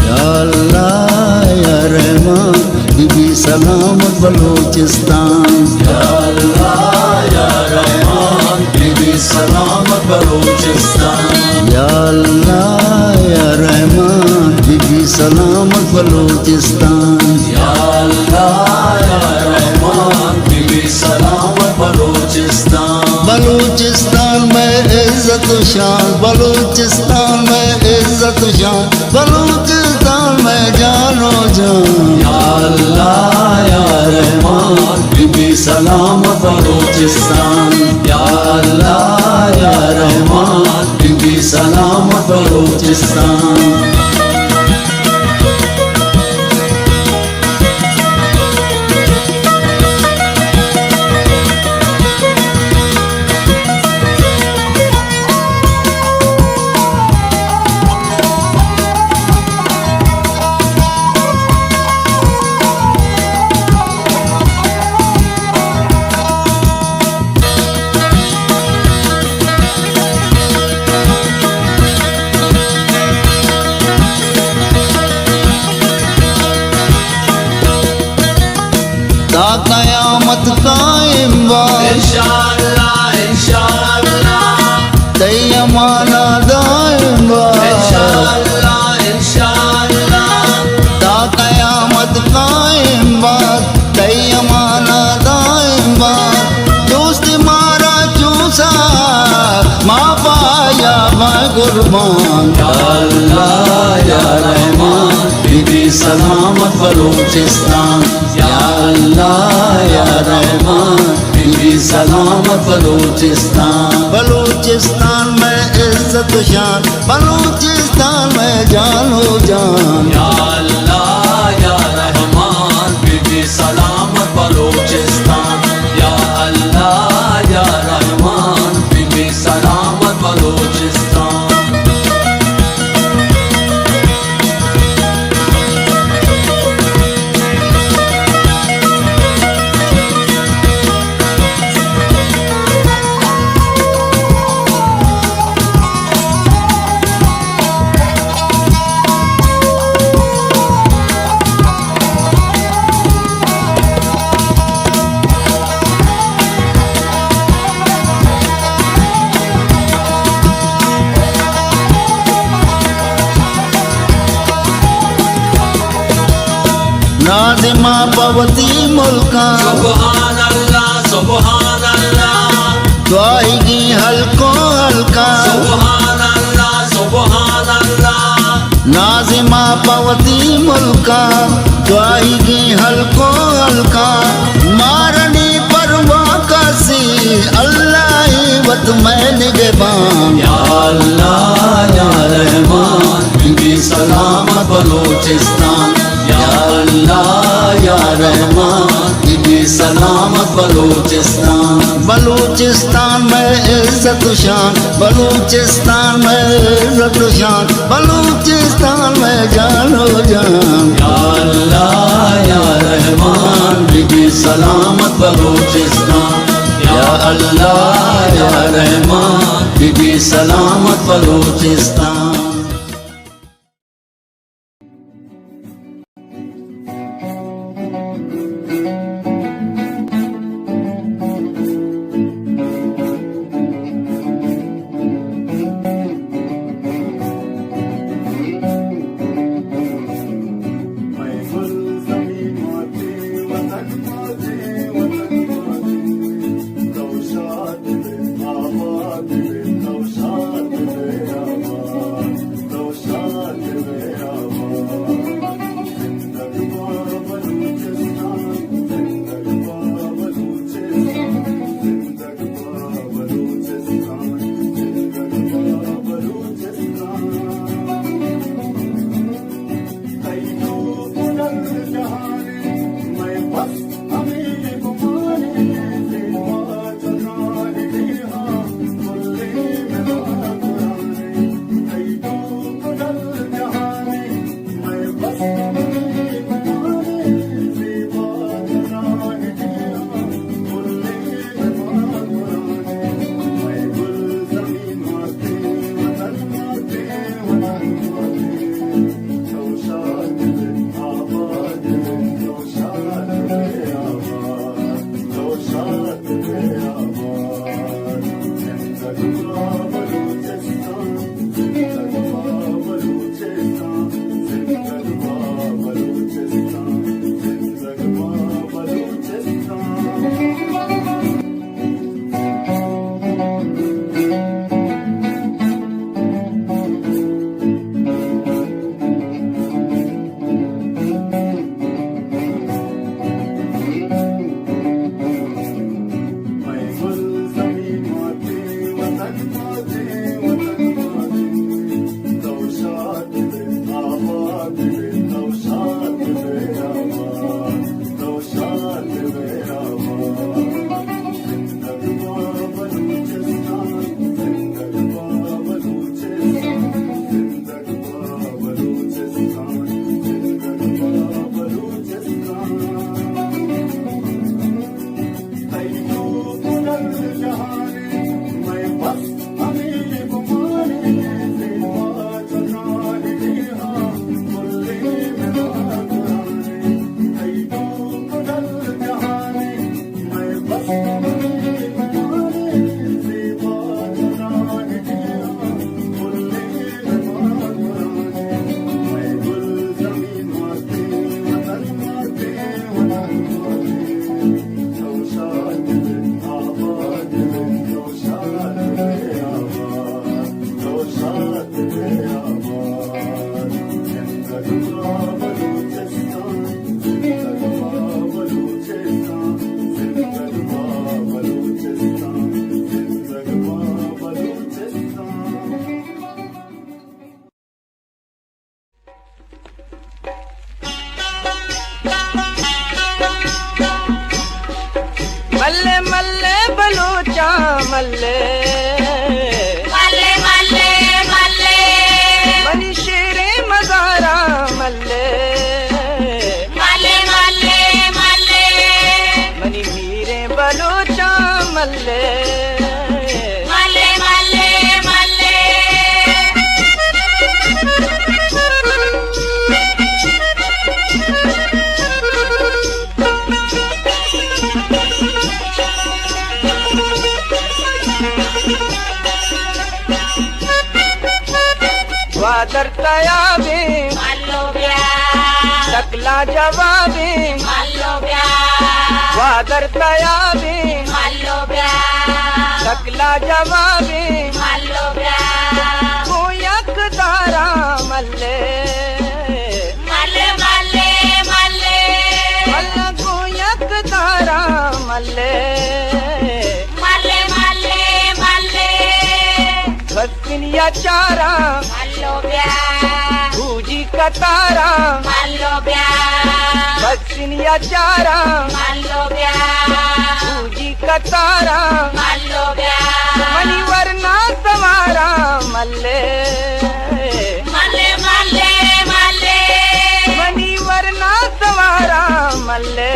या अल्लाह या रहमान बीबी सलामत बलूचिस्तान। या अल्लाह या रहमान बीबी सलामत बलूचिस्तान। या अल्लाह या रहमान बीबी सलामत बलूचिस्तान। या अल्लाह या रहमान बीबी सलामत बलूचिस्तान। बलूचिस्तान में इज्जत शान, बलूचिस्तान में इज्जत शान, बलूचिस्तान में जानो जान। या अल्लाह या रहमान बीबी सलामत बलूचिस्तान। या अल्लाह या रहमान बीबी सलामत बलूचिस्तान। क़यामत कायम बा इंशाअल्लाह इंशाअल्लाह, तैयमाना दायम बा इंशाअल्लाह इंशाअल्लाह। ता क़यामत कायम बा तैयमाना दायम बा, दोस्त मारा चूसा माँ पाया मैं कुर्बान। या अल्लाह या रहमान बीबी सलामत बलूचिस्तान। या अल्लाह या रहमान बीबी सलामत बलूचिस्तान। बलूचिस्तान में इज्जत शान, बलूचिस्तान में जानो जान। या अल्लाह या रहमान बीबी सलामत बलूचिस्तान। या अल्लाह या रहमान बीबी सलामत बलूचिस्तान। नाज़िमा पवती मुल्का सुभान अल्लाह सुभान अल्लाह, दुआएगी हल्को हल्का सुभान अल्लाह सुभान अल्लाह। नाज़िमा पवती मुल्का दुआएगी हल्को हल्का, मारनी परवा कसी अल्लाह ही वत मैं निगहबान। या अल्लाह या रहमान बीबी सलामत बलूचिस्तान। या अल्लाह या रहमान बीबी सलामत बलूचिस्तान। बलूचिस्तान में इज्जत शान, बलूचिस्तान में इज्जत शान, बलूचिस्तान में जानो जान। या अल्लाह या रहमान बीबी सलामत बलूचिस्तान। या अल्लाह या रहमान बीबी सलामत बलूचिस्तान। Navşad मल्ले मल्ले बलूचा मल्ले मल्ले मल्ले मल्ले मनी शेरे मजारा मल्ले मल्ले मल्ले मल्ले मनी मीरे बलूचा मल्ले मल्ले मल्ले मल्ले वादर तयाबे मल्लो ब्या तकला जवाबे मल्लो ब्या वादर तयाबे मल्लो ब्या तकला जवाबे मल्लो ब्या कोयक दारा मल्ले मल्ले मल्ले मल्ले मल्ला कोयक दारा मल्ले मल्ले मल्ले मल्ले बस्किनिया चारा मल्लो ब्या भूजी कतारा मल्लो ब्या बस्किनिया चारा मल्लो ब्या भूजी कतारा मल्लो ब्या मनी वरना समारा मल्ले मल्ले मल्ले मल्ले मनी वरना समारा मल्ले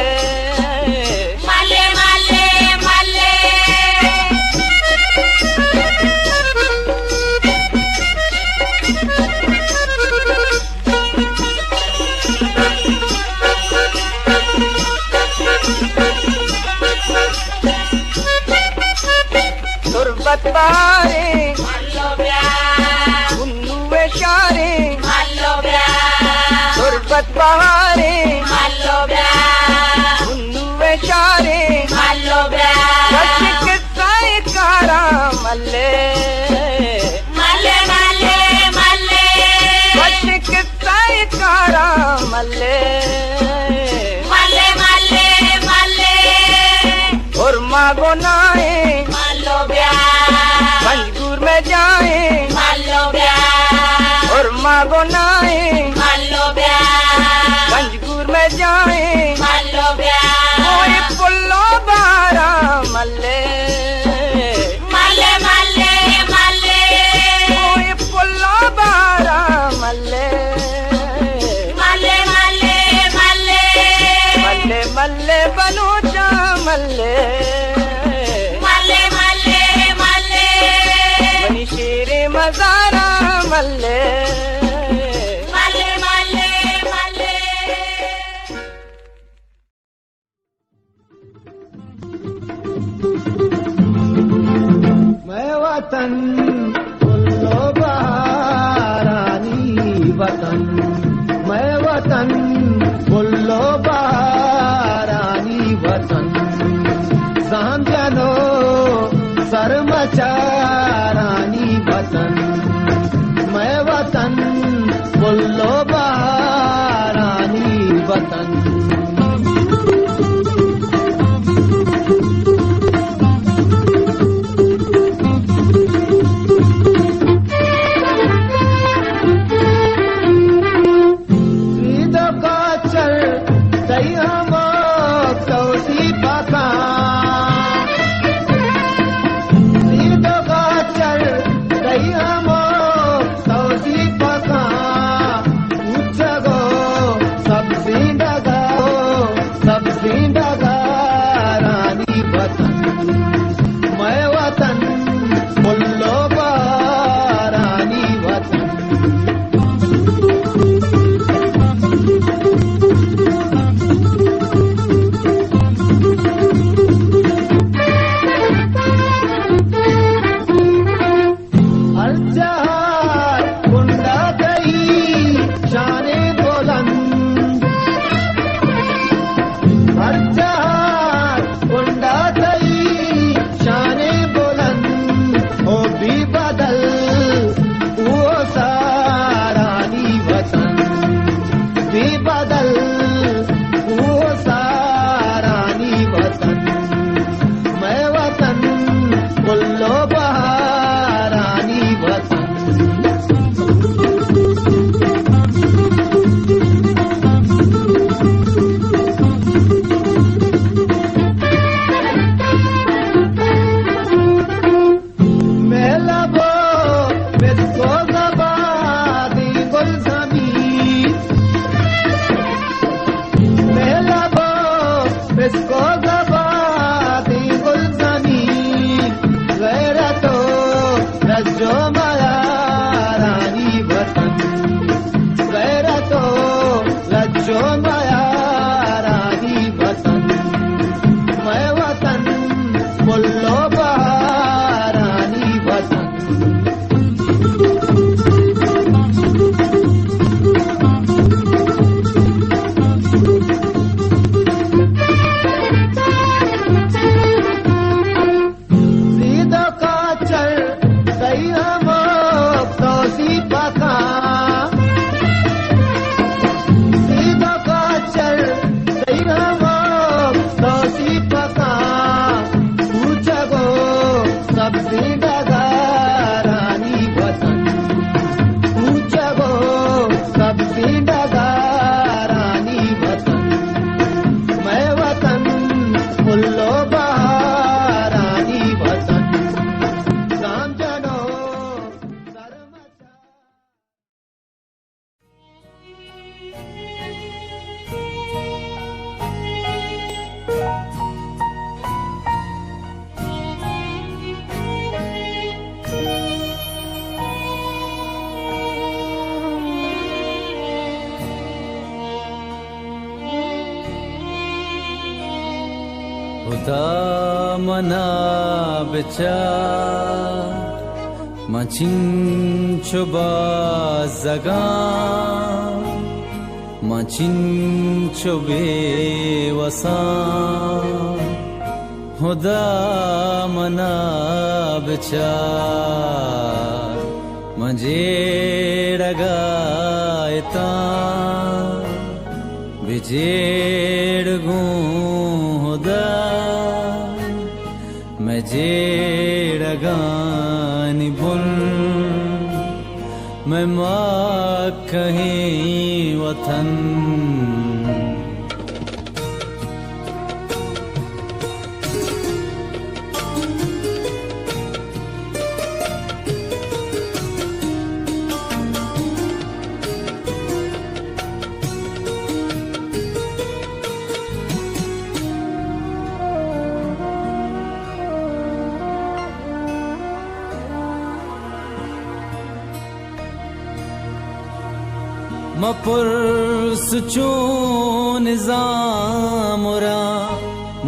मल्ले मल्ले मल्ले तुरबत बारे मल्लो ब्या उन्नुवे शारे मल्लो ब्या तुरबत बहारे मल्लो ब्या उन्नुवे शारे मल्लो ब्या सच किस्साए कारा मल्ले मल्ले मल्ले मल्ले सच किस्साए कारा मल्ले मल्ले मल्ले मल्ले और मागो नाए मल्लो ब्या मंजूर में जाए मल्लो ब्या और मागो नाए मल्लो ब्या मंजूर में जाए मल्लो ब्या कोई पुल्लो बारा मल्ले मल्ले मल्ले मल्ले कोई पुल्लो बारा मल्ले मल्ले मल्ले मल्ले मल्ले मल्ले बलूचा मल्ले मल्ले मल्ले मल्ले मनी शेरे मजारा मल्ले मल्ले मल्ले मल्ले मैं वतन उल्लो बहारानी वतन मैं वतन उल्लो बहारानी वतन सांझनो सरमचारानी वतन मैं वतन उल्लो बहारानी वतन खुदा मना बिचार Macin coba zaga Macin cobe wasa Huda mana bicar Majeraga ita Bijergu huda Majeraga निबुल मैं माँ कहीं वतन मपुर सुचून निज़ामुरा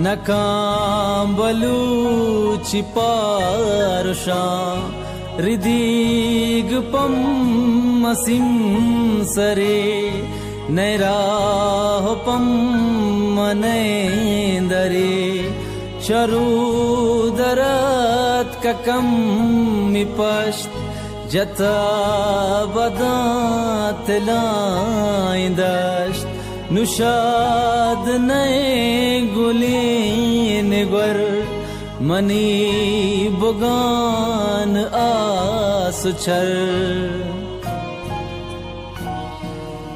नकाम बलूची पारुषा रिदीग पम मसिम सरे नैराह पम मनेंदरे शरूदरत ककम मिपश्त जता बदात लाइंदश्त नुशाद नए गुलीन गर मनी बुगान आसुचर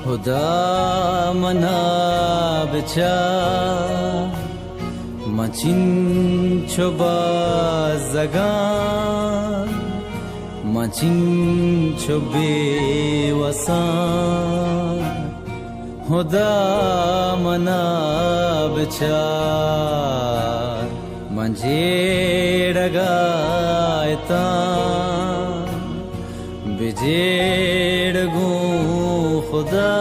खुदा मना बिचार मचिन छोबा जगा Macin cobe wasa Huda mana bicar Manjeraga ita Bijergu khuda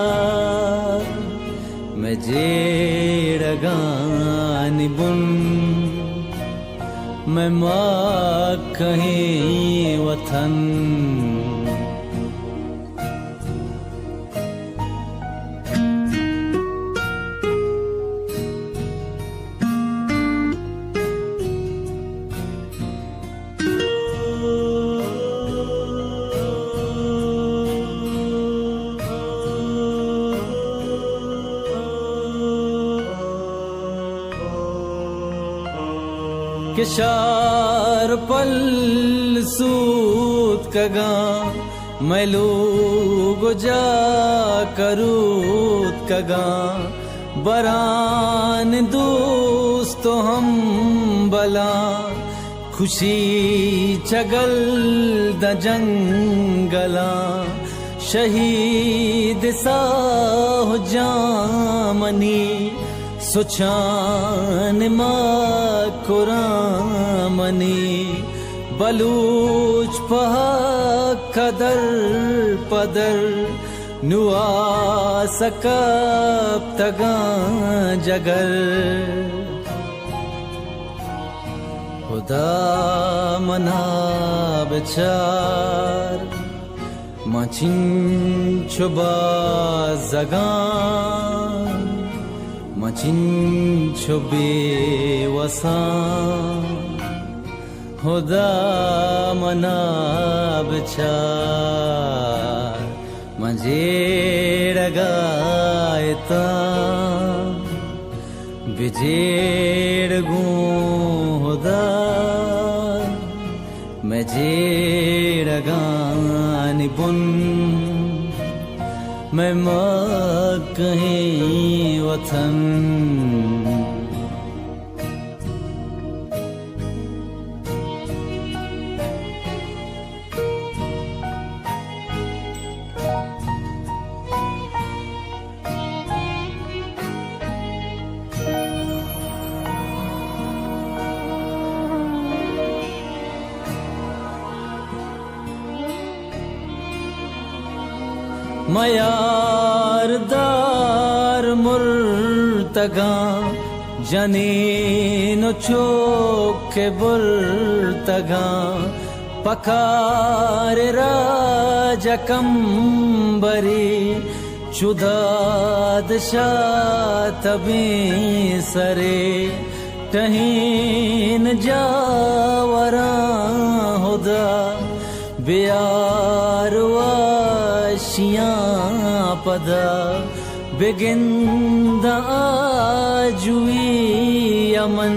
Majeraga nibun मैं माँ कहीं वतन किशार पल सूत कगा मैलू गुजा करूत कगा बरान दोस्त हम बला खुशी चगल द जंगला शहीद साह जामनी सुचान माँ कुरामनी बलूच पहा कदर पदर नुआ सकब तगा जगर खुदा मना बिचार माचिन छुबा जगा Macin cobe wasa Huda mana bicar Manjeraga ita Bijergu huda Majeraga nibun मैं माँ कहीं वतन मयारदार मुर्तगा Janino choke bultaga pakare raja kambari chudad shatabi sare tahin jawara huda bearwashiyan pada beginda ajui aman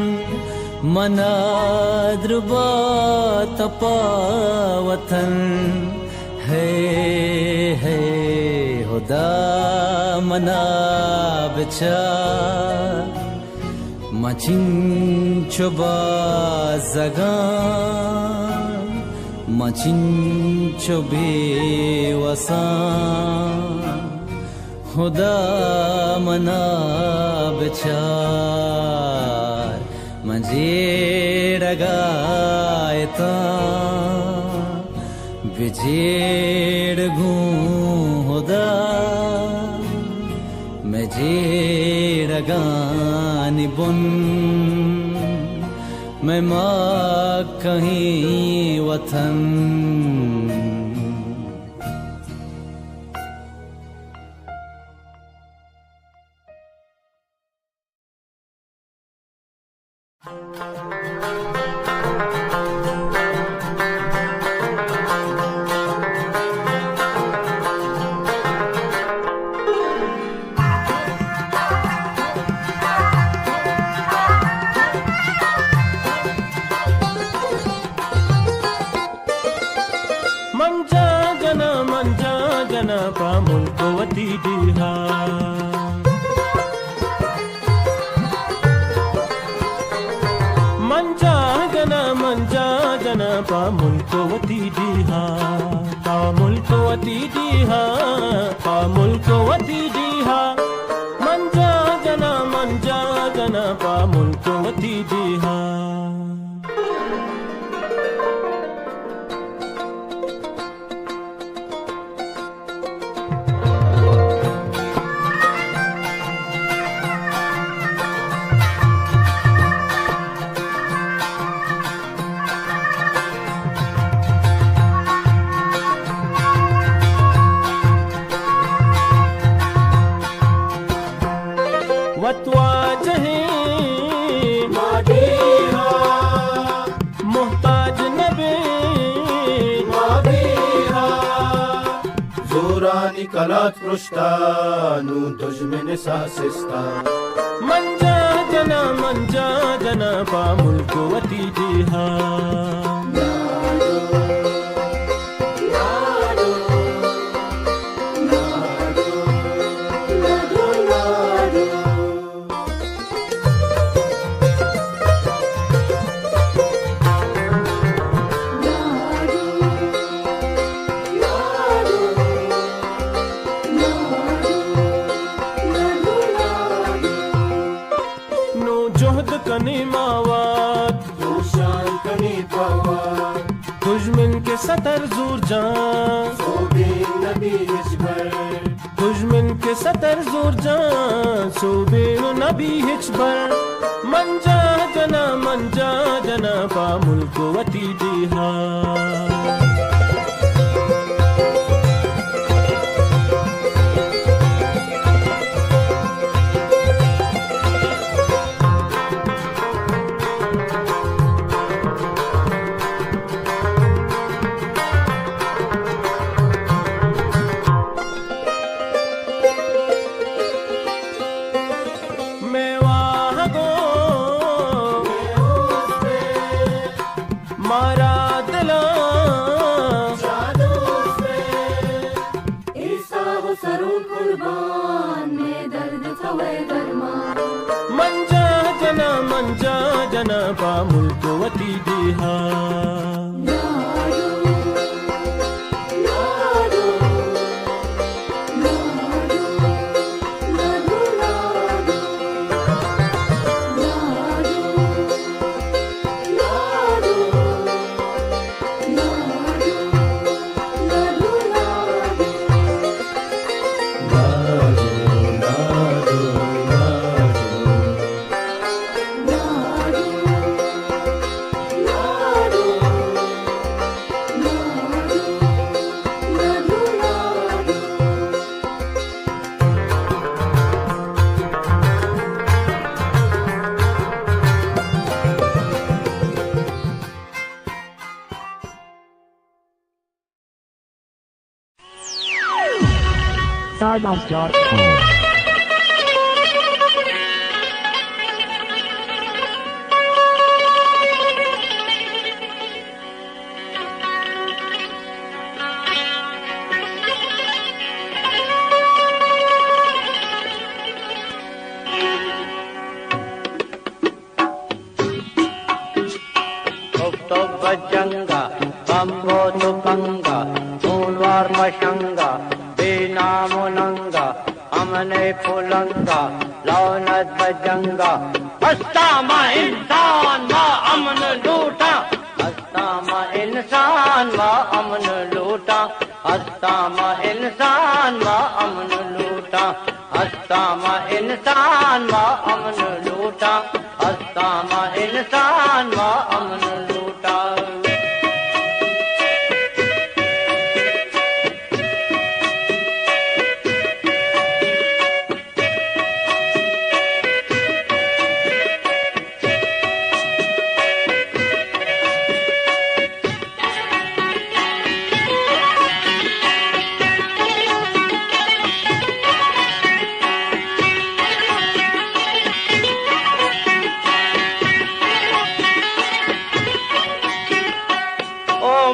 manadruba tapawatan hai huda manabicha machin choba zaga machin chobe wasa खुदा मना बिचार मजेड़गायता बिजेड़ गूं खुदा मजेड़गानी बुन मैं माँ कहीं वतन मंजा जना पामुल को वती दिहा मंजा जना पामुल को वती दिहा पामुल को वती दिहा पामुल को वती दिहा मंजा जना पामुल को वती दिहा मोहताज नबी जोरानी कलात पृष्ठानु दुश्मन सासिस्ता मंजा जना पामुल को वती दिहा दुश्मन के सतर जूर जान दुश्मन के सतर जूर जान सोबेन नबी हिचबर मंजा जना पामुल को वती दिहा मारा दिला ईसा हो सरू कुर्बान में दर्द थवे दरमा मंजा जना पामुल को वती दिहा Stardust.com. Bajanga, Bambo Tupanga, Moonwar Mashanga, Binamunanga, Amane Pulanga, Launat Bajanga, Astama Insan Ma Aman Luta, Astama Insan Ma Aman Luta, Astama Insan Ma Aman Luta, Astama Insan Ma Aman Luta, Astama Insan Ma Aman Luta.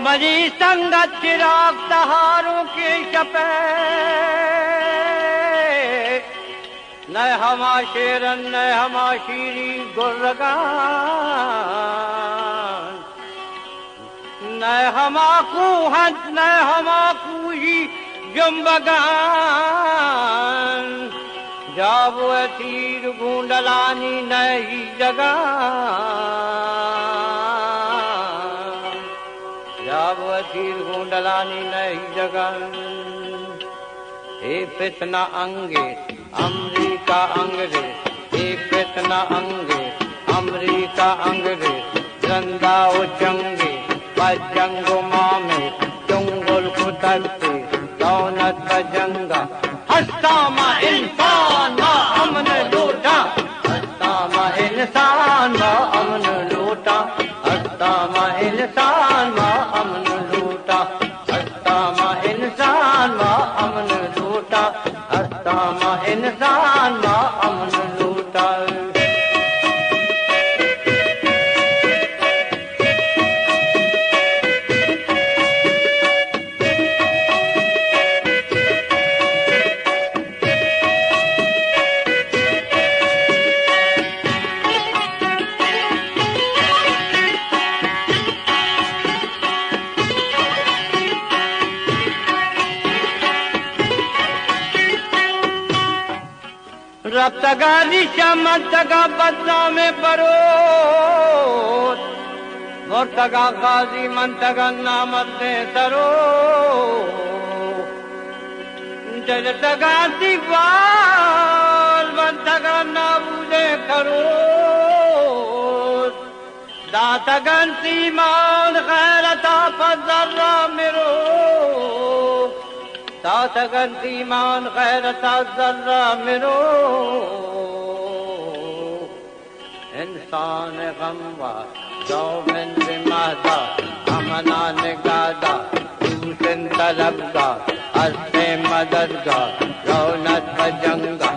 मरी संगत चिराग तहारों की शपे न हमा Sheeran न हमा शीरी गुर्रगान न हमा कुहत न हमा कुही जुम्बगान जब तीर गूंडलानी नई जगह तीर गुंडलानी नई जगह हे फितना अंगे अमरीका अंग्रेज हे फितना अंगे अमरीका अंग्रेज रंदा उचंगे बजंगो मामे चुंगल कुतरते दौलत बजंगा हस्तामा इंसान मा अमन लूटा हस्तामा इंसान मा अमन लूटा हस्तामा इंसान मा अमन लूटा हस्तामा इंसान मा अमन लूटा हस्तामा इंसान मा अमन लूटा रफ्तगा निशा मंतगा बदला में बरोत मुर्तगा गाजी मंतगा नामते सरो जलतगा दीवार मंतगा नाबूदे करो दातगन सीमान खैरता फजर्रा मेरो तातगन ईमान गैरता जर्रा मिरो इंसान गमवा यौमन बिमादा अमना निगादा दूसन तलबगा हस्ते मददगा रौनत बजंगा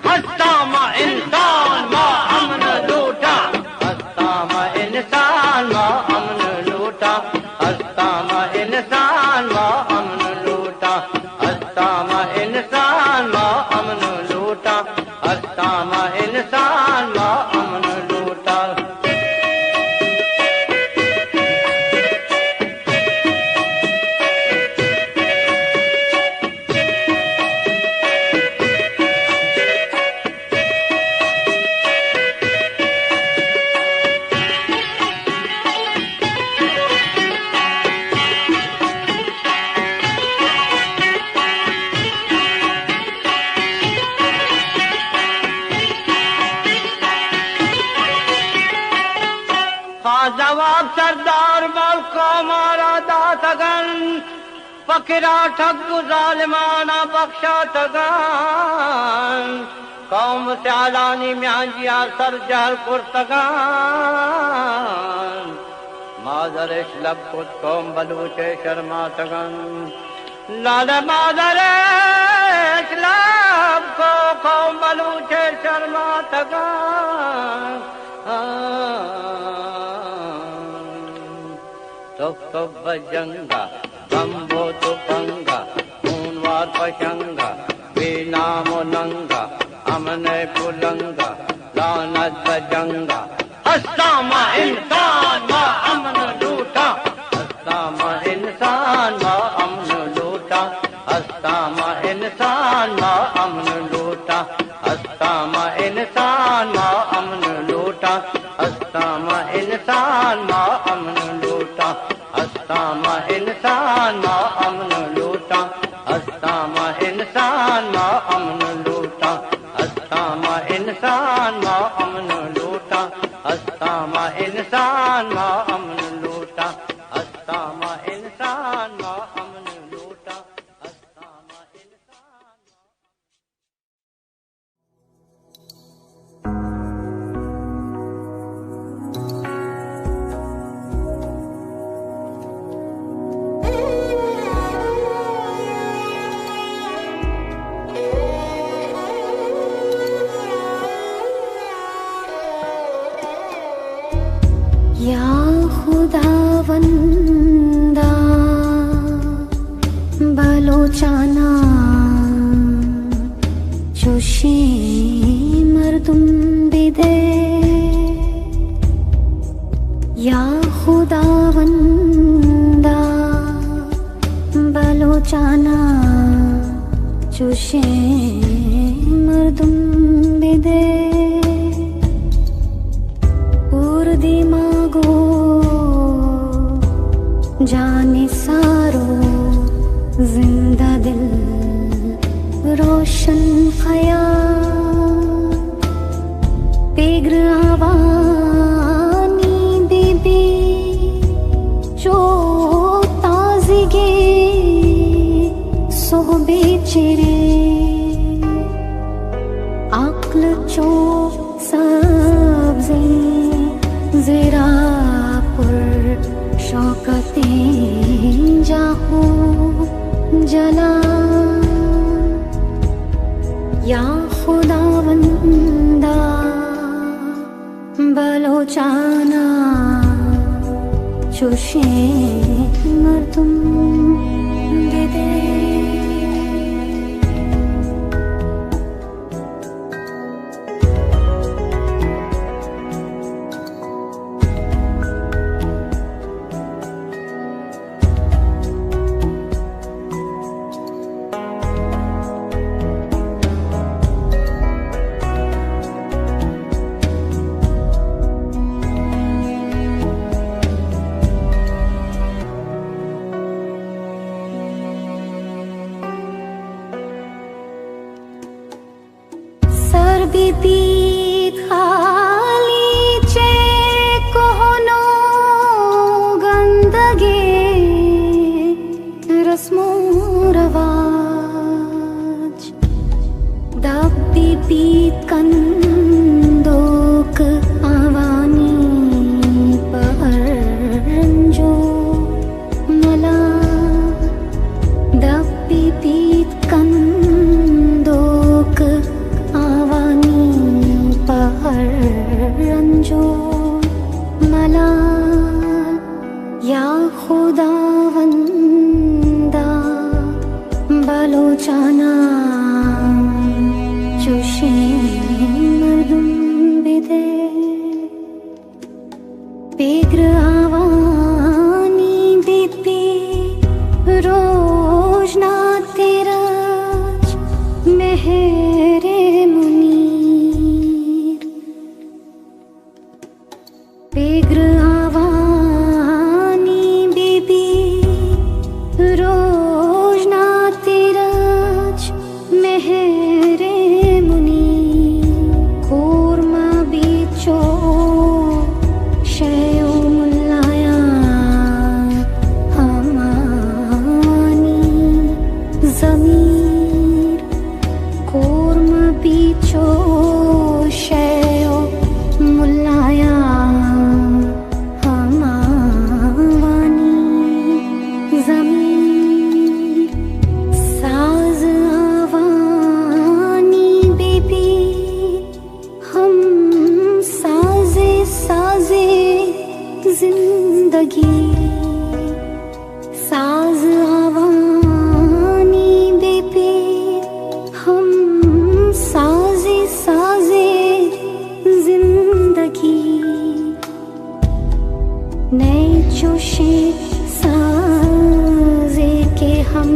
हस्तामा इंसान मा अमन लूटा हस्तामा इंसान मा अमन लूटा हस्तामा इंसान मा अमन लूटा हस्तामा इंसान मा अमन लूटा हस्तामा इंसान मा अमन लूटा जवाब सरदार मलका मारा दातगन फकीरा ठग जालिमाना बख्शा तगन कौम स्यालानी म्यांजिया सर जहल कुर्तगन मादर इशलब खुद कौम बलूचे शर्मा तगन लाल मादर असलाब को मलूचे शर्मा तगा तो बजंगा बम्बो तो पंगा खूनवार पशंगा बेनामो नंगा अमन पुलंगा लानत बजंगा हस्तामा इंसान मा अमन लूटा हस्तामा इंसान मा अमन लूटा हस्तामा इंसान मा अमन लूटा हस्तामा इंसान मा अमन लूटा हस्तामा इंसान मा अमन लूटा हस्तामा इंसान मा अमन लूटा हस्तामा इंसान मा अमन लूटा हस्तामा इंसान मा अमन लूटा हस्तामा इंसान मा अमन लूटा हस्तामा इंसान मा अमन लूटा हस्तामा इंसान या खुदावंदा बलोचाना जोशी मर्दुम बिदे या खुदावंदा बलोचाना जोशी मर्दुम बिदे दिमागो जाने सारो जिंदा दिल रोशन ख्याल पेगर आवानी बीबी जो ताज़गी सोहबे चिरे अक्ल चो सब्ज़ी ज़रा पुर शौकतें जाहो जला या खुदावंदा बलोचाना चुशे मर्दुम बिदे बीबी खाली चे कोहनो गंदगे रस्मो रवाज दब बीबी कंदोक आवानी परंजो मला दब बीबी कंदोक रंजो मला या खुदावंदा बलोचाना चुशे मर्दुम बिदे पेगर आवानी बीबी रोजना तेराज मेहरे पेगर आवानी बीबी रोजना तेराज मेहरे मुनी जिंदगी साज आवानी बेपे हम साजे साजे जिंदगी नए जोशे साजे के हम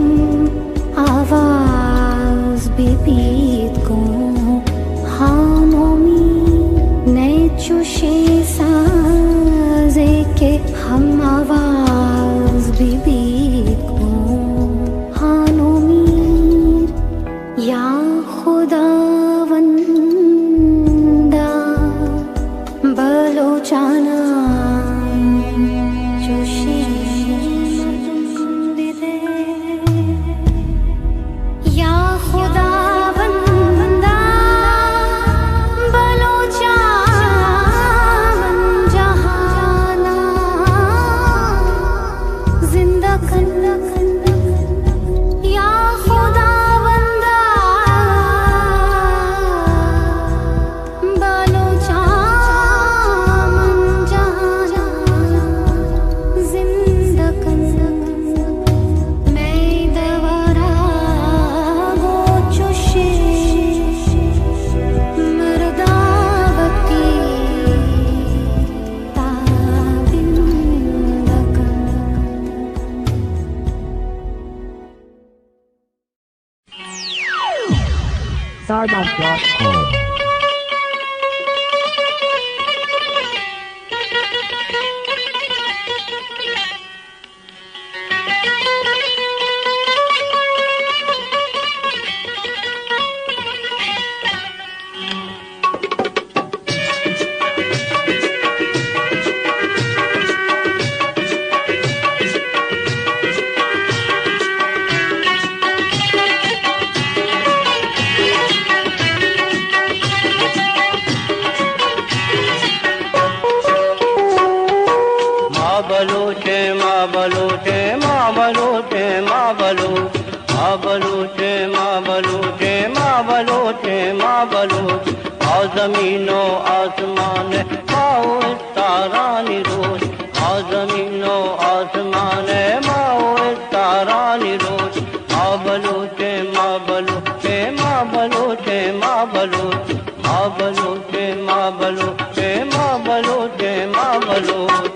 आवाज बेपीत को हानों में नए जोशे साजे के हम आवाज बेपीत को हानों में या खुदावंदा बलोचाना जोशी दे या खुदावंदा बलोचान जहाना जिंदा करना या खुदावंदा बलोचान जहाना जिंदा करना मैं दवारा वो चुशे मर्दावती ताबिंदा करना Sarbob.com. बलूचे माँ बलूचे माँ बलूचे माँ बलूच माँ बलूचे माँ बलूचे माँ बलूचे माँ बलूच आ जमीनो आसमान माओ तारानी रोज आ जमीनो आसमान माओ तारानी रोज माँ बलूचे माँ बलूचे माँ बलूचे माँ बलूच माँ बलूचे माँ बलूचे माँ बलूचे माँ बलूच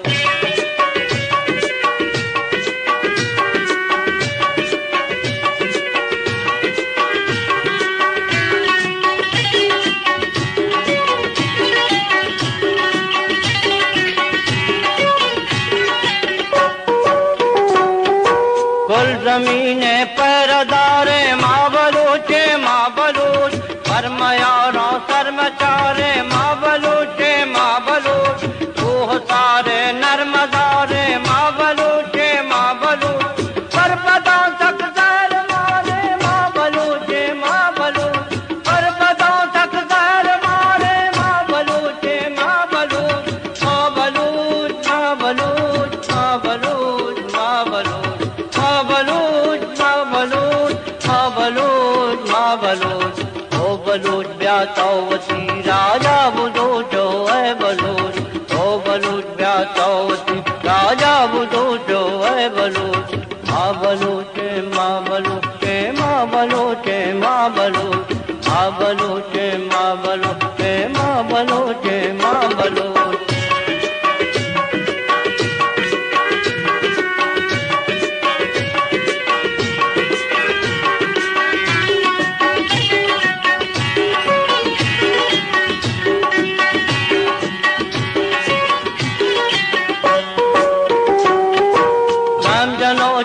कुल जमीने पैरदारे माँ बलूचे माँ बलूच फरमायारा सरमचारे माँ बलूचे माँ बलूच रूह सारे नरमदारे माँ बलूचे माँ बलूच पर पता तक जहर मारे माँ बलूचे माँ बलूच पर पता तक जहर मारे माँ बलूचे माँ बलूच माँ बलूच माँ बलूच माँ बलूच माँ बलूच माँ बलूच माँ बलूच माँ बलूच माँ बलूच ओ बलूच ब्यातावती राजा बुदो जो है बलूच ओ बलूच ब्यातावती राजा बुदो जो है बलूच माँ बलूचे माँ बलूचे माँ बलूचे माँ बलूच माँ बलूचे माँ बलूचे माँ बलूचे माँ बलूच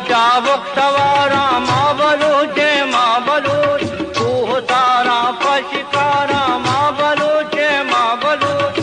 चाबुक सवारा माँ बलूचे माँ बलूच तू तारा पशिकारा माँ बलूचे माँ बलूच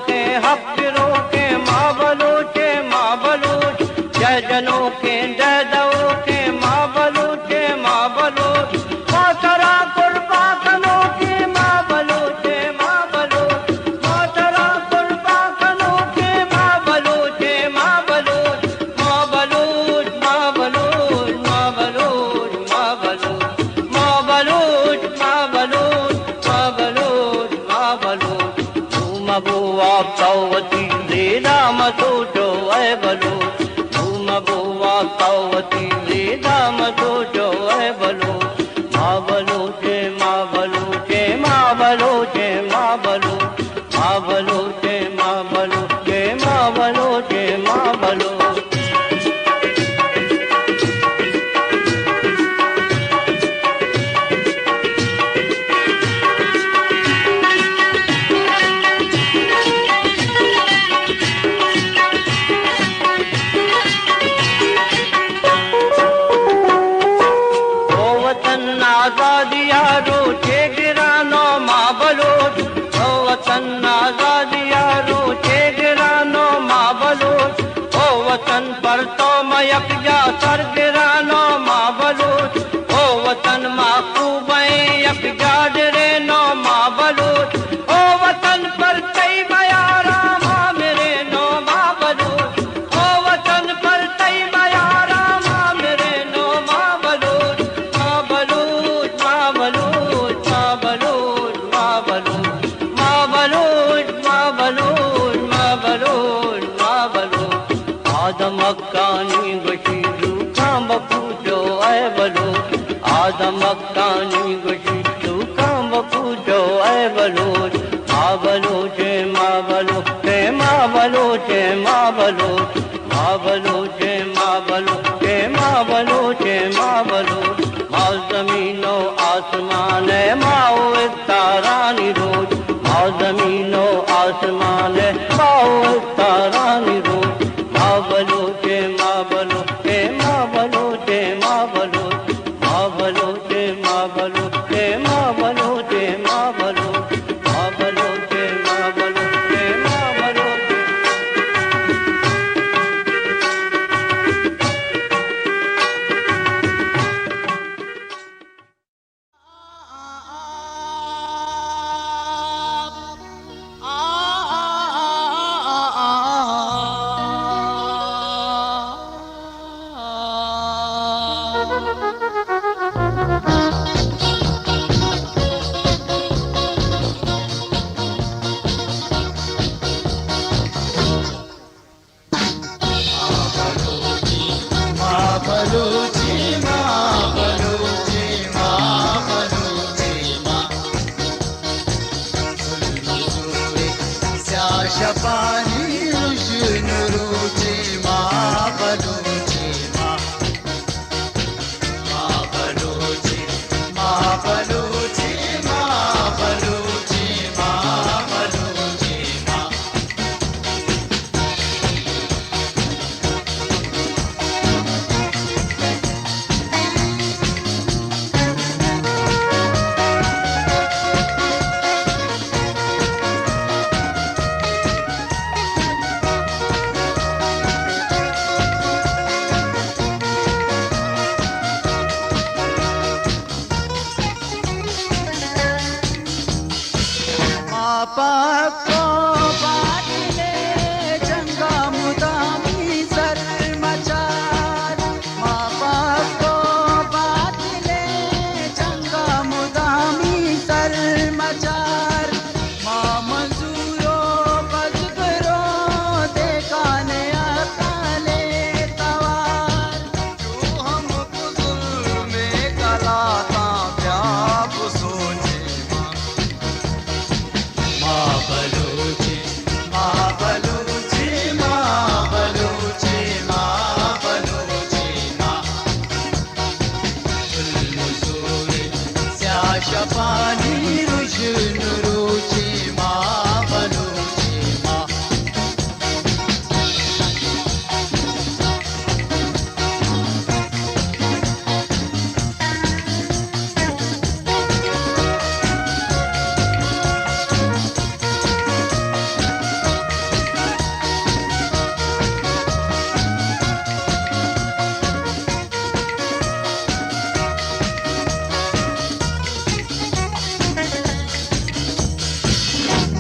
के हफ्तरों के माँ बलूचे माँ बलूच जय जनों के जय दो के माँ बलूचे माँ बलूच मोतरा कुर्बा कनो के माँ बलूचे माँ बलूच मोतरा कुर्बा कनो के माँ बलूचे माँ बलूच माँ बलूच माँ बलूच माँ बलूच माँ बलूच माँ बलूच माँ बलूच माँ बलूच माँ बलूच तुम बुआ कौवती रे राम सोचो ऐ बलूच तुम बुआ कौवती रे राम सोचो ऐ बलूच माँ बलूचे माँ बलूचे माँ बलूचे माँ बलूच माँ बलूचे माँ बलूचे माँ बलूचे माँ बलूच आजादियारो चे गिरानो माँ बलूच ओ वतन आजादियारो चे गिरानो माँ बलूच ओ वतन पर तो मयक जा सर गिरानो माँ बलूच ओ वतन महबूब यक जाडरे नो माँ बलूच ओ वतन पर कई मयारा माँ मेरे नो माँ बलूच ओ वतन पर कई मयारा माँ मेरे नो माँ बलूच माँ बलूच माँ बलूच माँ बलूच माँ बलूच माँ बलूच माँ बलूच माँ बलूच माँ बलूच आदम अक्कानी गुशीरू काम बपूजो ऐ बलूच आदम अक्कानी गुशीरू काम बपूजो ऐ बलूच माँ बलूचे माँ बलूचे माँ बलूचे माँ बलूच माँ बलूचे माँ बलूचे माँ बलूचे माँ बलूच माँ जमीनो आसमान है माँ तारानी रोज माँ जमीनो आसमान है माँ तारानी रोज माँ बलूचे माँ बलूचे माँ बलूचे माँ बलूच माँ बलूचे माँ बलूचे माँ बलूचे माँ बलूच माँ बलूचे माँ बलूचे माँ बलूचे माँ बलूचे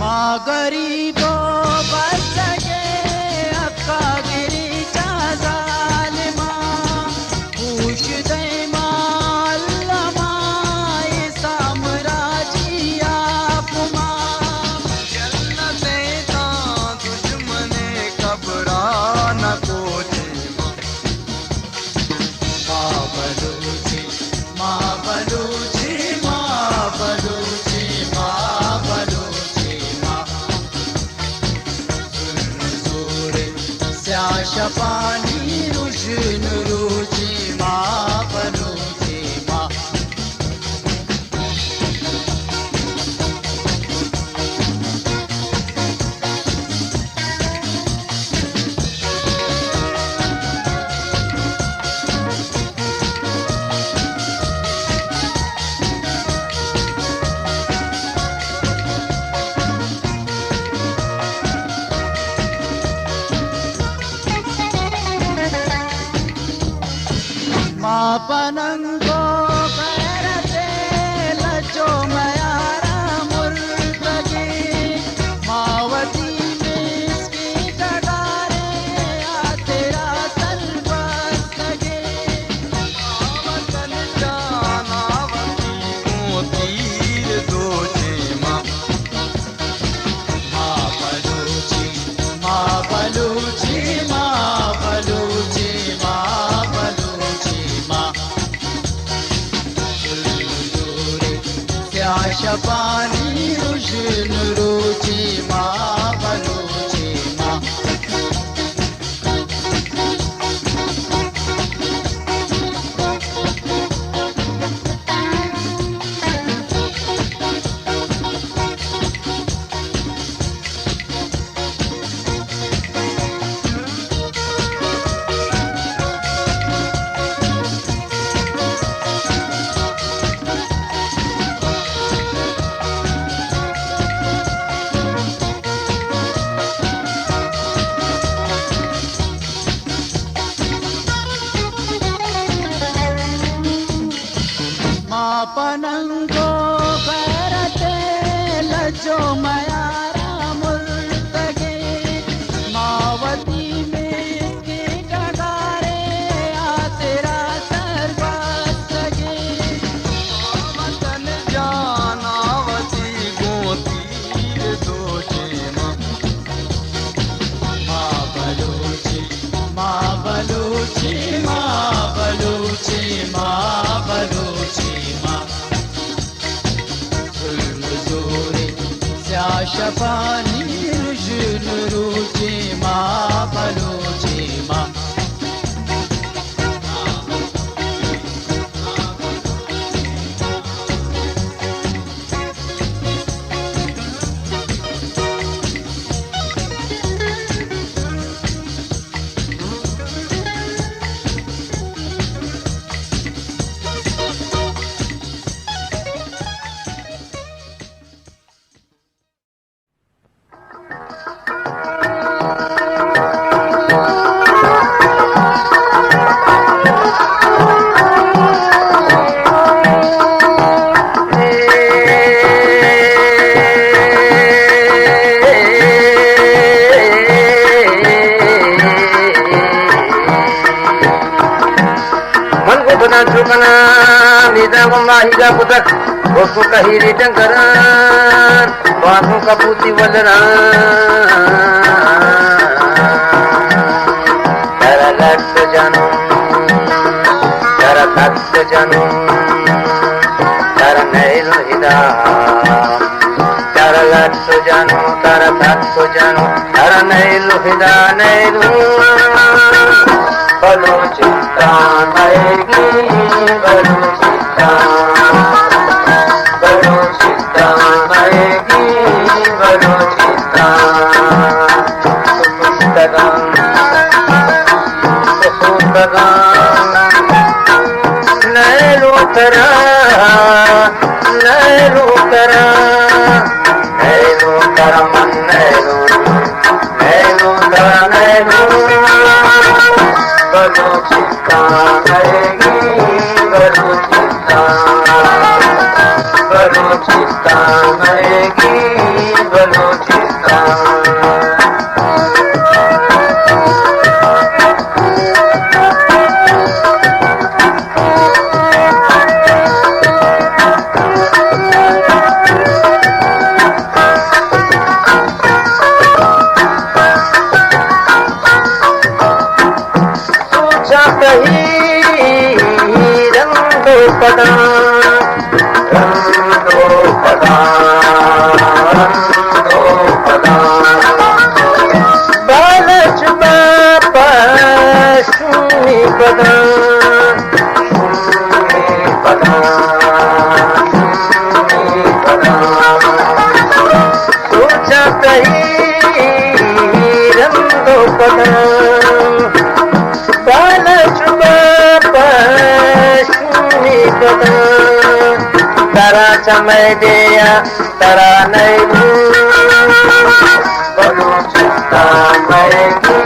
माँ गरीबो बसगे अक्का गिरीचा जालिमा पूछ दे माल्लमा ये साम्राज्य आपमा जन्नते ता दुश्मने कबरान को माँ बलूची माँ बलूची माँ बलूची माँ बलूची माँ जोरे स्याशपानी रुशन रुचि माँ बलूची माँ माँ पनंगो करते लचो मयारा मुर्तगी मावती में इसकी कटारे आ तेरा तलबस्तगी वतन जानावती को तीर दोचे माँ बलूची माँ बलूची माँ बलूची माँ बलूची माँ शपानी रुशन रुचि माँ बलूची माँ माँ पनंगो करते लचो मयारा मुर्तगे मावती में इसकी कटारे आ तेरा सरबस्तगे वतन जानावती को तीर दोचे माँ बलूची माँ बलूची माँ बलूची माँ बलूची शपानी रुशन रुचि माँ बलूची माँ चुकना निदा गुम्मा हिजा पुतक उसको कहीरी टंकरन बासों का पूती वलरा तेरा लट जानो तेरा तख्त जानो तेरा नैल हिदा तेरा लट जानो तेरा तख्त जानो तेरा नैल हिदा नैल बलूचिस्ता आएगी बलूचिस्ता बलूचिस्ता आएगी बलूचिस्ता नैलो करा नैलो करा नैलो करा मन नैलो नैलो करा नैलो बलूचिस्ता आएगी बलूचिस्ता बलूचिस्ता आएगी बलूचिस्ता पदा बालच बापा शून्य पदा सोचा कहीं रंगो पदा बालच बापा शून्य पदा तारा समय दिया तारा नहीं बलूचिस्ता मरेगी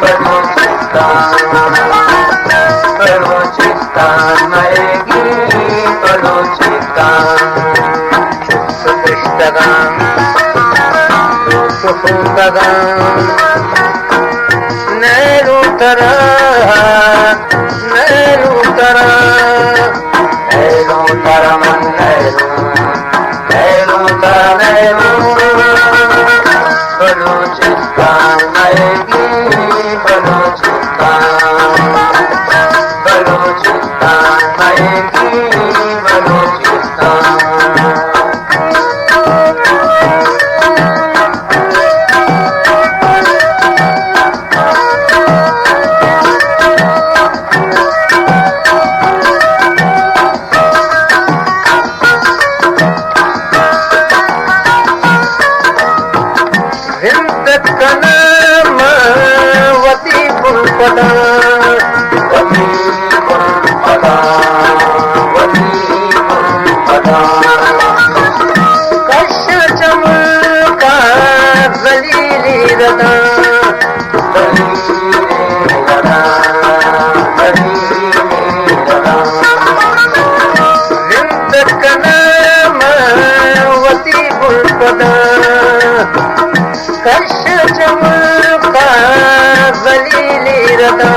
बलूचिस्ता बलूचिस्ता मरेगी बलूचिस्ता सुपुष्टगाम सुपुष्टगाम नैरू तरा नैरू तरा नैरू तरा मन नैरू नैरू तरा नैरू बलूचिस्तान आएगी बलूचिस्तान बलूचिस्तान आएगी बलूचिस्तान वती पुष्पदा वती पुष्पदा वती पुष्पदा कश चमका जलीली रदा जलीली रदा जलीली रदा जिंदक नाम वती पुष्पदा कश चमका जलीली रदा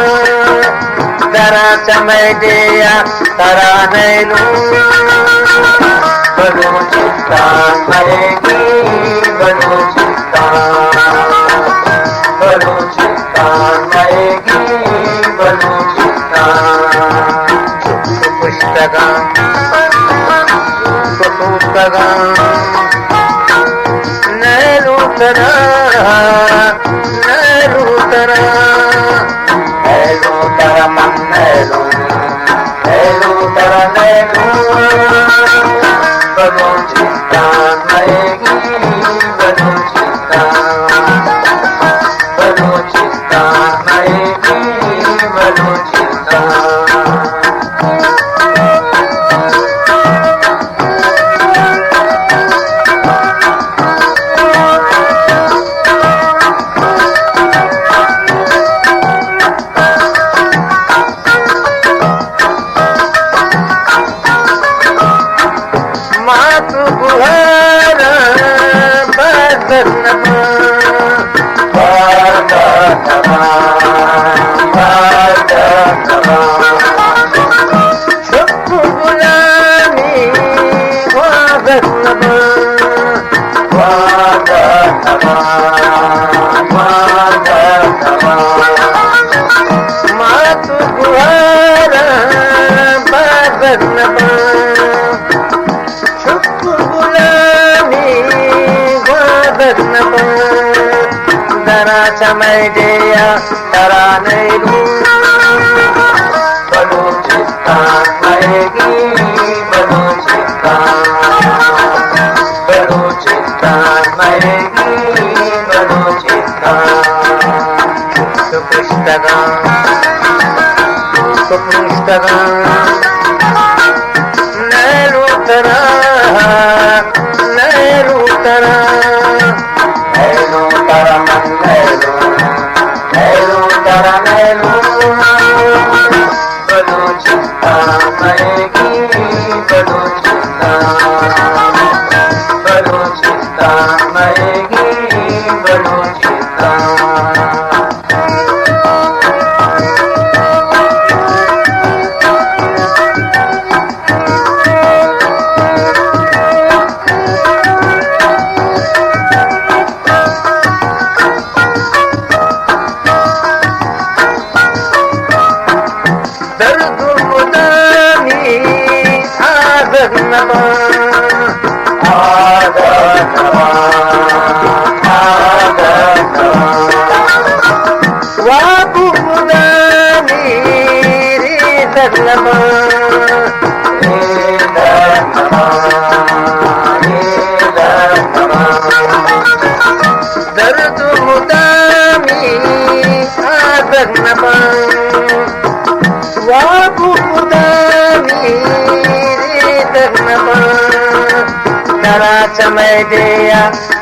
जरा समय दिया तारा नहीं लूं बलूचिस्तान मरेगी बलूचिस्तान बलूचिस्तान मरेगी बलूचिस्तान पुस्तकां पुस्तकां नैरू तरा नैरू तरा नैरू तरा मन नैरू नैरू तरा नैरू बलूचिस्तान आएगी बलूचिस्तान बलूचिस्तान आएगी बलूचिस्तान मातु बुहारा बदनमा बदनमा बदनमा छुप गुलामी बदनमा बदनमा बदनमा मातु बुहारा बदनमा जरा समय दिया तारा नहीं लूं बलूचिस्तान आएगी बलूचिस्तान बलूचिस्तान आएगी बलूचिस्तान सुपुष्टगां सुपुष्टगां नैरू तरा नैरू तरा नैरू तरा मन नैरू नैरू तरा नैरू बलूचिस्तान आएगी बलूचिस्तान बलूचिस्तान आएगी बलूचिस्तान दर्द मुदानी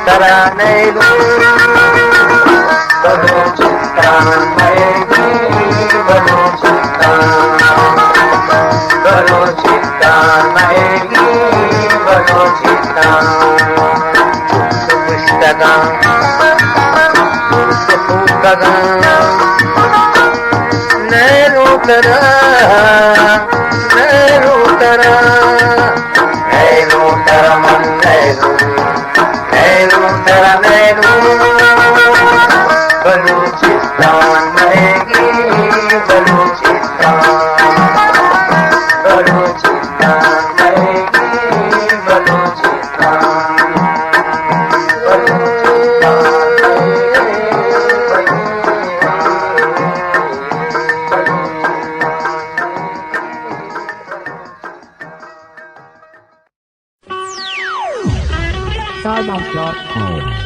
ತರನೇನು ಬಲೋಚಿಸ್ತ ಮೈಗಿ ಬಲೋಚಿಸ್ತ ಬಲೋಚಿಸ್ತ ಮೈಗಿ ಬಲೋಚಿಸ್ತ ಪುಸ್ತಕ ಪುಸ್ತಕ नैरू तरा नैरू तरा नैरू तरा मन नैरू नैरू तरा नैरू बलूचिस्तान महेगी बलूचिस्तान बलूचिस्तान महेगी बलूचिस्तान Starbucks.com.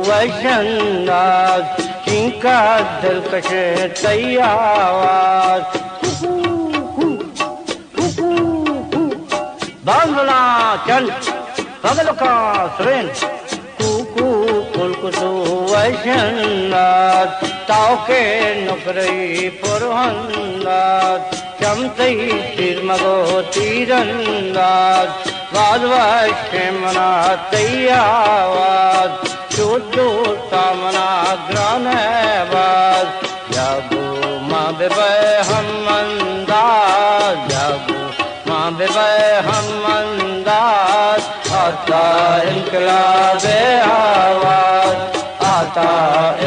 वैशंदाज इनका दिलकश तैयार बांगला चल पगल का सुरेन कुकू कुलकुतु वैशंदाज ताके नुकरई पुरहंदाज चमतई तिरमगो तीरंदाज वादवाश्य मना तैयार चोटो सामना ग्रानबाज जागो माँ बेबे हम अंदाज जागो माँ बेबे हम अंदाज आता इनकलाबे आवाज आता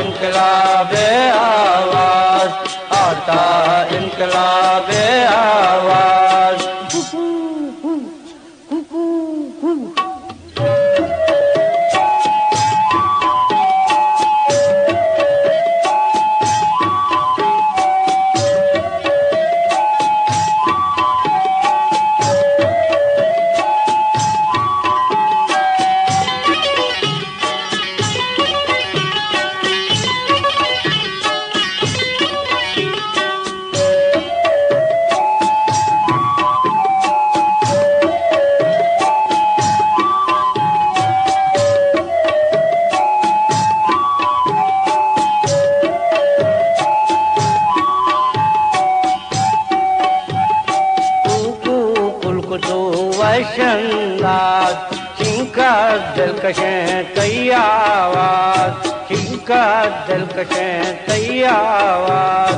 इनकलाबे आवाज आता इनकलाबे आवाज किंका दिलकशें तैयार किंका दिलकशें तैयार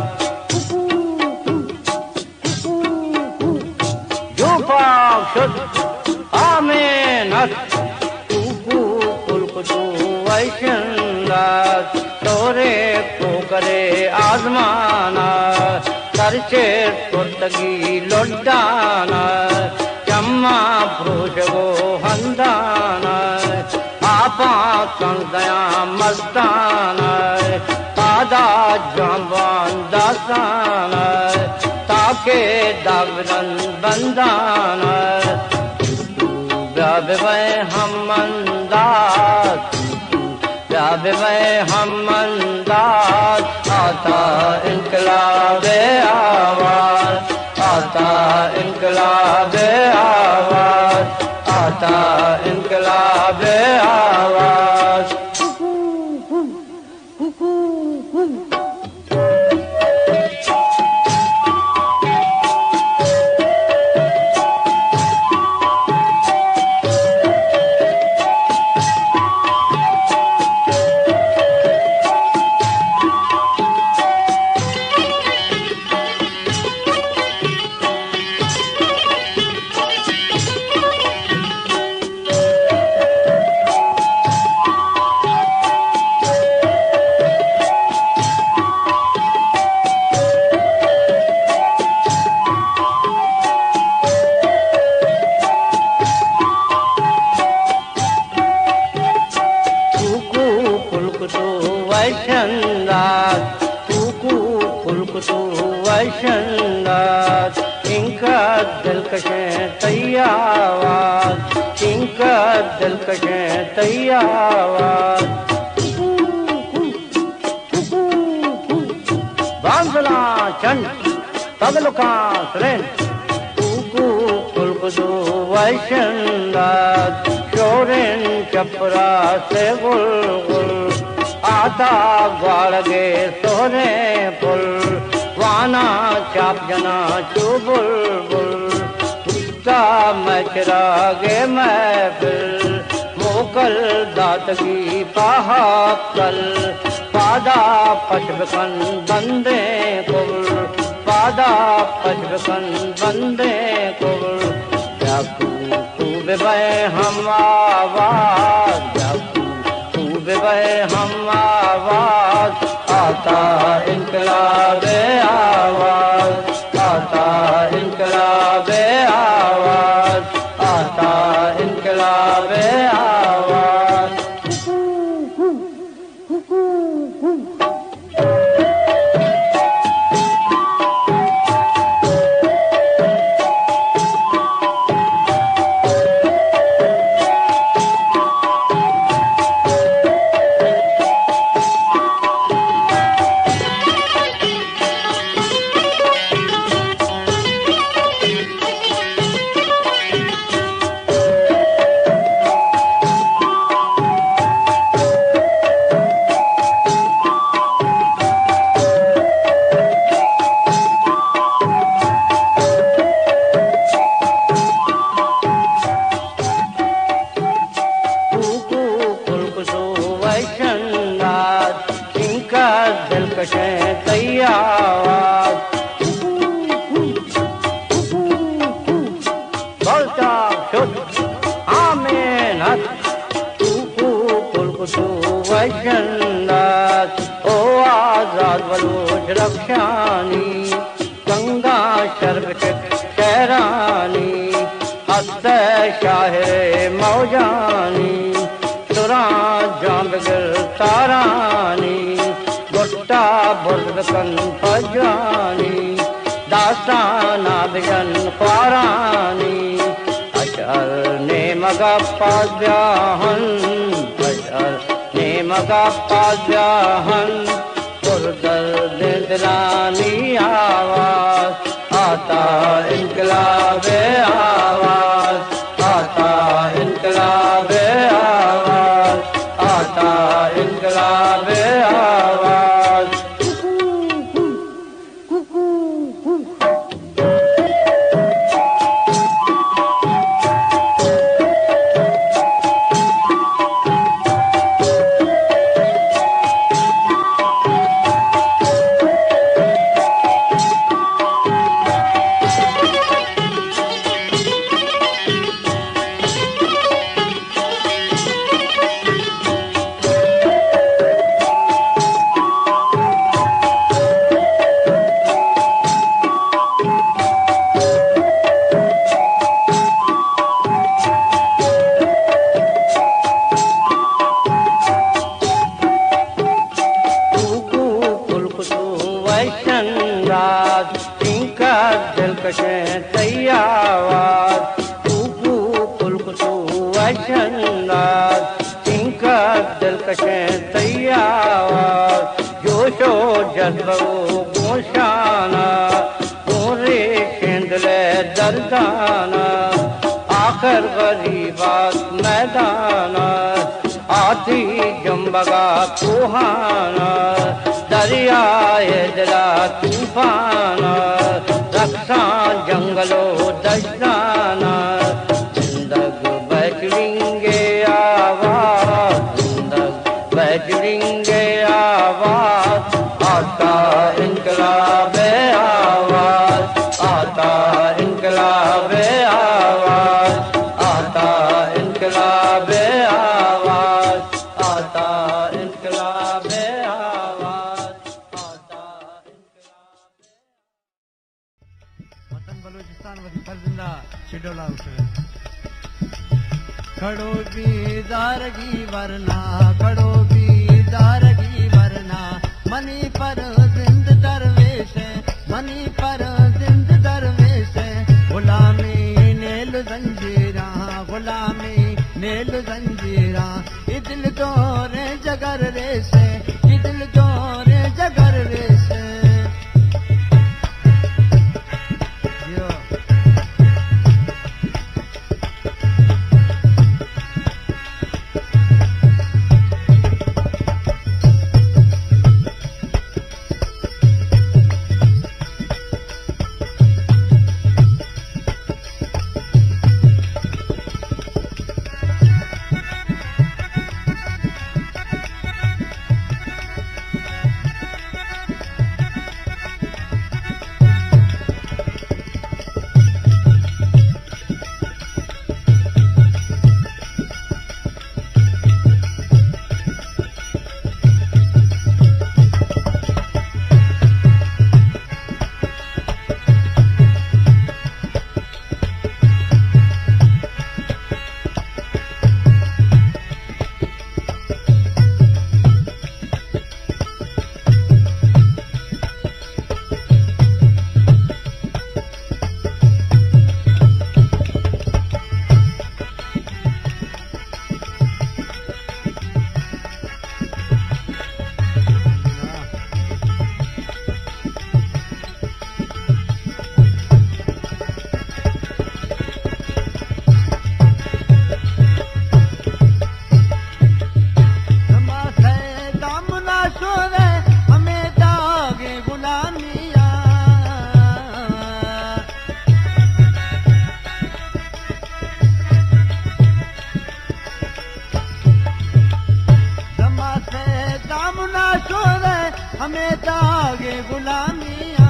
जो पाक शुद्ध आमेनत कुलकुतु वैशंदाज तोरे को करे आजमाना करचे पुर्तगी लोड्डाना चम्मा प्रोशगो हंदाना आपा संदया मस्ताना तादा जवान दासाना ताके दावरन बंदाना ब्याबे हम अंदाज ब्याबे हम अंदाज आता इनकलाबे आवाज आता इनकलाबे आवाज आता इनकलाबे आवाज वैशंदाज कूकू कुलकुतु वैशंदाज इनका दिलकशें तैयावाज इनका दिलकशें तैयावाज बांसुला चंद तगलुका सुरेन कूकू कुलकुतु वैशंदाज शोरेन चपरा से गुल आता ग्वालगे सोने पुल वाना चाप जना चुबुल गुस्सा मचरागे महफिल मोकल दातगी पहाकल पादा पशबकन बंदे कुल पादा पशबकन बंदे कुल खूब हम आवाज हम आवाज आता इनकलाब आवाज आता इनकलाब आवाज आता इनकलाब आवाज रक्षानी गंगा शरबत शहरानी हस्त शाहरे मौजानी तुरा जामगर तारानी गुट्टा बुर्दकन फजानी दास्ताना बिजन ख्वारानी अशर ने मगा पाद्याहन अशर ने मगा पाद्याहन दर्द दिलानी आवाज आता इनकलाब आवाज आता इनकलाब आवाज आता इनकलाब आवाज आखिर गरीबात मैदाना आती जम्बगा कुहाना दरियाए दिला तूफाना रक्षा जंगलो दस्ताना जिंदग बजरिंगे आवाज जिंदग बजरिंगे आवाज आता इनकलाब आवाज आता इनकलाब आवाज आता इनकलाब आवाज आता इनकलाब आवाज आता इनकलाब वतन बलूचिस्तान वजीफा जिंदा शेडोला खड़ो बीदारगी वरना खड़ो बीदारगी वरना हमें दागे गुलामियां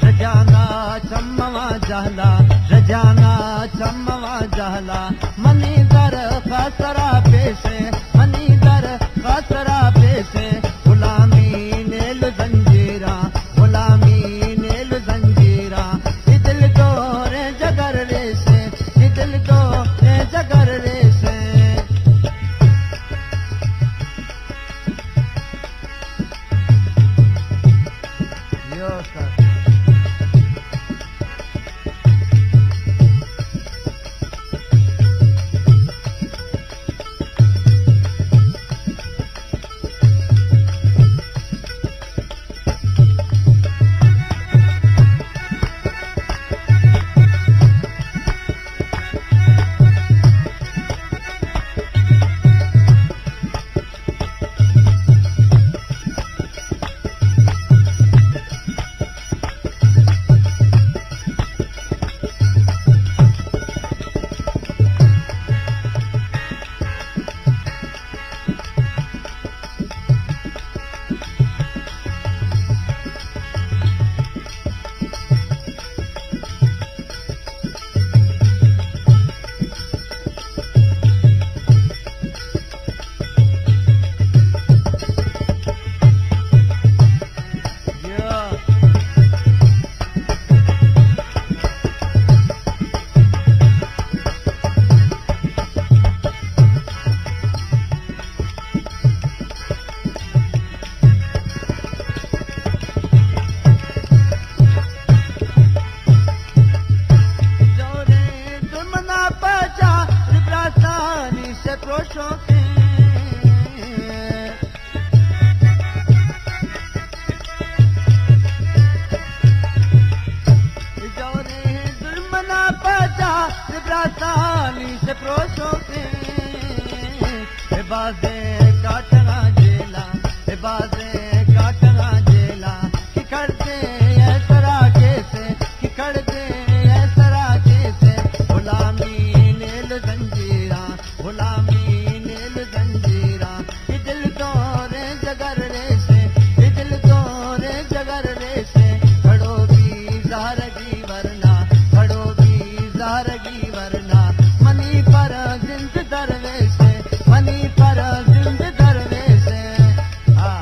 रजाना चम्मवा जहला रजाना चम्मवा जहला मनी दर खसरा पेशे मनी दर खसरा पेशे गुलामी नेल जंजीरा गुलामी नेल जंजीरा दिल को रे जगर रेसे दिल को रे जगर रेसे यो सर से प्रोशो के बाजे काटना जेला बाजे काटना जेला कि करते ऐसरा कैसे कि करते ऐसरा कैसे गुलामी नेल जंजीरा गुलामी नेल जंजीरा कि दिल तो रे जगर रे से कि दिल तो रे जगर रे से खड़ो भी ज़ारगी वरना खड़ो भी ज़ारगी वरना मनी पर जिंद दरवेश मनी पर जिंद दरवेश हाँ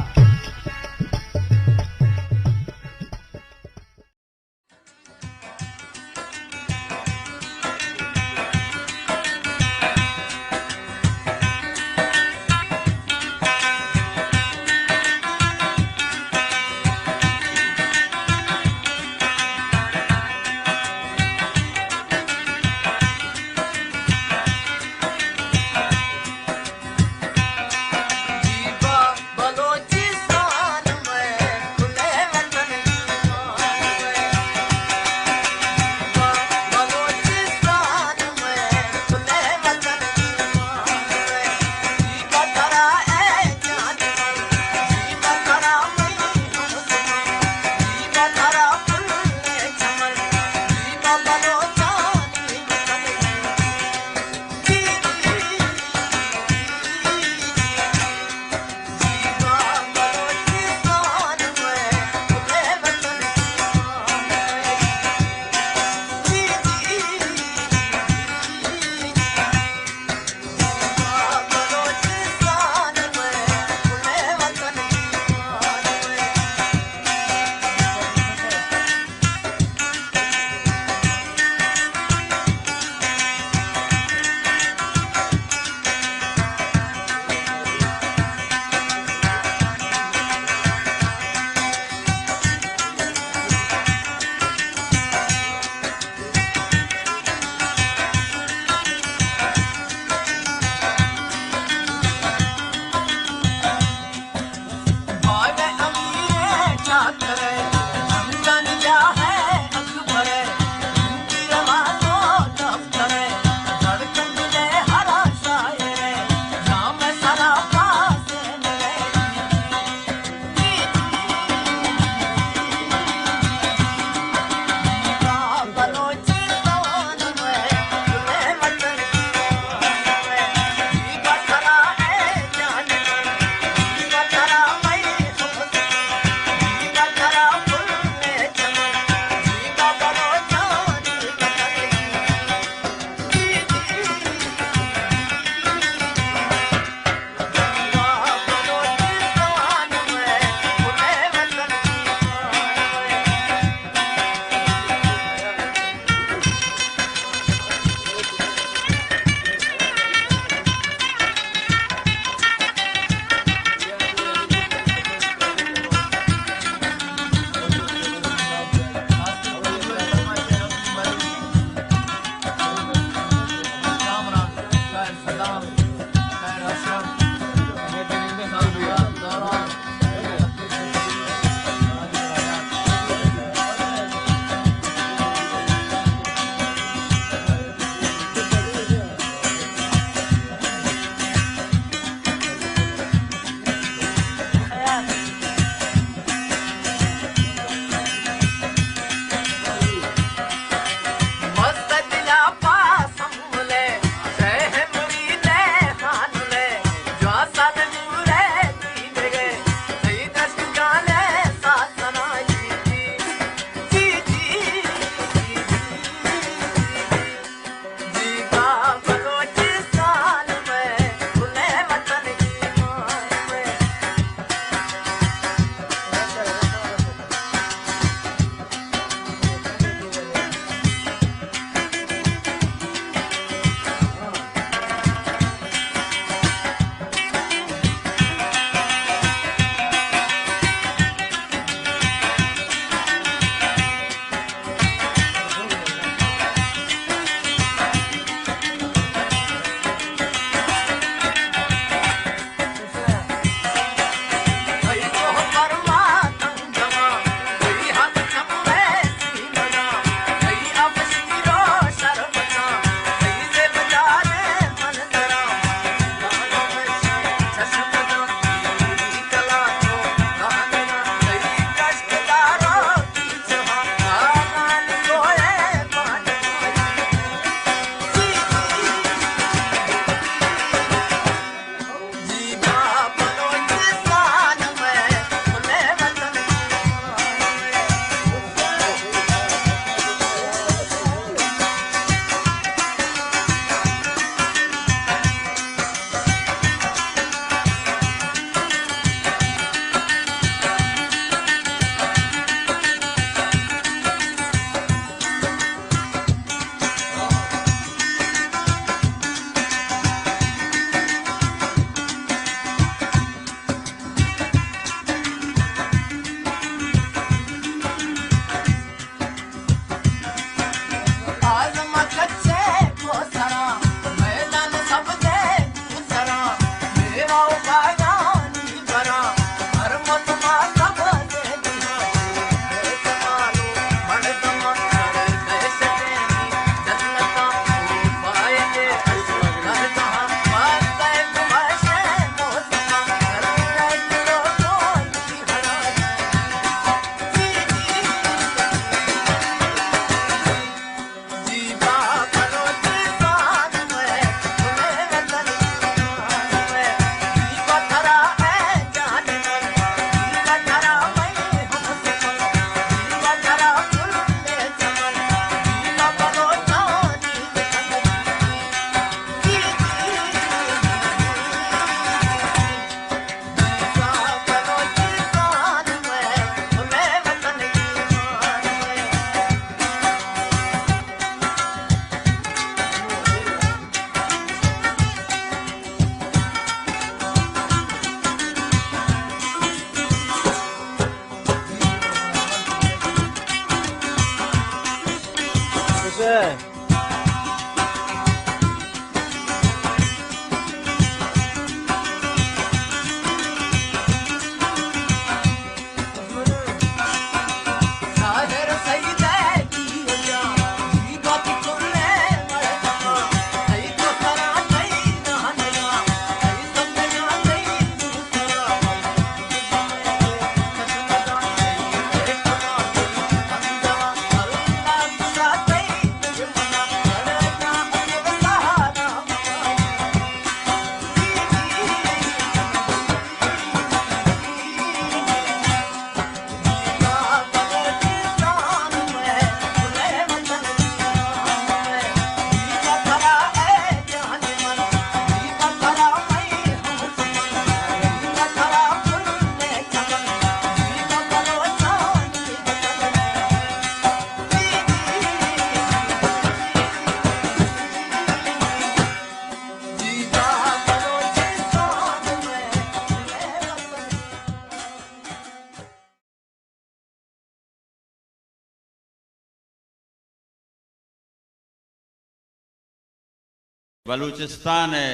बलूचिस्तान है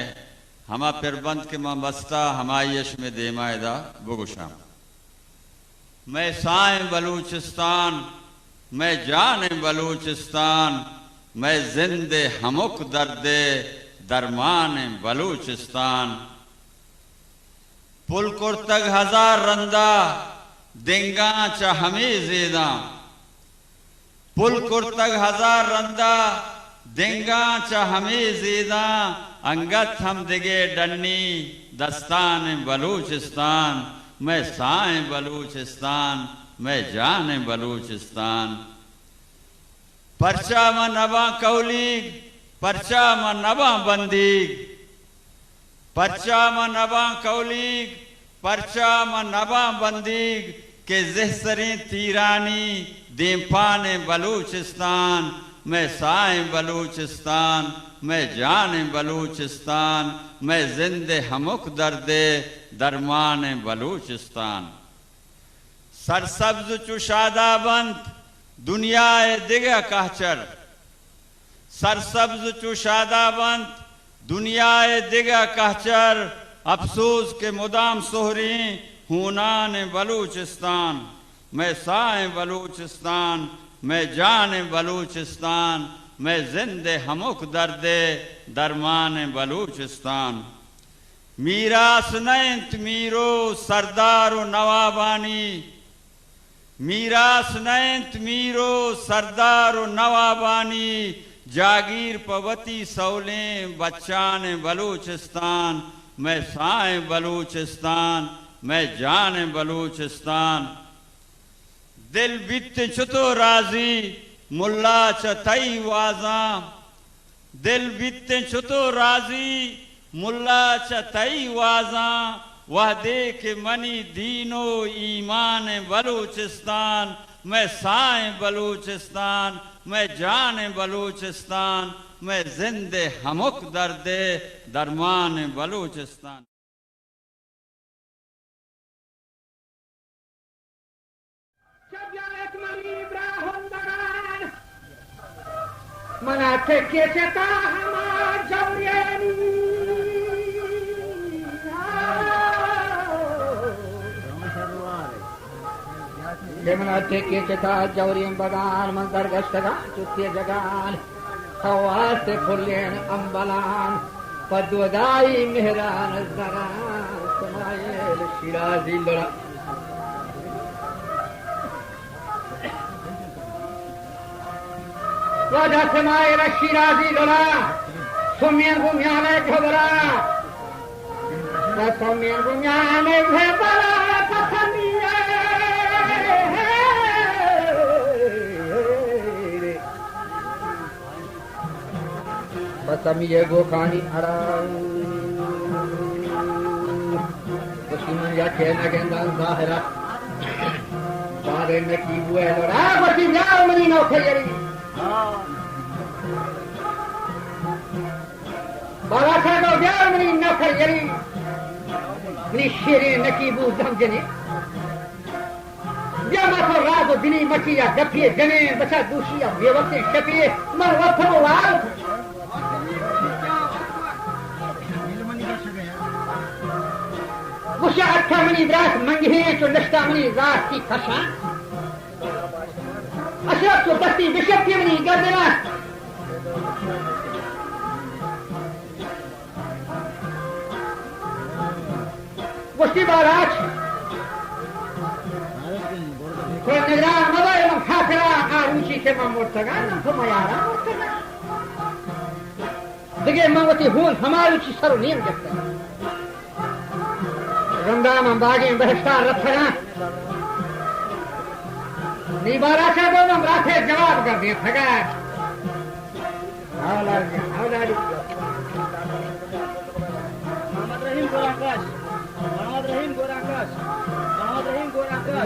हमा पिरबंद के मस्ता हमायश में देमायदा बुगुशाम मैं साएं बलूचिस्तान मैं जान बलूचिस्तान मैं जिंदे हमुक दर्दे दरमान बलूचिस्तान पुल कुर्तग हजार रंदा देंगा च हमें जेदा पुल कुर्तग हजार रंदा देंगा च हमें जेदा अंगत हम दिगे डन्नी दस्तान बलूचिस्तान मैं साएं बलूचिस्तान मैं जान बलूचिस्तान परचा म नवा कौलीग परचा म नवा बंदीग परचा म नवा कौलीग परचा म नवा बंदीग के जहसरें तीरानी देपान बलूचिस्तान मैं साएं बलूचिस्तान मैं जान बलूचिस्तान मैं जिंदे हमुक दर्दे दरमान बलूचिस्तान सरसब्ज चुशादा बंद दुनिया दिगा कहचर सरसब्ज चुशादा बंद दुनिया दिगा कहचर अफसोस के मुदाम सोहरी हूनान बलूचिस्तान मैं साएं बलूचिस्तान मैं जान बलूचिस्तान मैं जिंदे हमुक दर्दे दरमान बलूचिस्तान मीरास नैंत मीरो सरदारो नवाबानी मीरास नैंत मीरो सरदारो नवाबानी जागीर पवती सौलें बच्चान बलूचिस्तान मैं साएं बलूचिस्तान मैं जान बलूचिस्तान दिल बित छुतो राजी मुल्ला चतई वाजा दिल बित छुतो राजी मुल्ला चतई वाजा वह देख मनी दीनो ईमान बलूचिस्तान मैं साएं बलूचिस्तान मैं जान बलूचिस्तान मैं जिंदे हमुक दर्दे दरमान बलूचिस्तान मना के चेता हमार जौरियनी मना के चेता जौरियन बगान मंदर गस्तगा चुत्ते जगान हवास से फुलेन अंबलान पदवदाई मेहरान जगान समायल शिराजी लड़ा राजा समायल शिराजी लड़ा सोमियन गुमियाने घबरा सोमियन गुमियाने घबरा कथनिया बसमी ये गोखानी हरा बसमी या खेलना गेंदा जाहिरा बारे में की हुए लड़ा बसी जाओ मनी नौखरी बाबा साहब जाओ मनी नौखरी निशिरे नकीबू दमजने जमा तो राज दिनी मचिया गफिए जने बचा दूशिया बेवते शफिए मर वफनो वाल मुझे अच्छा मनी रात मंगे तो नश्ता मनी रात की खशा अशरफ तो बस्ती बिशप की मनी गर्दना मुश्ती बाराज कोई निगरान मदर एवं खाकरा आरूची के ममोर्तगा न तो मयारा दिगे मंगती हूल हमारी ची सरो नीम जगता रंगाम अंबागे बहिष्कार रखना निबारा से बोलो राथे जवाब कर दिया ठगा मोहम्मद रहीम गोराकाश मोहम्मद रहीम गोराकाश मोहम्मद रहीम गोराकाश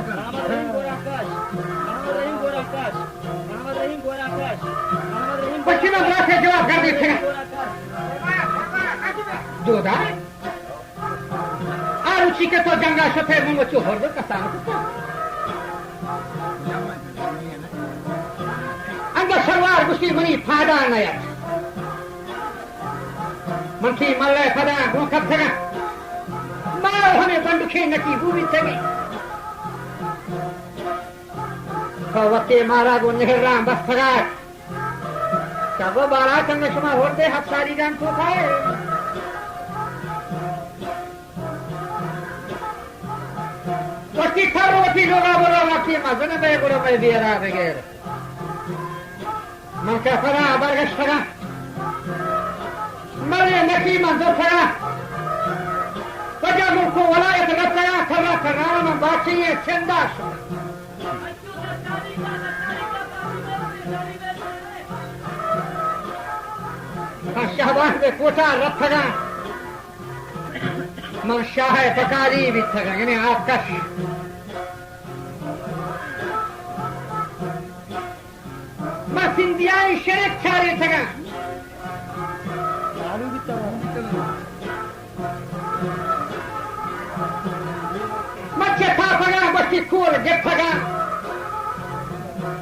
मोहम्मद रहीम गोराकाश मोहम्मद रहीम गोराकाश मोहम्मद रहीम गोराकाश मोहम्मद रहीम पश्चिम राथे जवाब कर दिया जोदा आरुचि के तो गंगा सफे मंगो चोहर दो कसान अंग सरवार मुस्लिम मनी फादा नया मंथी मल्ले खदा गोखब थगा मार हमें बंदुखे नकी बूबी थगे खवते मारा गो नेहरा बस थगा सब बारा संग शुमा होते हफ्तारी जान तो खाए वटी खारो वटी लोगा बोला वटी मजन में गुरो में बियरा बगैर मन का फरा बरगश फरा मरे नकी मंजर फरा वजह मुल्को वलायत गफरा फरा फरा मन बाकी है चंदाश शाहबाज में कोटा रखना मन शाह पकारी भी थका यानी आपका मैं सिंधियाई शरक छारे थका मच्छे था फगा बच्ची कोल जे फगा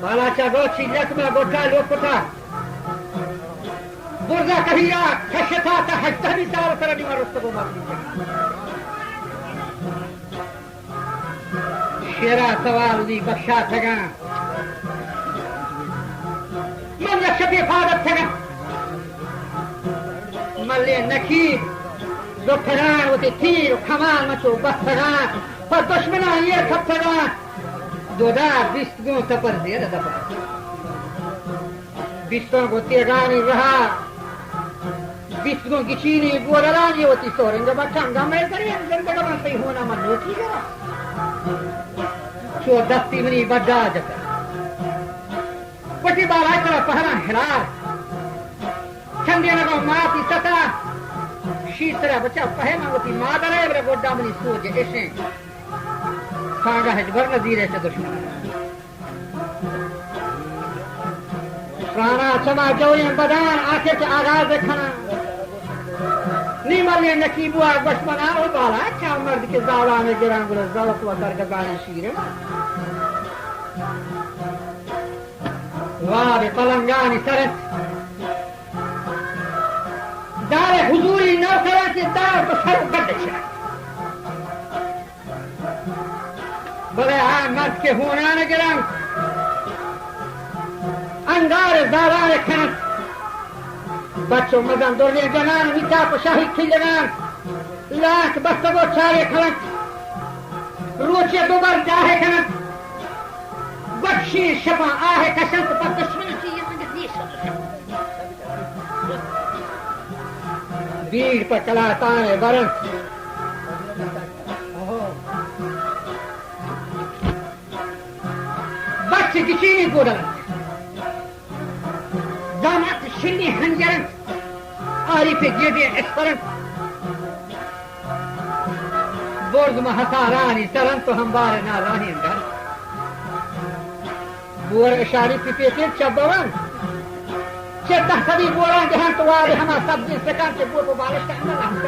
बाला चागो चिल्लक में गोटा लोकता बुर्जा कहिया खशता था हजता भी साल कर दी मरुस्त को मार शेरा सवाल दी बख्शा थगा मन शबी फादत थगा मल्ले नकीब दो फरान होते तीर कमाल मचो बस थगा पर दुश्मना ये खप थगा दोदा बिस्तों तपर दे दपा बिस्तों को तेगानी रहा बिस्तों की चीनी बोरानी होती सोरेंगे बच्चा मैं करें जिंदगी में सही होना मन नोटी करा शो दस्ती मनी बड़ा जगह पटी बाला करा पहरा हिलार चंदिया लगा माती सता शीतरा बच्चा पहना होती मादर है बरे गोड्डा मनी सोच ऐसे सांगा है भर नजीरे से दुश्मन प्राणा समा जोरी बदान आके के आगाज देखना नीमले नकीबुआ बचपना हो बाला अच्छा मर्द के जावड़ा में गिरांगुल जलत व कर गाने शीरे वाह पलंगानी सरत दार हुजूरी नौकरा के दार तो सर बदशा बड़े आ मर्द के होना न गिरांग अंगार दारार खान बच्चों मदन दोले जनान मिठा पशाही खिलनान लाख बस्तगो चारे खलक रोचे दोबार जाहे खलक बख्शी शपा आहे कसंत पर दुश्मन की ये मुझे देश भीड़ पर चलाता है वरण बच्चे किसी नहीं बोला दामाद शिन्नी हंजरन आरी पे जेबे एस्परन बोर्ड में हसारानी सरन तो हम बारे ना राही घर बोर इशारे पे पेटे चबवन चेता सदी बोरा जहां तो वाले हम सब दिन से काटे बोर को बालिश करना हम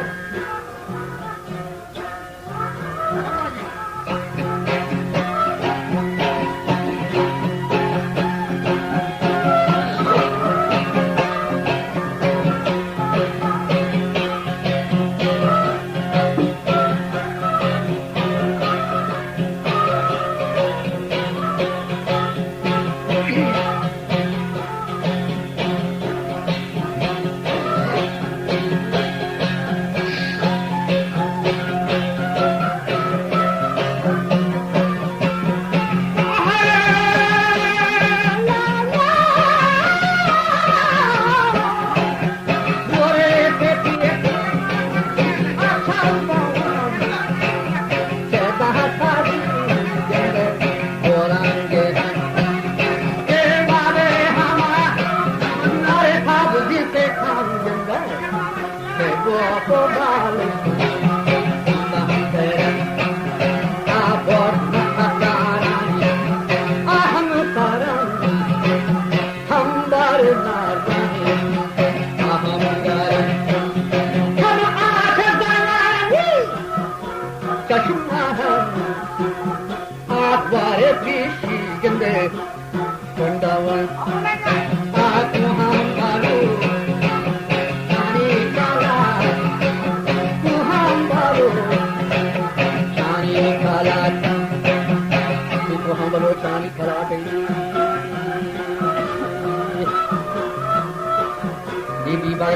Aku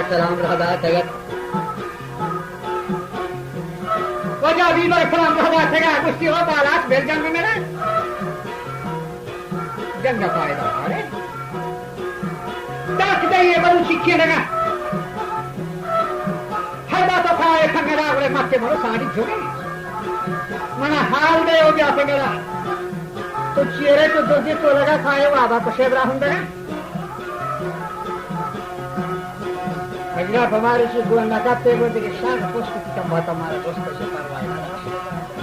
सलाम रहदा तगत वजा बीबर सलाम रहदा तगा कुछ हो बालात बेल जंग में ना जंग फायदा अरे ताक दे ये बड़ू शिक्षे लगा हर बात खाए खंगरा वाले मत मारो साड़ी झोले मना हाल दे हो गया खंगरा तो चेहरे तो दोजे तो लगा खाए वो आबा तो शेबरा हुंदा अगला हमारे से गुण लगाते हुए देखिए शान पोस्ट की कम बात हमारे दोस्त से परवाह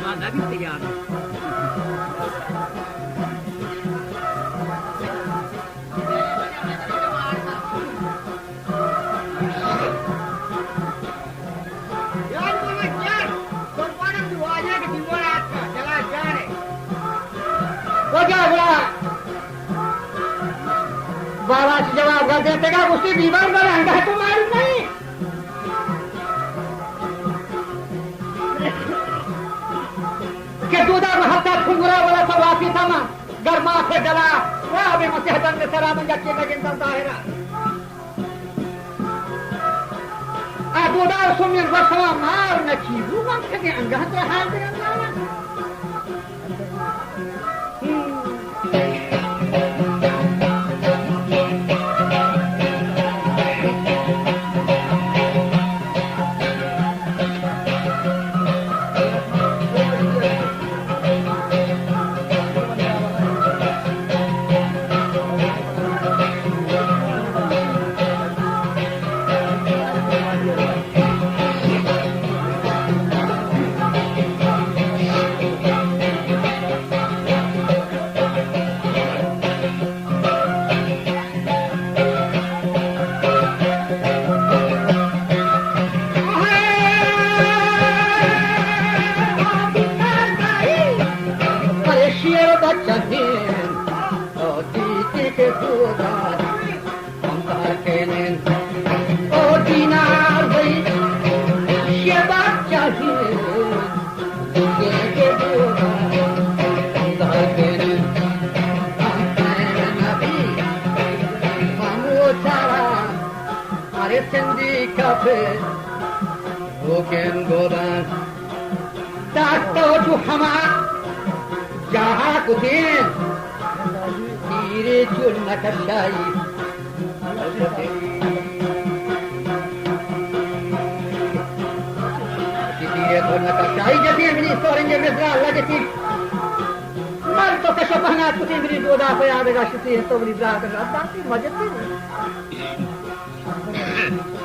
मां नबी तैयार यार बोला यार कुर्बान दुआया के दीवार आता चला जा रे वो क्या बोला बाबा से जवाब कर देते का उसकी दीवार पर अंधा तो मारू नहीं के दूधा में हत्या खुंगरा वाला सब वापी था ना गर्मा से डला वो अभी मसीह दंड सरा में जाके लगे दाहिरा आ दूधा सुमिर बसवा मार न चीजू मन के अंधा तो हाल दे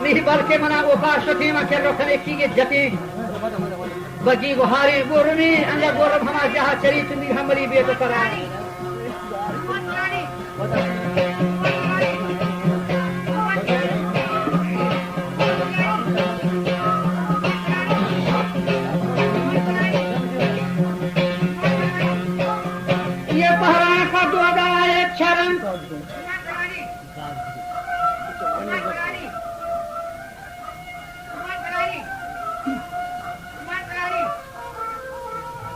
नहीं बल्कि मना वो पार्श्वती में क्या रखने की ये जती बगी गुहारी गोरनी अंदर गोरब हमारे जहाँ चरी तुम हमारी बेट करा ये पहरा का दुआदा एक शरण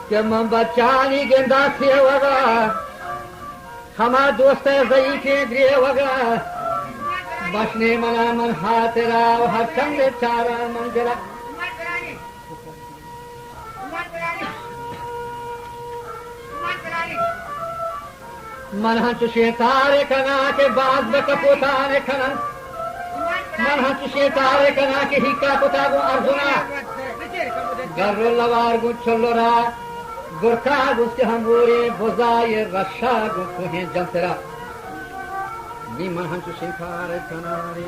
कि मैं बचानी गेंदा से वगा हमारा दोस्त गई के गृह वगा बसने मना मन हाथ राव हर संग चारा मंगला मन हंसुशे तारे कना के बाद बकपोता ने खनन मन हंसुशे तारे कना के हिक्का पोता को अर्जुना गर्रो लवार गु छोलोरा गुरखा गुस्ते हमोरे बोजाए रशा गु कुहे जंतरा नी मन हंसुशे तारे कना रे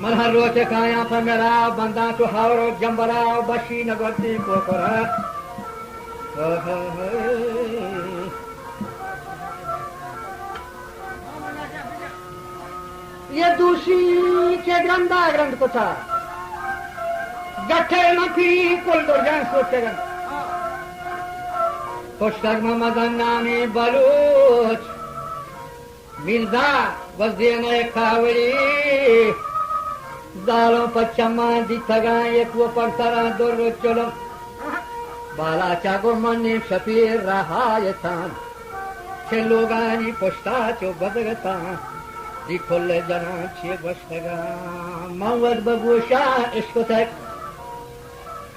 मन हर रोचे काया पर मेरा बंदा तो हारो जंबरा बशी नगरती को करा ये दूसरी के ग्रंथा ग्रंथ को था गठे मखी कुल दुर्जन सोचेगा पुस्तक मदन नामी बलूच मिर्जा वजीने खावड़ी दालों पर चम्मा दिखगा एक वो पड़ता दो चलो बाला चागो मनी शफीर रहा ये थान छे लोगानी पुष्टा चो बदगता Dikkolle canan çiğ baştaga Mavvad babuşa eşkotek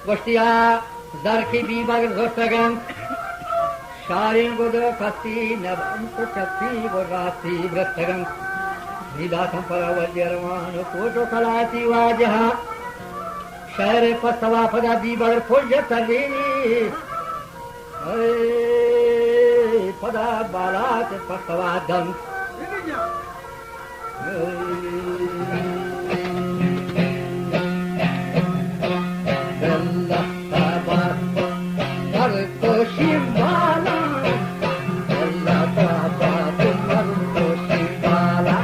Baştiya zarki bir bagır zortagan Şarin godo kasti nebam kuchapti gorati brastagan Nidatam paravadyaramano koto kalati vajaha Şehre pasava pada bir bagır kolca tadini Pada balat pasava dam Bella tabat marco shimbala Bella tabat marco shimbala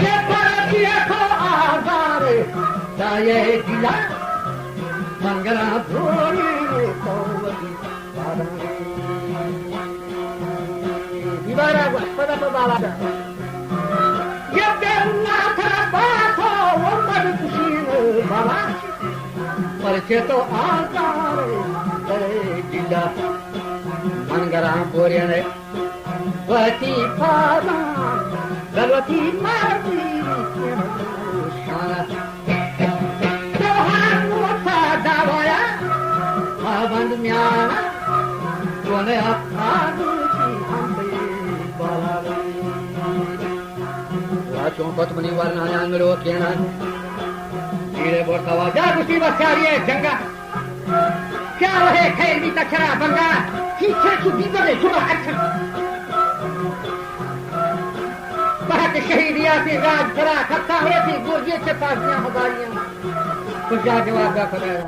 Ye parati ko azare daye dila mangala dhoni kovati padane Divara pada pada Perceto azare jilla mangara poriane vati pada galati marti shana tohan mota davaya avand myana kone apadu ki hambe balale Vachon patmani varnaya anglo kenan Ire bortava ja kusi basariye janga Kya rahe khair bhi tachara banga Kiche ki bidare suba acha Bahat shahidiyat raj kara khatta ho thi gurje se taziyan hazariyan Kuch ja jawab da padaya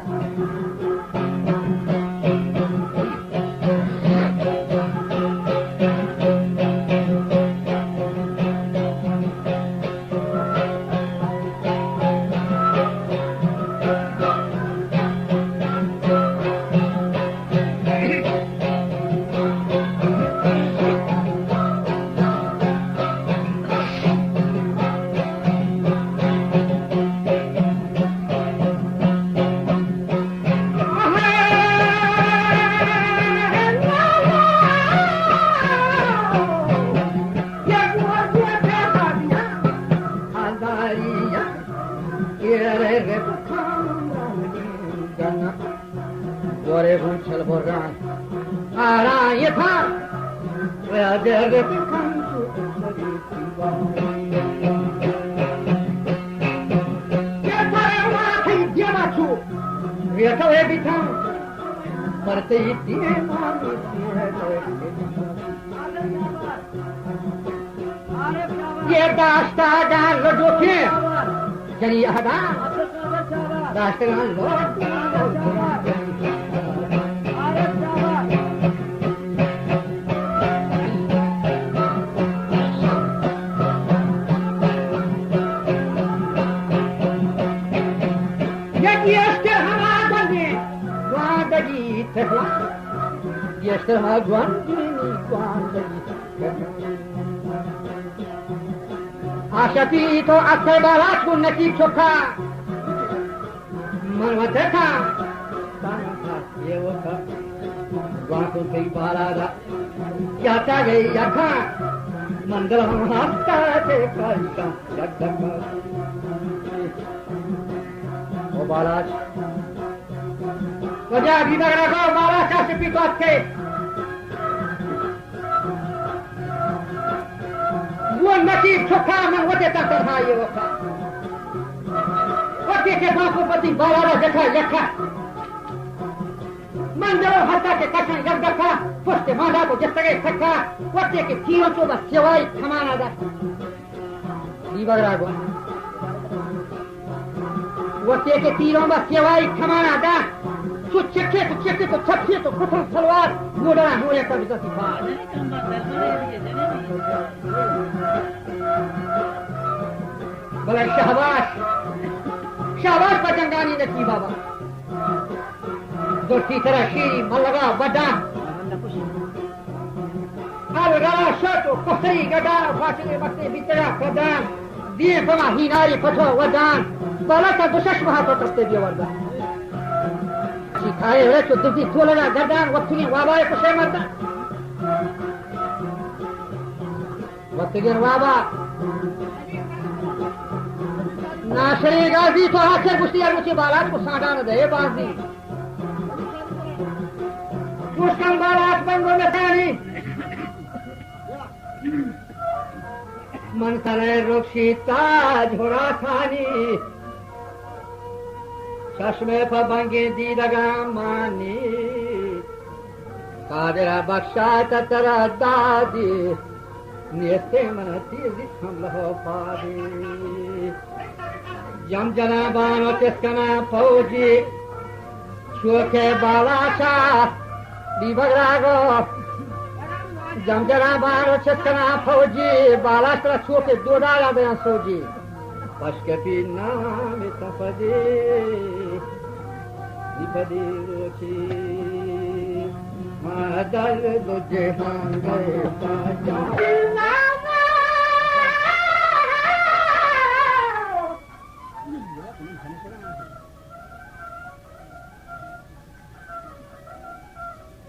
Ye dasta dan lodoke jani ada dasta dan lodoke Yester hagwan dini kwandagi Ashati to aksar barat kun nakib chokha Marwata tha Tanha yevaka Gwan kai balada Yata gai yakha Mandalam hasta te kalka Yadaka O balad Wajah di negara kau malah kasih pikot ke. Buan nasib chokha man wate tak terhaya waka. Wate ke bapu pati balara dekha yakha. Mandalo hata ke kashan yagdaka. Poste manda ko jastage sakha. Wate ke tiro choba sewai khamana da. Di negara kau. Wate ke tiro ba sewai khamana da. तो चक्के तो छक्के तो कुथल सलवार गोड़ा होया तब तक बात बोले शाबाश पतंगानी ने की बाबा दोस्ती तरह शीरी मलगा बड़ा al galashato kosai gada fasile bakte bitara kadan die fama hinari patho wadan balata dushash mahato taste dia warda सिखाए हुए तो दुखी थोड़ा गर्दान वक्त की वाबा है कुछ मत वक्त की वाबा नाशरी गाजी तो हाथ से गुस्ती और मुझे बालात को साँटा न दे बाजी उसका बालात बंदों में पानी मन करे रुखीता झोड़ा थानी चश्मे पर बंगे दी लगा मानी कादरा बख्शा तरा दादी नियते मन तीर हम लहो पादी जम जना बानो तिस्कना फौजी छुके बालाशा बिबगरागो जम जना बानो तिस्कना फौजी बालाशा छुके दोडाला बयां सोजी पशकपी नाम तपदे निपदे रोची मादल दुजे हम गए ताजा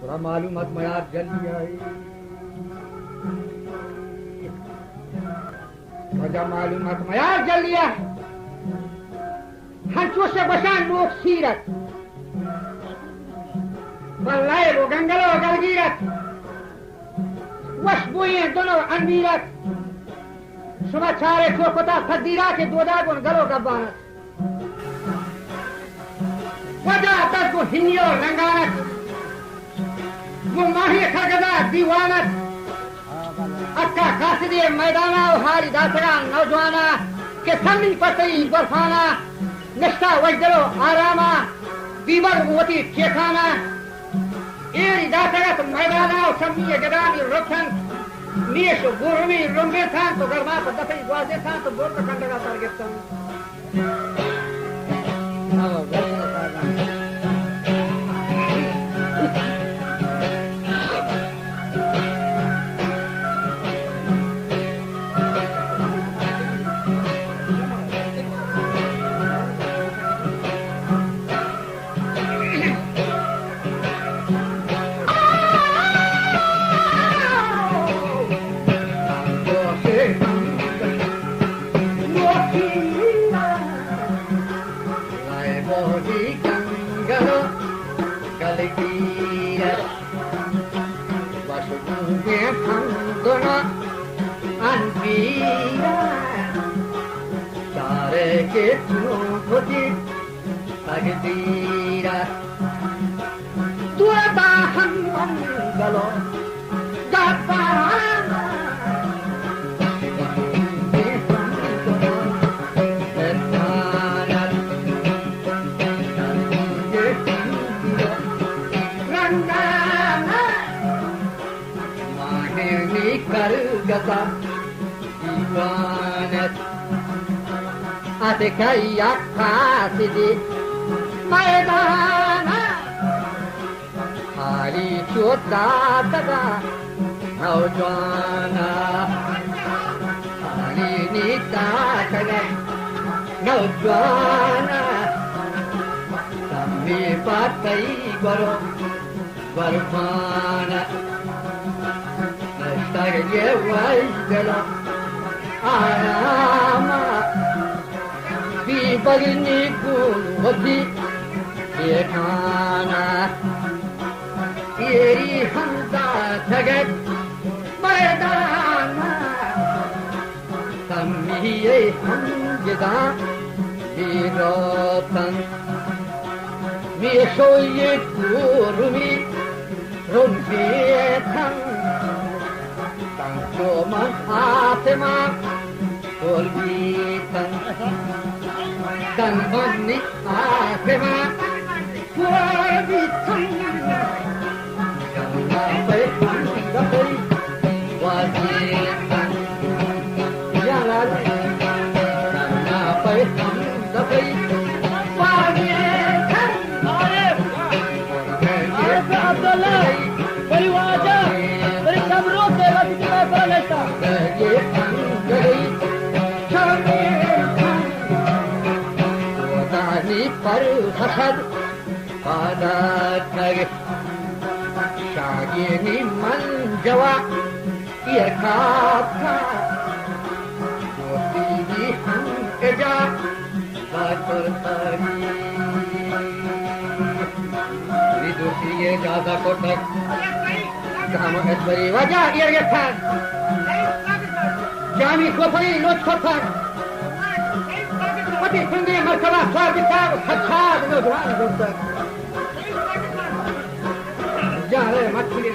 पूरा मालूमत मयार जल्दी आई वजह मालूमत मयार जल्दी है हंचों से बशान लोग सीरत बल्लाए वो गंगलो गलगीरत वशबुए दोनों अनवीरत समाचारे चौकता फदीरा के दोदा गुण गलो का बानत वजह तक को हिन्यो रंगानत वो माही खरगदा दीवानत अक्का कासदी मैदाना हारी दासरा नौजवाना के समी पतई बरफाना निष्ठा वजरो आरामा बीबर मोती ठेकाना एरी दासरा तो मैदाना समी गदानी रोशन नीश गुरमी रुंगे था तो गरमा तो दफई ग्वाजे था तो बोल का कंडगा टारगेट था Kaya kasidi maidana hari chota tada naujwana hari nita tada naujwana sammi patai goro varmana nastagye vaidala arama बगनी गुलवती ये खाना तेरी हमदा जगत मैदाना तमी ये हम जदा वीरोतन मिशो ये कुरुमी रुंफी थन तंको मन आत्मा कोलबीतन Tanmani Akema पर हसद पादार शागिनी मंजवा यकाता मोती हम एजा बातर तारी विदुषी ये जादा कोटक काम एतबरी वजा यरगथान जामी कोफरी लोच कोफर पति संगे मरकबा स्वार बिताब खचाद नौजवान दोस्त जा रे मछली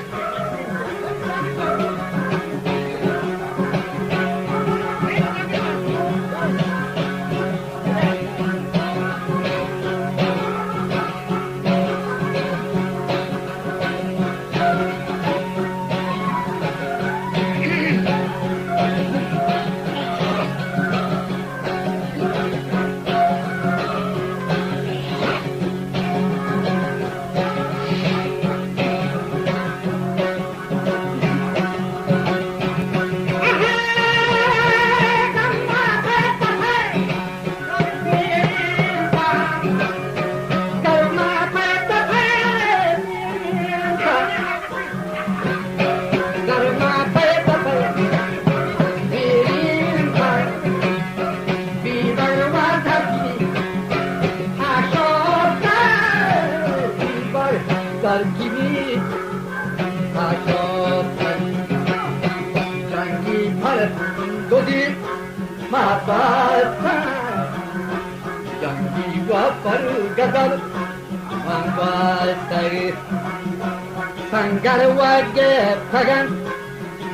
संगर वगे फगन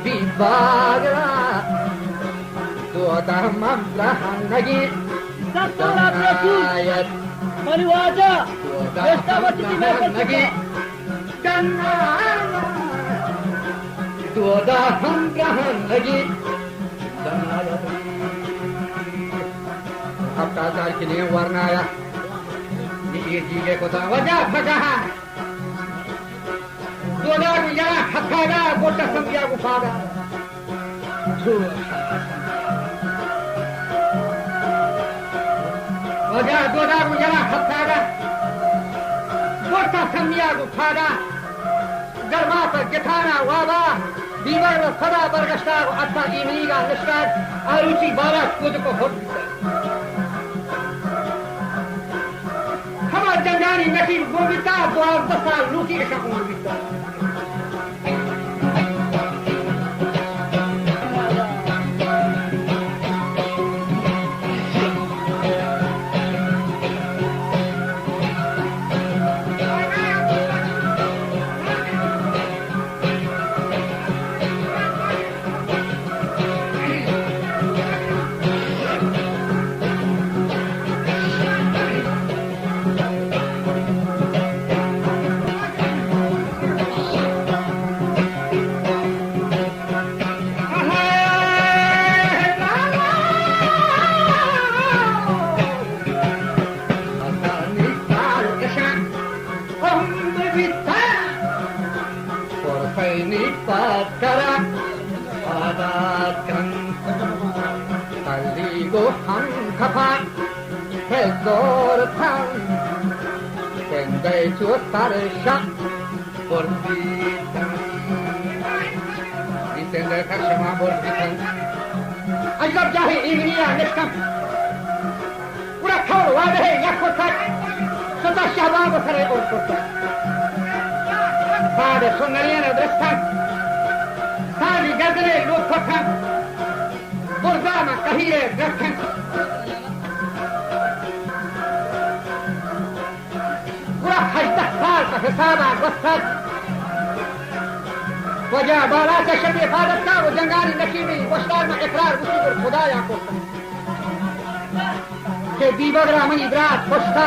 विभागरा दोदा मम्रहन नगी सत्तायत मनिवाजा वेस्तावती में नगी कन्ना दोदा मम्रहन नगी अब ताजार के लिए वर्णाया ये जीगे को वजह फगा दोदा गुजरा हथागा गोटा संज्ञा गुफागा वजह दोदा गुजरा हथागा गोटा संज्ञा गुफागा गर्मा पर गिठाना वाबा दीवार में फदा बरगश्ता अट्ठा ईमीगा निष्कार आरुचि बारह खुद को होट हमार जंगानी नसीब गोविता द्वार दसा लूकी का गोविता Tarsha Borbitan Vitender Kashama Borbitan Ajab Jahi Ivnia Nishkam Ura Kaur Wadahe Yakotak Sota Shabab Sare Orkotak Sade Sunariana Drestan Sadi Gazare Lukotan Bordama Kahire Drestan हिसाबा वस्तक वजह बाला से शब इफादत का वो जंगारी नशीबी वस्तार में इकरार उसी पर खुदा या को के दीबगरा मनी ब्रात वस्ता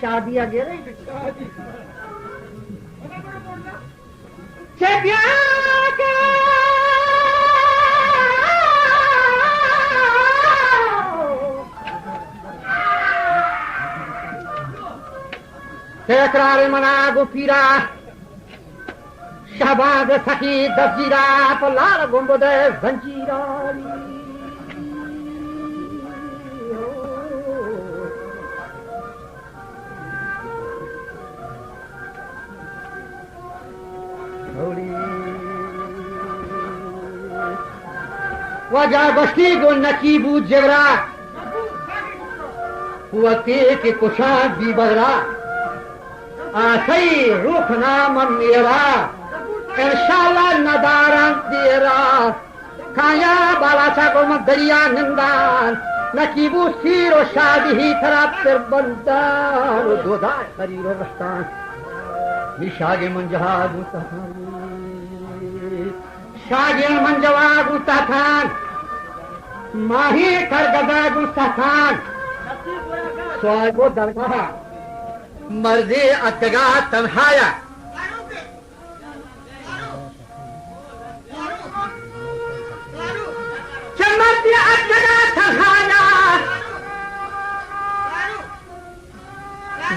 शादी आ गया इकरार मनागो पीरा शहबाज सखी दजीरा तो लाल गुंबद जंजीरा वजह बस्ती को नकीबू जगरा हुआ के कुशा भी बगरा आसई रुख नाम मेरा इंशाल्लाह नदारन तेरा काया बालासा को दरिया नंदान नकीबू सीर और शादी ही थरा पर बंदान दोदा शरीर और रस्तान निशागे मंजहा गुस्तान शागिन मंजवा गुस्तान माही करगदा गुस्तान स्वागो दरगाह मर्दे अतगा तन्हाया चमर्दे अतगा तन्हाया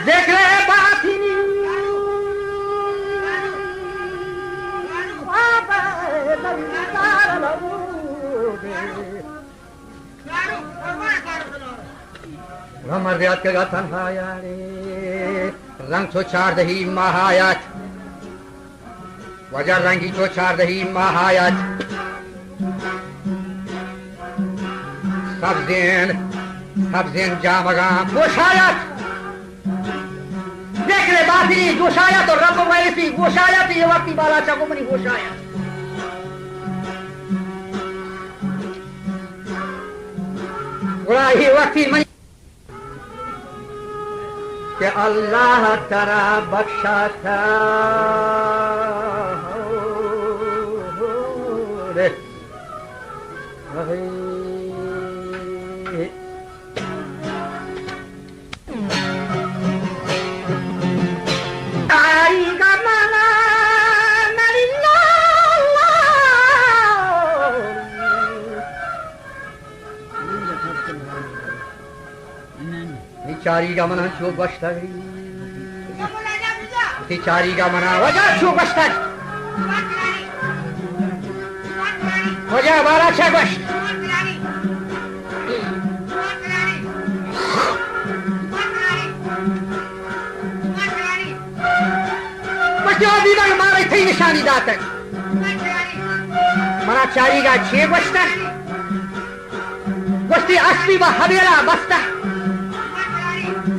जिक्र बातिनी मर्याद के तन्हाया रे रंग तो चार दही महायात वजह रंगी तो चार दही महायात सब दिन जामगा गोशायत देख ले बाती गोशायत और रब वैसी गोशायत ये वक्ती बाला चाको मनी गोशायत ही वक्ती मनी कि अल्लाह तेरा बख्शा था चारी का मना चो बस्ता चारी का मना वजह चो बस्ता वजह 12 छह बस्ट बच्चे मारे थी निशानी दाता मना चारी का 6 बस्ता बस्ती असली व हवेला बस्ता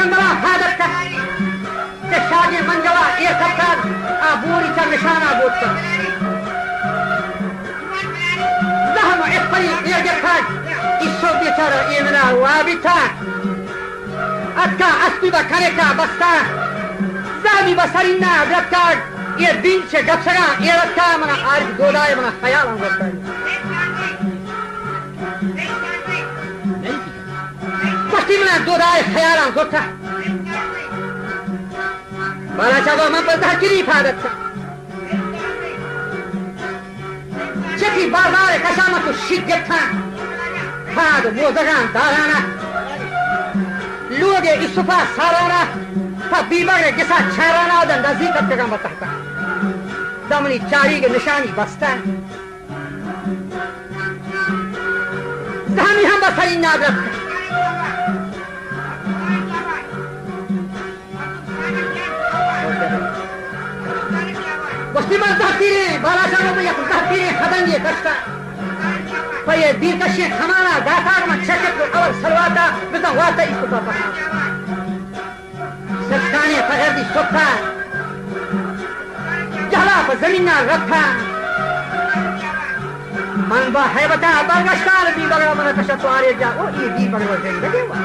पैगंबरा हादत का ते शागे मंजला ये सबका आ बोरी का निशाना बोलता जहम इफरी ये देखा इसो बेचारा ये मेरा वाबिता अक्का अस्तिबा करेका बस्ता जामी बसरिना रक्का ये दिन से गच्छगा ये रक्का मना आज गोदाय मना ख्याल हम करता है पश्चिम मना गोदाय ख्याल हम करता बाला चाबा मन पर धाकिरी फादत चेकी बाजार कशामत शिद्दत था खाद मोदगान दाराना लोगे इसुफा साराना था बीमार के साथ छाराना और नज़ीक का काम बताता दमनी चारी के निशानी बस्ता दामी हम बसाई नागरत मुस्लिमान तहकीरे बाला सालों में यह तहकीरे खदंगे कष्टा पर ये बीर कश्य हमारा दातार में चक्कर को अवल सलवाता बिता वाता इसको पापा सस्ताने पहर दी सोखा जला पर जमीन ना रखा मन बा है बता बरगश्तार भी बगड़ा मना कशा तो आरे जा ओ ये भी बगड़ा जिंदगी हुआ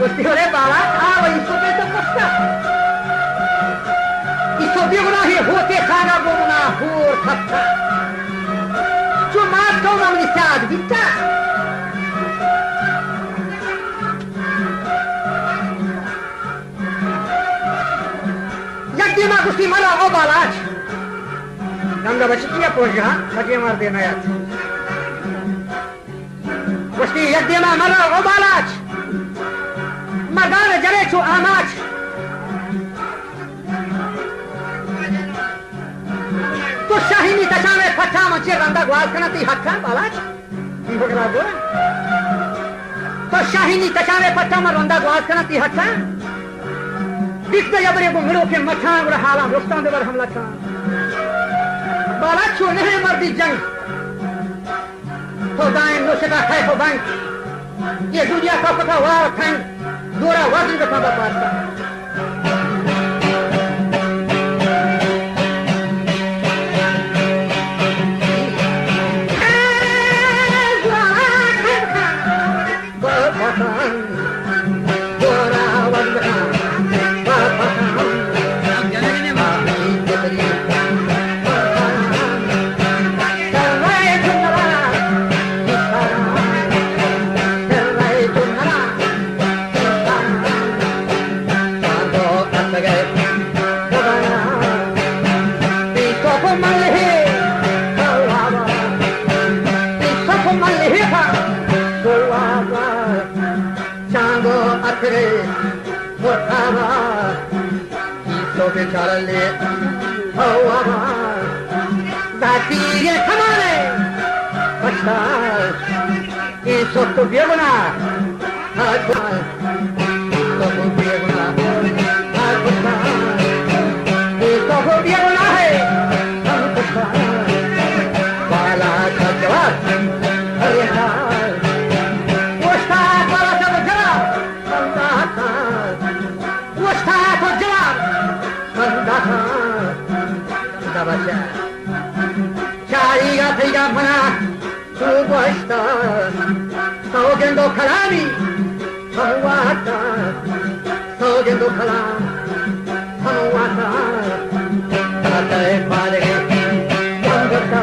Gusti oleh balat, isu itu kasta. Isu dia gunahi hote sana gunahur kasta. Cuma kau nak menisad kita. Yang dia mak Gusti malah obalat. Nanda baca dia pojah, baca mar dena ya. Gusti yang dia malah obalat. Mardan जले छो आमाच तो शाहीनी दशा में फटा मचे रंदा ग्वाल कनती हट्टा बालाच बगरा बोला तो शाहीनी दशा में फटा में रंदा ग्वाल कनती हट्टा दिखते जबरे को मिलो के मठां और हाला रुस्तां दे बर हमला था बालाच छो नहीं मर्दी जंग तो दाएं नो से का है तो बैंक ये दुनिया का पता हुआ था Dora wazir ka pada pasta. Dora wazir ka Charlie, oh, Dati, come on, basta, e sotto violona, sotto violona, e sotto violona, bala chajwa, arena, wasta bala chajwa, wasta chajwa. Baca cari tiga mana subasta saugendo kalami samwata saugendo kalam samwata tatai pare sangata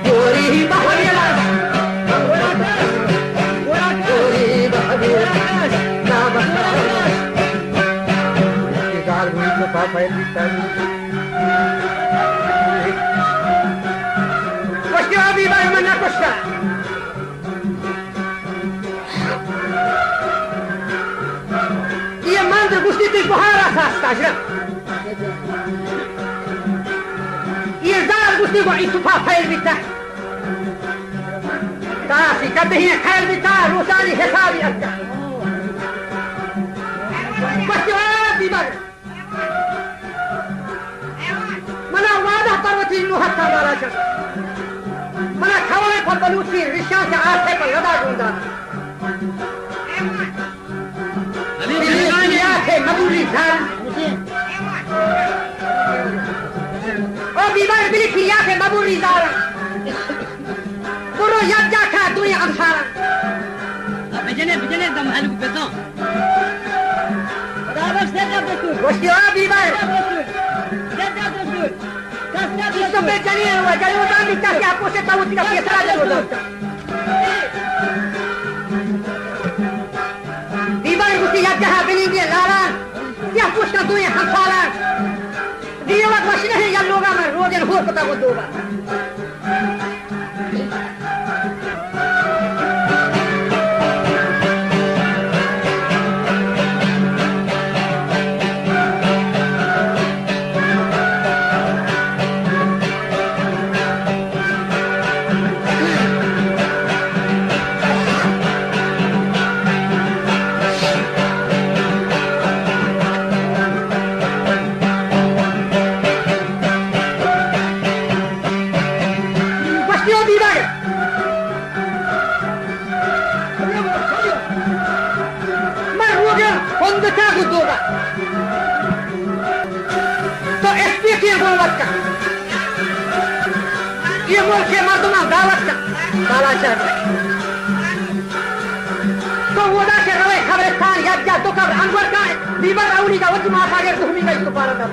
gori bahaya samwata gori bahaya nabata igar gui ko papa editan Mana costa? Ia manda Gusti tu pohara sasta je. Ia dar Gusti ko itu pa fail bita. तासी करते हैं खैर बिता रोजानी हिसाबी अक्का बच्चों दीवार मना वादा पर्वती नुहत्ता वाला चल मना खवाए पर बलूची रिश्ता से आस्ते पर लदा दूंगा दिल्ली आखे मबूरी झाल और दीवार बिली की आखे मबूरी झाल पुरो याद जाखा दुनिया अंसारा बिजने दम हालू बेतो बराबर से जब तू गोश्ती आ दीवार इसको बेचैनी हुआ जरूर दान दिखता कि आपको से ताऊत का पैसा जरूर होता दीवार गुस्सी याद जहाँ बिनेंगे लाला क्या पूछना तू ये हम साला दीवार मशीन है या लोगा में रोज इन हो पता वो दोगा तो एसपी दावत का ये मुल्क के मर्दमा दावत का बाला शहर तो वो ना के रवे खबरस्तान या क्या तो कब अंवर का दीवार आउनी का वक्त माफ आगे तुम ही का इसको पारा था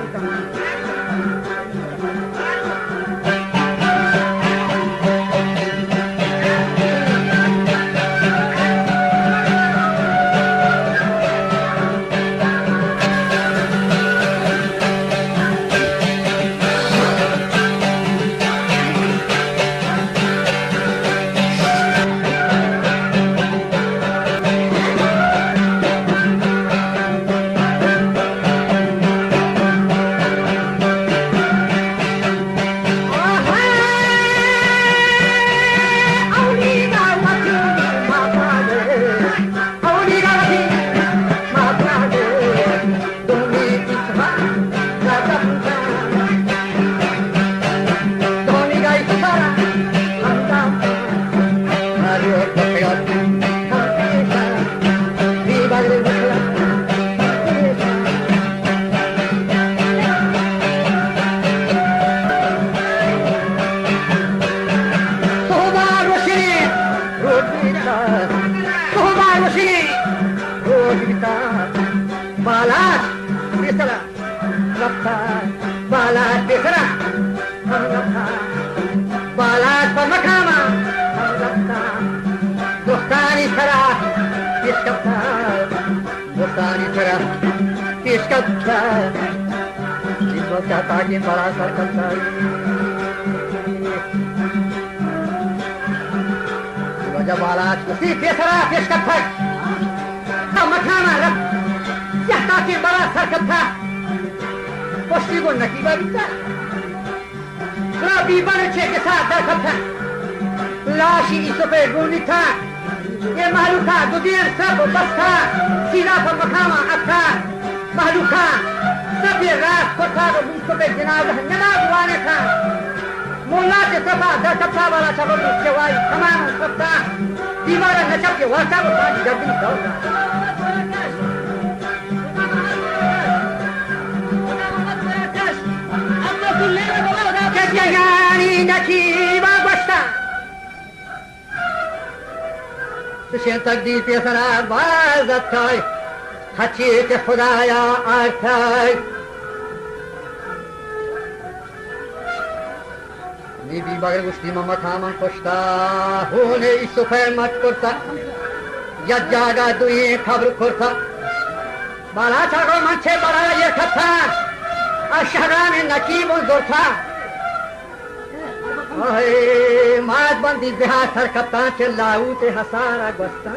चाहता कि बड़ा सरकता जब आलाज उसी केसरा पेश करता मखाना रख चाहता कि बड़ा सरकता पुष्टि को नकीबा बीता बीबन छे के साथ दरकता लाशी इसो पे गुनी था ये मालूका दुनिया सब बस था सीधा पर मखाना अच्छा मालूका सब ये रात को था तो मुझको पे जनाब नमाज वाले था मुल्ला के सफा दर सफा वाला चलो उसके वाई तमाम सफ्ता दीवार नशब के वासा को बाजी जल्दी दौड़ा कजयानी नकीबा बस्ता तुझे तकदीर पे सरा बाज़त kai हची के खुदाया आर्थाई बीबी बगर गुस्ती मम्मा थामन खुशता होने इस सुफेर मत करता या जागा दुई खबर करता बाला चाको मंचे बड़ा ये खत्ता अशहरान नकीब जोरता ओए मात बंदी बिहार सरकता चिल्लाऊ ते हसारा गुस्ता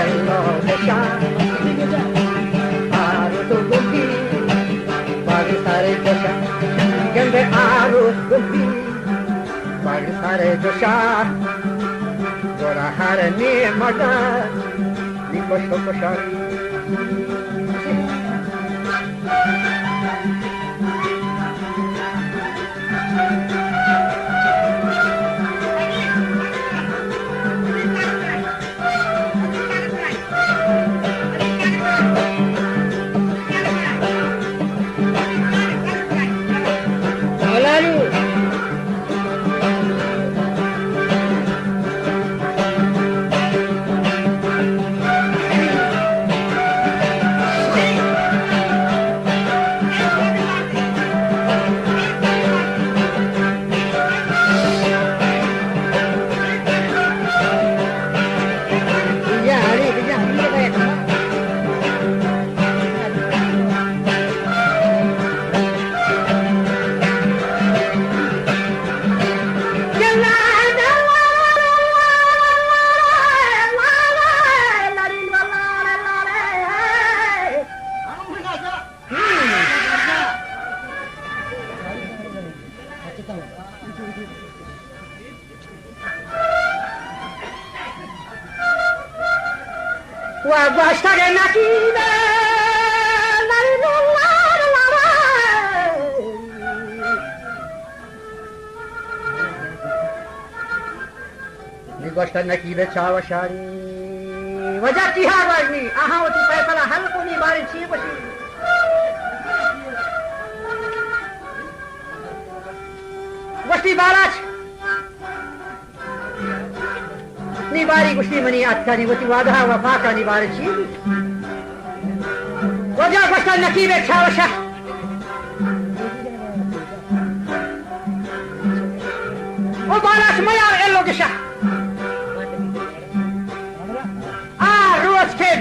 Hello, Desha. Arus gumpi, bagi sare Desha. Gende arus gumpi, bagi sare Desha. Jora hare ni maga, ni koshko koshari. Gosta nakibe chawa shari wajati ha wajni aha wati paisala hal ko ni bari chi bashi wasti balach ni bari gusti mani atka ni wati wada wa faka ni bari chi wajah gosta nakibe chawa shari o balach maya ello gisha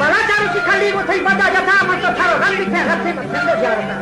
Bala jaru si khali ko thai bada jata man to tharo ran likhe ratte man chande jarata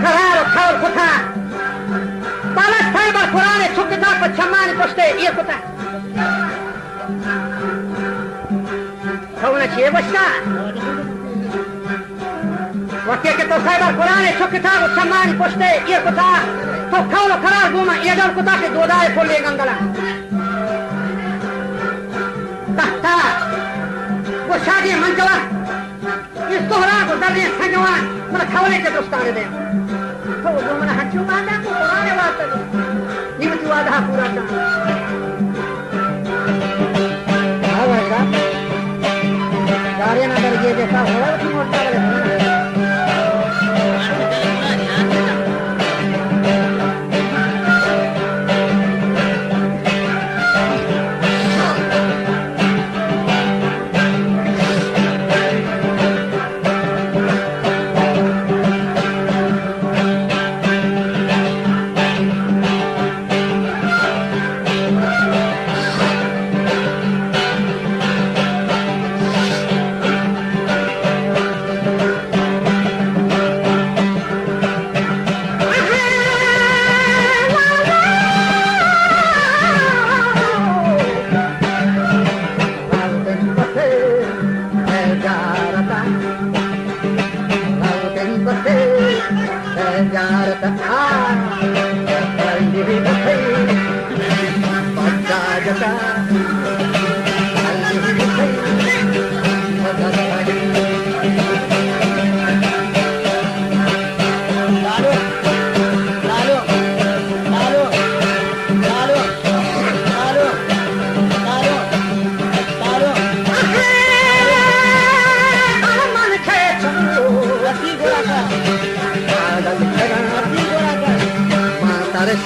Kararo kaur kota balas taibar Qur'ane chukta pa chamani poste ye kota kauna che basta wakti ke to taibar Qur'ane chukta pa chamani poste ye kota to kaula karar guma ye dal kota ke dodae polle gangala tahta wo shadi manjala is tohra ko dalne sanjawan mana khawale ke dostane de तो जो मैंने हच्चू मांगा को पुराने बात है निमती वादा पूरा कर हाँ भाई साहब गाड़ियाँ ना कर ये देखा होगा तो मोटा वाले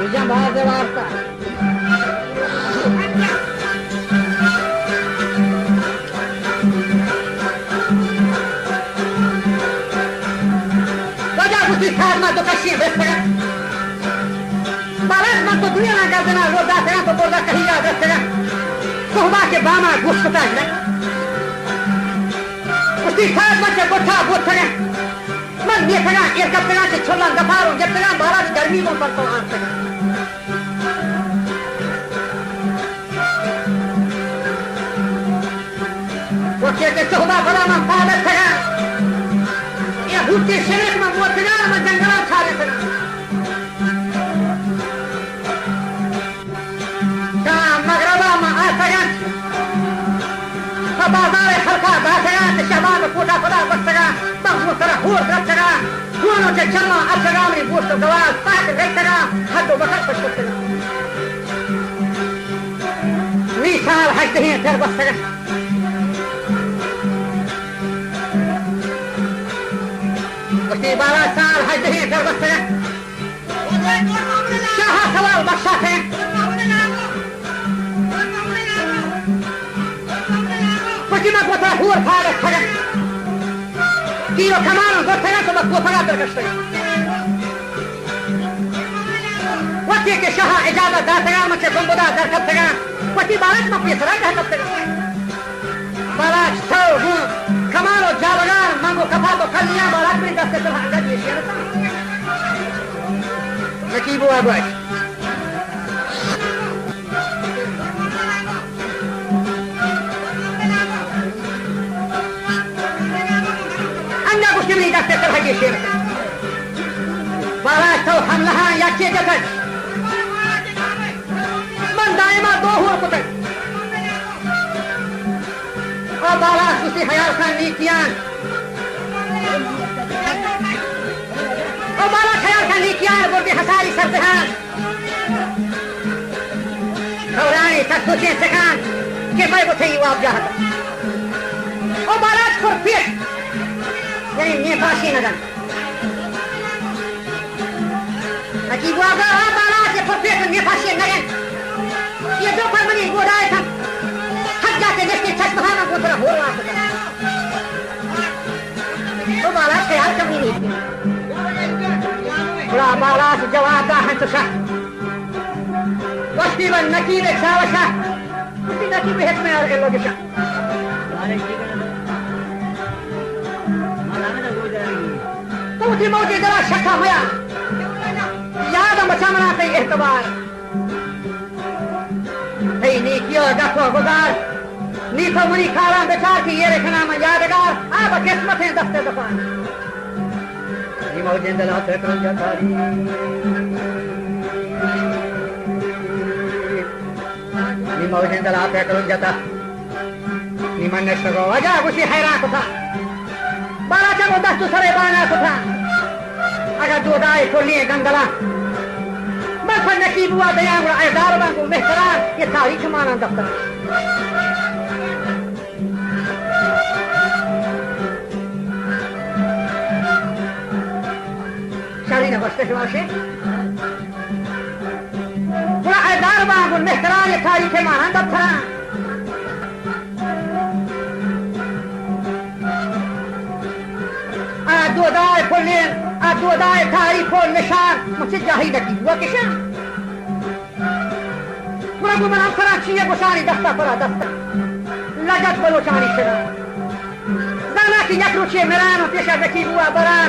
Bijang bahasa warta. Wajah putih karma tu kasih berserak. Balas mantu dunia nak kena roda sekarang tu roda kahiyah berserak. Sohbah ke bama gusto tak nak. Putih karma ke bota bota. मन ये सगा एक कब सगा से छोला दफारो जब सगा बारात गर्मी में पड़ता आन सगा वो कहते सोहबा बड़ा में पालत सगा ये भूते शरीर में वो सगा में जंगला छाले सगा का मगरबा में आ सगा बाजार हल्का दा सगा शबाब कोटा पड़ा बस सगा वो तरह हो रखा दोनों के चलना अफगान में वो तो गवाह साथ रखा हद वक्त पर चलता मिसाल है कहीं कर बस सगा उसके 12 साल है कहीं कर बस सगा शाह सवाल बख्शा है कुछ ना कुछ हो रखा रखा Kilo kamano zortega to bak kofaga darkashte. Wati ke shaha ijada datega mache bomboda darkatega. Wati barat ma pisara darkatega. Barat tau hu kamano jalagar mango kapato kaliya barat mein daste to hanga yeshiyata. Nakibu abaj. Kami dah settle lagi sih. Balas tahu hamlahan ya cek kan. Mandai mah dua huruf kutai. Oh balas mesti hayalkan nikian. Oh balas hayalkan nikian berarti hasari sertahan. Kaurani tak suci sekan. Kemai kutai wab jahat. Oh balas kurpiat. यानी ये फांसी न जान अकी गुआगा बाला से फुफे तो ये फांसी न जान ये दो पर मनी गोड़ाए था हट जाते जिसके छत बहाना को तरह हो रहा था तो बाला ख्याल कभी नहीं थोड़ा बाला से जवाब का है तो सा वस्ती बन नकीब एक सावशा उसी नकीब हित में आ गए लोग सा Mauti mauti adalah syakka maya. Yada macam mana tay ehtibar. Tay ni kiyo dakwa guzar. Ni to muni karam bechar ki ye rekhna man yadagar. Aba kismat hai dafte dafan. Ni mauti adalah tekran jatari. Ni mauti adalah tekran jata. Ni man nashtago wajah usi hayran ko tha. बारह जब 10 तो सरे बाना को था अगर दो दाए को लिए गंगला बस नसीब हुआ दया हुआ ऐदार बांगो मेहतरा ये तारीख माना दफ्तर शादी न बसते से वाशे पूरा ऐदार बांगो मेहतरा ये तारीख माना दफ्तर दो दाए खोलें दो दाए थारी खोल निशान मुझसे जाही लगी हुआ किशन पूरा को मनाम करा चाहिए गुसानी दस्ता परा दस्ता लगत बलोचानी चला दाना की यक रुचे मेरान पेशा लगी हुआ बरान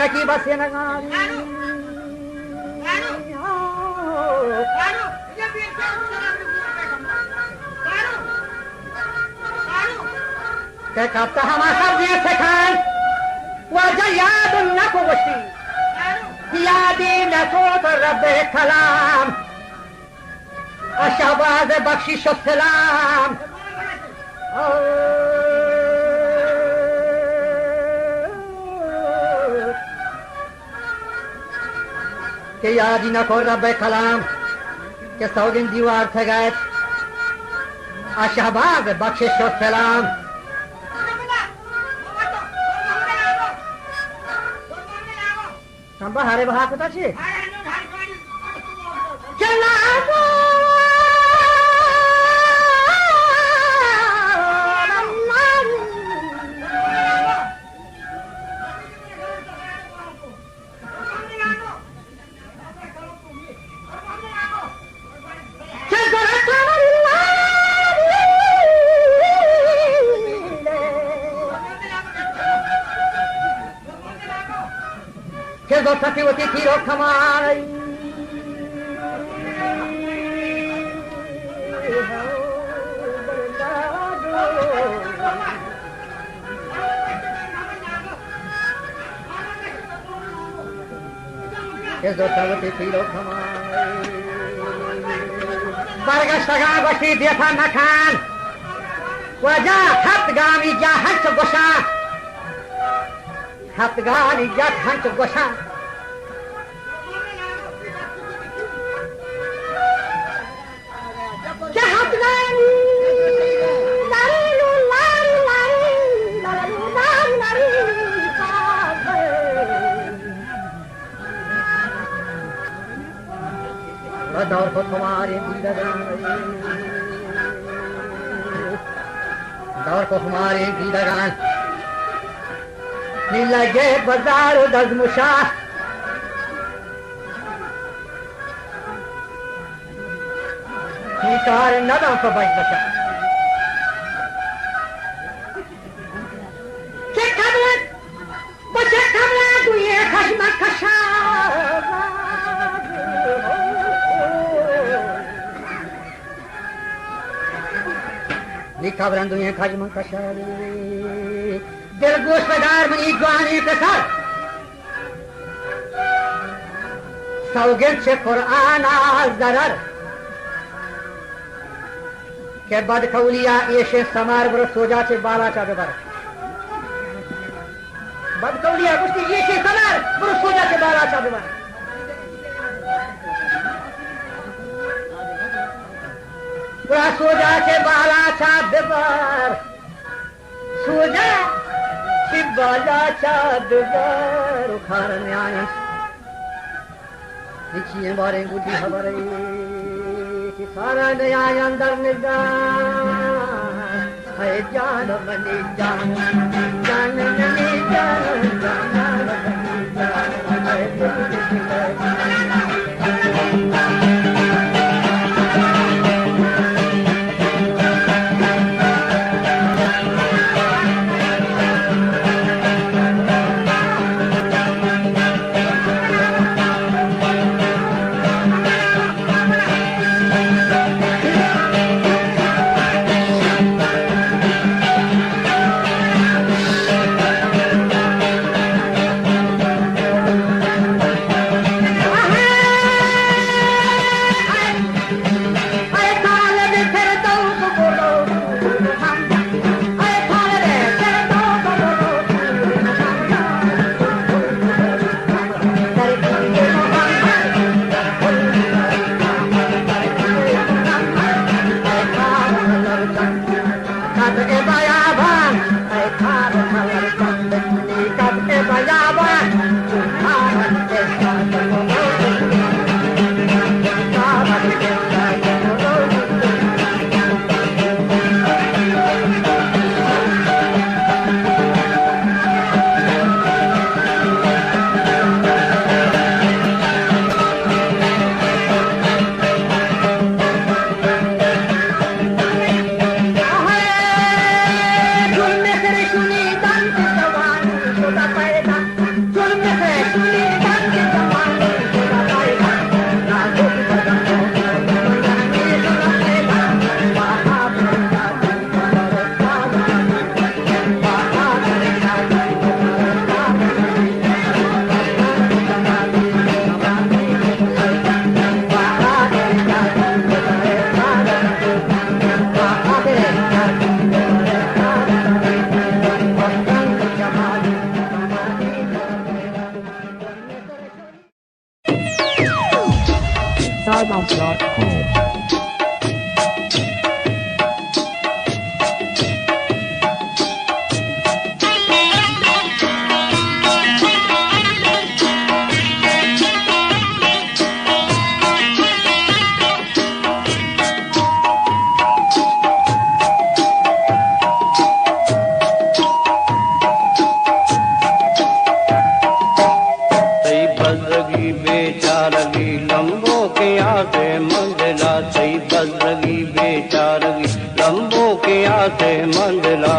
Lagi basi nagari. Kata hama sabdiye sekhan, wajah yadun naku wasi, yadi nasot Rabbe kalam, ashabaz bakshish salam. कि याद ही न को रब्बे कलाम के सौगिन दीवार से गए आशाबाद बख्शिश और सलाम संबा हरे बहा कुता छी चला que dos activos y tiro camar que dos activos y tiro camar Vargas taga basi dia makan wajah hat gami jahat gosha hatgani jat hanch gosha jahatgani larilu lari lari larilu lari lari Radar ko tumhare didagaran Dar ko tumhare didagaran Nilage bazar dazmusha Nikar nadam pa bajbasha Çek tablet Bacak tablet Duye kaşma kaşa Nikabran duye kaşma kaşa दिल गोश्तदार money गाने के साथ सौगंध से कुरान जरर के बद कौलिया ऐसे समार बरो सोजा से बाला चादे बर बद कौलिया कुछ ऐसे समार बरो सोजा से बाला चादे बर पूरा सोजा से बाला चादे बर सोजा Baca çadılar ukarın yani Dikiye bari gudi habari Ki sara naya yandar nizam Hay canım mani canım Canım mani canım Canım mani canım Hay canım Sarbound.com. बेचारगी लंबो के आते मंदिला सही बजरगी बेचारगी लंबो के आते मंदिला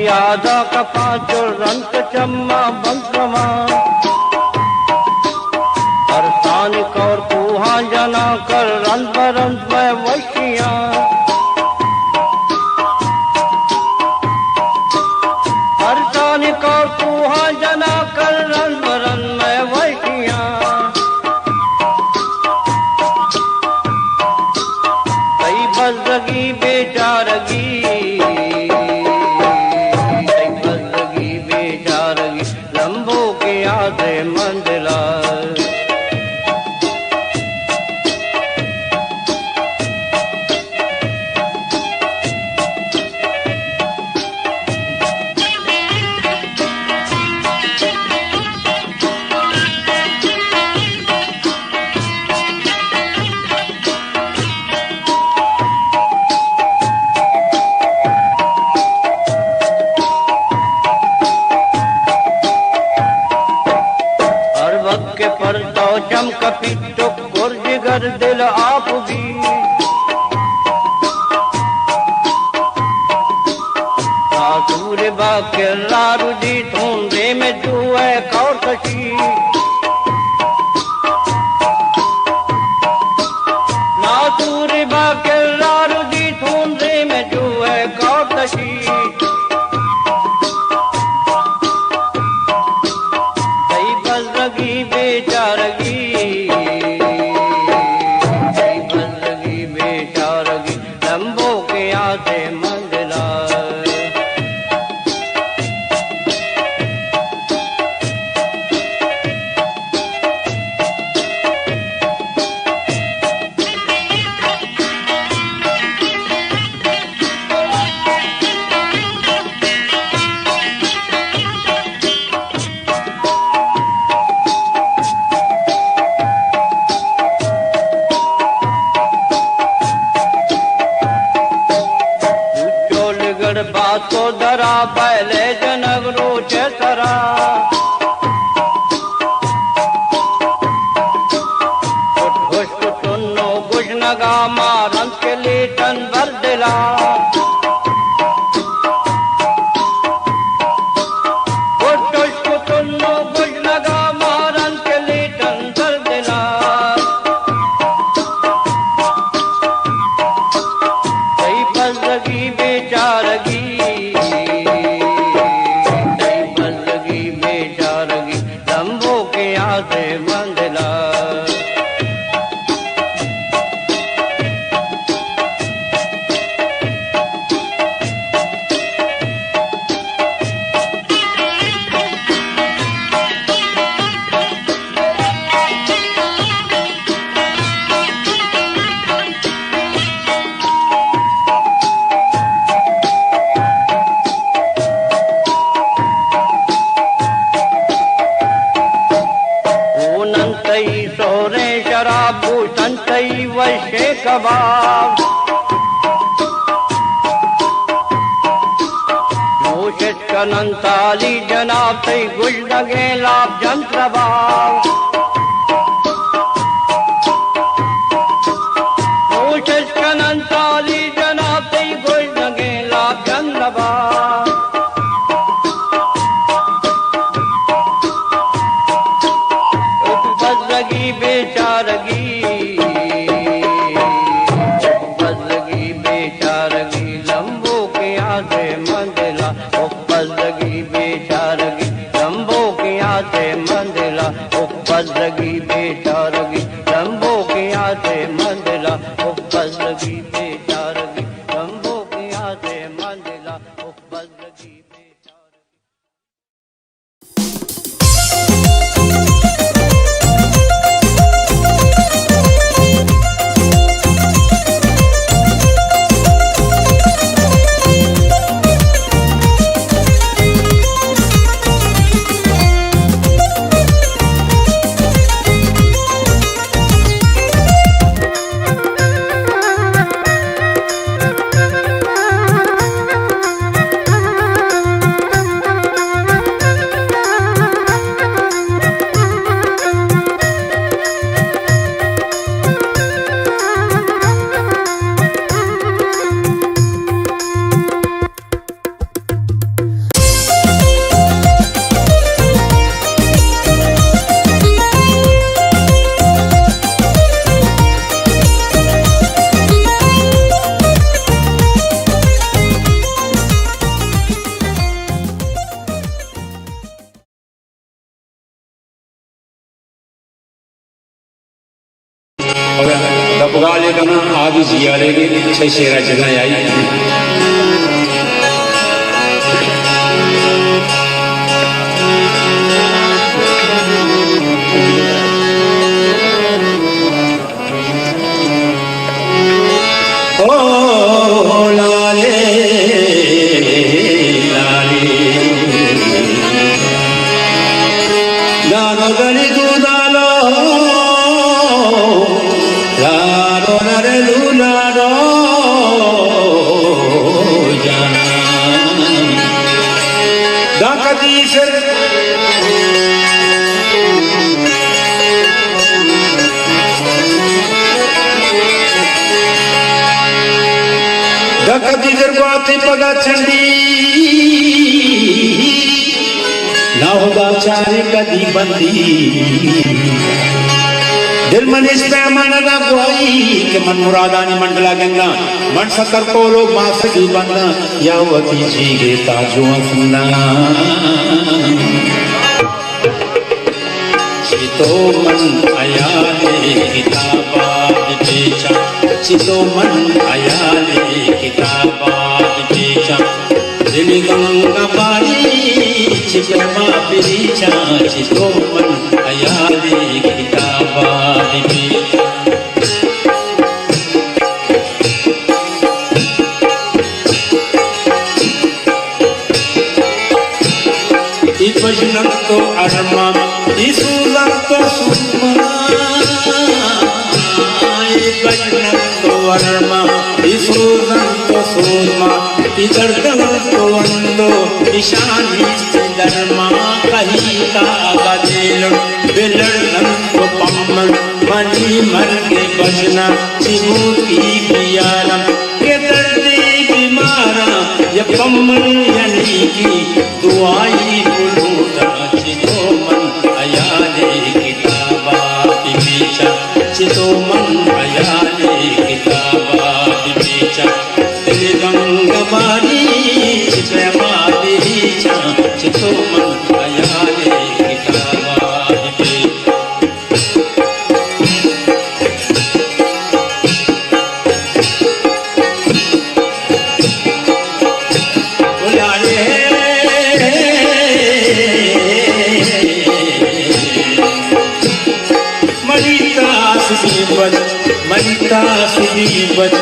यादा का पांचो रंग चम्मा बंसवा अरसानिक और कुहा जना कर रंग बरंग में वशिया अरसानिक और कुहा जना कर रंग बरंग में वशिया कई बजरगी बेचारगी लंबो के आधे मंदिला के पर तो चमक पिटो गुर्ज गर दिल आप भी सूर्य बाके लारू जी धूंधे में जुए कौतशी ना सूर्य बाके लारू जी धूंधे में जुए कौतशी बेचारगी बजरगी बेचारगी लंबो के आते मंदिला बातो दरा पहले जनगरो चेतरा कुन्नो कुछ नगा मारन के लीटन भर दिला कुन्नो कुछ नगा मारन के लीटन भर दिला कई बजरगी बेचारगी लंबो के आधे मंदिला सोरे शराब संतई वशे कबाब नोशित कनंताली जनाब तई गुल लगे लाभ जंत्रबाब नोशित कनंताली जनाब तई गुल लगे लाभ जंत्रबाब बजरगी बेचारगी से मंदिला ओ बजरगी बेचारगी शंभो किया से मंदिला ओ बजरगी बेचारगी। दपगालेगना आदि जियालेगे छै शेरा जना आई ओ लाले लाले दानो गली दूदालो लारो नरे लूलारो जाना दाकदीश दाकदीशर बाती पगा चंडी ना होगा चारे कदी बंदी दिल मनीष पैमान गुआई के मन मुरादानी मंडला गंगा मन सकर को लोग मास की बंदा यावती जी गे ताजो सुना चितो मन आयाले किताबात बेचा चितो मन आयाले किताबात बेचा दिल गंगा बारी चिपमा पीछा चितो मन आयाले किताबात बेचा इपजनक तो अरमा इसुलक तो सुमा इपजनक तो अरमा इसुलक तो सुमा इधर तो अंदो ईशानी धर्मा कहीं का बदल बिलड़न तो पम्मन मनी मर के बजना चिमूती पियारम के दर्दे बीमारा ये पम्मन यानी की दुआई बुलूदा चितो मन आयाले किताबात बेचा चितो मन आयाले किताबात बेचा दिल गंगा बारी चिपमा बेचा चितो मन आयाले किताबात बेचा मनिता सुदीपत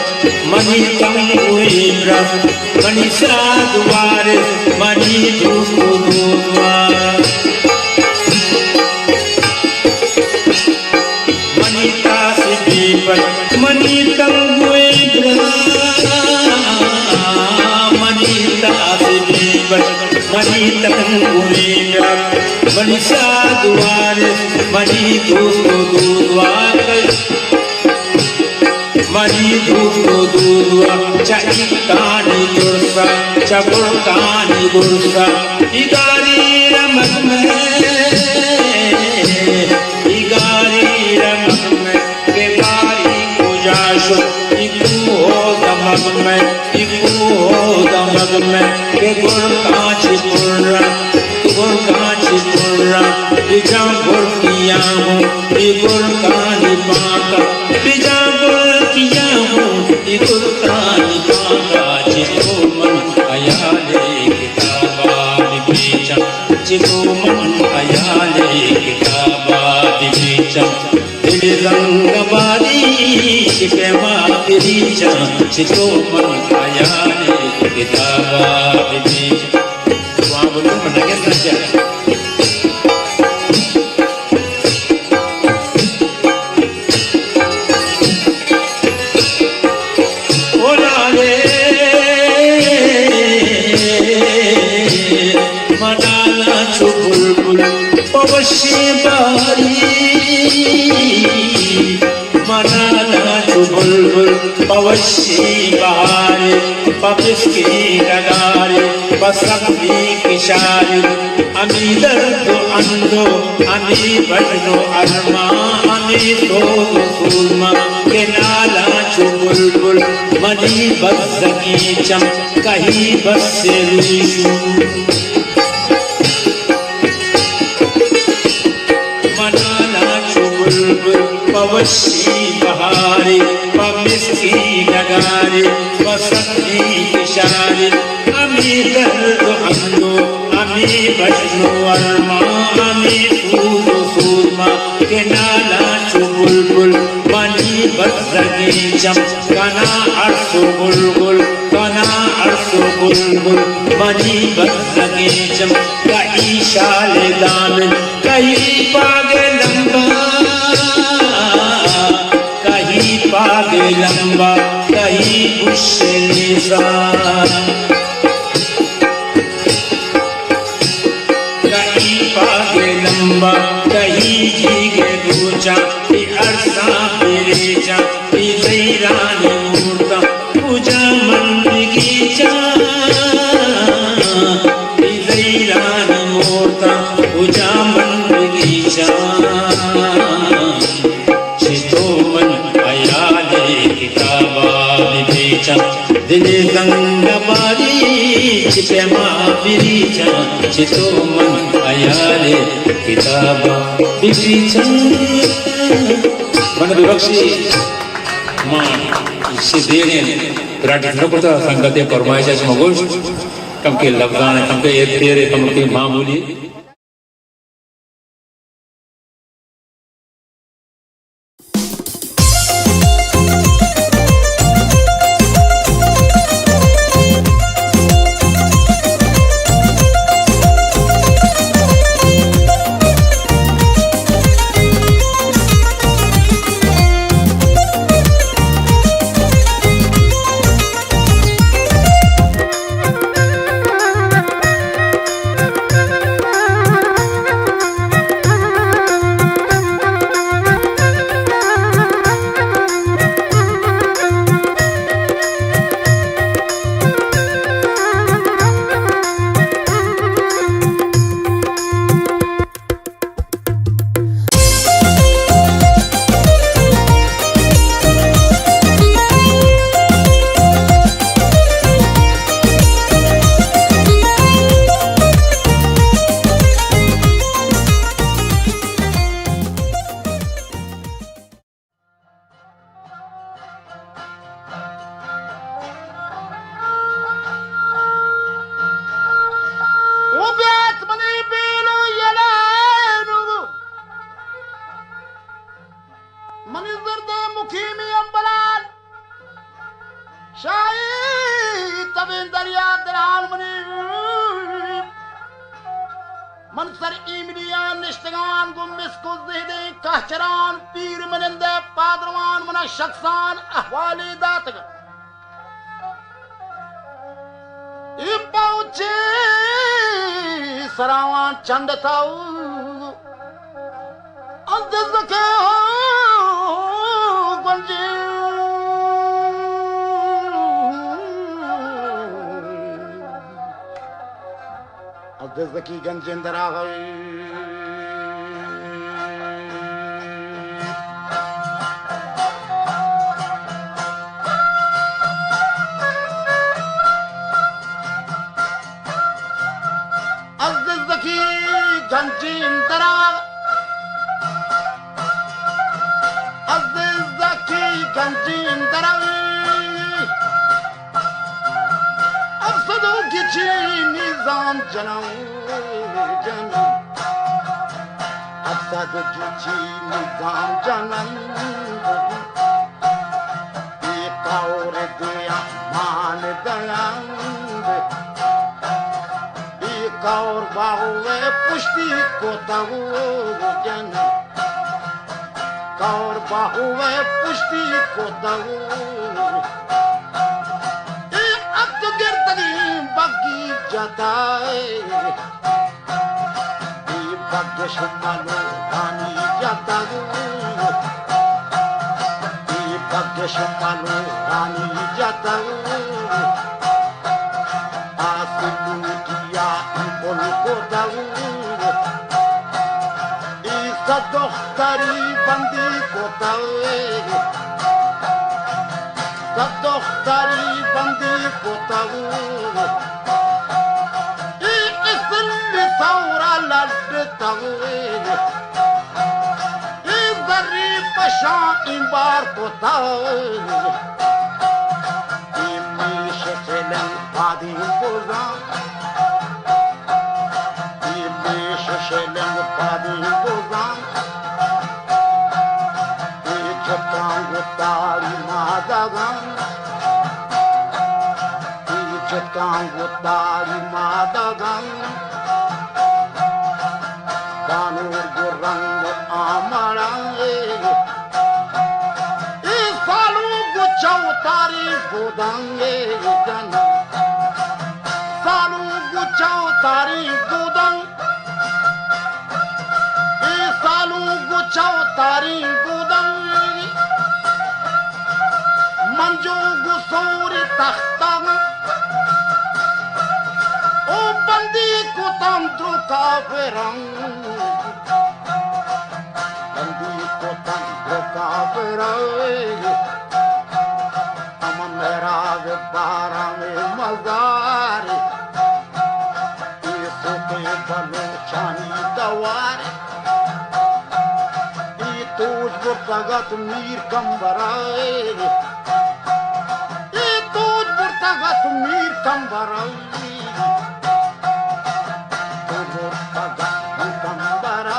मनी तंगुई ब्रह मनी साधुवार मनी धूपो धूवार मनिता सुदीपत मनी तंगुई ब्रह मनिता सुदीपत मनी तंगुई ब्रह मनी साधुवार मनी धूपो धूवार मनी धूपो दूधवा चाई कानी दुर्सा चबुर कानी गुरसा इगारी रमक में बेकारी गुजाशो इकू हो दमक में के गुर कांची पुर्रा इजा गुर किया हूँ गुर कानी पाका इजा छिपे माफिरी जा छितो मन आयाले किताबा बिबी वहाँ बोलो मनागे सच्चा मनाला चु बुलबुल पवशी बारी मनाला चु बुलबुल पवशी बारी पपिस्की नगारी बसंती किशारी अमी दर्दो अंदो अमी बजनो अरमा अमी तो सुरमा के नाला चु बुलबुल मनी बज़गी चम कहीं बस से रीशु मनाला चु बुलबुल पवशी बहारी पमिस्की नगारी बसंती किशारी अमी दर्द अंदो अमी बजनो अरमा अमी सूदो सूरमा के नाला चु बुलबुल मनी बज़गी चम कना अर्सो बुलबुल कना अर्सो बुलबुल मनी बज़गी चम कई शाल दामन कई पागे लंबा कहीं पागे लंबा कहीं बुशे निशान कहीं पागे लंबा कहीं जीगे दूचा अरसा मेरे जा ज़ैरान मूर्ता पूजा मन की चा ज़ैरान मूर्ता पूजा मन की चा छितो मन आयाले किताबा बेचा दिल गंग बारी छिपे माफिरी चा छितो मन आयाले किताबा बेचा मन विवक्षी मान सिद्धेने विराट नकुता संगते फरमाइश मगोश कम के लफ्ज़ान कम के तेरे कम के मामूली मनसर ईमनियान निश्तगान गुम्मिस कुज़हिदे कहचरान पीर मनिंदे पादरवान मना शख्सान अहवाली दातग इपाउचे सरावान चंद थाऊ अज़ज़के गंजी अज़ज़की गंजेंदरा गई अज़ज़की गंजेंदरा अज़ज़की गंजेंदरा अफ़सदों की निज़ाम जनम जनम अफ़सद की निज़ाम जनम को तहु जन और बाहुए पुष्टि को दहु अब तो गिरतरी बगी जताए भाग्य शुमालो रानी जताऊ भाग्य शुमालो रानी जताऊ आसिलू किया बोल को दऊ सदोख्तरी बंदी को दऊ सदोख्तरी बंदी को दऊ Imbar kota İmiş şelen padi bozan İmiş şelen padi bozan İçtan gutari madagan İçtan gutari madagan Danur gurang amaran Chautari Budange Gan Salu Guchau Tari Budan Salu Guchau Tari Budan Manju Gusuri Takhtan O Bandi Kutam Druka Verang Bandi Kutam Druka Verang बारा में मजार बलोचानी दवार तूज बुर्तगत मीर कंबराए तूज बुर्तगत मीर कंबराए कंबरा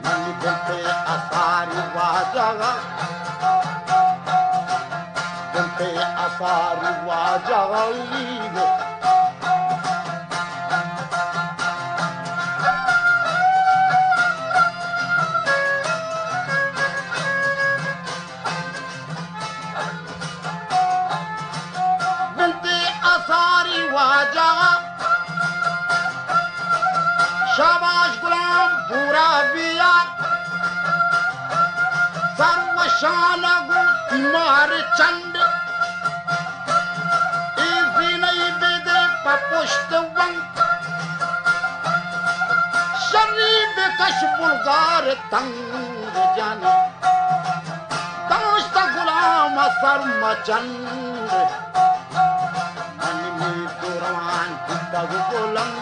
ननी बोलते असारी वाजगा Asari wajaga Binte asari wajaga Shabash gulam pura biya Sarva shanagu timar chand Pushta one Sharif Kash Bulgar Tang Jani Dashta Gulam Asar Machand Mani Turaman Pitagu Gulam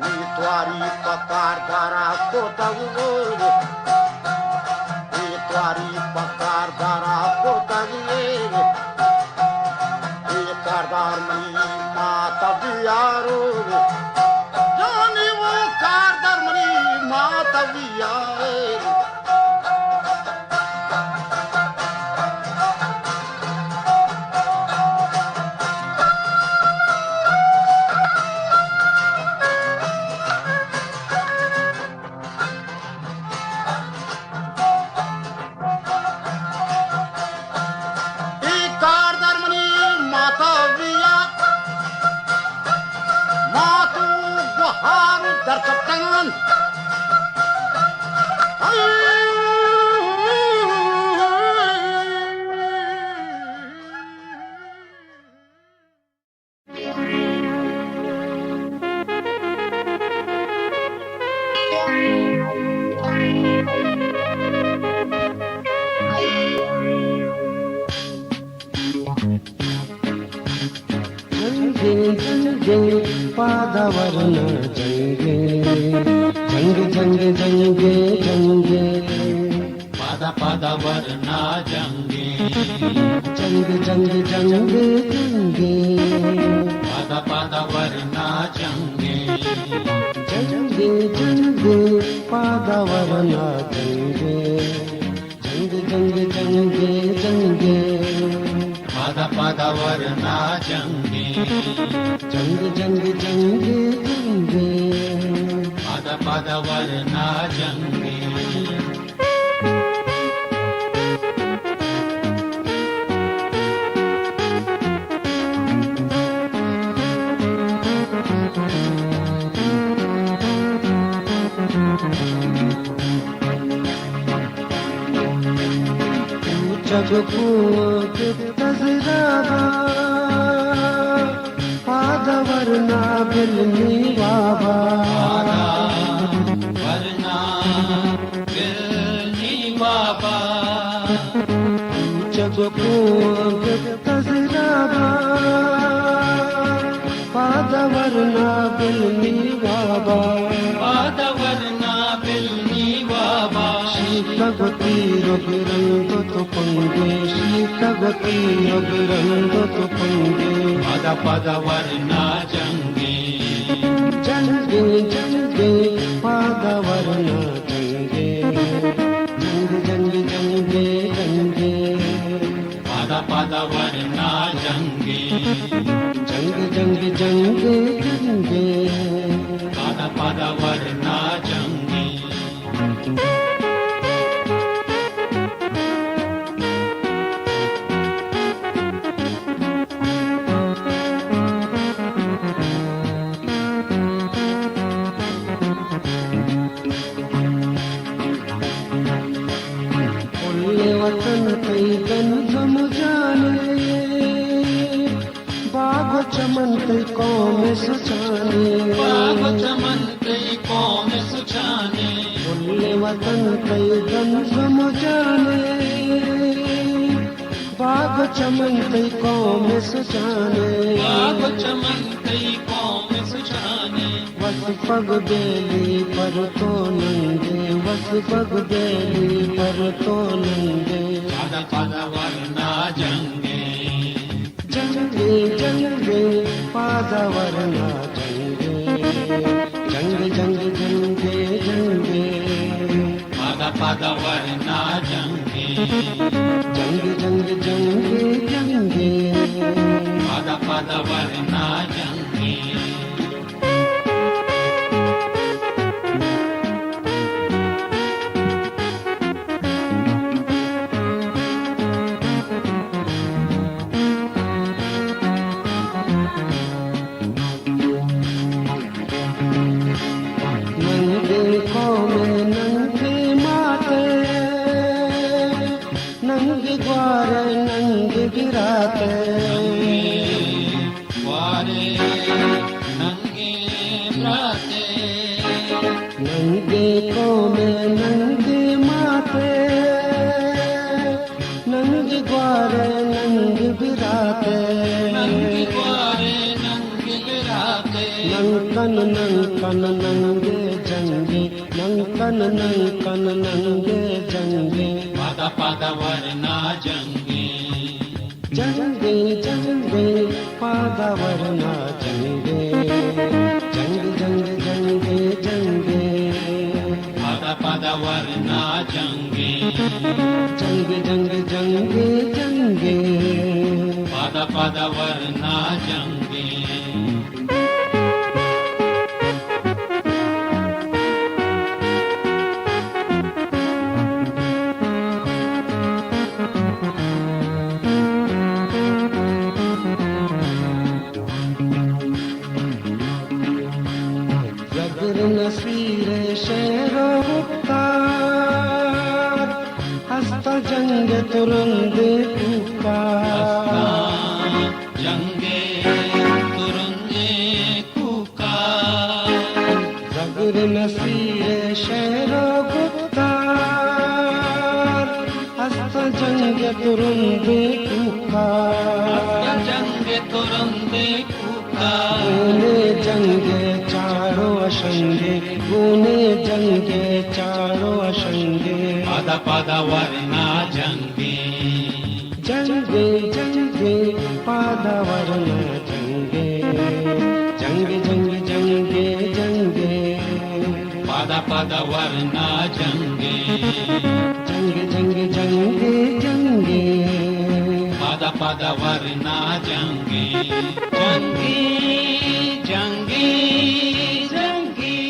Nitwari Pakar Dara Kotagu Nitwari Pakar Dara Kotagu Kardar mani mata viyaro Jani wo kardar mani mata viyaro Darkatan पादावरण जंगे जंग जंग जंगे जंगे पादा पादा वरना जंगे जंग जंग जंगे जंगे पादा पादा वरना जंगे जंगे जंगे पादा वरना जंगे जंग जंग जंगे जंगे पादा पादा वरना जंगे जंग जंग जंगे जंगे पद पद वरना जंगे जग को तजराबा पादवरना बिलनी बाबा वरना बिलनी बाबा जग को तजराबा पादवरना बिलनी बाबा पादवरना बिलनी बाबा शीतवती रंग तो पंगे शीतवती रंग तो पंगे पद पद वरना जंगे जंगे जंगे पादवरना जंगे जंग जंग जंगे जंगे पद पद वरना जंगे जंग जंग जंगे जंगे पद पद वरना जंगे वतन कई गन गम जाने बाग चमन कई कौम सुचाने बाग चमन कई कौम सुचाने बोले वतन कई गन गम जाने बाग चमन कई कौम सुचाने बाग चमन कई कौम सुचाने वस पग बेली पर तो नंगे वस पग बेली पर तो नंगे पद पद वरना जंगे जंगे जंगे पादवरना जंगे जंग जंग जंगे जंगे पद पद वरना जंगे जंग जंग जंगे जंगे पद पद वरना जंगे नंगे कौमे नंगे माते नंगे द्वारे नंगे गिराते वारे नंगे प्राते नंगे कौमे नंगे माते नंगे द्वारे नंगे गिराते नंगे वारे नंगे गिराते नंकन नंकन नंगे जंगे नंकन नंकन नंगे जंगे पद पद वरना जंगे जंगे जंगे पादवरना जंगे जंग जंग जंगे जंगे पद पद वरना जंगे जंग जंग जंगे जंगे पद पद वरना जंगे जगर नसीरे शेरो मुक्तार हस्ता जंग तुरंदे पुकार जंगे तुरंगे कुका जगर नसीरे शेरो गुप्तार हस्ता जंग तुरंदे पुकार जंगे तुरंगे कुका गुने जंगे चारों अशंगे गुने जंगे चारों अशंगे पद पद वरना जंगे जंगे जंगे पादवरना जंगे जंग जंग जंगे जंगे पद पद वरना जंगे जंग जंग जंगे जंगे पद पद वरना जंगी जंगी जंगी जंगी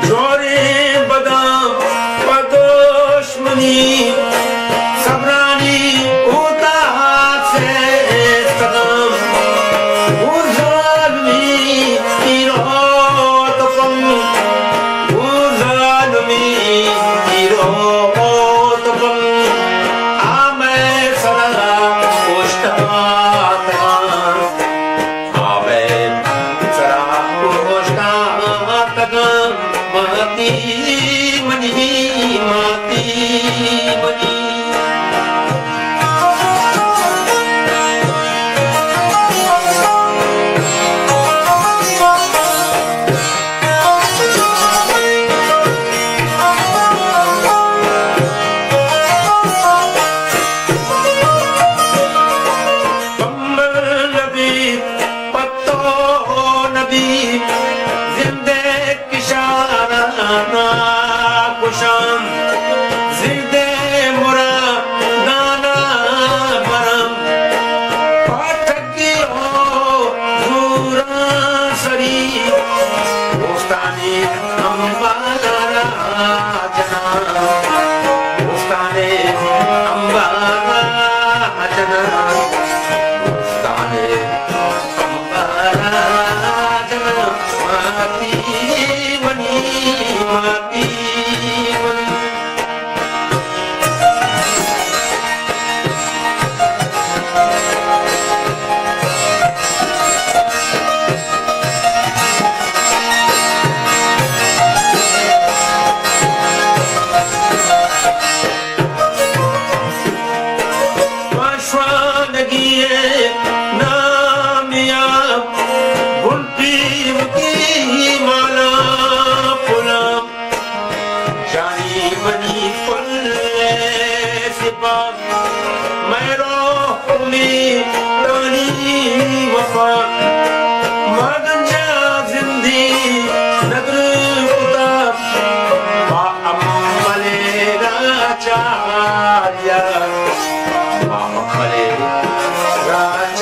जोरे बद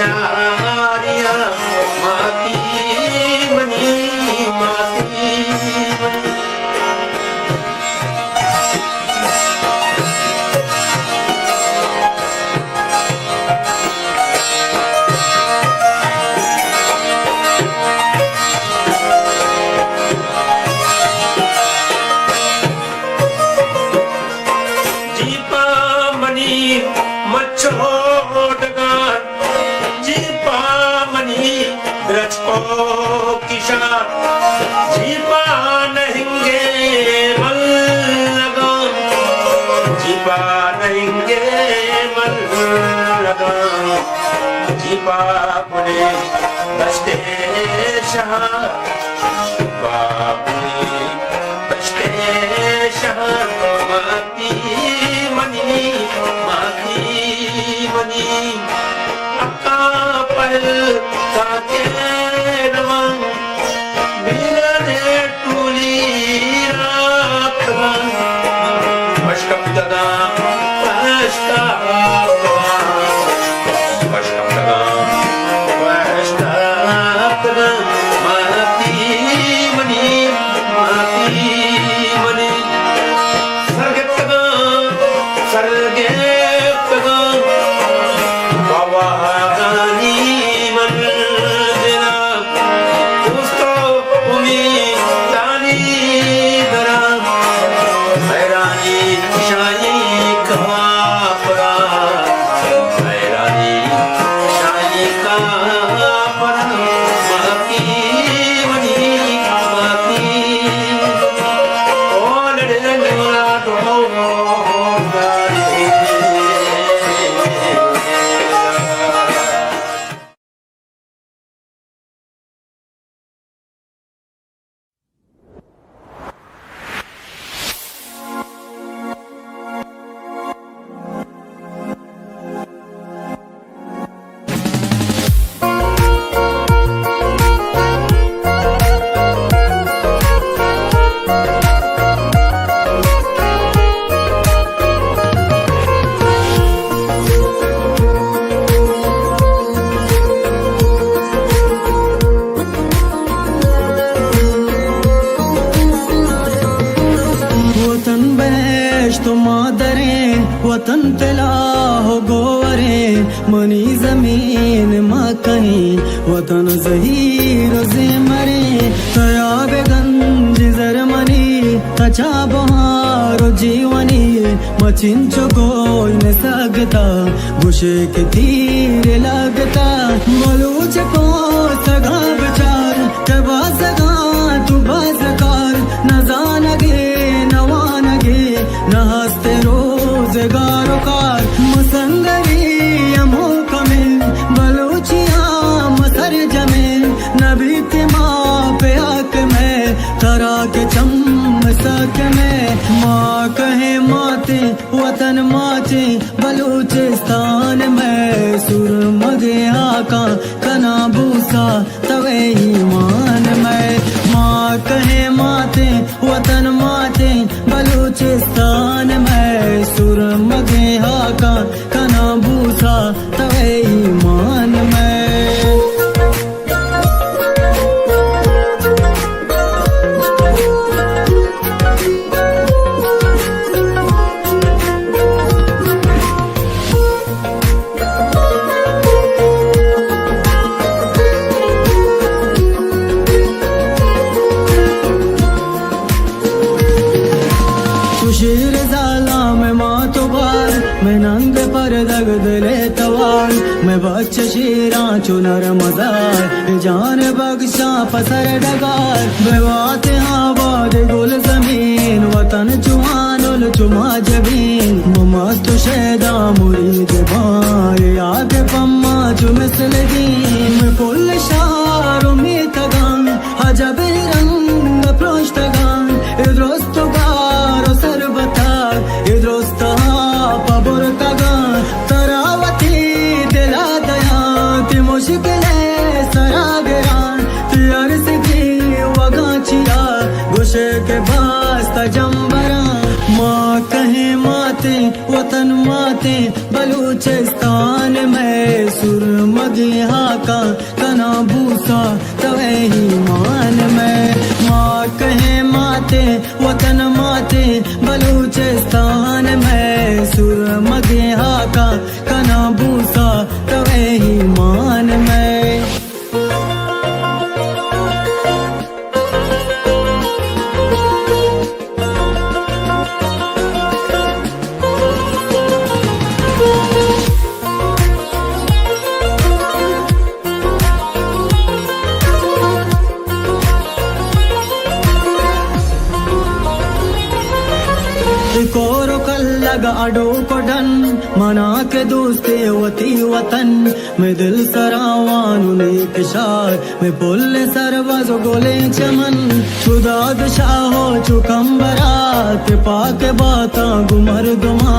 प्यारिया माती मनी माती मनी। मच्छोटगान जीपा मनी रचको किशान जीपा नहिंगे मल लगान जीपा नहिंगे मल लगान जीपा पुणे दस्ते शाह जीपा पुणे दस्ते शाह माती मनी माती मनी अक्का पल काके रवं मेरे टूली रातन मशकम दगा मशकम दगा माती मनी माती मनी सरगे वतन तला हो गोवरे मनी जमीन माँ कहीं वतन जहीर से मरे तयाब गंज जरमनी तचा बहारो जीवनी मचिंचो कोई न सकता गुशे के तीर लगता बलूच को सगा बचार तबा सगा तू बाजकार न जानगे नवानगे न हंसते रोजगारों कार मुसंगरी यमो कमिल बलूचिया मसर जमे नबी के माँ पे आक में तरा के चम सक में माँ कहे माते वतन माचे बलूचिस्तान में सुर मगे आका कना भूसा तवे ईमान में माँ कहे माते वतन माते बलूचिस्तान में सुर मगे आका कना भूसा तवे ईमान में। शेर जाला में माँ तो बार मैं नंग पर दग दिले तवार मैं बच्चे शेरा चुनर मजार जान बख्शा पसर डगार बेवाते आबाद गुल जमीन वतन चुहानुल चुमा जबीन ममत शेदा मुरीद बार याद पम्मा चुमिसल दीन मैं पुल शार उम्मीद तगान हजब रंग प्रोष्टगान इद्रोस्त गारो सरबता इद्रोस्त पबुर तगान तरावती दिला दया ती मुश्किले सरागरान ती अर्ज की वगाचिया गुशे के बास्ता जम्बरा माँ कहे माते माते वतन माते बलूचिस्तान में सुरमगे हाका कना भूसा तवे ही मान में माँ कहे माते वतन माते बलूचिस्तान में सुरमगे हाका कना भूसा तवे ही मान में कोरो कल्लग अडो कोडन मना के दोस्ते वती वतन में दिल सरावानु नेक शार में बोले सरवज गोले चमन खुदाद शाहो चुकम्बरा के पाक बाता गुमर गुमा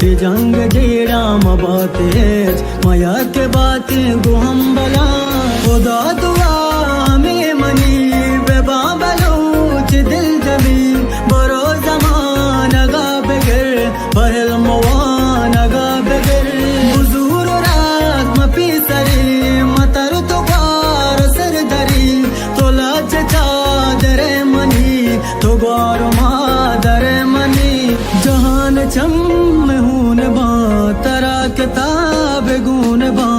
ये जंग जेड़ा मबाते माया के बातें गुहम बला खुदा दुआ हमें मनी बेबा बलूच दिल जबी बरो पहल मवानगा बगर बुजुर रात मपी सरी मतर तो बार सर दरी तोला चादरे मनी तो बार मादर मनी जहान चम हून बा तरा किताब गुन बा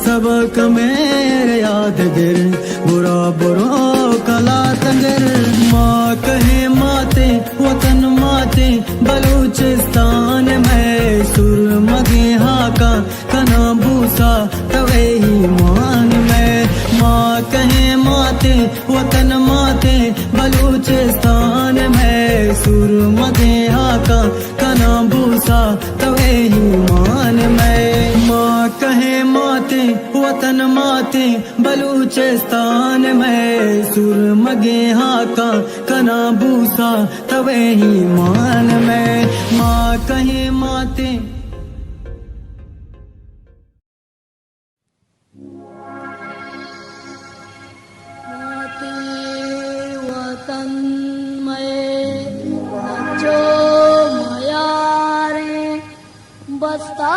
सबक मेरे याद गिर बुरा बुरा कला तंगर माँ कहे माते वतन माते बलूचिस्तान में सुरमगे हाका कना भूसा तवे ही मान में माँ कहे माते वतन माते बलूचिस्तान में सुरमगे हाका कना भूसा तवे ही मान में माँ कहे माते वतन माते बलूचिस्तान में सुरमगे हाका कना भूसा तवे ही मान में माँ कहे माते वतन में जो मयारे बस्ता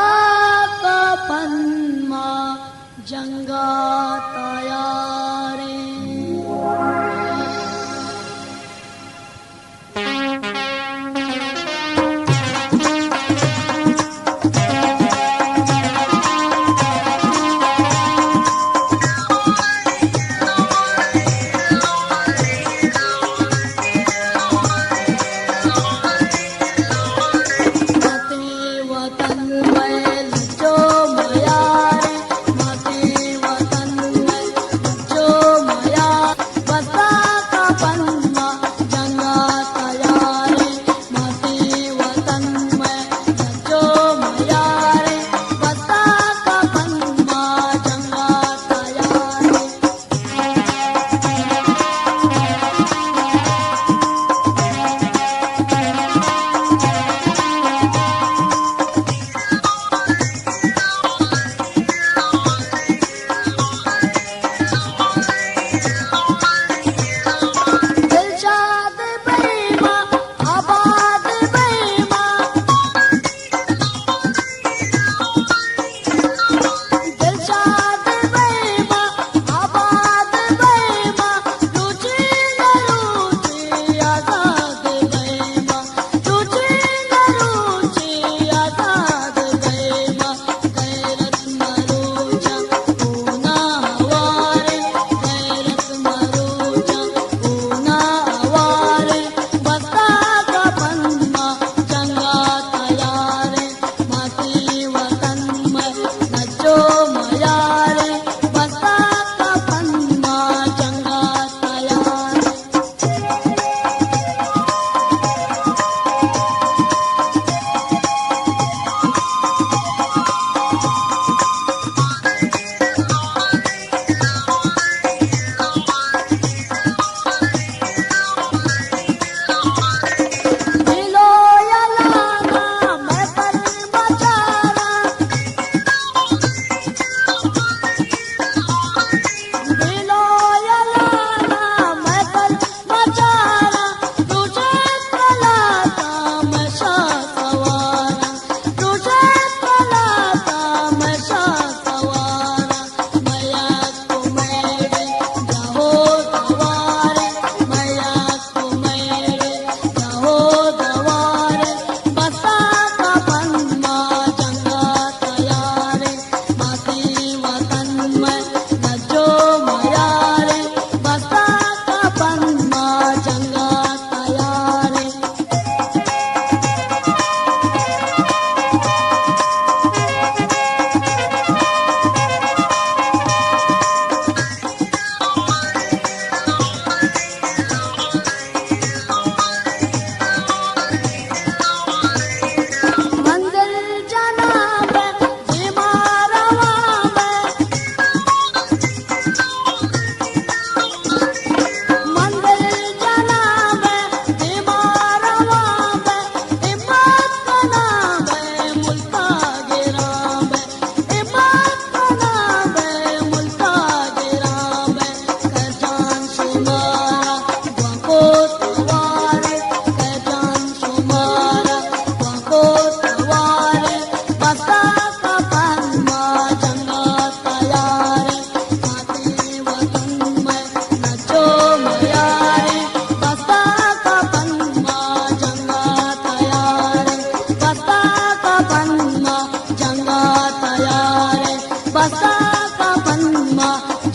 का पन्मा जंगा तयारे वतन में जो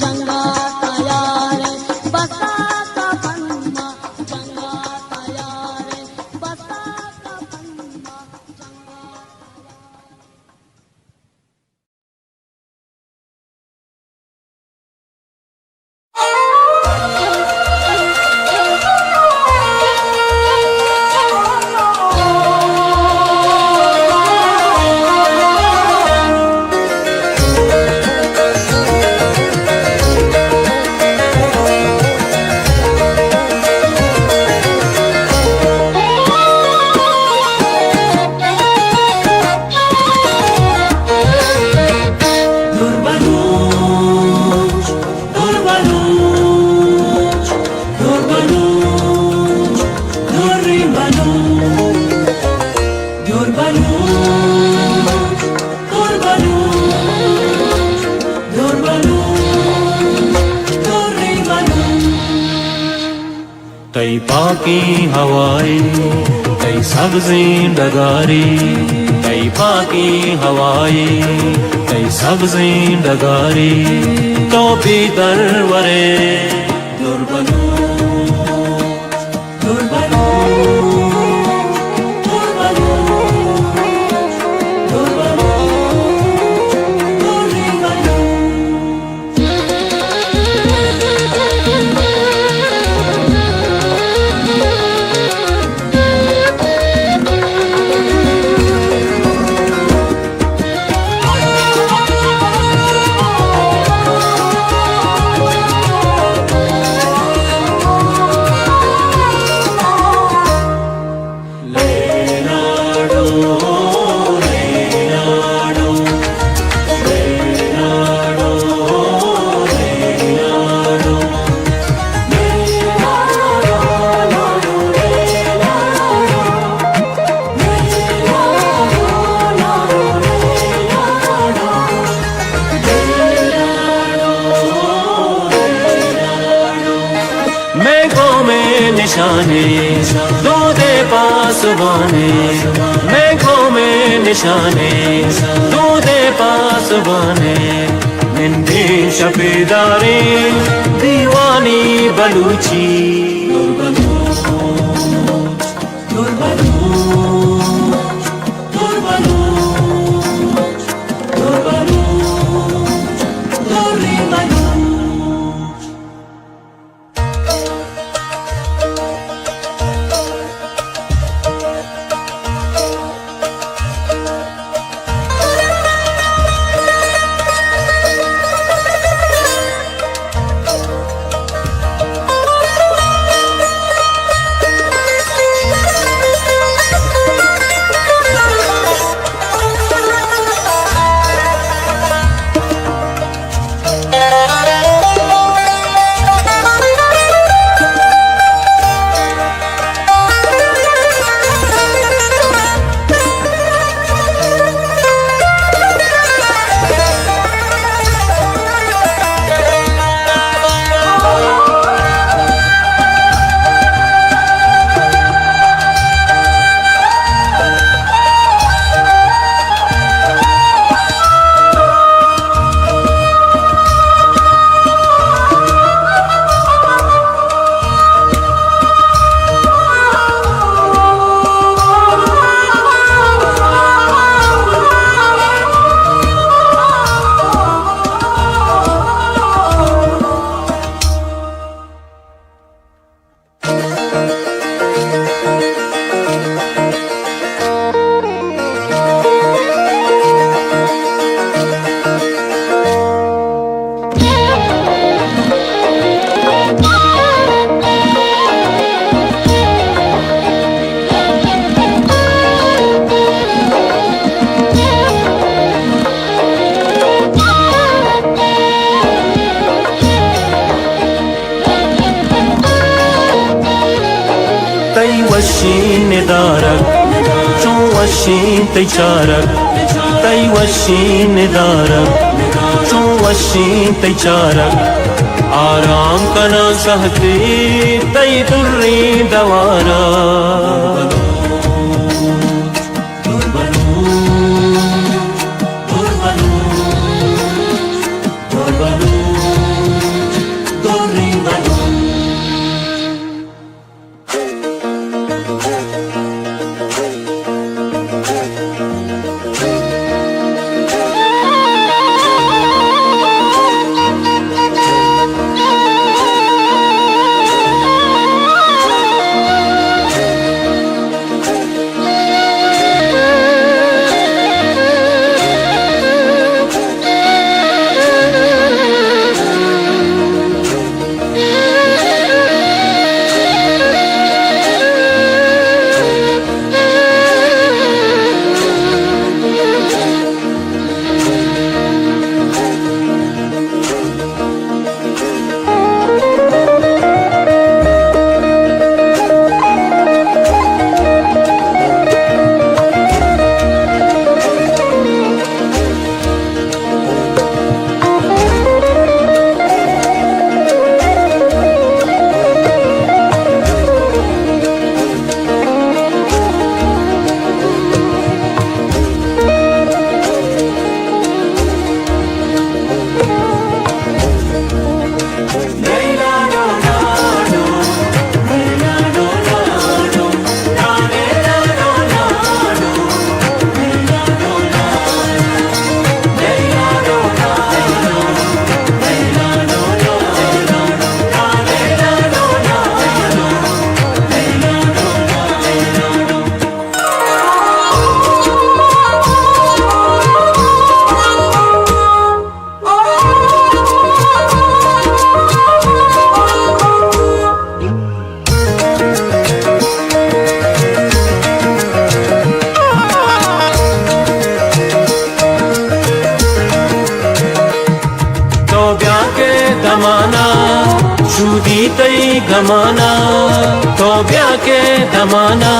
जंगा तयार बसा का पन्ना जंगा तयार बसा का पन्ना कई पाकी हवाएं कई सब्जी डगारी कई पाकी हवाएं कई सब्जी डगारी तो भी दरवरे दुर्बलू दुर्बलू दुर्बलू दुर्बलू निशाने दो दे पासवाने मेघों में निशाने दो दे पासवाने निंदे शफेदारे दीवानी बलूची दुर्बलू दुर्बलू दुर्बलू दुर्बलू दुर्बलू वशीन दारक चो वशीन तैचारक तई वशीन दारक चो वशीन तैचारक आराम कना सहते तई दुर्री दवारा दुर्बलू गमाना शूदी तई गमाना तोब्या के दमाना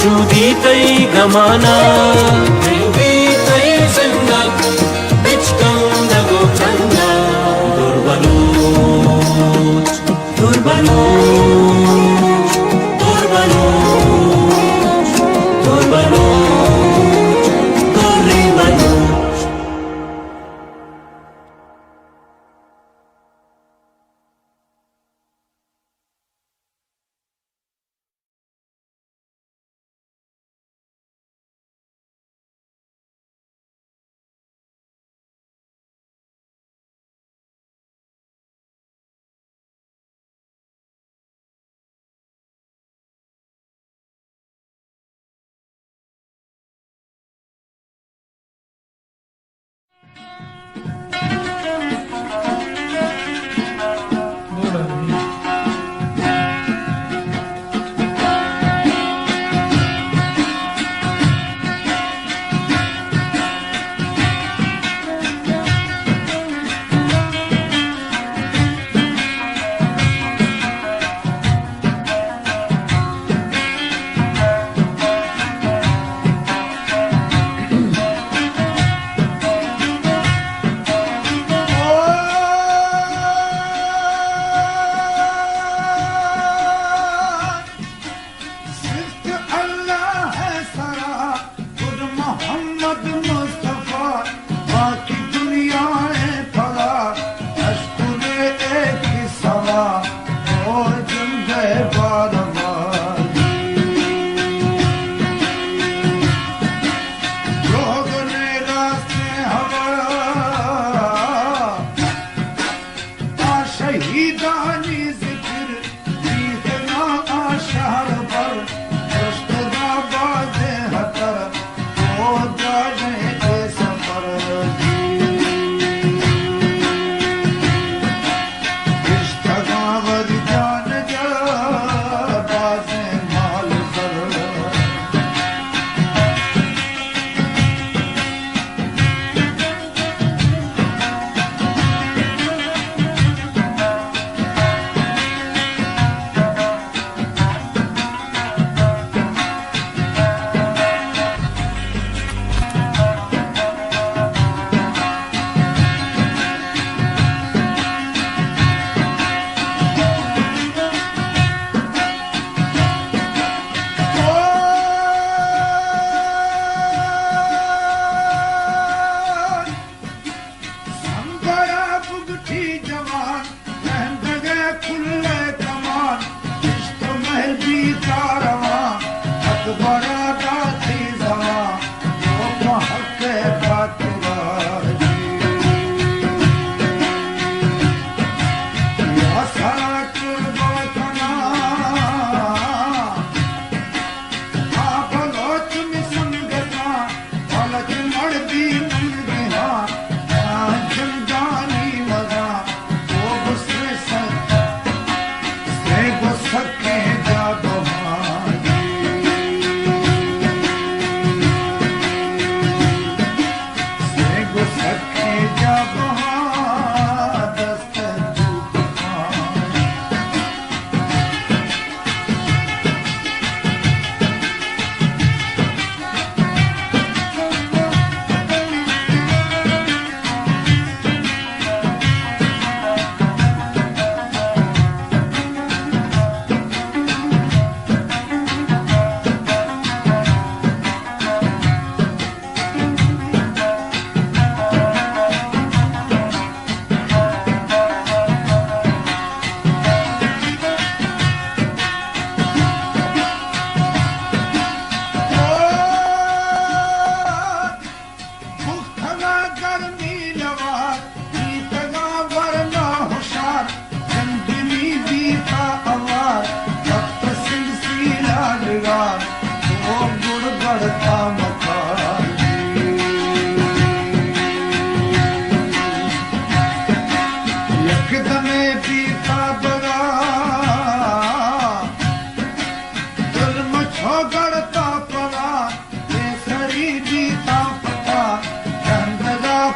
शूदी तई गमाना भी तई जिंदग बिचकम नगो चंदा दुर्बलोच दुर्बलोच दुर्बलोच दुर्बलोच दुर्बलोच।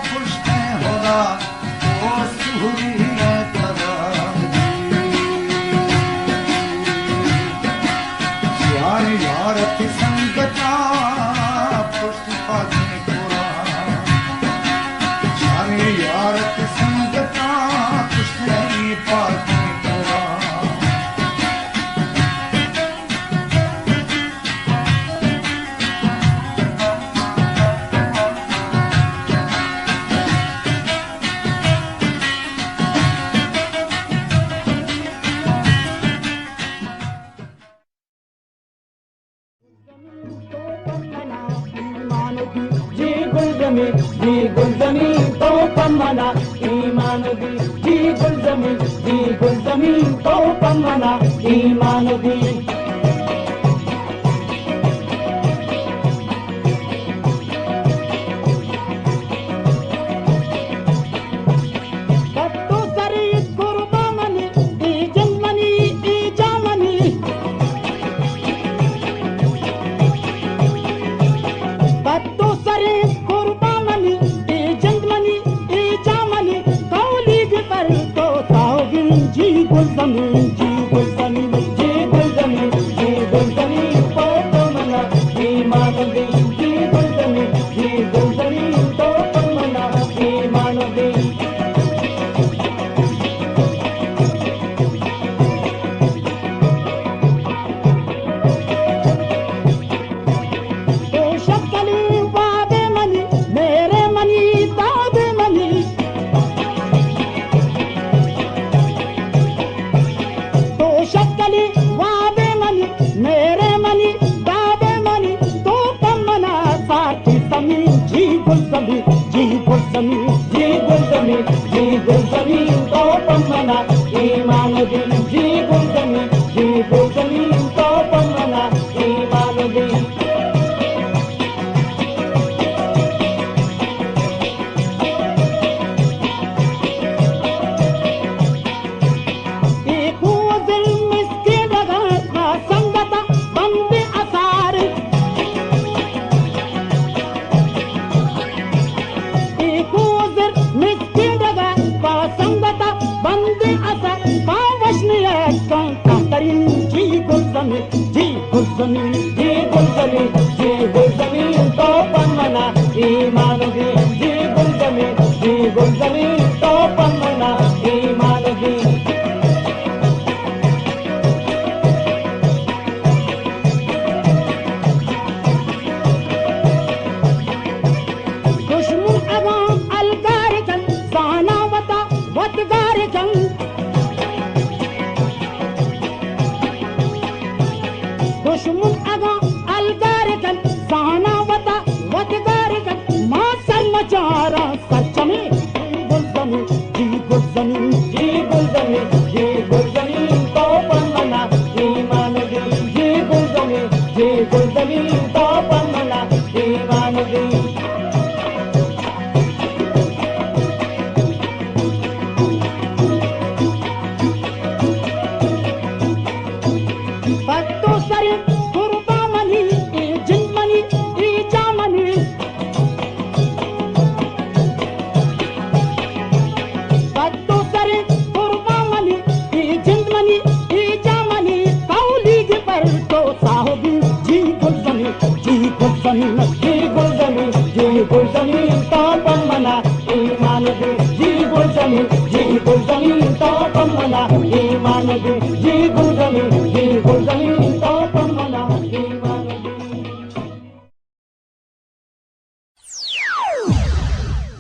पुष्ट होगा वो सूर्य जी गुलजमी तो पमना ईमान दी जी गुलजमी तो पमना ईमान दी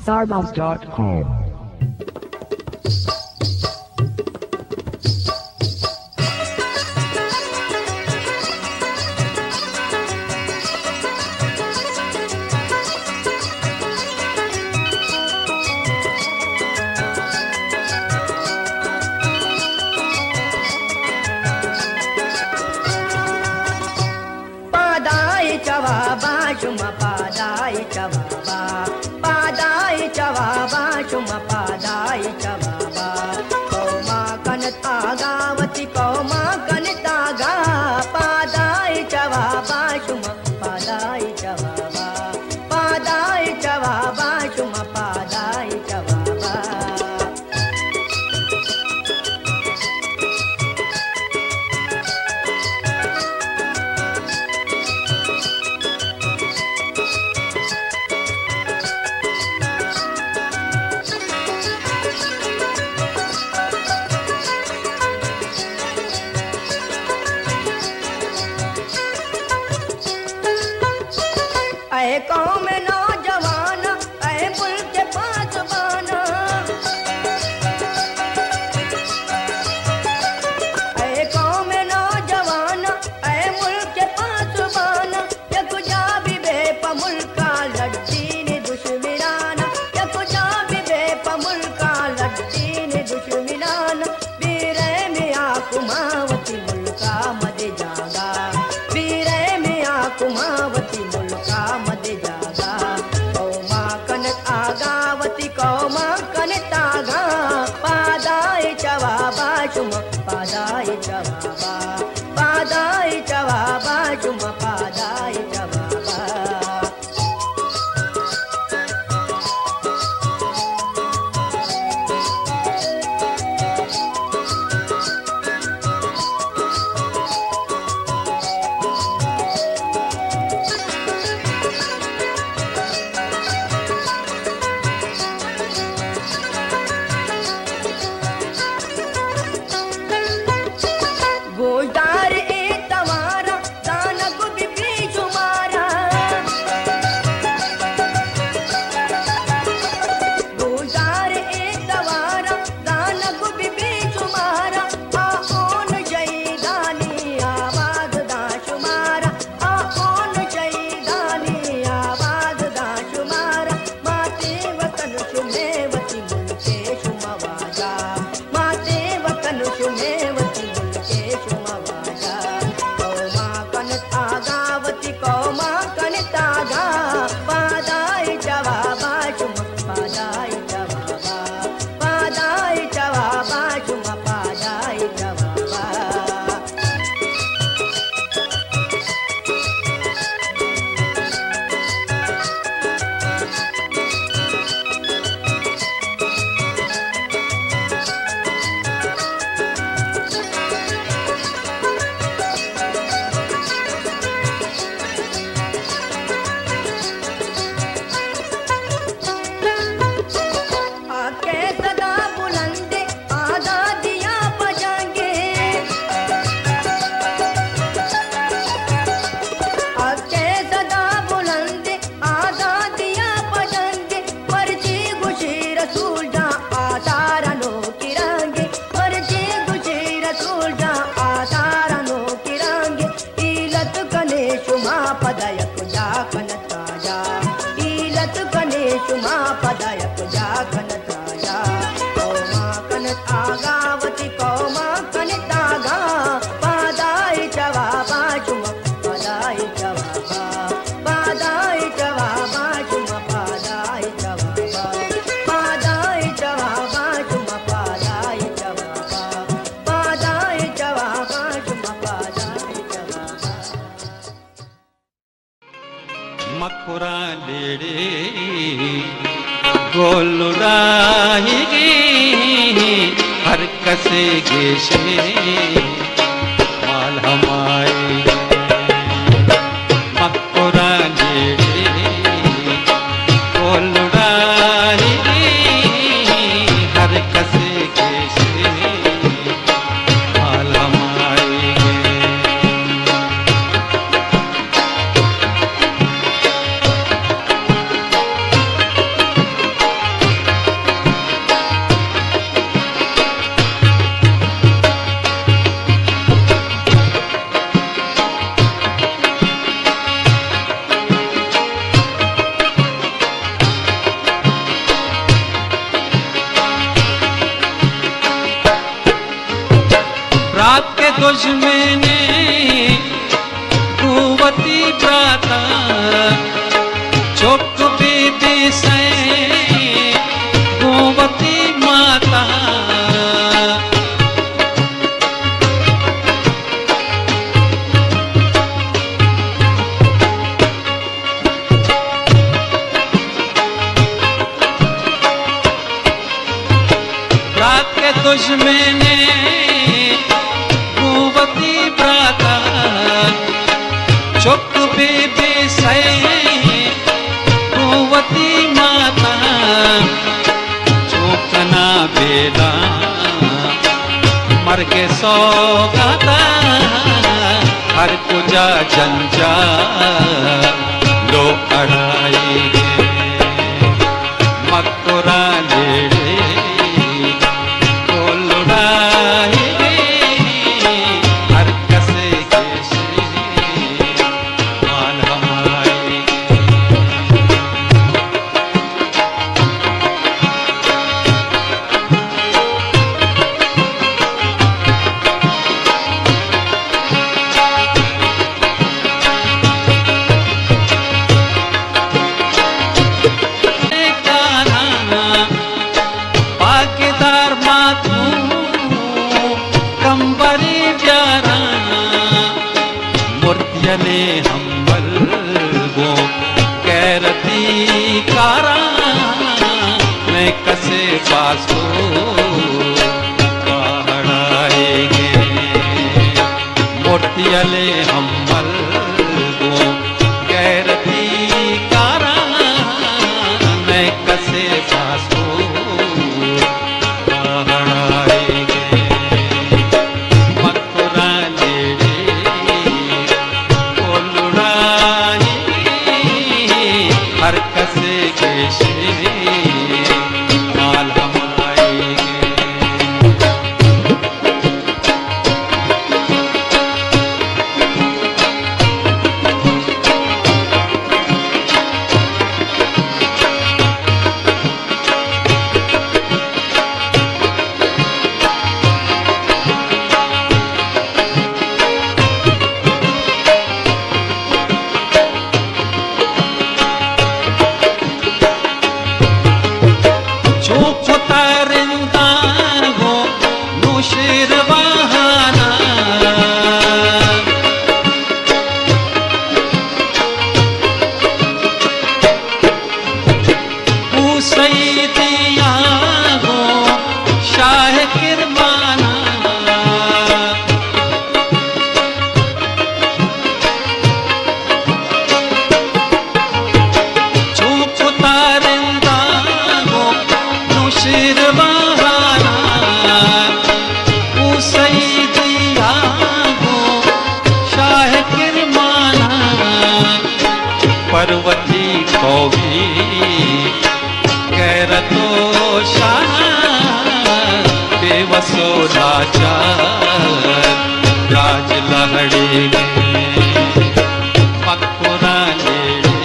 Zarbounce.com. Padai chawaba shuma padai chawaba padai chawaba shuma padai chawaba pauma kanata gavati pauma kanata ga padai chawaba shuma padai chawaba padai chawaba shuma padai chawaba हर कसेगे से माल हमारे मक्कुरा लेड़े कोलुड़ाई हर कसेगे से माल हमारे रात के दुश्मने कुवती प्राता चुप बीबी से कुवती माता रात के दुश्मने चुप बीबी से कुवती माता चौकना बेला मर के सौगाता हर कुजा जंजा लो अड़ाई मक्कुरा लेड़े कोलुड़ाई हर कसे मूर्तियने हम्बल वो कैरती कारा मैं कसे पास हो पहाड़ाएंगे मूर्तियने हम्बल वो कैरती कारा मैं कसे पास हो हर कसेगे से माल हमाएंगे पर्वती को भी गैरतो शाह बेवसो लाचार राज लहड़ेगे मक्कुरा लेड़े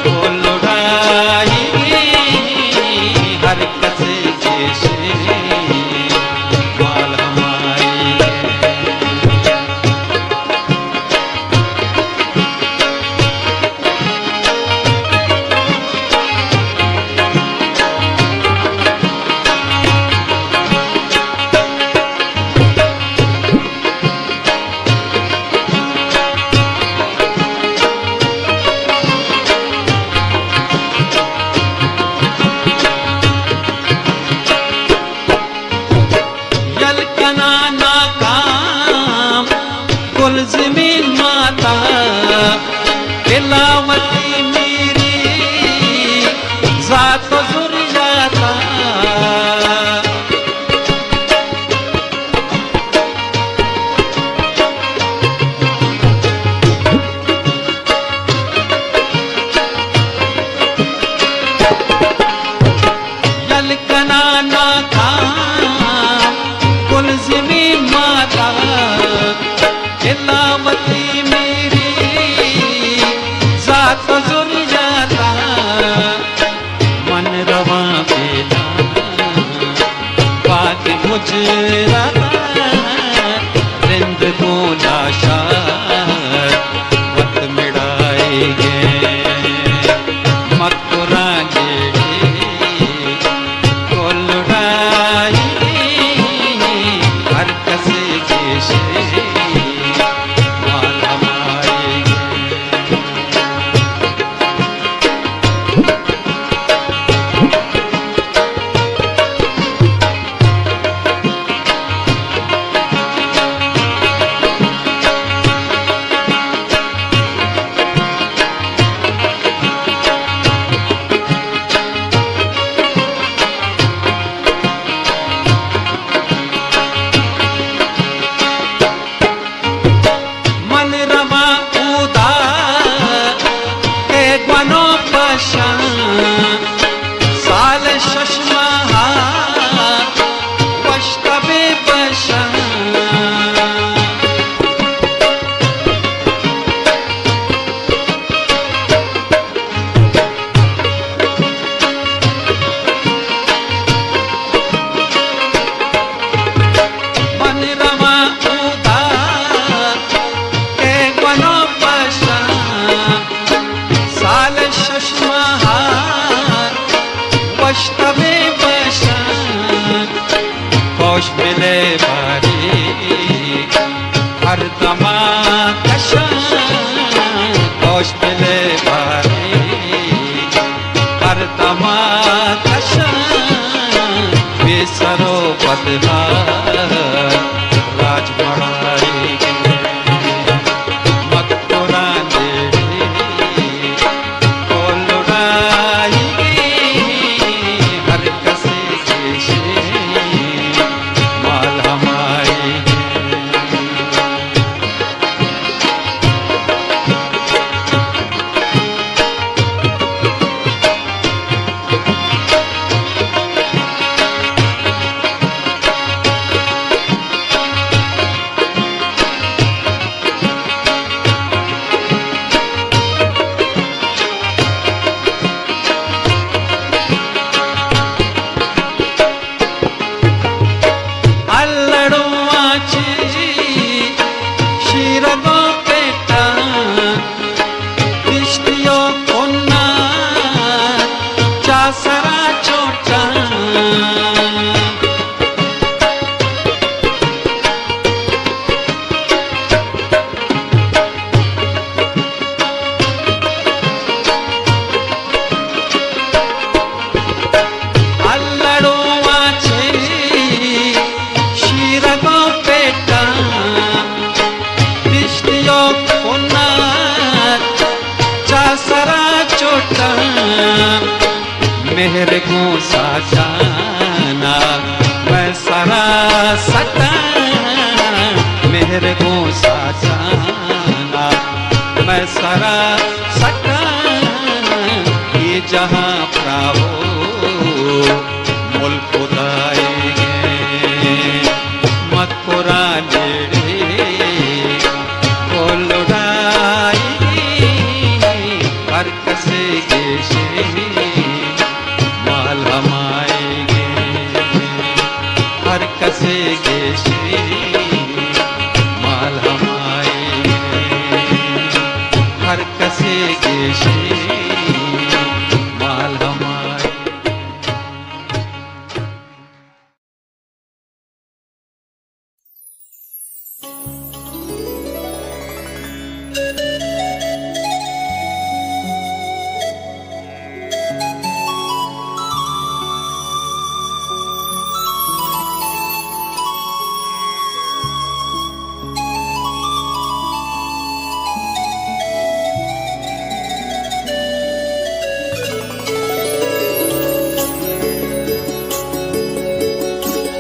कोलुड़ाई हर कसेगे से माल हमारे गुजरा रिंद को लाशार वत मिड़ाएंगे मकुरा जेड़ी को लुड़ाई हर कसे जैसे माला मारेंगे मन रमा उदा के ग्वनो पशां साल शशमा वश्तबे पशां मन रमा उदा के ग्वनो पशां साल शशमा वश्तबे पशां होश मिले बारी हर दमा कशां होश मिले बारी हर दमा कशां बेसरो बदहार राज बढ़ाएंगे मकुरा जेड़ी को लुड़ाएंगे हर कसे जैसे माल हमाएंगे अल्लड़ो आची शीरगो पेटा किश्तियों कोन्ना चासरा चोटा अल्लड़ो आची शीरगो पेटा किश्तियों कोन्ना चासरा चोटा मेहर को साजाना मैं सरा सटा मेहर को साजाना मैं सरा सटा ये जहां प्रावो मुल्क खुदाएंगे मकुरा जेड़ी को लुड़ाएंगे हर कसे जैसे माल हमाएंगे हर कसे जैसे माल हमाएंगे हर कसे जैसे माल हमाएंगे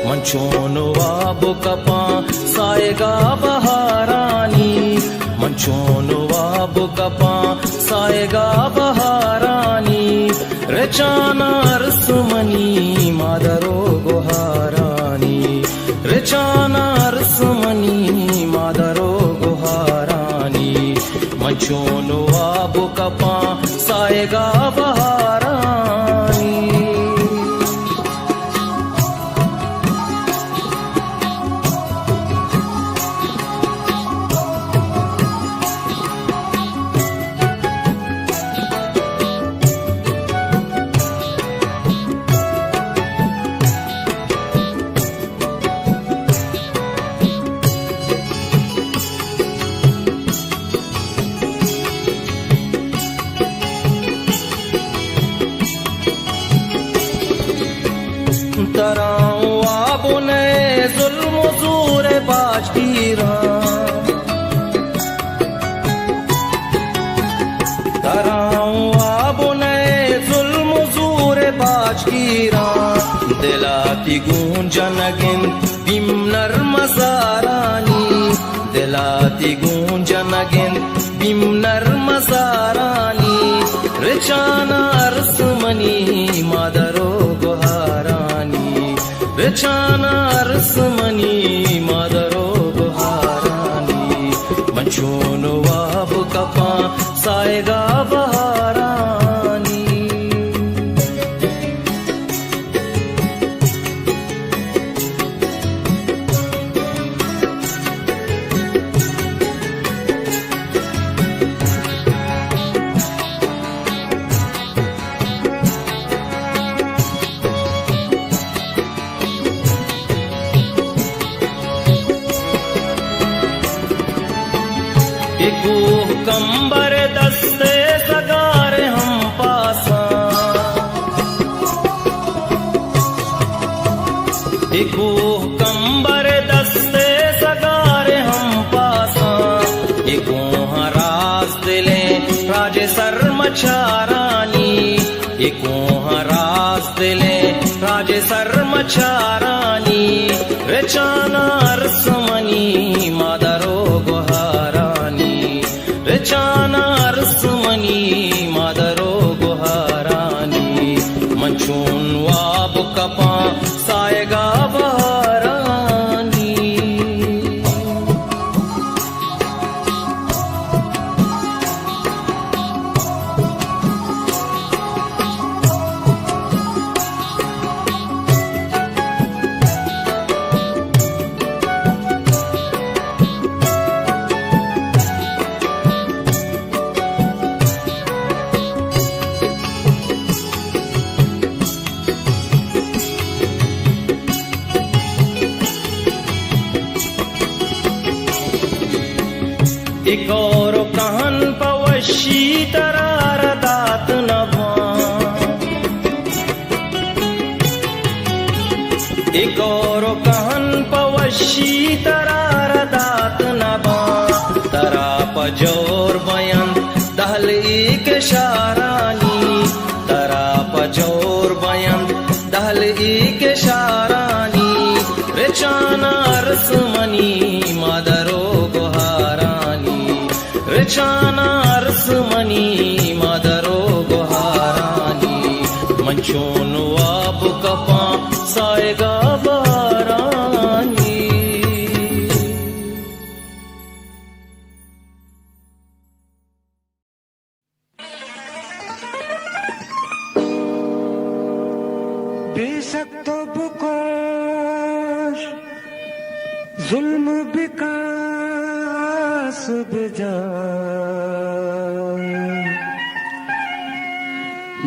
मंचोनो वाबो कपा साएगा बहारानी मंचोनो वाबो कपा साएगा बहारानी रचाना रसुमनी मादरो गुहारानी रचाना रसुमनी मादरो गुहारानी मंचोनो वाबो कपा साएगा बहारानी बाज की राह कराऊं आबो नए जुल्म ज़ूर बाज की राह दिलाती गूंजन गिन बिम नर्म सारानी दिलाती गूंजन गिन बिम नर्म सारानी रिचाना रसमनी मादरो गुहारानी रिचाना रसमनी मादरो गुहारानी मंचून वाब कपा साएगा बहारानी कंबर दस्ते सगार हम पासा देखो कंबर दस्ते सगार हम पासा देखो हरास दिले राजे सर मचारानी देखो हरास दिले राजे सर मचारानी रेचाना रसमनी मादरो गुहारानी रेचाना रसमनी मादरो गुहारानी मंचून वाब कपा साएगा बहारानी एक और कहन पवशी तरार दात नभा एक और कहन पवशी तरार दात नभा तरा पजोर बयन दहल एक शारानी तरा पजोर बयन दहल एक शारानी रेचाना रसमनी मादरो रेचाना रसमनी मादरो गुहारानी मंचून वाब कपा साएगा बहारानी बेशक तो बुकोश जुल्म विकास बिजा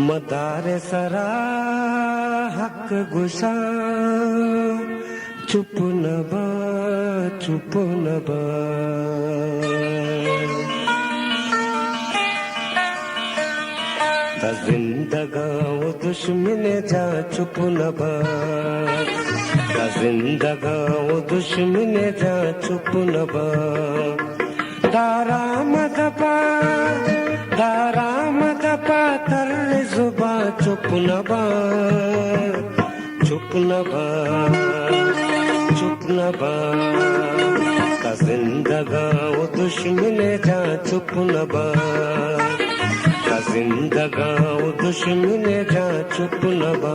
मदार सरा हक गुसा चुप नबा चुप नबा जिंदगाओ दुश्मन जा चुप नबा जिंदगाओ दुश्मन जा चुप नबा दारा मदपा तर जुबा चुप नबा चुप नबा चुप नबा का जिंदगाओ दुश्मन जा चुप नबा का जिंदगाओ दुश्मन जा चुप नबा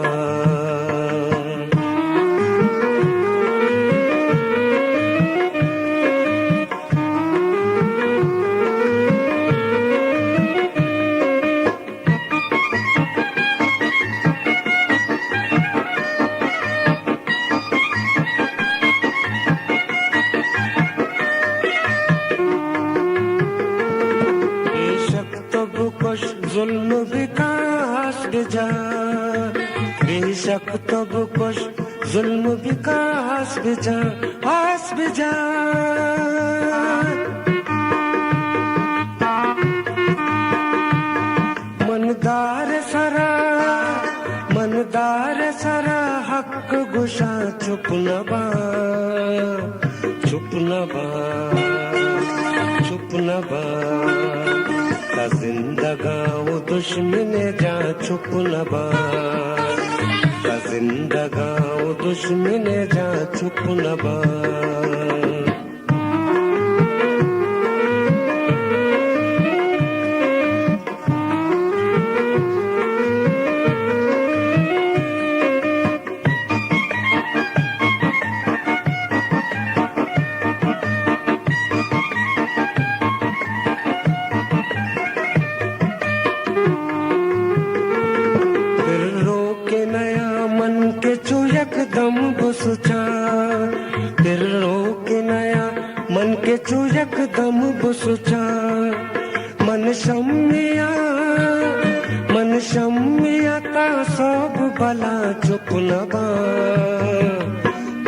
जुल्म विकास बिजा बेशक तब कुछ जुल्म विकास बिजा आस बिजा मनदार सरा हक गुशा चुप नबा चुप न बा चुप न बा ता जिंदगाओ दुश्मन जा चुप न बा ता जिंदगाओ दुश्मन जा चुप न बा एकदम बुसुचा मन शम्मिया ता सब बला चुप न बा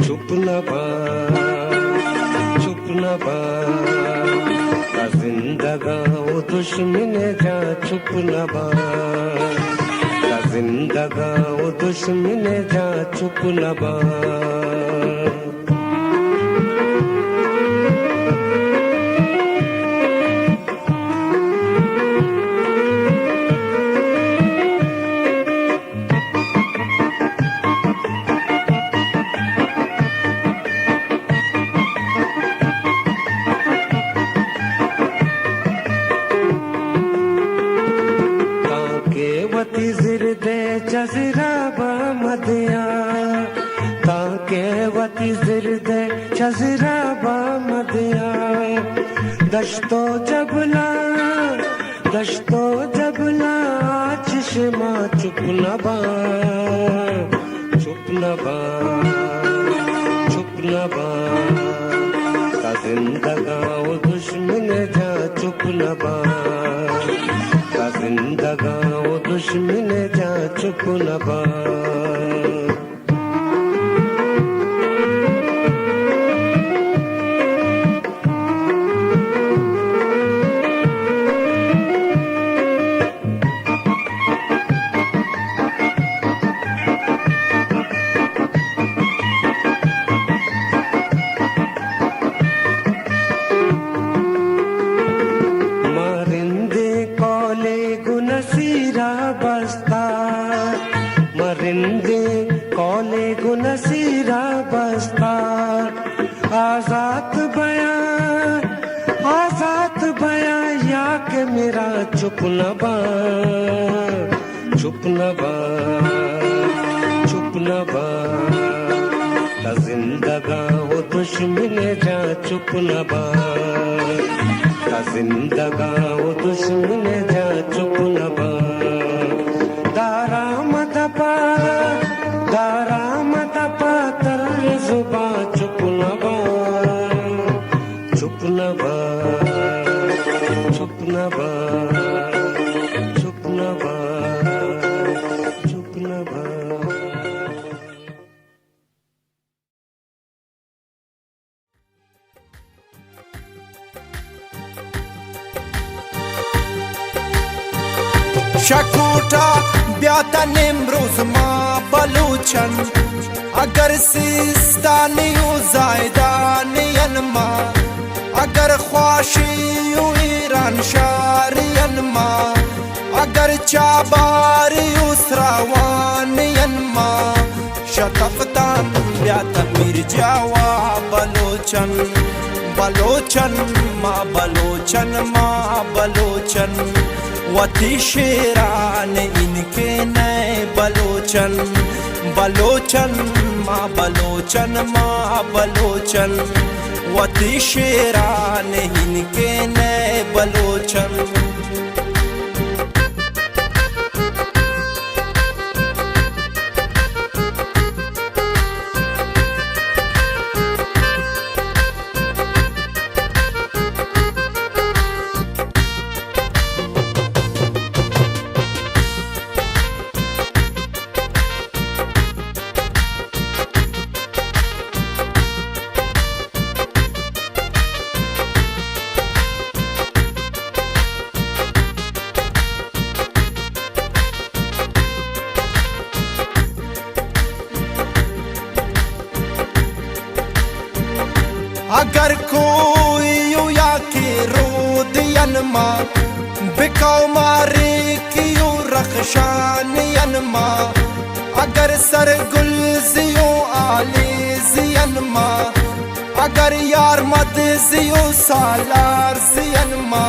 चुप न बा चुप न बा ता जिंदगाओ दुश्मन जा चुप न बा ता जिंदगाओ दुश्मन जा चुप न बा दश्तो जबला चश्मा चुप न बा चुप न बा चुप न बा ता जिंदगाओ दुश्मन जा चुप न बा ता जिंदगाओ दुश्मन जा चुप न बा चुप न बा चुप न बा चुप न बा ता जिंदगाओ दुश्मन जा चुप न बा ता जिंदगाओ दुश्मन जा चुप न बा दारा मदपा तर जुबा चुप न बा चुप न बा चुप न बा शकुटा ब्याता निम्रोज मा बलूचन अगर सिस्तानी जायदानी मा अगर ख्वाशी ईरान शारियन मा अगर चाबारी उसरावानी मा शतफ्तान ब्याता मिर्जावा बलोचन बलोचन मा बलोचन मा बलोचन वती शेरान इनके नए बलोचन बलोचन माँ बलोचन माँ बलोचन वती शेरान इनके नए बलोचन अगर कोई या के रोदियन मा बिकाओ मारे कियो रखशानियन मा अगर सरगुलजियो आले जियन मा अगर यार मद जियो सालार जियन मा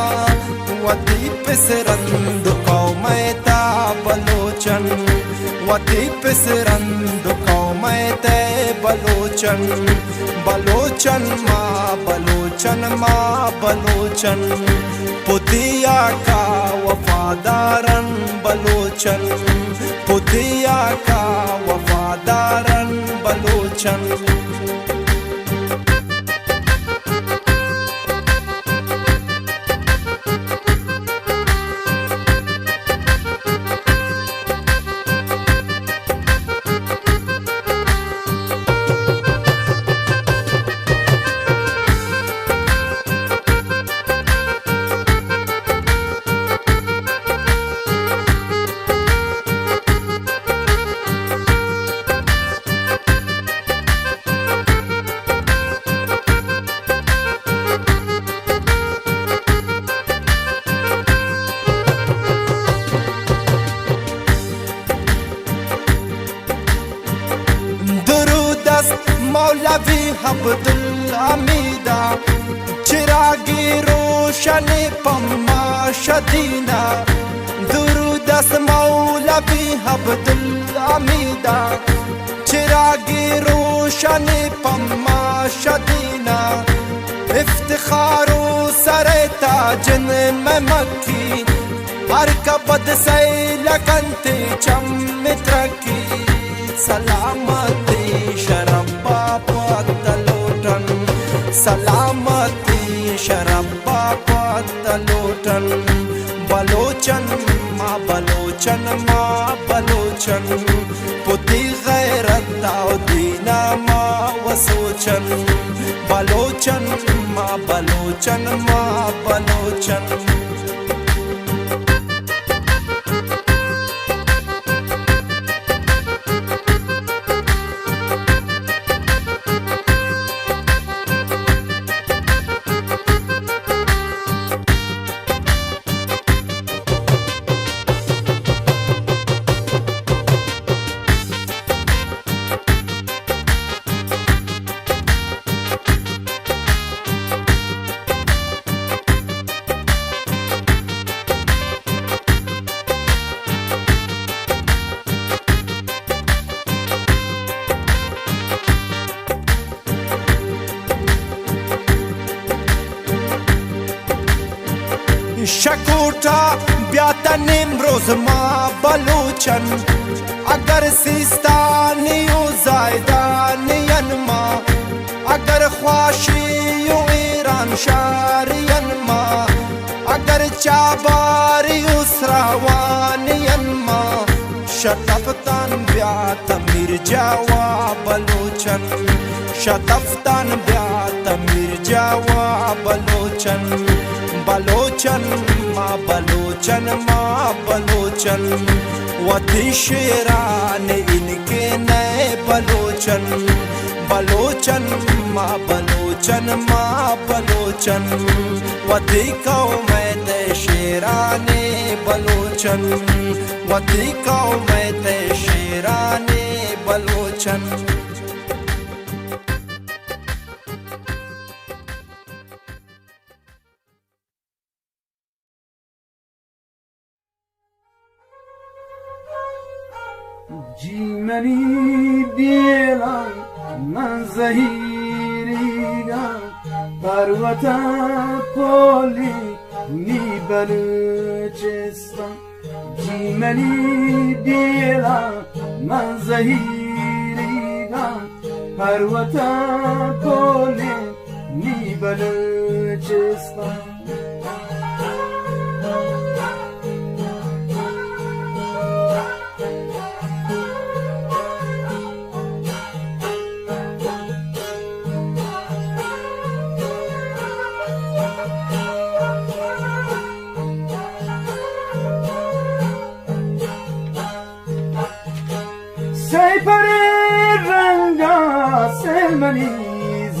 वती पिसरंद कौमैता बलोचन वती पिसरंद कौमैते बलोचन बलोचन माँ बलोचन पुतिया का वफादारन बलोचन पुतिया का वफादारन बलोचन मौलवी अब्दुल हमीदा चिरागी रोशन पम्मा शदीना दुरुदस मौलवी अब्दुल हमीदा चिरागी रोशन पम्मा शदीना इफ्तिखारो सरे ताजन में मक्की अरकबद से लगनते चमत्रकी सलामती शरब्बा पतलोटन सलामती शरब्बा पतलोटन बलोचन माँ बलोचन पुती गैरत दाउदीना माँ वसोचन बलोचन माँ बलोचन शकोटा ब्याता निम्रोज माँ बलोचन अगर सिस्तानी जायदानियन माँ अगर ख्वाशियो ईरान शारियन माँ अगर चाबारी उसरावानियन माँ शतफ्तान ब्याता मिर्जावा बलोचन शतफ्तान ब्याता मिर्जावा बलोचन बलोचन माँ बलोचन वती शेरान इनके नए बलोचन बलोचन माँ बलोचन वती कौम ते शेराने बलोचन वती कौम ते शेराने बलोचन Jimani diela manzahiriga parvata poli ni baluchistan Jimani diela manzahiriga parvata poli ni baluchistan Sei pare ranga selmani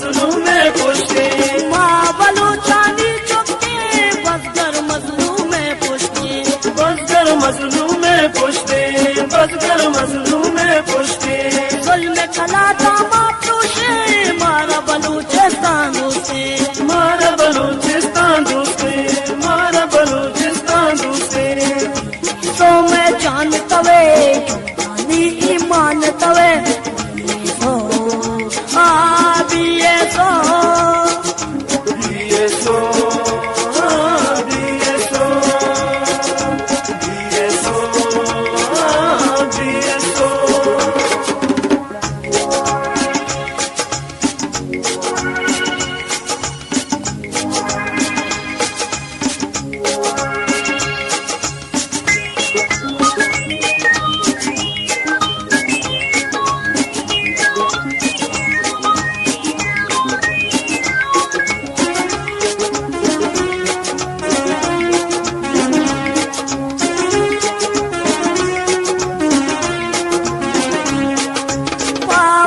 मजलूम पुष्टि माँ बलूचानी चुपके बसकर मजलूम पुष्टि बसकर मजलूम पुष्टि बसकर मजलूम पुष्टि जुल्म खलाता मापूशे मारा बलूचिस्तान से मारा बलूचिस्तान दूसरे मारा बलूचिस्तान दूसरे तो मैं जान तवे नी ईमान तवे सो दिए सो दिए सो दिए सो दिए सो दिए सो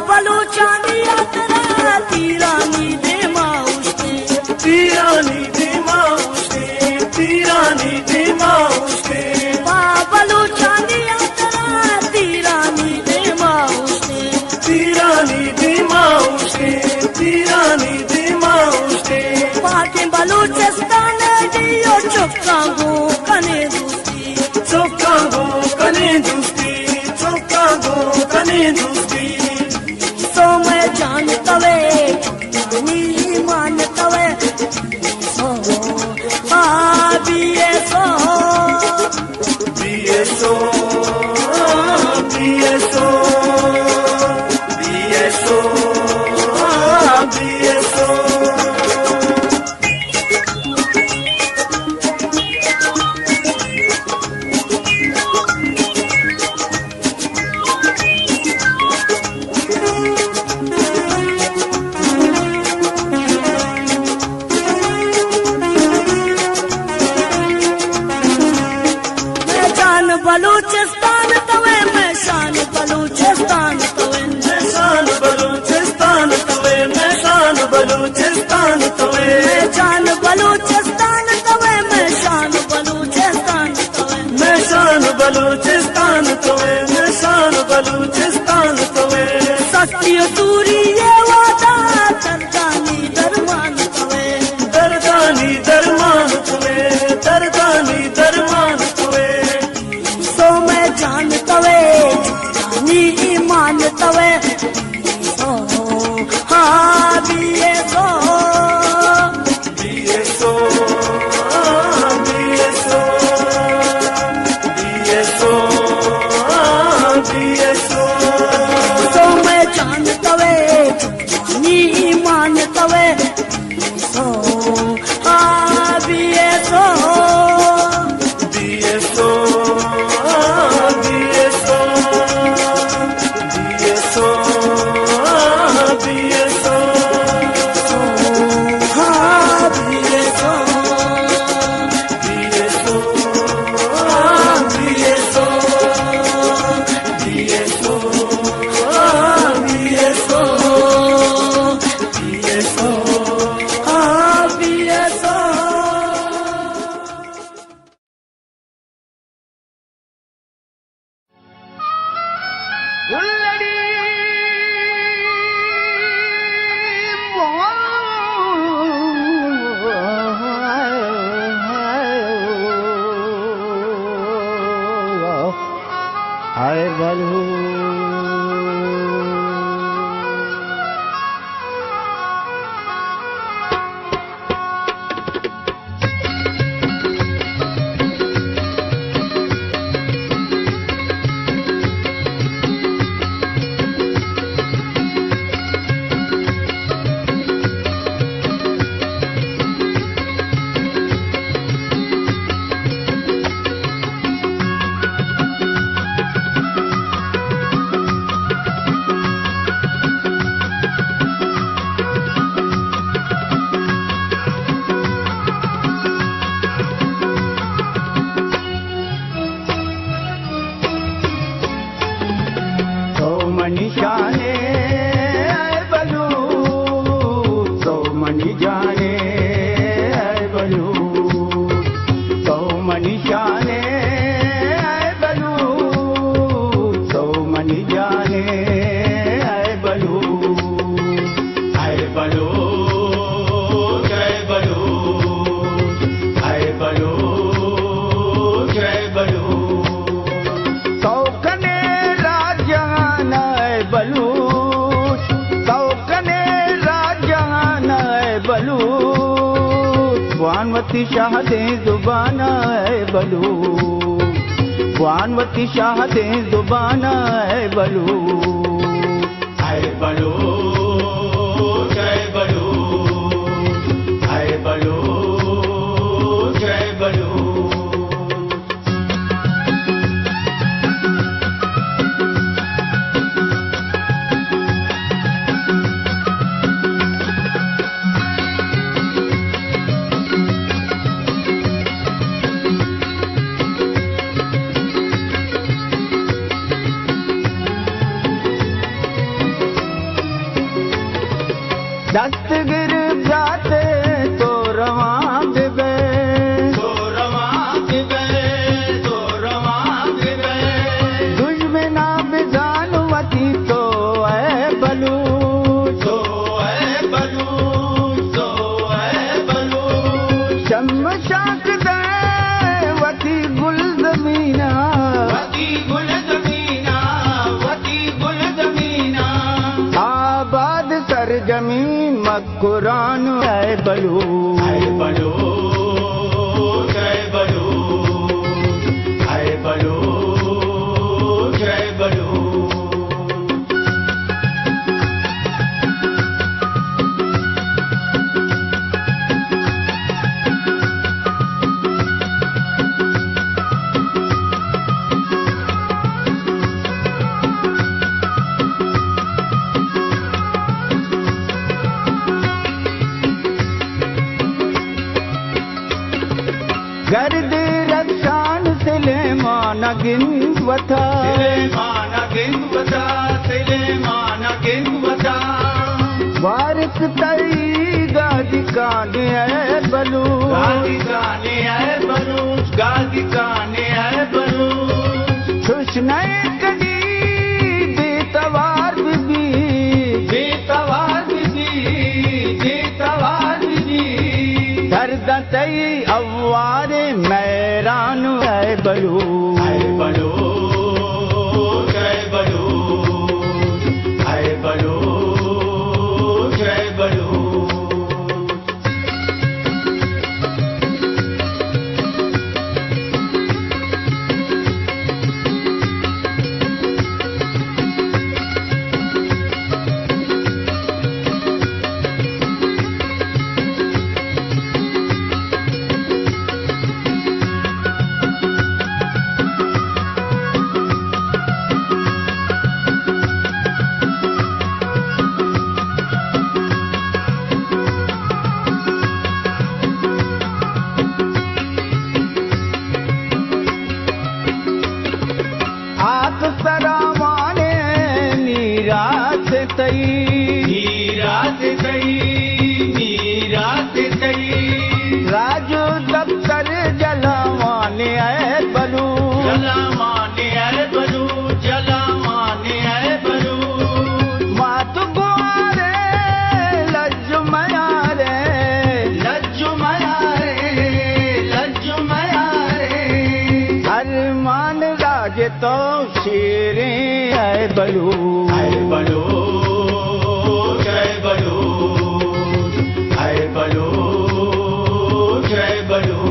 बलूचानी यात्रा तीरानी दे माउस्ते तीरानी दे माउस्ते तीरानी दे माउस्ते बलूचानी यात्रा तीरानी दे माउस्ते तीरानी दे माउस्ते तीरानी दे माउस्ते पाके बलूचिस्तान दियो चुपकांगो कने दोस्ती चुपकांगो कने दोस्ती चुपकांगो कने दोस्ती तो मैं जान तवे नी मान तवे सो दिए सो दिए सो दिए सो दिए सो दिए सो बलूचिस्तान तवे मैं शान बलूचिस्तान तवे मैं शान बलूचिस्तान तवे मैं शान बलूचिस्तान तवे मैं शान बलूचिस्तान तवे मैं शान बलूचिस्तान तवे मैं शान बलूचिस्तान तवे मैं शान बलूचिस्तान तवे सत्य दूरी ये वादा दरदानी दरमान तवे दरदानी दरमान तवे दरदानी दरमान तवे तो मैं जान तवे नी ईमान तवे सो दिए सो दिए सो दिए सो दिए सो दिए सो तो मैं जान तवे नी ईमान तवे सो दिए सो दिए सो दिए सो दिए सो दिए सो दिए सो दिए सो दिए सो दिए सो दिए सो दिए सो दिए सो हाय बलू मनी जाने आए बलू, सौ मनी जाने आए बलू, आए बलू जय बलू, आए बलू जय बलू, सौकने राजान आए बलू, सौकने राजान आए बलू, वानवती शाह दे जुबान है बलू, वानवती शाह दे जुबान है बलू, आए बलू जय बलू, आए बलू जय बलू, दस्तगिर जाते तो रवां दिवे, तो रवां दिवे, तो रवां दिवे, दुश्मना बिजानवती तो है बलू, तो है बलू, तो है बलू, शमशाक दे वती गुल जमीना, वती गुल जमीना, वती गुल जमीना, आबाद सर जमीन मकुरान है बलू, आए बलू जय बलू, आए बलू जय बलू, गर्द रक्षान सिलेमान गिनवता, सिलेमान गिनवता, सिलेमान गिनवता, वारिस तई गादी काने है बलू, गादी काने है बलू, गादी काने है बलू, सुशनय कदी बेतवार बीबी, बेतवार बीबी, बेतवार बीबी, दर्द तई अवारे मैरान है बलू, आए बलू जय बलू, आए बलू जय बलू, सरावाने नीरात तई, नीरात तई, नीरात तई, राजू दफ्तर जलावाने है बलू, जलावाने है बलू, जलावाने है बलू, मात गुआरे लज्जु मयारे, लज्जु मयारे, लज्जु मयारे, अरमान राज तो शेरे है बलू, आए बलू जय बलू, आए बलू जय बलू,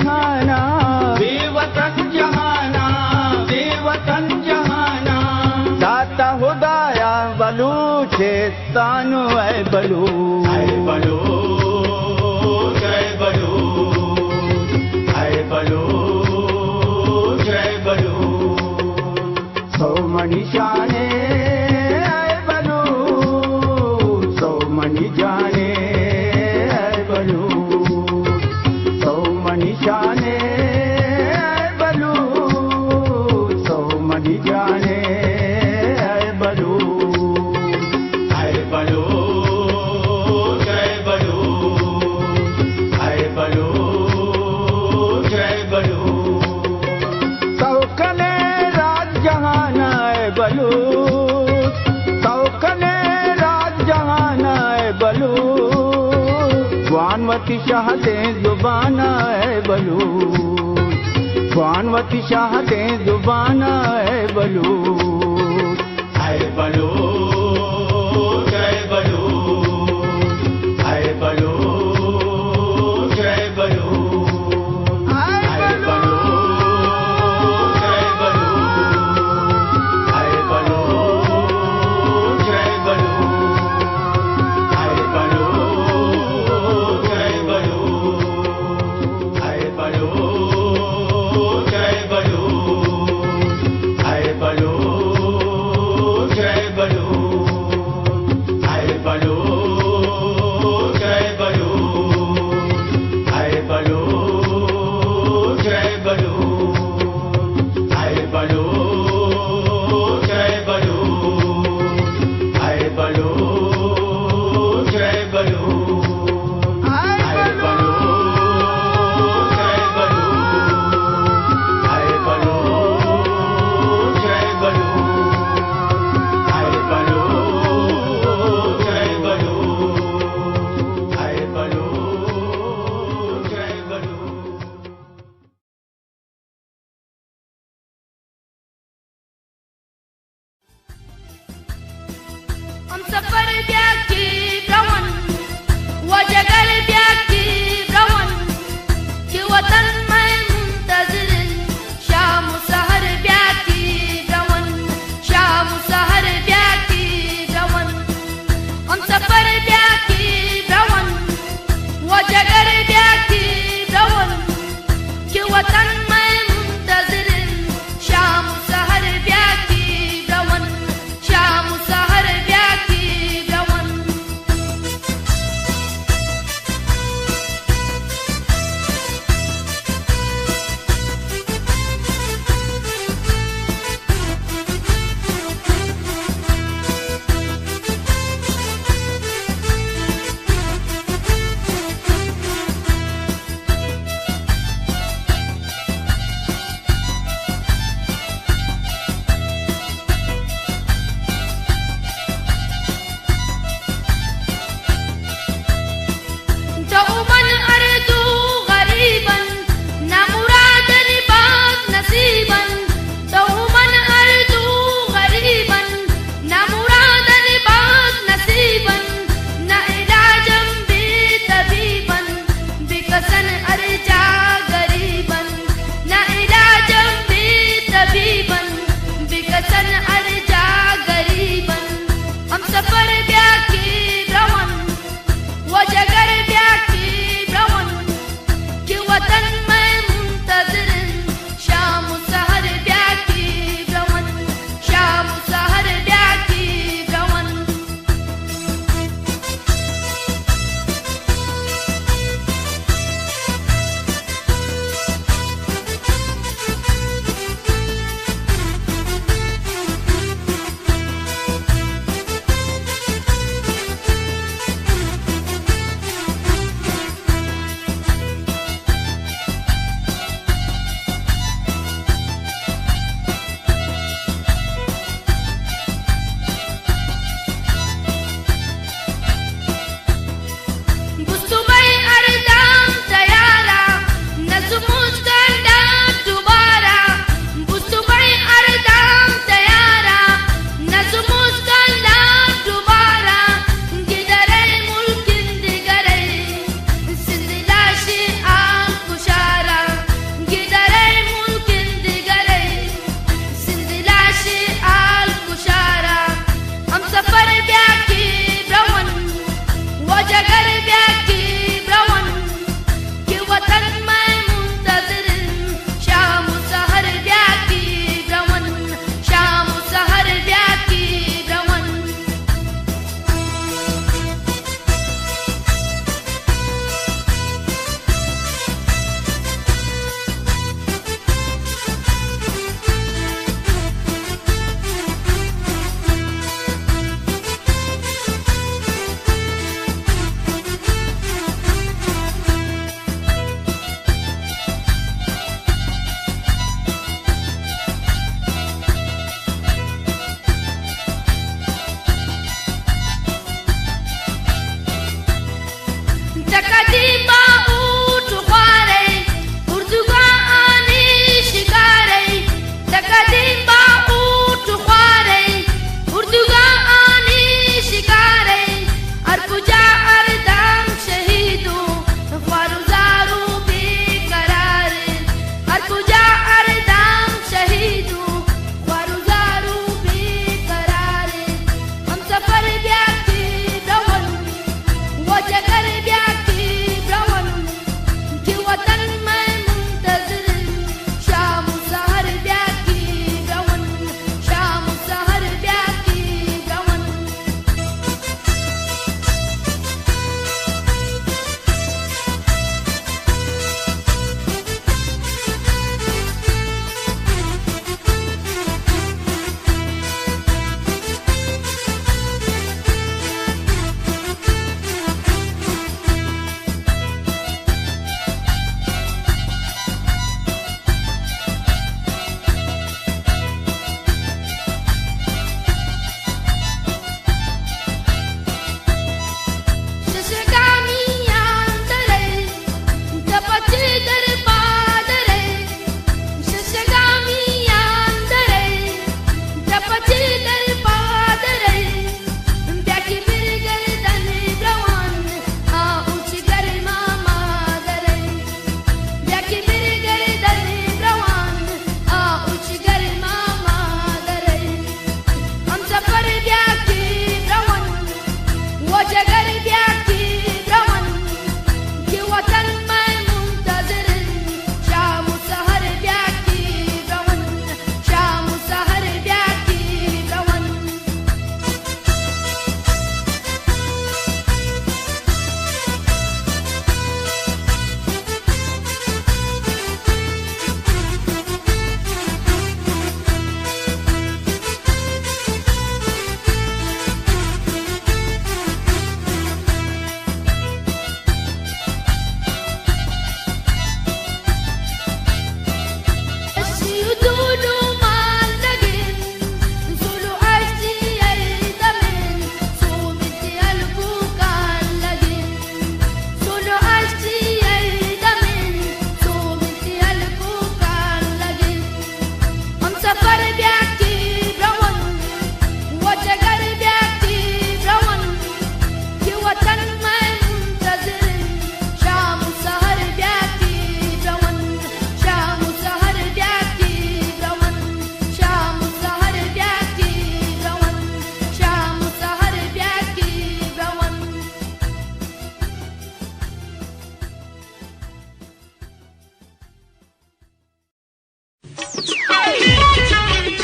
जहाना बेवतन जहाना बेवतन जहाना दाता खुदाया बलूचिस्तान है बलूच जय बलूच है बलूच जय बलूच सौ मणि जाने है बलूच सौ मणि जाने है बलूच सौ मणि जाने है बलूच सौ मणि जाने है बलूच है बलूच जय बलूच है बलूच जय बलूच सौकने राज जहाना है बलूच सौकने राज जहाना है बलूच स्वानवती शाहते जुबाना है बलूच स्वानवती शाहते जुबाना है बलूच है बलूच जय बलूच है बलूच जय बलूच है बलूच जय बलूच है बलूच जय बलूच है बलूच जय बलूच है बलूच जय बलूच है बलूच जय बलूच है बलूच जय बलूच है बलूच जय बलूच है बलूच जय बलूच है बलूच जय बलूच है बलूच जय बलूच है बलूच जय बलूच है बलूच जय बलूच है बलूच जय बलूच हम सफर ब्याकी ब्रवन वजगल ब्याकी ब्रवन कि वतन में मुंतज़िर शाम सहर ब्याकी ब्रवन शाम सहर ब्याकी ब्रवन हम सफर ब्याकी ब्रवन वजगल ब्याकी ब्रवन कि वतन में मुंतज़िर शाम सहर ब्याकी ब्रवन शाम सहर ब्याकी ब्रवन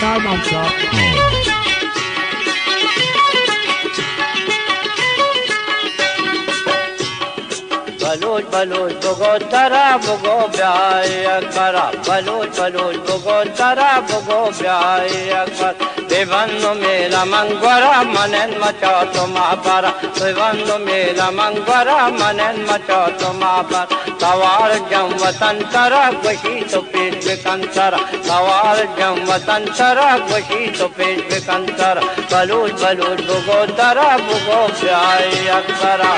StarMouse.com. बलूच बलूच बुगो तरा बुगो ब्याय अकबरा बलूच बलूच बुगो तरा बुगो ब्याय अकबर बेबंदु मेला मंगवरा मनन मचो तुम्हारा बेबंदु मेला मंगवरा मनन मचो तुम्हारा सवार जम वतन तरा खुशी तो पेट बिकंतर सवार जम वतन तरा खुशी तो पेट बिकंतर बलूच बलूच बुगो तरा बुगो ब्याय अकबरा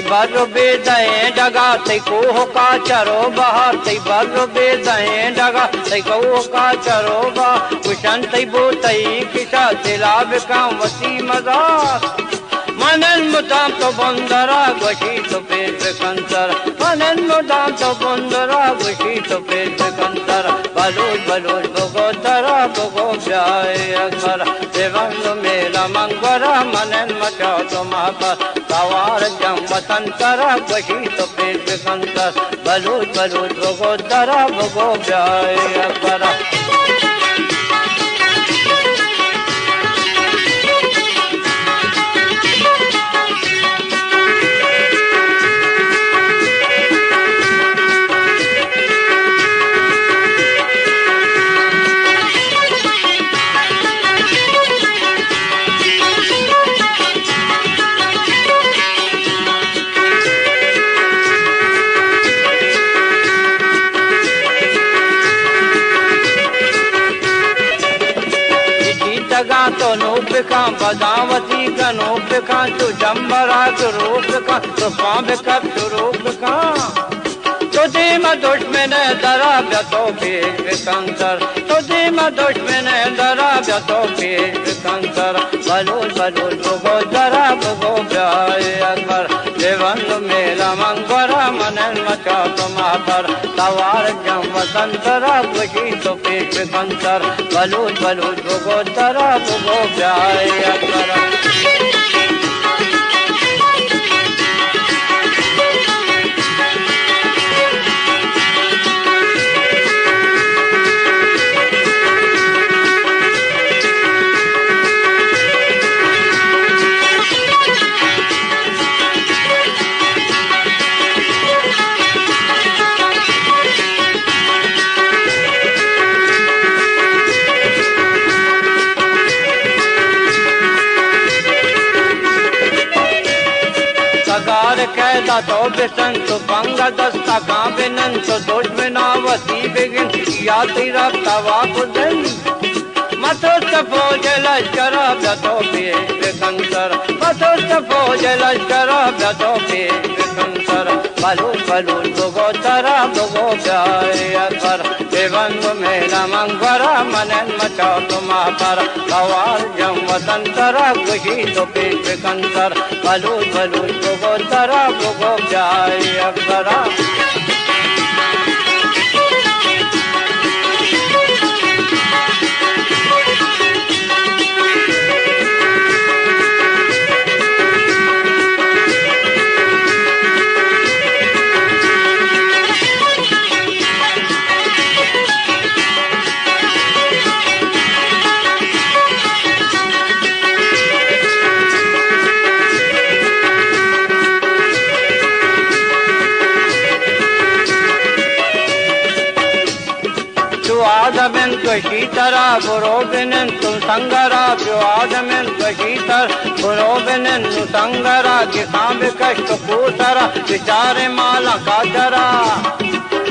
बरु बेदएं डगा ते कोह का चरो बहा ते बरु बेदएं डगा ते कोह का चरो बहा कुशन ते बो ते किसा दिला बिका वसी मजार मनन मुदाम तो बंदरा गुशी तो पेट कंतर मनन मुदाम तो बंदरा गुशी तो पेट कंतर बलूच बलूच बुगो तरा बुगो ब्याय अकबर देवंग मेला मंगवरा मनन मचो तुम्हारा सवार जम वतन तरा गुशी तो पेट कंतर बलूच बलूच बुगो तरा बुगो ब्याय अकबर तो नूप का बदावती का नूप का तू जम्बरा तो रूप का तो पाँव का तो रूप का तो दीमा दुश्मन दरा तो पेट कंकर तो दीमा दुश्मन दरा तो पेट कंकर बलूच बलूच बुगो दरा बुगो ब्याय अकबर देवंग मेला मंगवरा मनन मचो तुम्हारा सवार जम वतन तरा खुशी तो पेट कंकर बलूच बलूच बुगो दरा बुगो ब्याय अकबर कैदा तो बिसन तो पंगा दस्ता का बिनन तो दुश्मनावती बिगिन या तेरा तवा कुदन मतो सफोज लश्कर तो पेट कंकर मतो सफोज लश्कर तो पेट कंकर बलूच बलूच बुगो तरा बुगो ब्याय अकबर देवंग मेला मंगवरा मनन मचो तुम्हारा सवार जम वतन तरा खुशी तो पेट कंकर बलूच बलूच बुगो तरा बुगो ब्याय अकबरा आदमें तो शीतरा बुरो बिनें तुम संगरा जो आदमें तो शीतर बुरो बिनें तुम संगरा किसान कष्ट कूसरा विचारे माला का जरा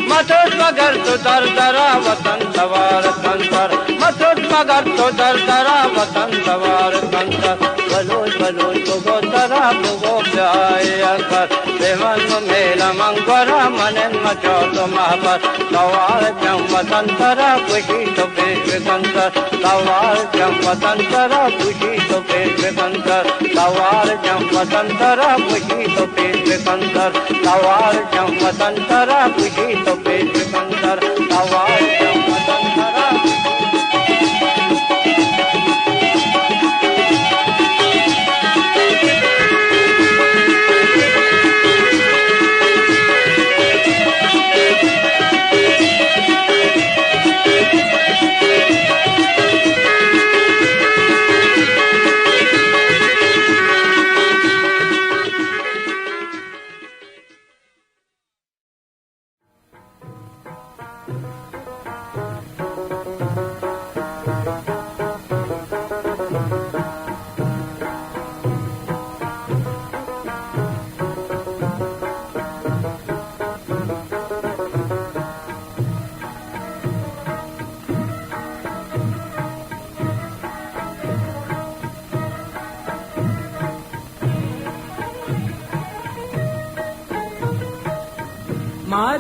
मथुर मगर तो दर दरा वतन सवार कंकर मथुर मगर तो दर दरा वतन सवार कंकर बलूच बलूच बुगो तरा बुगो ब्याय अकबर देवन मेला मंगोर मन मचो तो महापर सवाल जम वसंतरा खुशी तो पेश कंकर सवाल जम वसंतरा खुशी तो पेश कंकर सवाल जम वसंतरा खुशी तो पेश कंकर सवाल जम वसंतरा खुशी तो पेश कंकर सवाल जम वसंतरा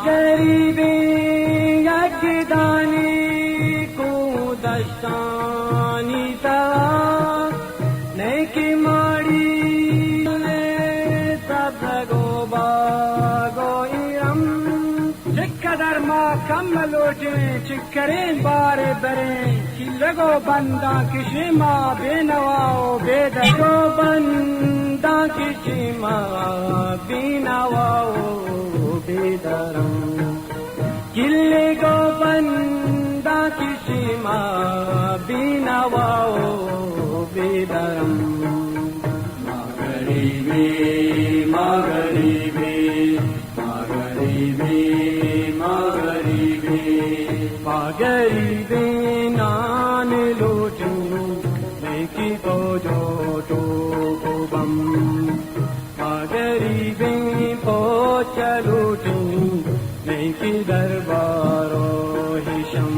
गरीबी यज्ञदानी को दस्तानी ता नेकी माड़ी सब गो बागो इरम चिक्कदर माँ कम लोटे चिक्करें बारे बरे चिल्लगो बंदा किसी माँ बेनवाओ बेदगो बंदा किसी माँ बेनवाओ बेदरम किले गो बंदा किसी माँ बिनवाओ बेदरम माँ गरीबी माँ गरीबी माँ गरीबी माँ गरीबी माँ गरीबी नान लोटू लेकी तो जो तो बम माँ गरीबी चलो नहीं की दरबारो हिशम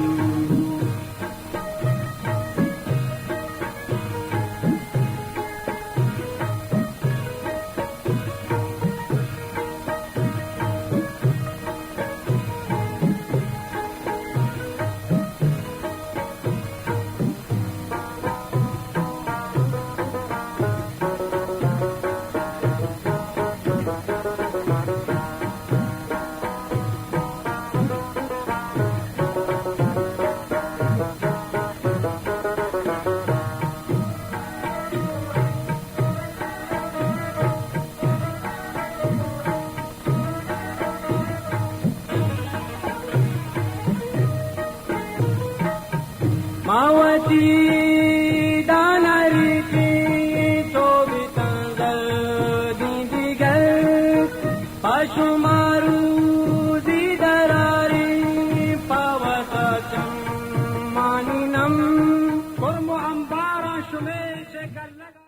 मावती दानरी की तो बितंगल दीदिगर पशु मारू दीदरारी पावता चम्मानिनम कुर्मु अंबारा शुमे से कर लगा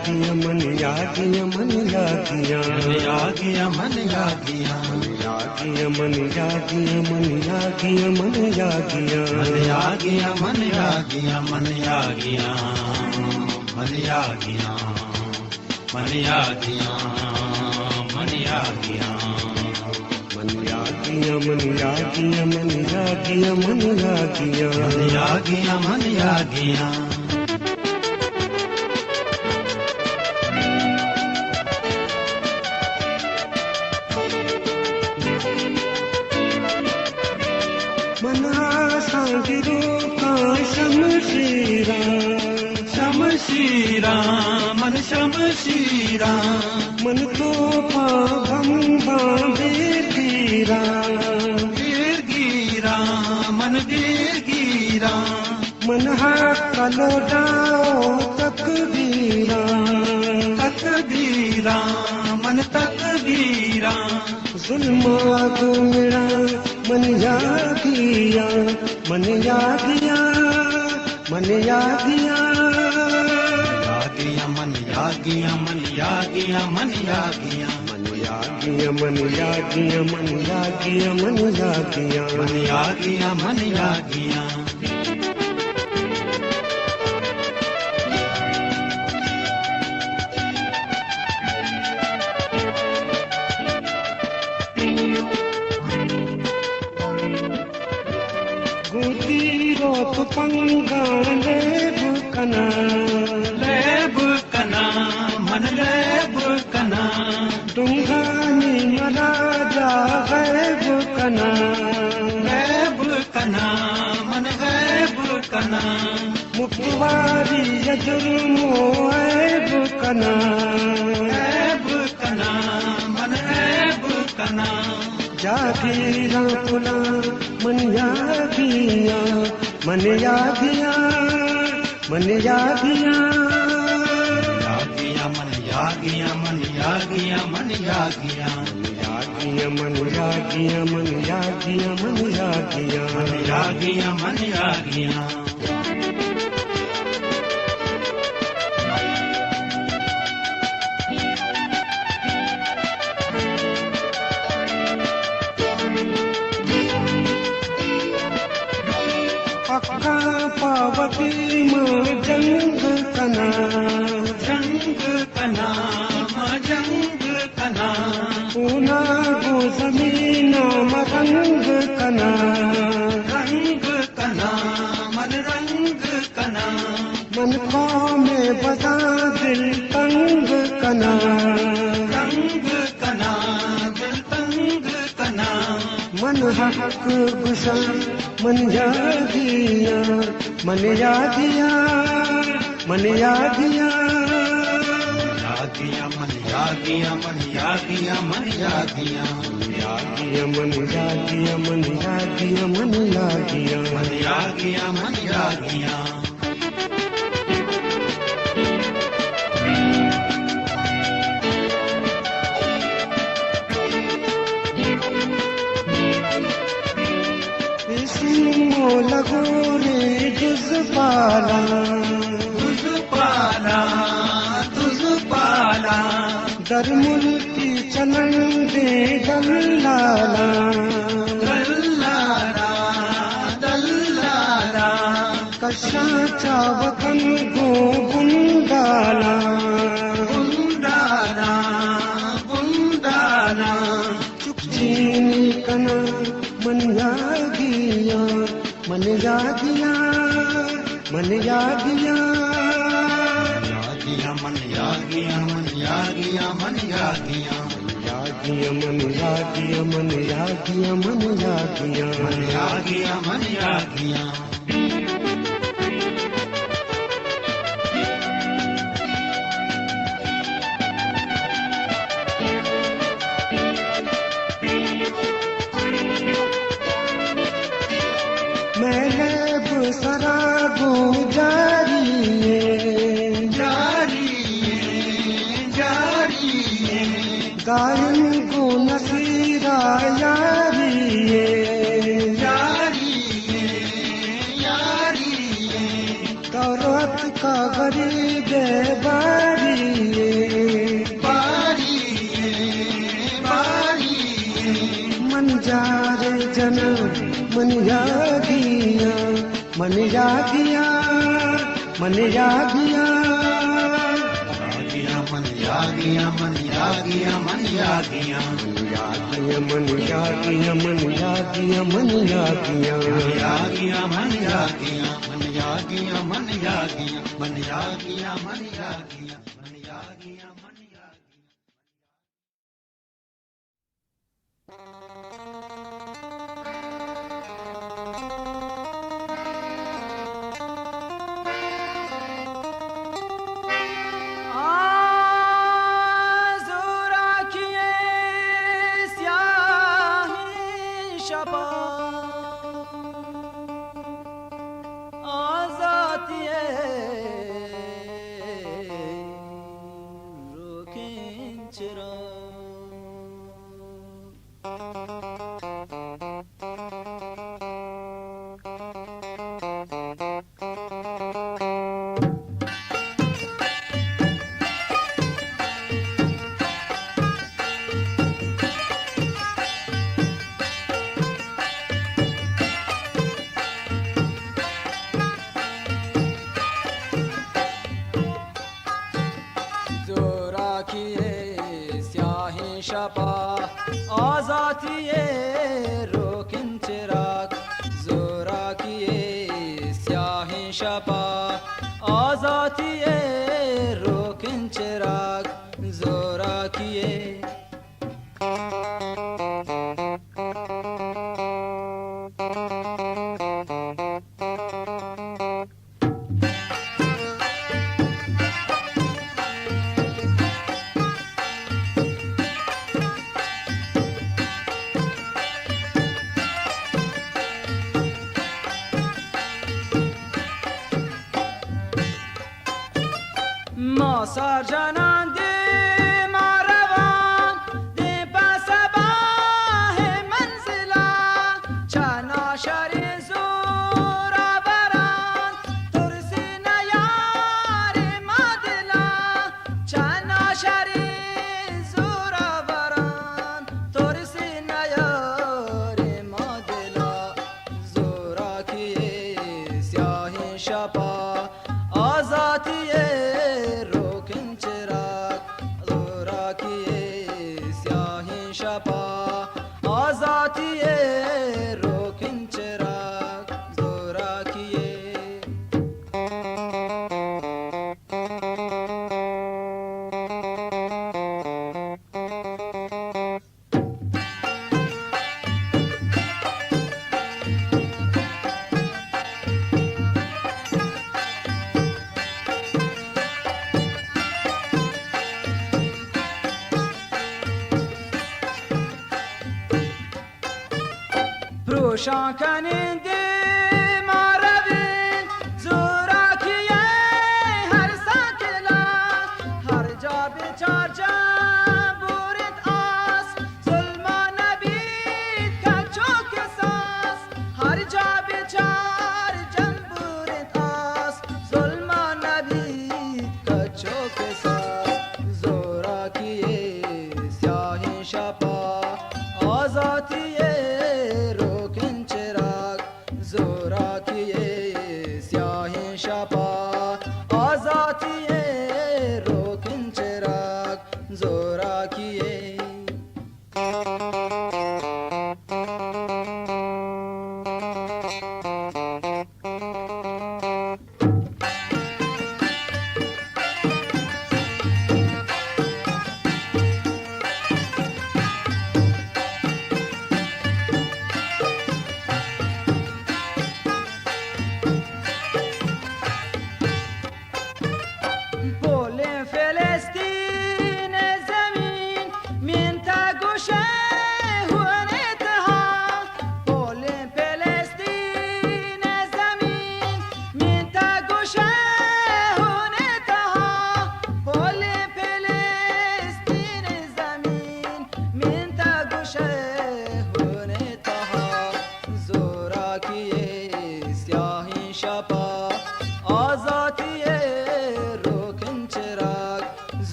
यागिया मन यागिया मन यागिया यागिया मन यागिया यागिया मन यागिया मन यागिया मन यागिया यागिया मन यागिया मन यागिया मन यागिया मन यागिया मन यागिया मन यागिया मन यागिया मन यागिया मन यागिया मन यागिया मन यागिया मना सांगिरो का शमशीरा शमशीरा मन शमशीरा मन तो पागम वीर गिरा वीर गिरा मन वीर गिरा मन कलो जाओ तकबीरा तकबीरा मन तकबीरा जुल्मा मेरा मन यागिया मन यागिया मन यागिया यागिया मन यागिया मन यागिया मन यागिया मन यागिया मन यागिया मन यागिया मन यागिया मन यागिया मन यागिया रोप पंगान लेब कना मन लेब कना डुंगानी मराजा गैब कना गैब कना मन गैब कना मुखवारी जुर्मो ऐब कना गैब कना मन गैब कना जागीरा पुला मन यागिया मन यागिया मन यागिया यागिया मन यागिया मन यागिया मन यागिया यागिया मन यागिया मन यागिया मन यागिया मन यागिया मन यागिया पक्का पावती माँ जंग कना जंग कना माँ जंग कना पूना गो जमीना मरंग कना रंग कना मन रंग कना मन को में बता दिल तंग कना रंग कना दिल तंग कना मन हक गुशा मन यागिया मन यागिया मन यागिया यागिया मन यागिया मन यागिया मन यागिया यागिया मन यागिया मन यागिया मन यागिया मन यागिया मन यागिया लगो रे जुज पाला तुझ पाला तुझ पाला दर मुल्की चलन दे दल्लाला दल्लाला दल्लाला कशा चावकन गो गुंडाला गुंडाला गुंडाला चुपचीनी कना मन यागिया मन यागिया मन यागिया यागिया मन यागिया मन यागिया मन यागिया यागिया मन यागिया मन यागिया मन यागिया मन यागिया मन यागिया मैं सरागो जारी गायन को नसीरा यारी दौलत का गरीब बारी मन यागिया मन यागिया मन यागिया मन यागिया मन यागिया मन यागिया मन यागिया मन यागिया मन यागिया यागिया मन यागिया मन यागिया मन यागिया मन यागिया मन यागिया मन यागिया मन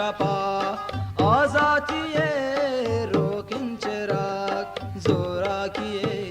शपा आजाती रोकिन चिराग जोरा किए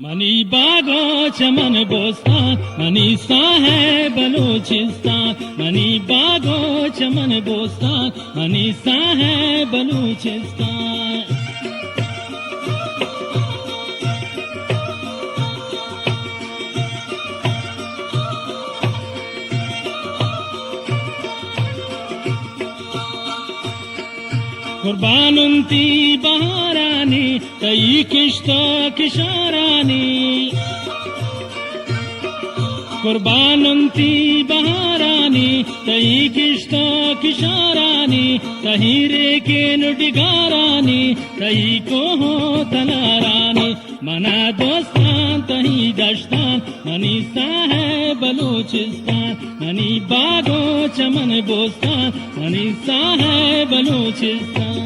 मनी बागो चमन बोस्तान मनीसा है बलूचिस्तान मनी बागो चमन बोस्तान मनीसा है बलूचिस्तान कुर्बानुंती बहारानी तई किश्तो किशारानी कुर्बानुंती बहारानी तई किश्तो किशारानी तहीरे के नुडिगारानी तई को हो तलारानी मना दोस्तान तही दश्तान मनीसा है बलूचिस्तान मनी बागो चमन बोस्तान मनीसा है बलूचिस्तान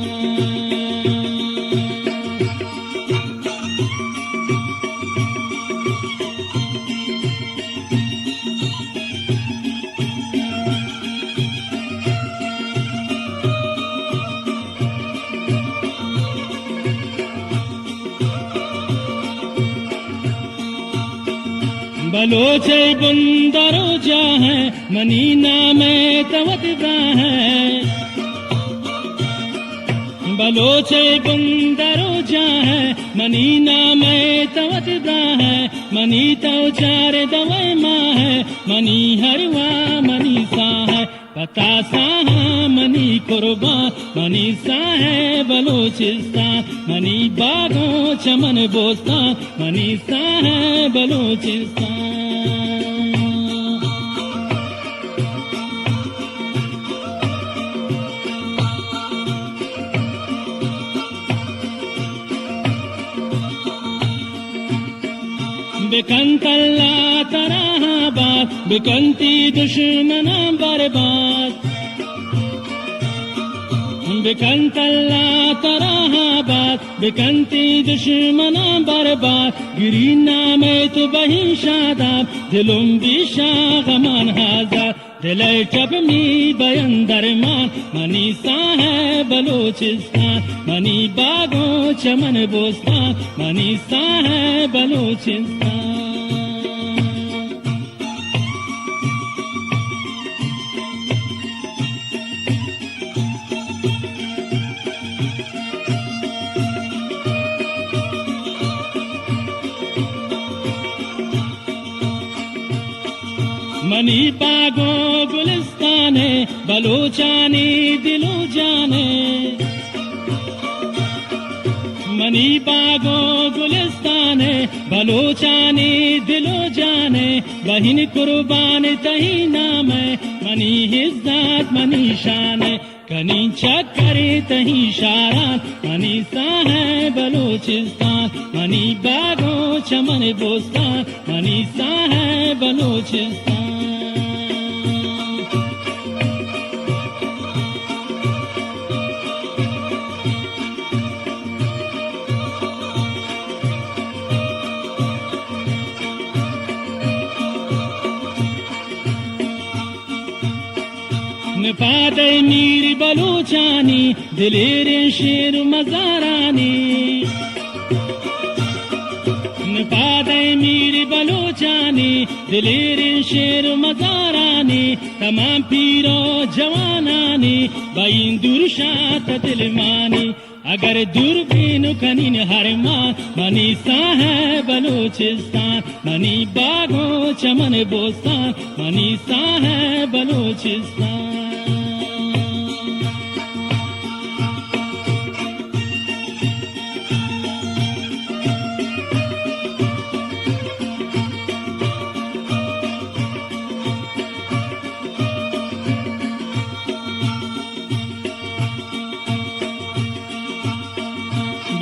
बलोचे बुंदरो जा है मनीना में तवत है बलोचे बंदरो जा है मनी नाम तवत दा है मनी तो चार दवे माँ है मनी हरवा मनी सा है पता सा मनी कुर्बा मनी सा है बलोचिस्तान मनी बागों चमन बोस्तान मनी सा है बलोचिस्तान बिकंतल्ला तराबाद बिकंती दुश्मना बर्बाद बिकंतल्ला तराबाद बिकंती दुश्मना बर्बाद गिरी नामे तो बही शादाब दिलुम बिशागमान हाजाद दिले चबनी बयंदर मान मनी सा है बलोचिस्तान मनी बागों चमन बोस्तान मनी सा है बलोचिस्तान मनी बागों गुलिस्ताने बलोचानी दिलो जाने मनी बागों गुलिस्ताने बलोचानी दिलो जाने बहिन कुर्बान तही नाम मनी हिज्जत मनी शान कनी चक्करे तही शारान मनी सा है बलोचिस्तान मनी बागों चमन बोस्तान मनी सा है बलोचिस्तान पाते मीर बलूचानी दिलेर शेर मजारानी पाते मीर बलूचानी दिलेर शेर मजारानी तमाम पीरो जवानानी बाइन दुर्शात दिलमानी अगर दूरबीन कनीन हरमान मनी सा है बलूचिस्तान मनी बागों चमन बोस्तान मनी सा है बलूचिस्तान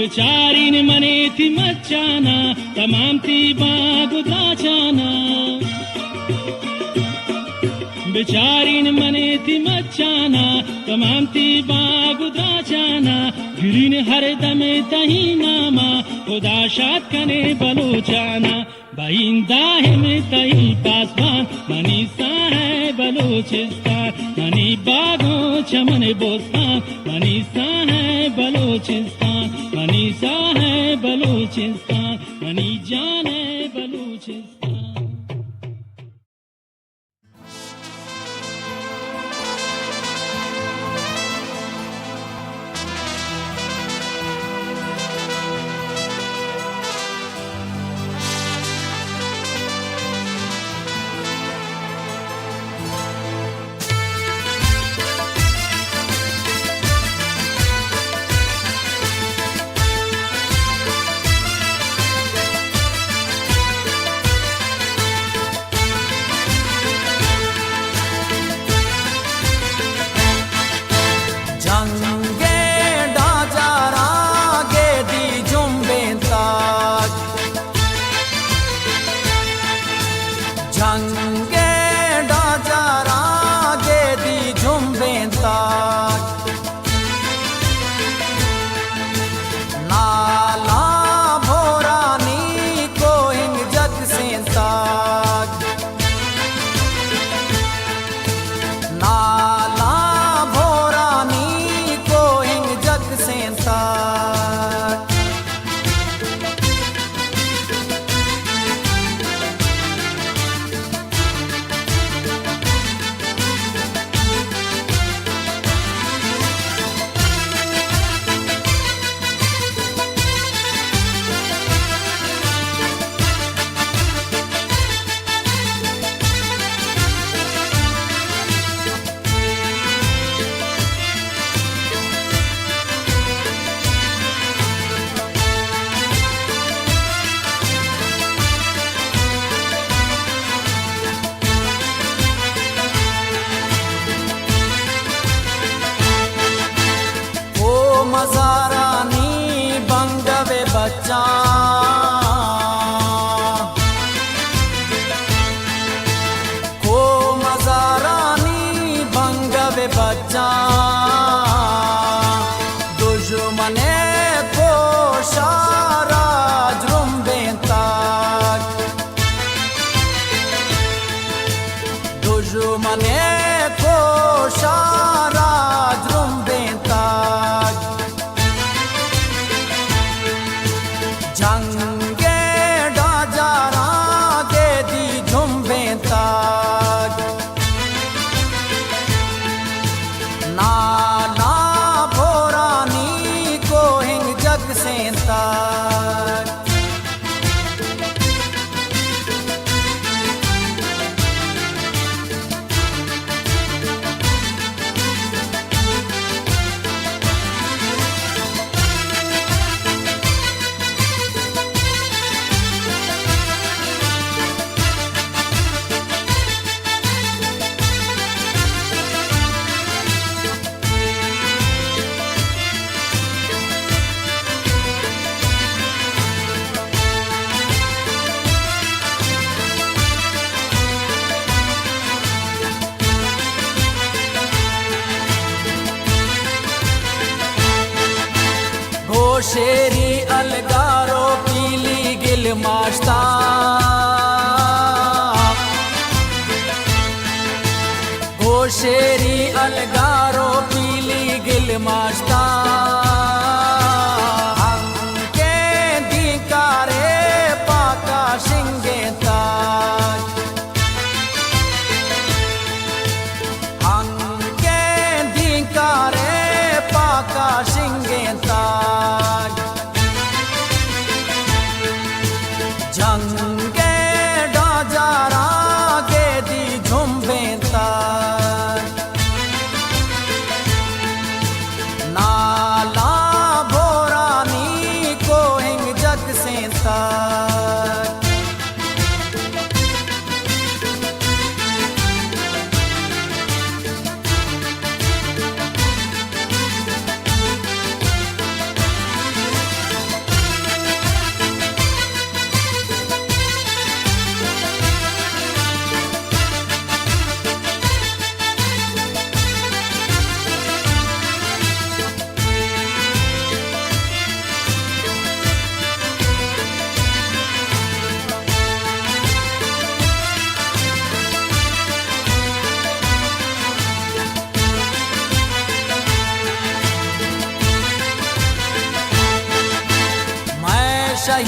बिचारीन मने थी मचाना तमाम थी बागुदा जाना बिचारीन मने थी मचाना तमाम थी बागुदा जाना गिरीन हर दमे तही नामा खुदा शाद कने बलोचाना बाइंदा है में तही पासबान मनी सा है बलोचिस्तान मनी बागों चमन बोस्तान मनी सा है बलोचिस्तान मनी सा है बलूचिस्तान मनी जान है बलूचिस्तान झंगे डाजारा गेदी झुम्बे ताज नाला भोरानी को हिंग जग से ताज शेरी अलगारो पीली गिल माश्ता ओ शेरी अलगारो पीली गिल माश्ता अंके दिकारे पाका शिंगे ताज अंके दिकारे पाका शिंगे ताज झंगे डाजारा गेदी झुम्बे ताज नाला भोरानी को हिंग जग से ताज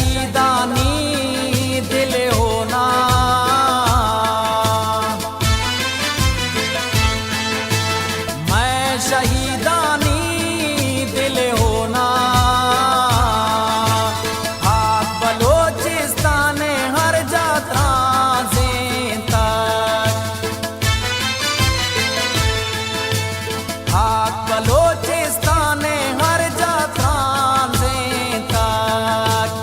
शहीदानी दिल होना मैं शहीदानी दिल होना आप बलोचिस्तान हर जात्रा से तक आप बलोचिस्तान हर जात्रा से तक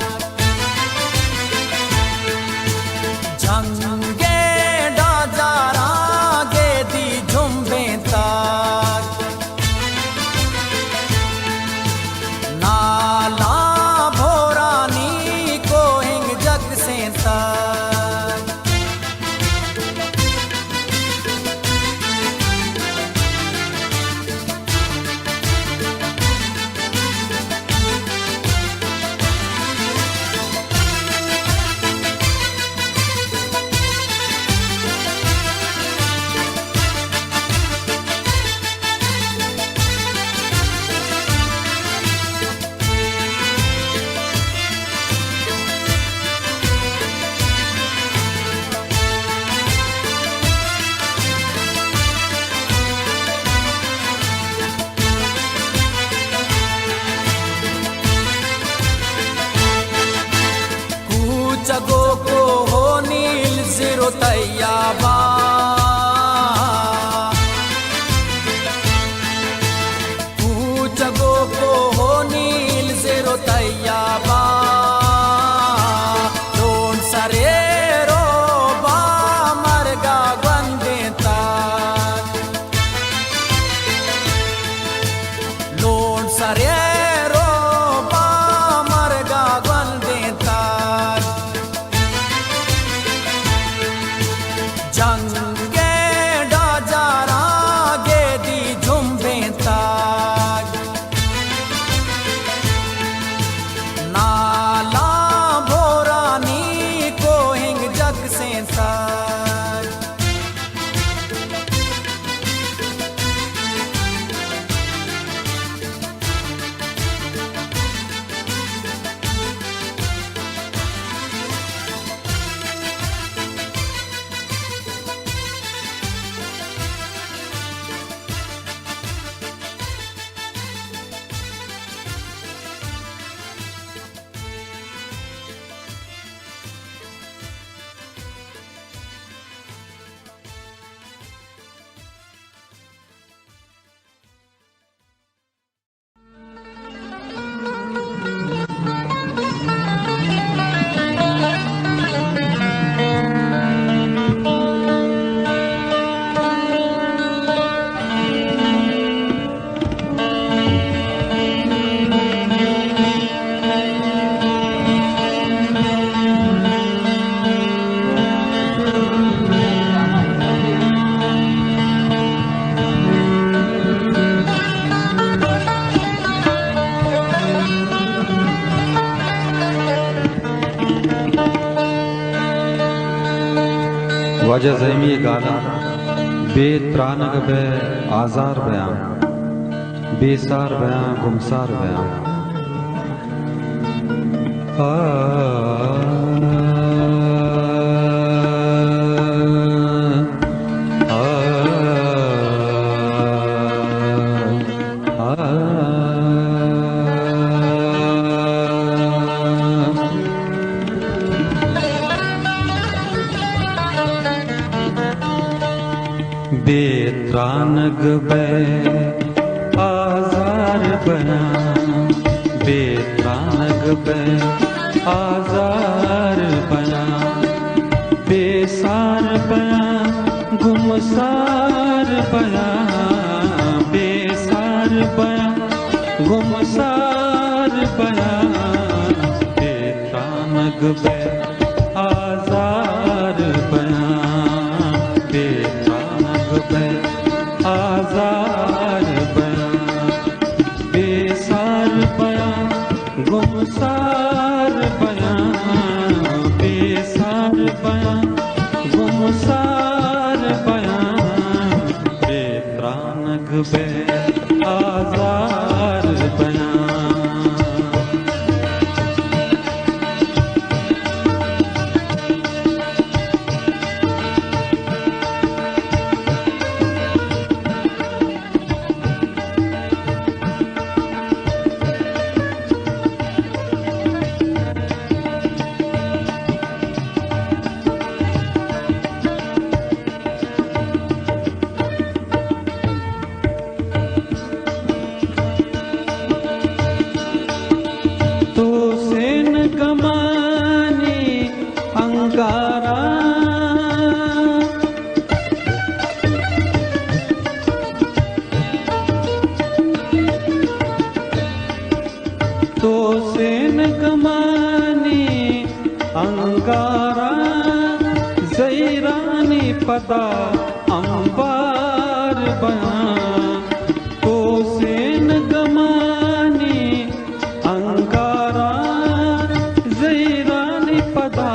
झंगे डाजारा गेदी झुम्बे ताज नाला भोरानी को हिंग जग से ताज जगो को हो नील सिरो तैयाबा जगो को हो नील सिरो तैयाबा लोन सरे रो बा मरगा बंदे ताज लोन सरे रो बा मरगा बंदे ताज झंगे डाजारा गेदी झुम्बे ताज ना वजह ज़मी गाला बेत्रानग बे आज़ार बयां बेसार बयां गुमसार बयां बेत्रानग बे आज़ार बयां बेत्रानग बे आज़ार बयां बेसार बयां गुमसार बयां बेसार बयां गुमसार बयां बेत्रानग बे आज़ार बयां बेत्रानग बे आज़ार बयां बेसार बयां गुमसार बयां बेसार बयां गुमसार बयां बेत्रानग बे आज़ार बयां तो सेन कमानी अंगारा ज़ैरानी पदा अंबार बयां तो सेन कमानी अंगारा ज़ैरानी पदा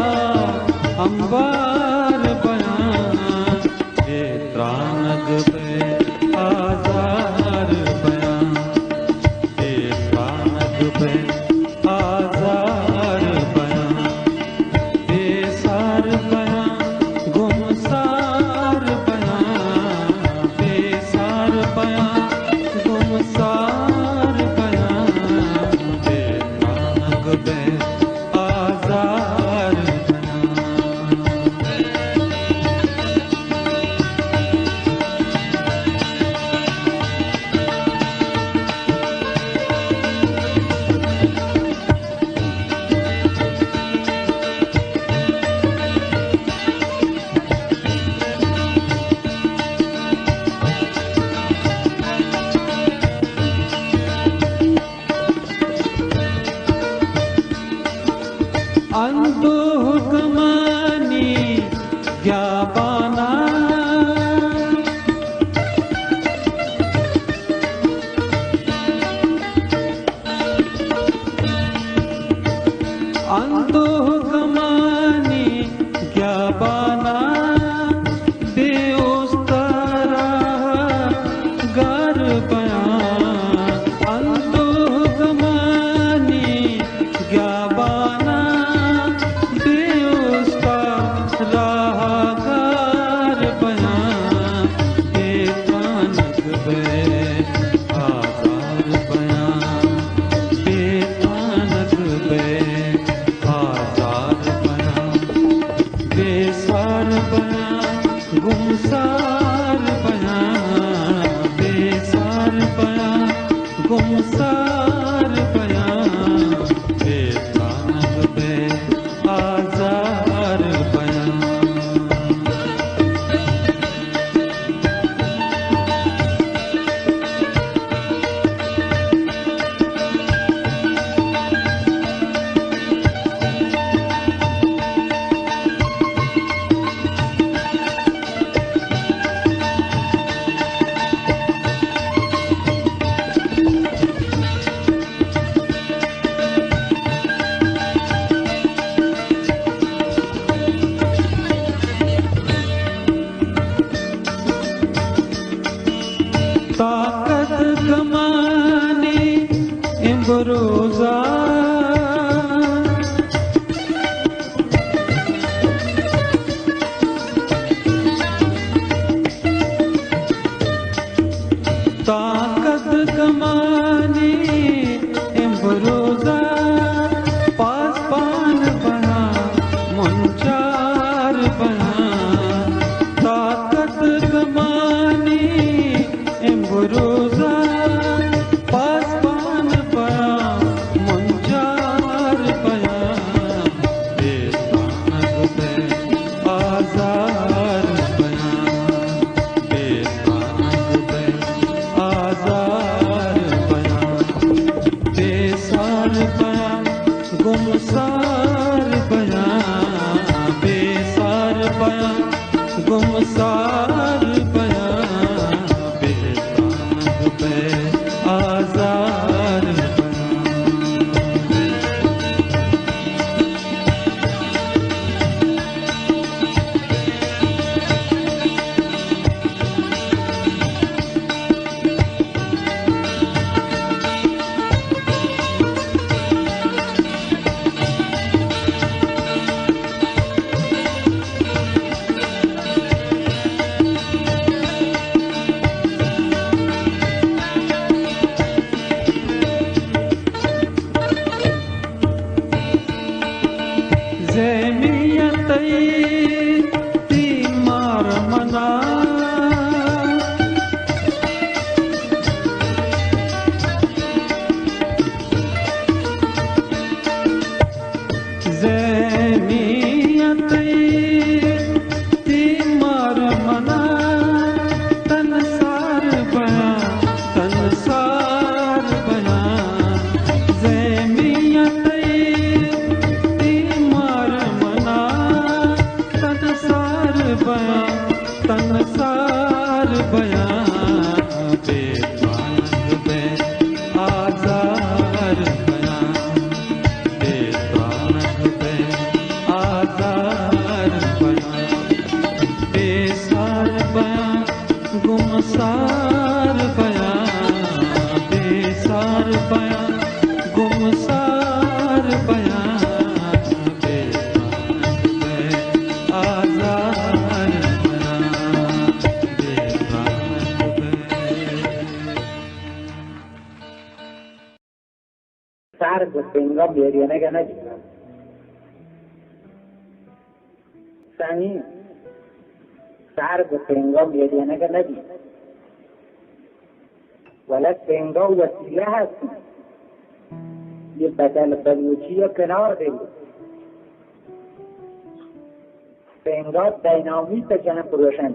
अंबार बयां बेत्रानग पे आज़ार बयां बेत्रानग पे आज़ार बयां बेसार बयां गुमसार बयां बेसार बयां गुमसार बयां बेत्रानग पे आज़ार अंदोह कमानी ज्ञाबाना अंदोह कमानी ज्ञाबाना बेउस्तारा गर बयां अंदोह कमानी ज्ञाबाना राहगार बयां बेत्रानग बे आज़ार बयां बेत्रानग बे आज़ार बयां बेसार बयां गुमसार बयां बेसार बयां गुमसार बयां बेत्रानग बे आज़ार बयां गुमसार बयां बेसार बयां गुमसार बयां बेताब पे आजार गुस्सेंगा बेरियाने का ना सही सार गुस्सेंगा बेरियाने का नहीं वाला सेंगा वसीला है ये बदल बलूचिया किनार देंगे सेंगा डायनामिक जन पुरुषन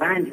5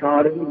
4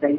3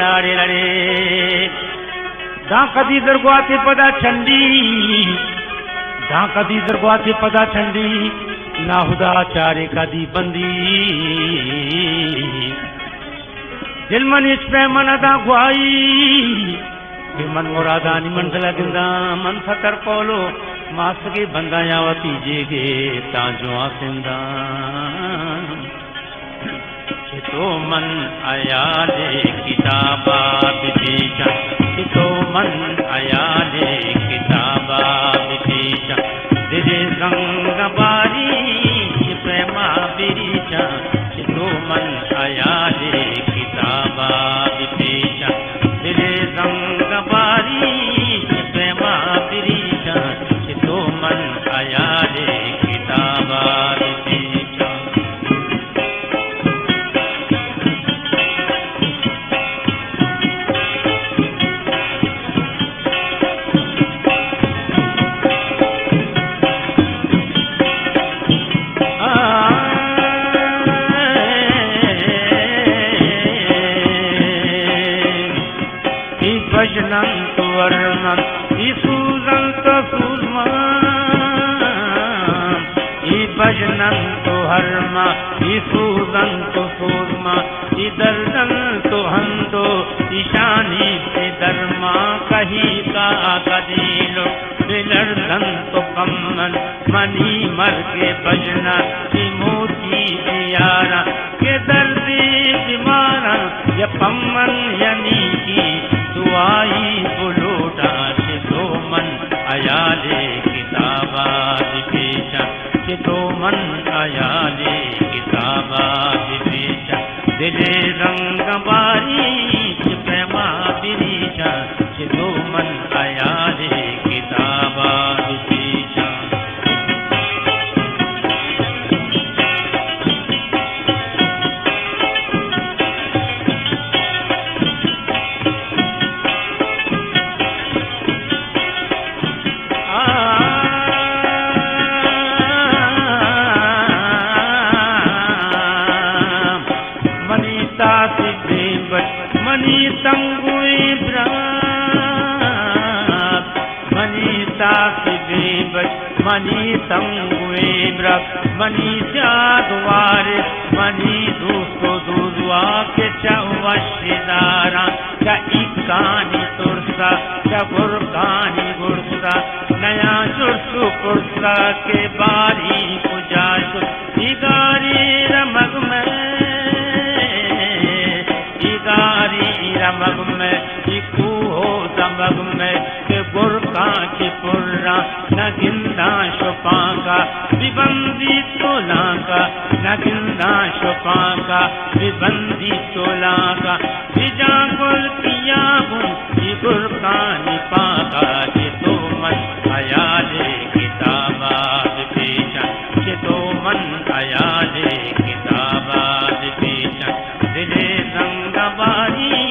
लाडे लाडे दा कधी जर गोवाचे पदा छंडी दा कधी जर गोवाचे पदा छंडी नाहुदा चारे कधी बंदी दिल मनीष पे मनदा ग्वाई के मन मुरादानी मंडला गिंदा मन सतर पोलो मास के बंदा यावती जेगे ताजो आसिंदा तो मन आया ले किताबा बिपीचा तो मन आया ले किताबा बिपीचा दिले रंग बारी प्रेमा बिरीचा तो मन आया ले किताबा बिपीचा दिले रंग बारी प्रेमा बिरीचा तो मन आया ले किताबा बिपीचा भजनंत वर्णन ईसूजंत सूरमा ई भजनंत हर्मा ईसूजंत सूरमा ई दर्दंत हंदो ईशानी से धर्मा कही का कदीलो बिलर्दंत कम्मन मनी मर के भजना की मोती दियारा के दर्दी बीमारा ये पम्मन यानी की दुआई बुलोटा के दो मन आया ले किताबा दिपेचा के दो मन आया ले किताबा दिपेचा दिले रंग बारी मन आया रे किताबा पेशा मनी तंगुए ब्रक मनी जागवार मनी दूसो दूरवा के चवशिदारा च इकानी तुरसा च गुरकानी गुरसा नया चुरसु पुरसा के बारी पुजासु इगारी रमग में रमग में इकू हो दमग में के गुरका के पुर्रा न गिंदा शुपा का विबंदी तोला का न गिंदा शुपा का विबंदी तोला का विजा गुल किया बुन गुरका निपा का के तो मन आया रे किताबा पेशा के तो मन आया रे किताबा पेशा दिले रंगबारी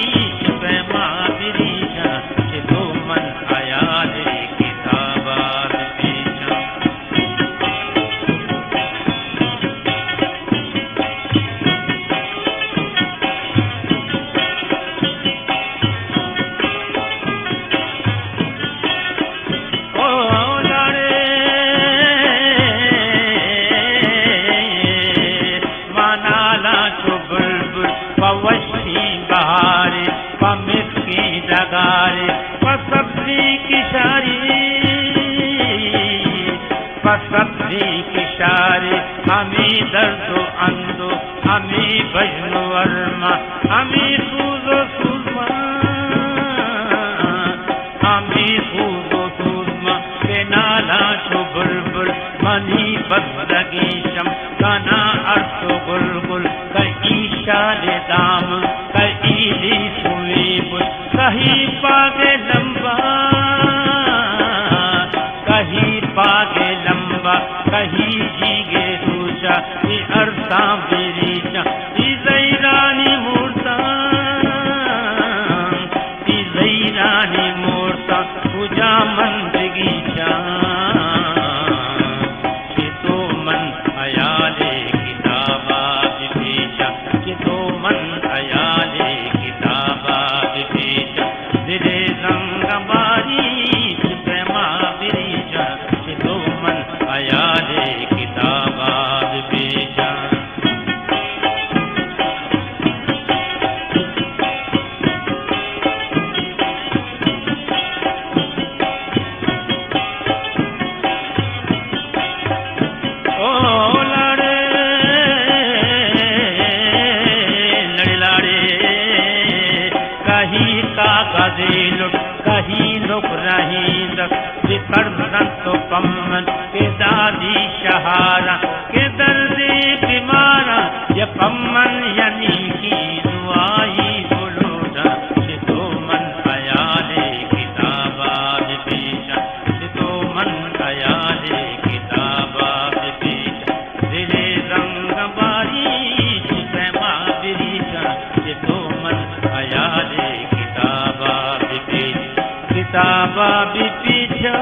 सब्जी की शारी हमें दर्दो अंदो हमें बजनो वर्मा हमें सूजो सूरमा हमें सूजो सूरमा के नाला छो बुलबुल मनी बदलगीशम काना अर्सो गुलगुल कई शाले दाम कई ली सुई बुल कहीं पागे लंबा कहीं पागे लंबा कहीं जीगे दूजा ये अर्सा बेरीचा ये जैरानी मूर्ता ये जैरानी मूर्ता पूजा मंदगीचा ये तो मन आया ले किताबा पेशा ये तो मन आया ले किताबा पेशा दिले रंग बारी प्रेमा बिरीचा ये तो मन आया रे किताबा पेशा कहीं रुक रही तो पम्मन के दादी शहारा के दर्दे बीमारा ये पम्मन यानी की दुआई बोलोडा ये तो मन आया रे किताबा पेशा ये तो मन आया रे किताबा पेशा दिले रंग बारी प्रेमा बिरीचा ये तो मन आया रे किताबा किताबा भी पीछा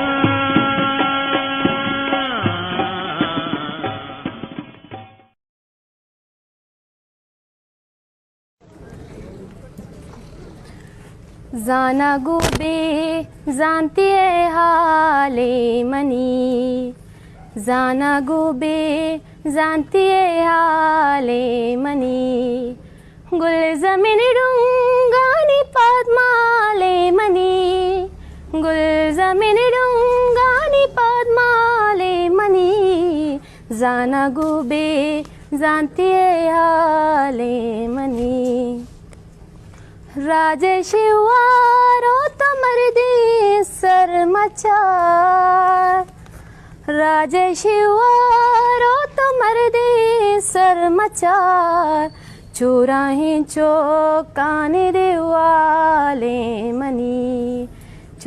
जाना गोबे जानती है हाले मनी जाना गोबे जानती है हाले मनी गुल जमीन डूंगानी पद्माले मनी गुल जमीन डूंगानी पद्माले मनी जाना गोबे जानती है हाले मनी राजेशिवारो तमर्दी सरमचार राजेशिवारो तमर्दी सरमचार चोराही चौकाने देवाले मनी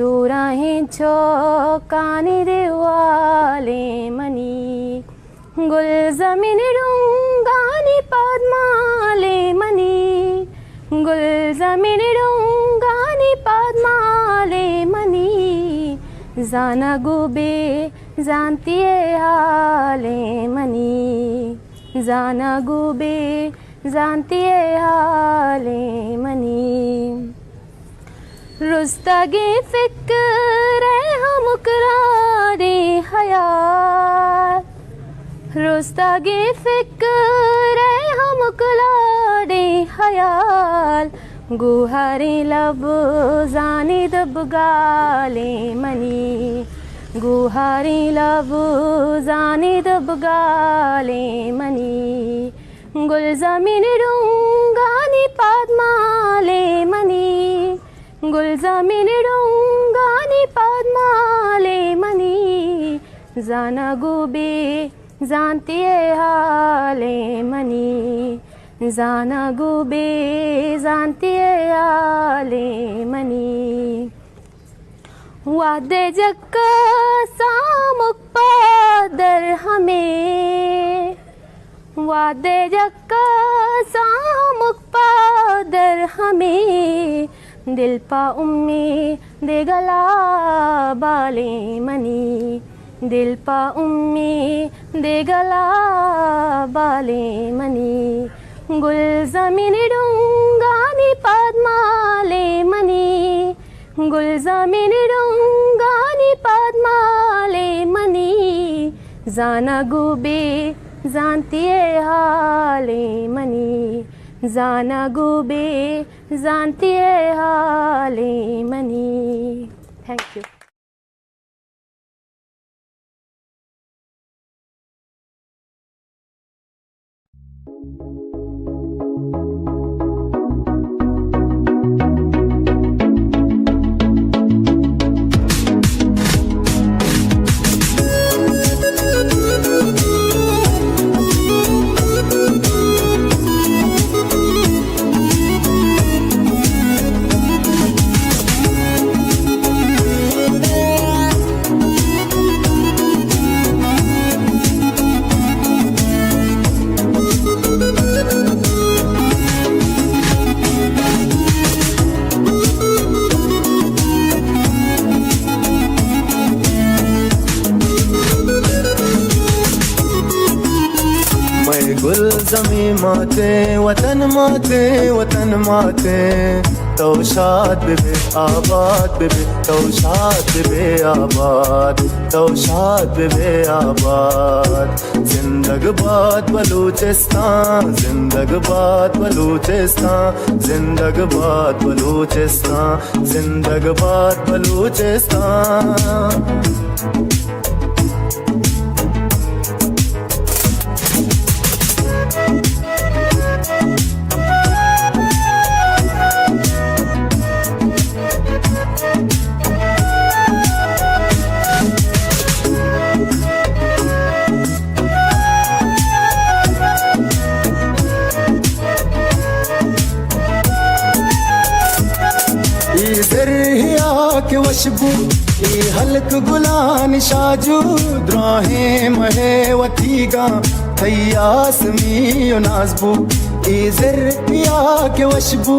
चोराहें चौकानी दिवाले मनी गुल जमीन डूंगानी पद्माले मनी गुल जमीन डूंगानी पद्माले मनी जाना गुबे जानतीये हाले मनी जाना गुबे जानतीये हाले मनी रुस्तगे फिक्र हम मुकरारे हयात रुस्तगे फिक्र हम मुकरारे हयाल गुहारे लब जाने दब गाले मनी गुहारे लब जाने दब गाले मनी गुल जमीन डूंगानी पद्माले मनी गुल जमीन डूंगानी पद्माले मनी जाना गुबे जानतीये हाले मनी जाना गुबे जानतीये हाले मनी वादे जक्का सामुक पादर हमें वादे जक्का सामुक पादर हमें दिल पा उम्मी दे गला बाले मनी दिल पा उम्मी दे गला बाले मनी गुल जमीन डूंगानी पद्माले मनी गुल जमीन डूंगानी पद्माले मनी जाना गुबे जानतीये हाले मनी जाना गुबे जानतीये हाले मनी। Thank you. गुल जमी माते वतन माते तौशाद बेबे आबाद बेबे तौशाद बेबे आबाद तौशाद बेबे आबाद जिंदगबाद बलूचिस्तान जिंदगबाद बलूचिस्तान जिंदगबाद बलूचिस्तान जिंदगबाद बलूचिस्तान। के वशबू ई हल्क गुलान शाजू द्राहे महे वतीगा तैयास मी नाजबू ई ज़रिया के वशबू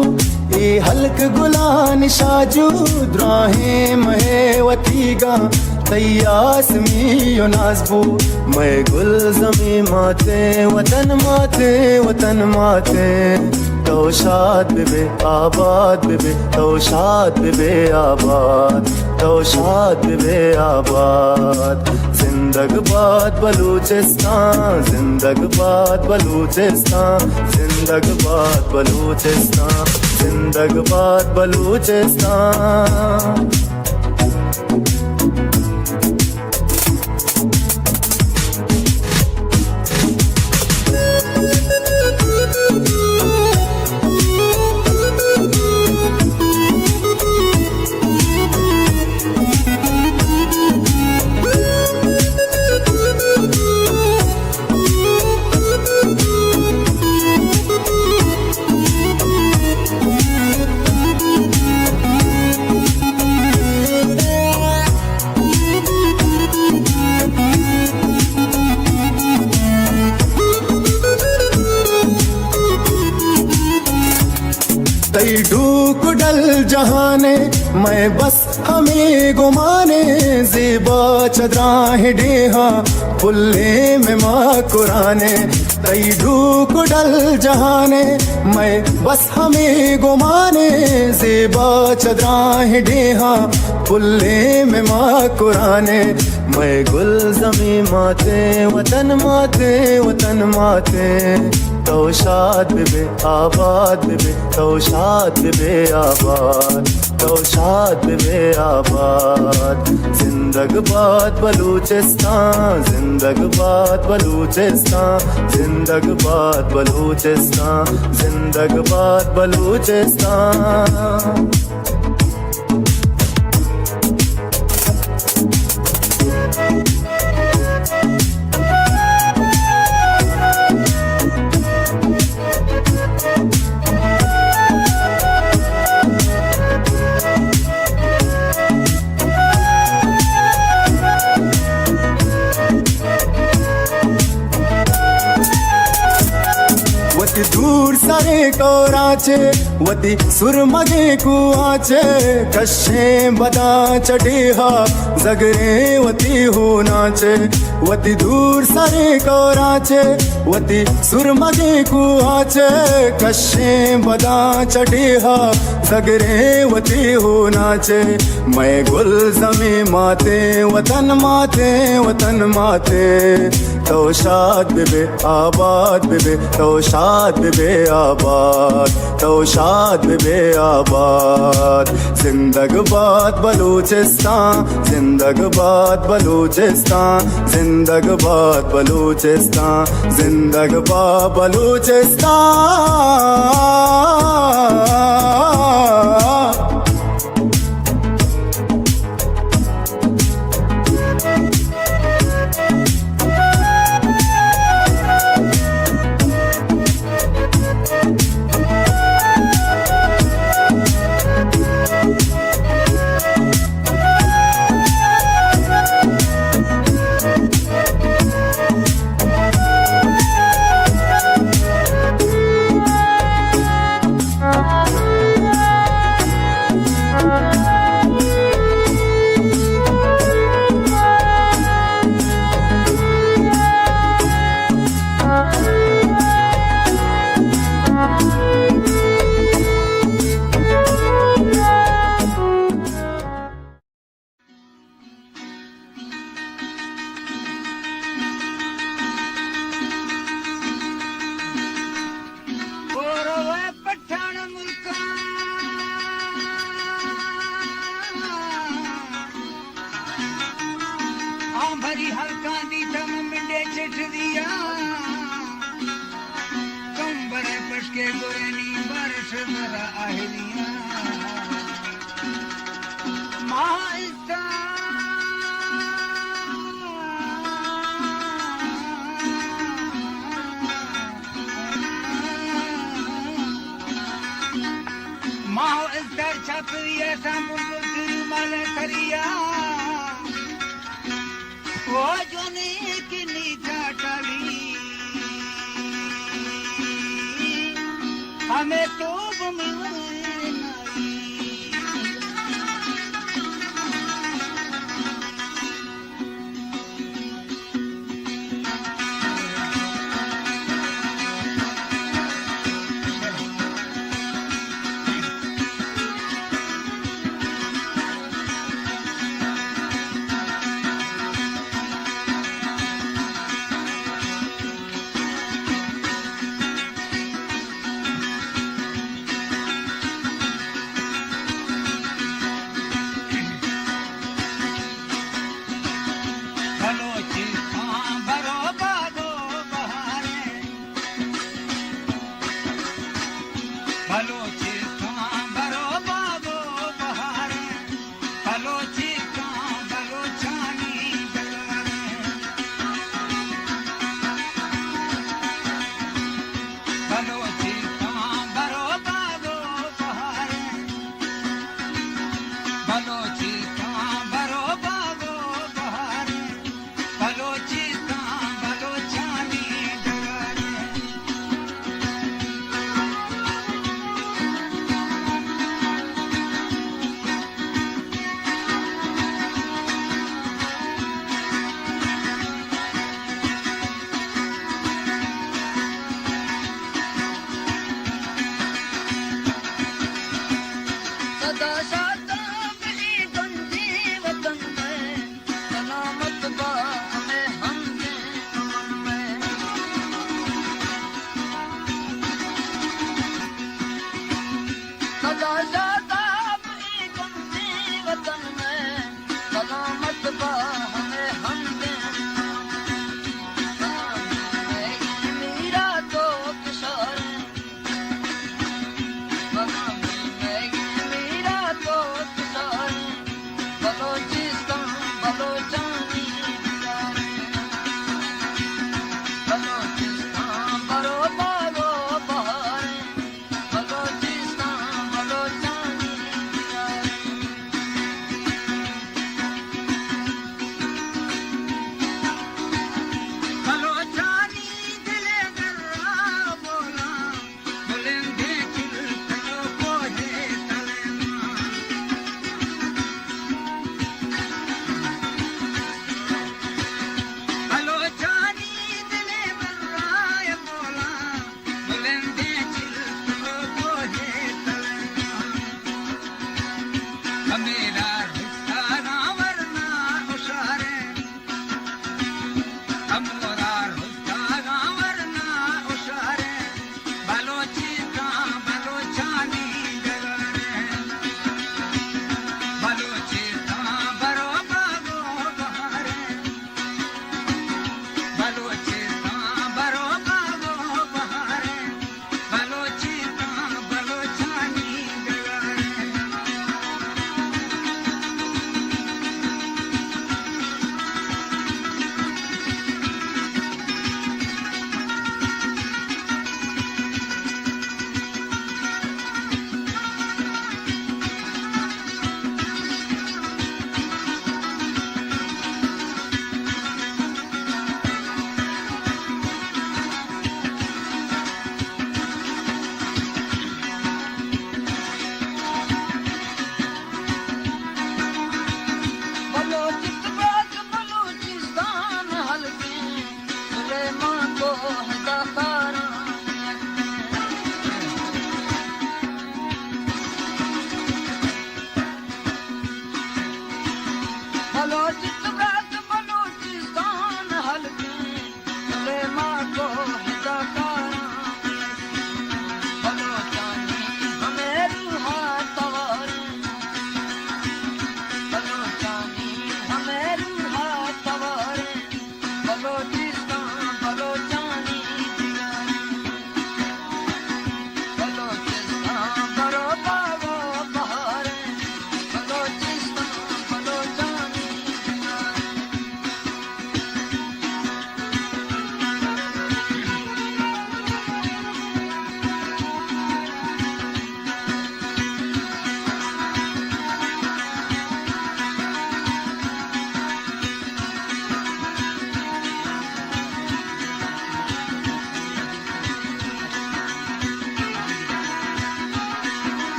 ई हल्क गुलान शाजू द्राहे महे वतीगा तैयास मी नाजबू मैं गुल जमी माते वतन माते तौशाद बेबे आबाद बेबे तौशाद बेबे आबाद तौशाद बेबे आबाद जिंदगबाद बलूचिस्तान जिंदगबाद बलूचिस्तान जिंदगबाद बलूचिस्तान जिंदगबाद बलूचिस्तान। कुडल जहाने मैं बस हमें गुमाने ज़ेबा चदराहे डेहा पुल्ले में माँ कुराने तई कुडल जहाने मैं बस हमें गुमाने ज़ेबा चदराहे डेहा पुल्ले में माँ कुराने मैं गुल ज़मी माते वतन माते तौशाद बिबे आबाद बिबे तौशाद बिबे आबाद तौशाद बिबे आबाद जिंदगबाद बलूचिस्तान जिंदगबाद बलूचिस्तान जिंदगबाद बलूचिस्तान जिंदगबाद बलूचिस्तान वती दूर सारे कोराचे वती सुरमगे कुआचे कशे बदा चढ़ेहा जगरे वती हो नाचे वती दूर सारे कोराचे वती सुरमगे कुआचे कशे बदा चढ़ेहा जगरे वती हो नाचे मैं गुल ज़मी माते वतन माते तौशाद बिबे आबाद बिबे तौशाद बिबे आबाद तौशाद बिबे आबाद जिंदगबाद बलूचिस्तान जिंदगबाद बलूचिस्तान जिंदगबाद बलूचिस्तान जिंदगबाद बलूचिस्तान भरी हल्का दी थम मिंडे चिठ दिया कंबर पशके गोयनी बारिश मरा आहलिया माइस्ता माहो इस्तर छापिया सामुल माल करिया वो जोने की नीचा टाली हमें तो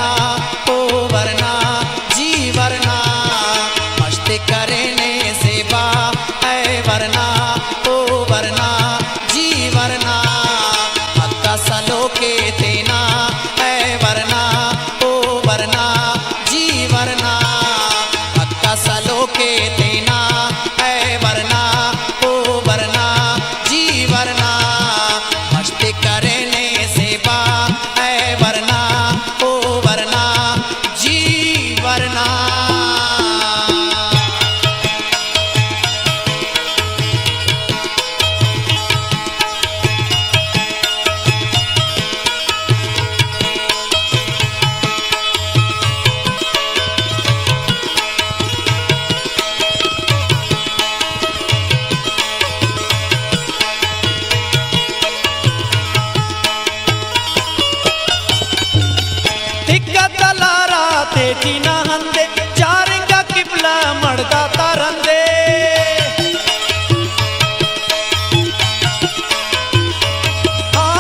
वरना ओ वरना जी वरना मस्ती करने से बा है वरना ओ वरना जी वरना हक्का सलो के तेना है वरना ओ वरना जी वरना हक्का सलो के तेना है वरना ओ वरना जी वरना मस्ती करने से बा है वरना ओ वरना जी वरना तिक्कतलारा तेजीना हंदे चारिंगा किबला मड़दा तारंदे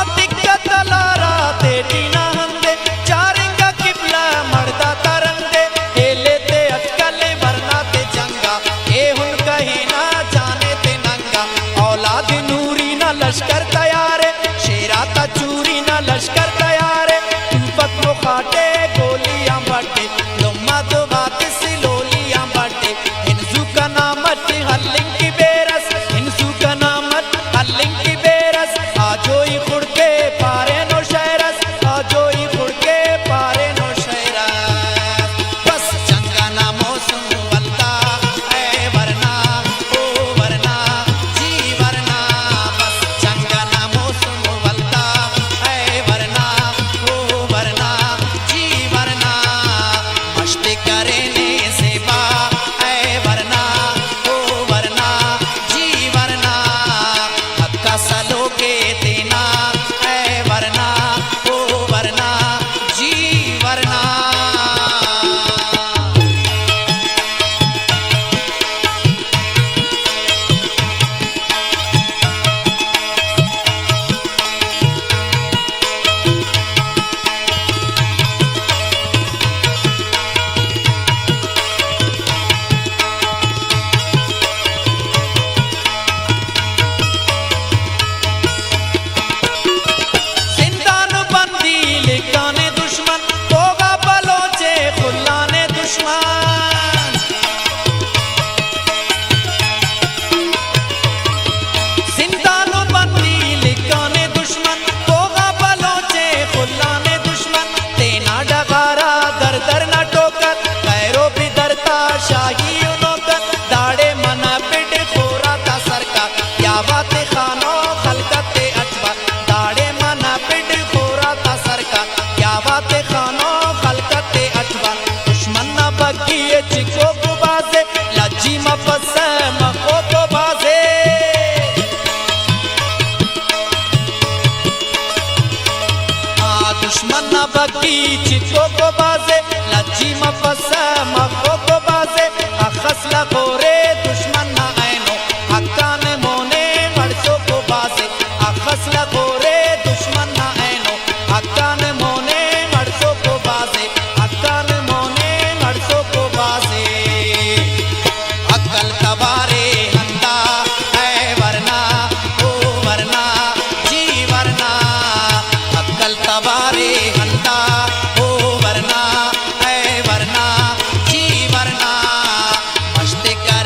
तिक्कतलारा तेजीना हंदे चारिंगा किबला मड़दा तारंदे हेले ते अटकले वरना ते जंगा ए हुन कहीं ना जाने ते नंगा औलाद नूरी ना लश्कर तैयार शेरा ता चूरी ना लश्कर तैयार पत्रो खाटे गोलियां बाटे लोमा दो बात से लोलियां बाटे हिंसू का नामत हल्लिंग की बेरस हिंसू का नामत हल्लिंग की बेरस आजोई खुड़के पारे नो शहरस आजोई खुड़के पारे नो शहरस बस चंगा ना मौसम वलता है वरना ओ वरना जी वरना बस चंगा ना मौसम वलता है वरना ओ वरना जी वरना मस्ती करने से बा है वरना ओ वरना जी वरना हक्का सलो के तेना है वरना ओ वरना जी वरना जिंदान बंदी लिखाने दुश्मन होगा बलोचे खुल्लाने दुश्मन जिंदान बंदी लिखाने दुश्मन होगा बलोचे खुल्लाने दुश्मन तेना डगारा दर दर न टोकर कैरो भी दरता शाही नौकर दाड़े मना पिट खोरा था सरकार क्या बात खानो खलकते अचवा दाड़े मना पिट खोरा था सरकार क्या बात खानो खलकते अचवा दुश्मन न बगिए चिको को बाजे लज्जी मफस मको तो बाजे दुश्मन न बगी चिको को बाजे लज्जी मफस मको को बाजे अखसला गोरे दुश्मन न ऐनो हक्कान मोने मर्सो को बाजे अखसला गोरे दुश्मन न ऐनो हक्कान मोने मर्सो को बाजे हक्कान मोने मर्सो को बाजे अक्कल तबारे हंदा है वरना ओ वरना जी वरना अक्कल तबारे हंदा ओ वरना है वरना जी वरना मस्ती कर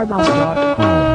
StarMouse.com.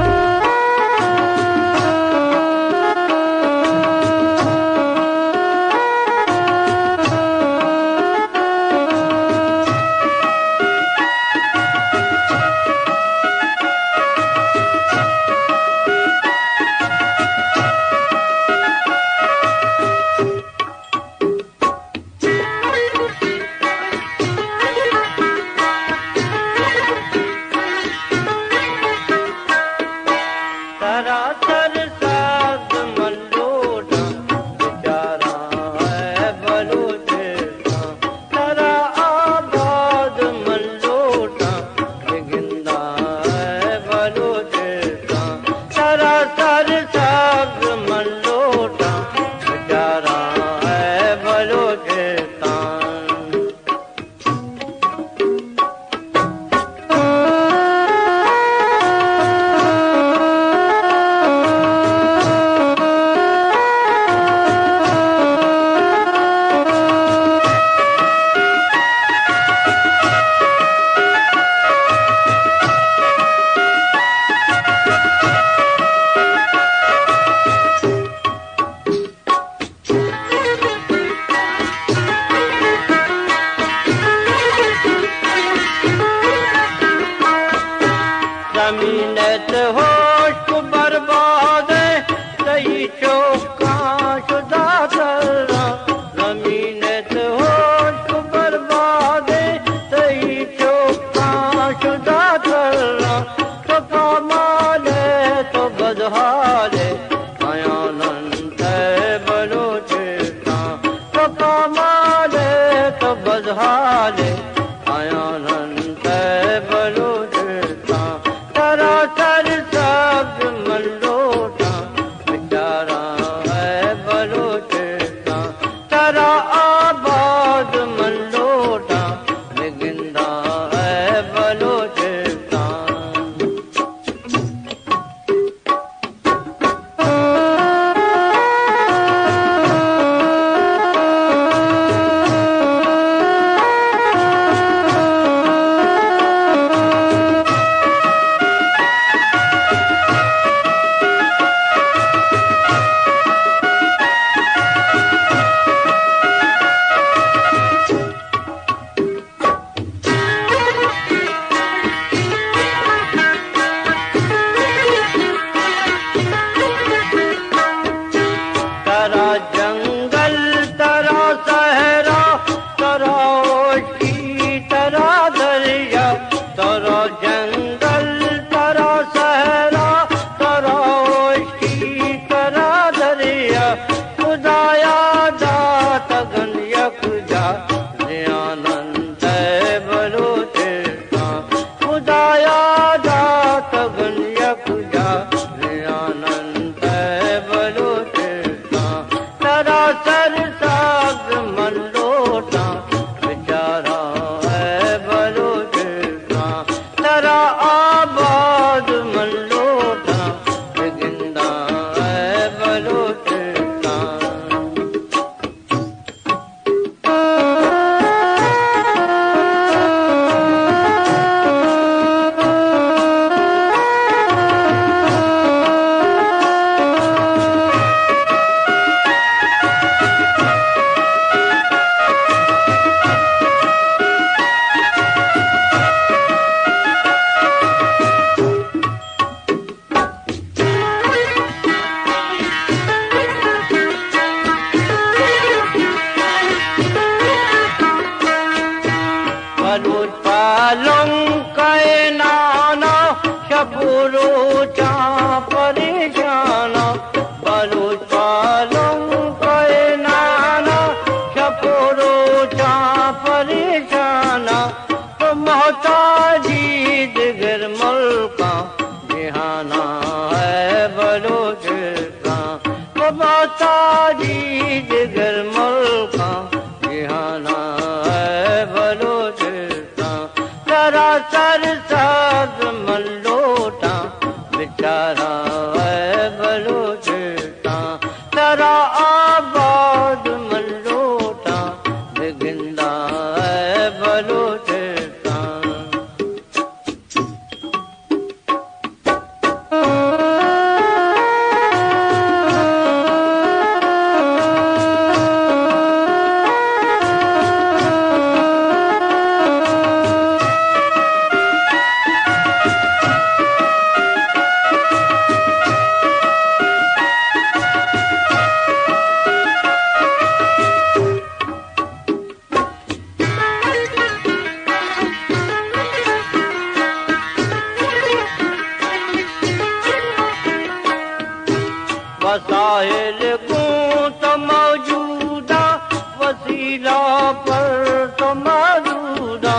पर तो मौजूदा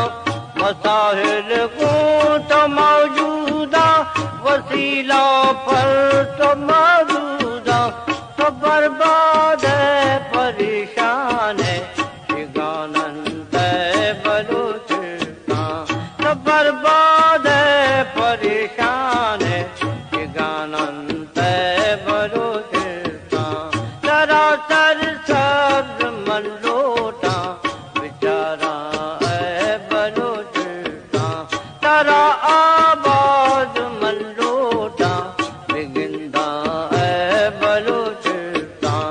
वसाइल को तो मौजूदा वसीला पर तो मौजूदा तो बर्बाद है परेशान है शिगानंद है बलूचिस्तान तो बर्बाद है परेशान है शिगानंद है बलूचिस्तान सरासर सब्ज मन लोटा बेचारा है बलूचिस्तान तारा आबाद मन लोटा बिगिंदा है बलूचिस्तान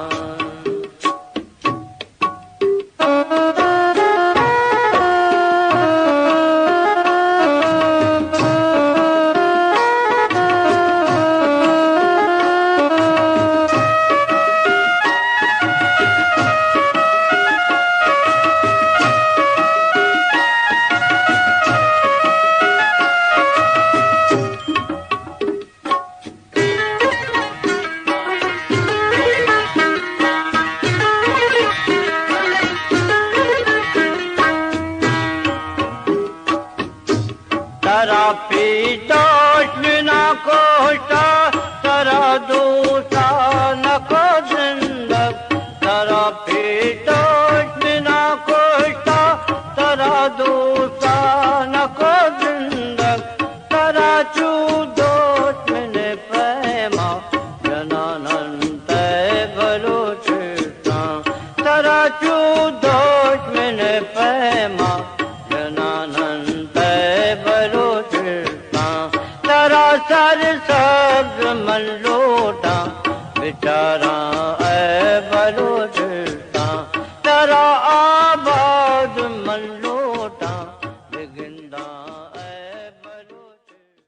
तरा पीतोष बिना कोष्टा तरा दूसा न को जिंदग तरा पीतोष बिना कोष्टा तरा दूसा न को जिंदग तरा चूदोष मिने प्रेमा जनानंद बलूचिस्तान तरा चूदोष मिने प्रेमा जनानंद बलूचिस्तान तरा सर सब्ज मन लोटा बेचारा है बलूचिस्तान तरा आबाद मन लोटा बिगिंदा है बलूचिस्तान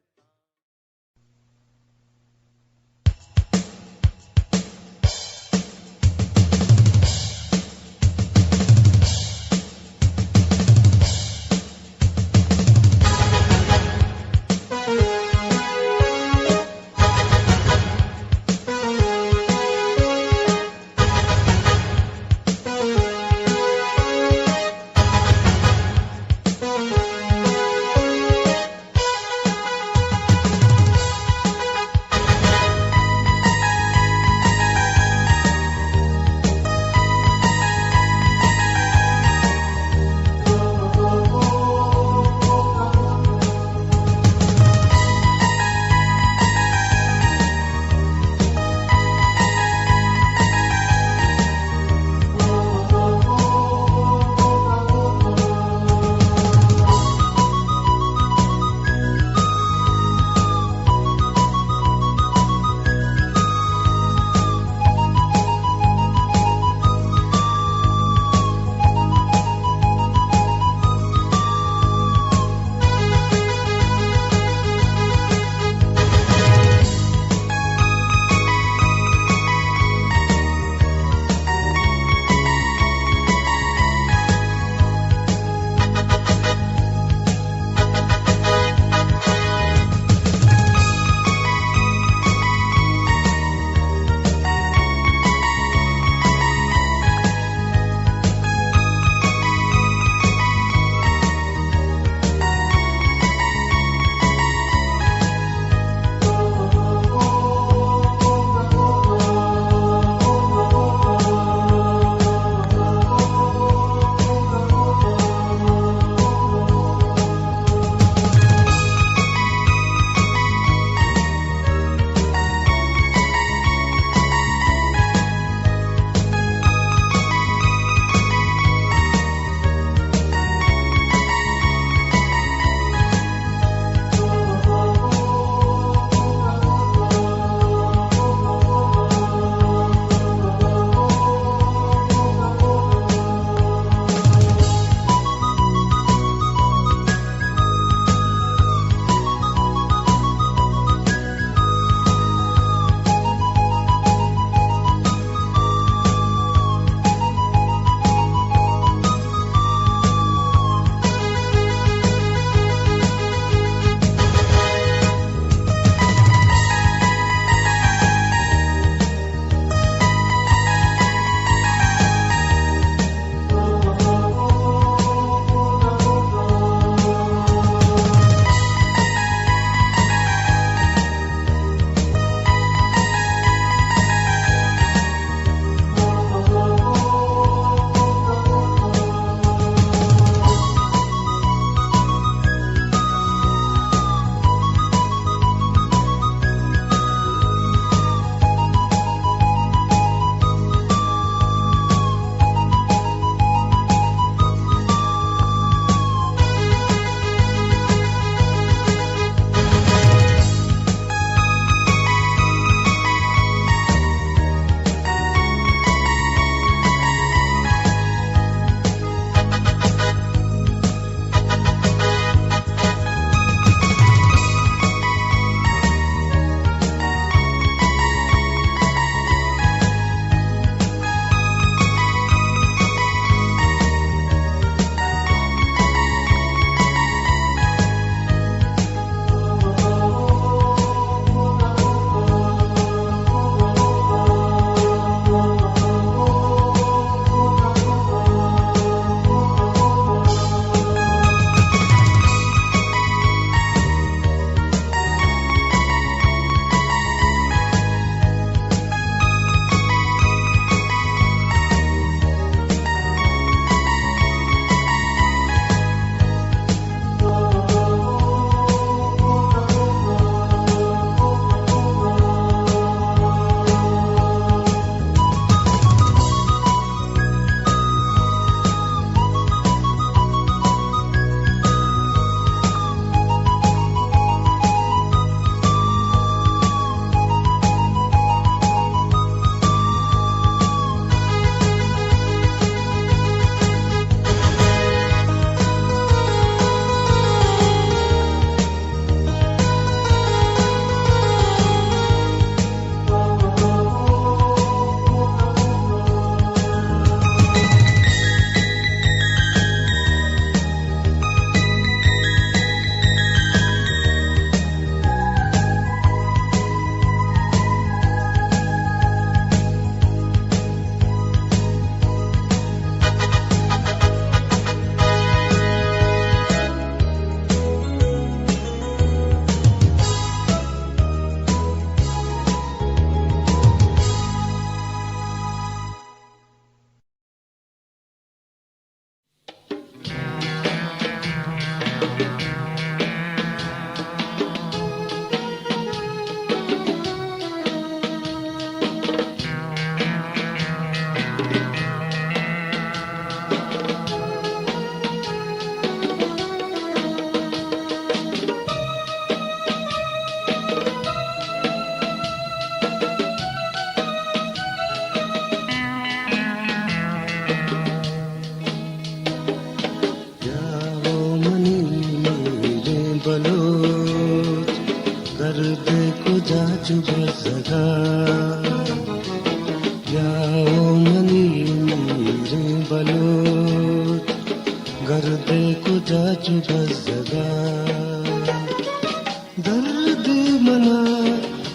दर्द मना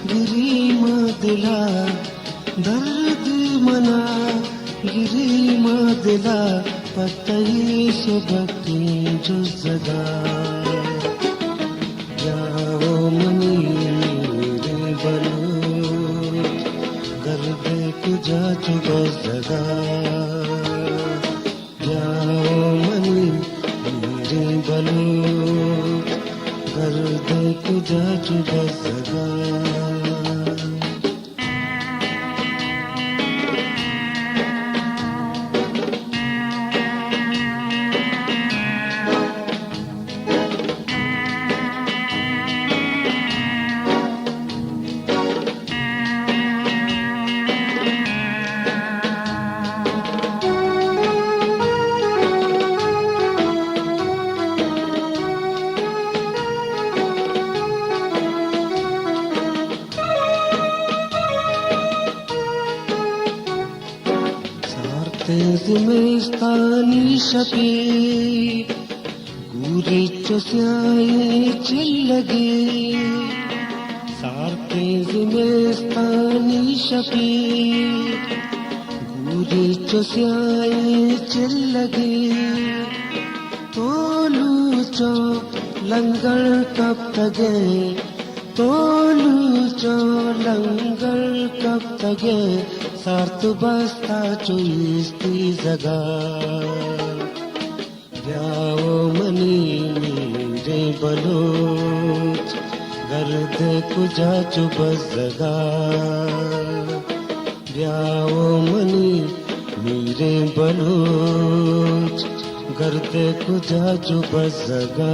गिरी दिला दर्द मना गिरी दिला पतई सुबकी जो जगा जाओ मनी मेरे बलो गर्द कुजा चुबा जगा जाओ मनी मेरे बलो गर्द कुजा चुबा जगा जिमेस्तानी शपी गुरी चुस्याए चिल्लगे सारते जिमेस्तानी शपी गुरी चुस्याए चिल्लगे तोलू चो लंगर कब तगे तोलू चो लंगर कब तगे सार्थ बस्ता चुस्ती जगा जाओ मनी मेरे बलोच गर्द कुजा चुबस जगा जाओ मनी मेरे बलोच गर्द कुजा चुबस जगा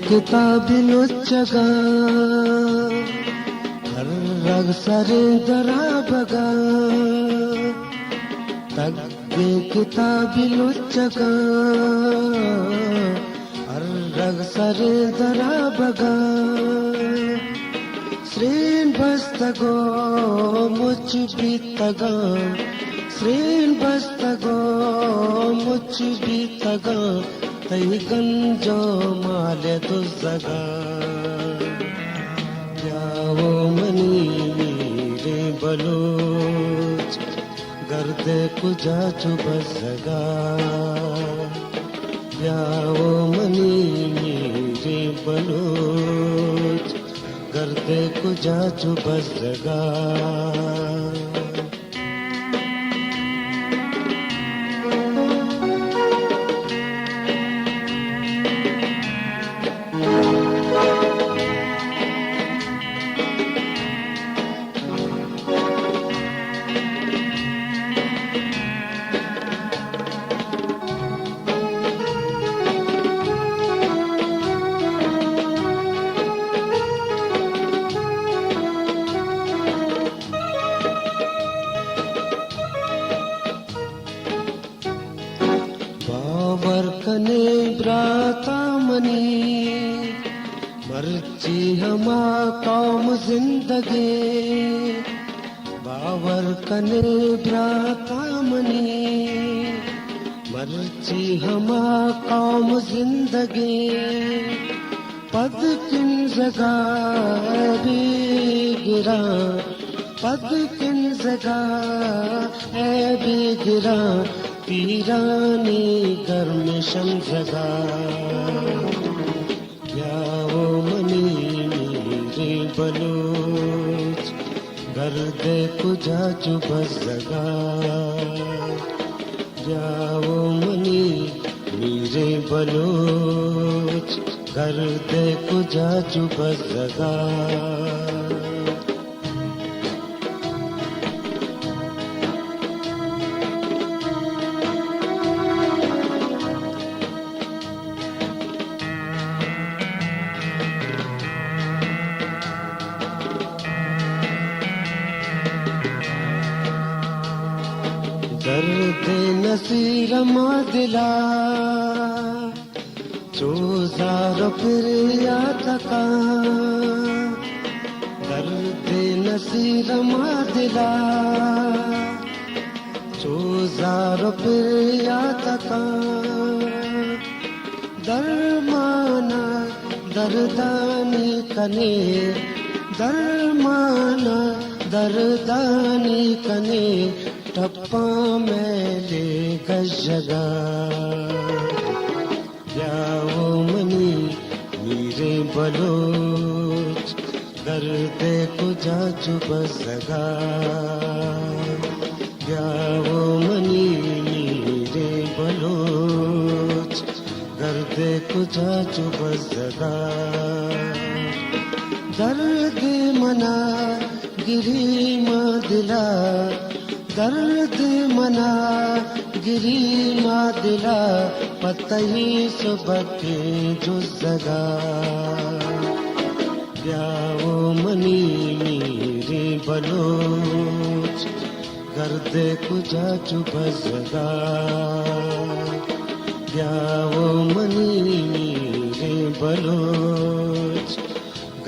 किताबिलो चगा हर रग सरे दरा बगा तग्गे किताबिलो चगा हर रग सरे दरा बगा श्रीन बस्तगो मुझ भी तगा श्रीन बस्तगो मुझ भी तगा तई गंजो माले तो जगा जाओ मनी मेरे बलोच गर्द कुजा चुबस जगा जाओ मनी मेरे बलोच गर्द कुजा चुबस जगा बावर कने भ्राता मनी मर्ची हमा कौम जिंदगी पद किन जगह भी गिरा पद किन जगह है भी गिरा पीरानी गर्म शम जगा क्या वो मनी मेरे बलोच गर्दे कुजा चुबस जगा क्या वो मनी मेरे बलोच गर्दे कुजा चुबस जगा दर्द नसीर दिला चोजार फिर या तका दर्द नसीर दिला चोजार फिर या तका दरमाना दर्दानी कने दरमाना दर्दानी कने टप्पा मेले गजगा क्या वो मनी मेरे बलोच दर्दे कुजा चुबस जगा क्या वो मनी मेरे बलोच दर्दे कुजा चुबस जगा दर्द मना गिरी मा दिला दर्द मना गिरी मा दिला पतई सुबह के जो जगा क्या वो मनी मेरे बलोच गर्दे कुजा चुबस जगा क्या वो मनी मेरे बलोच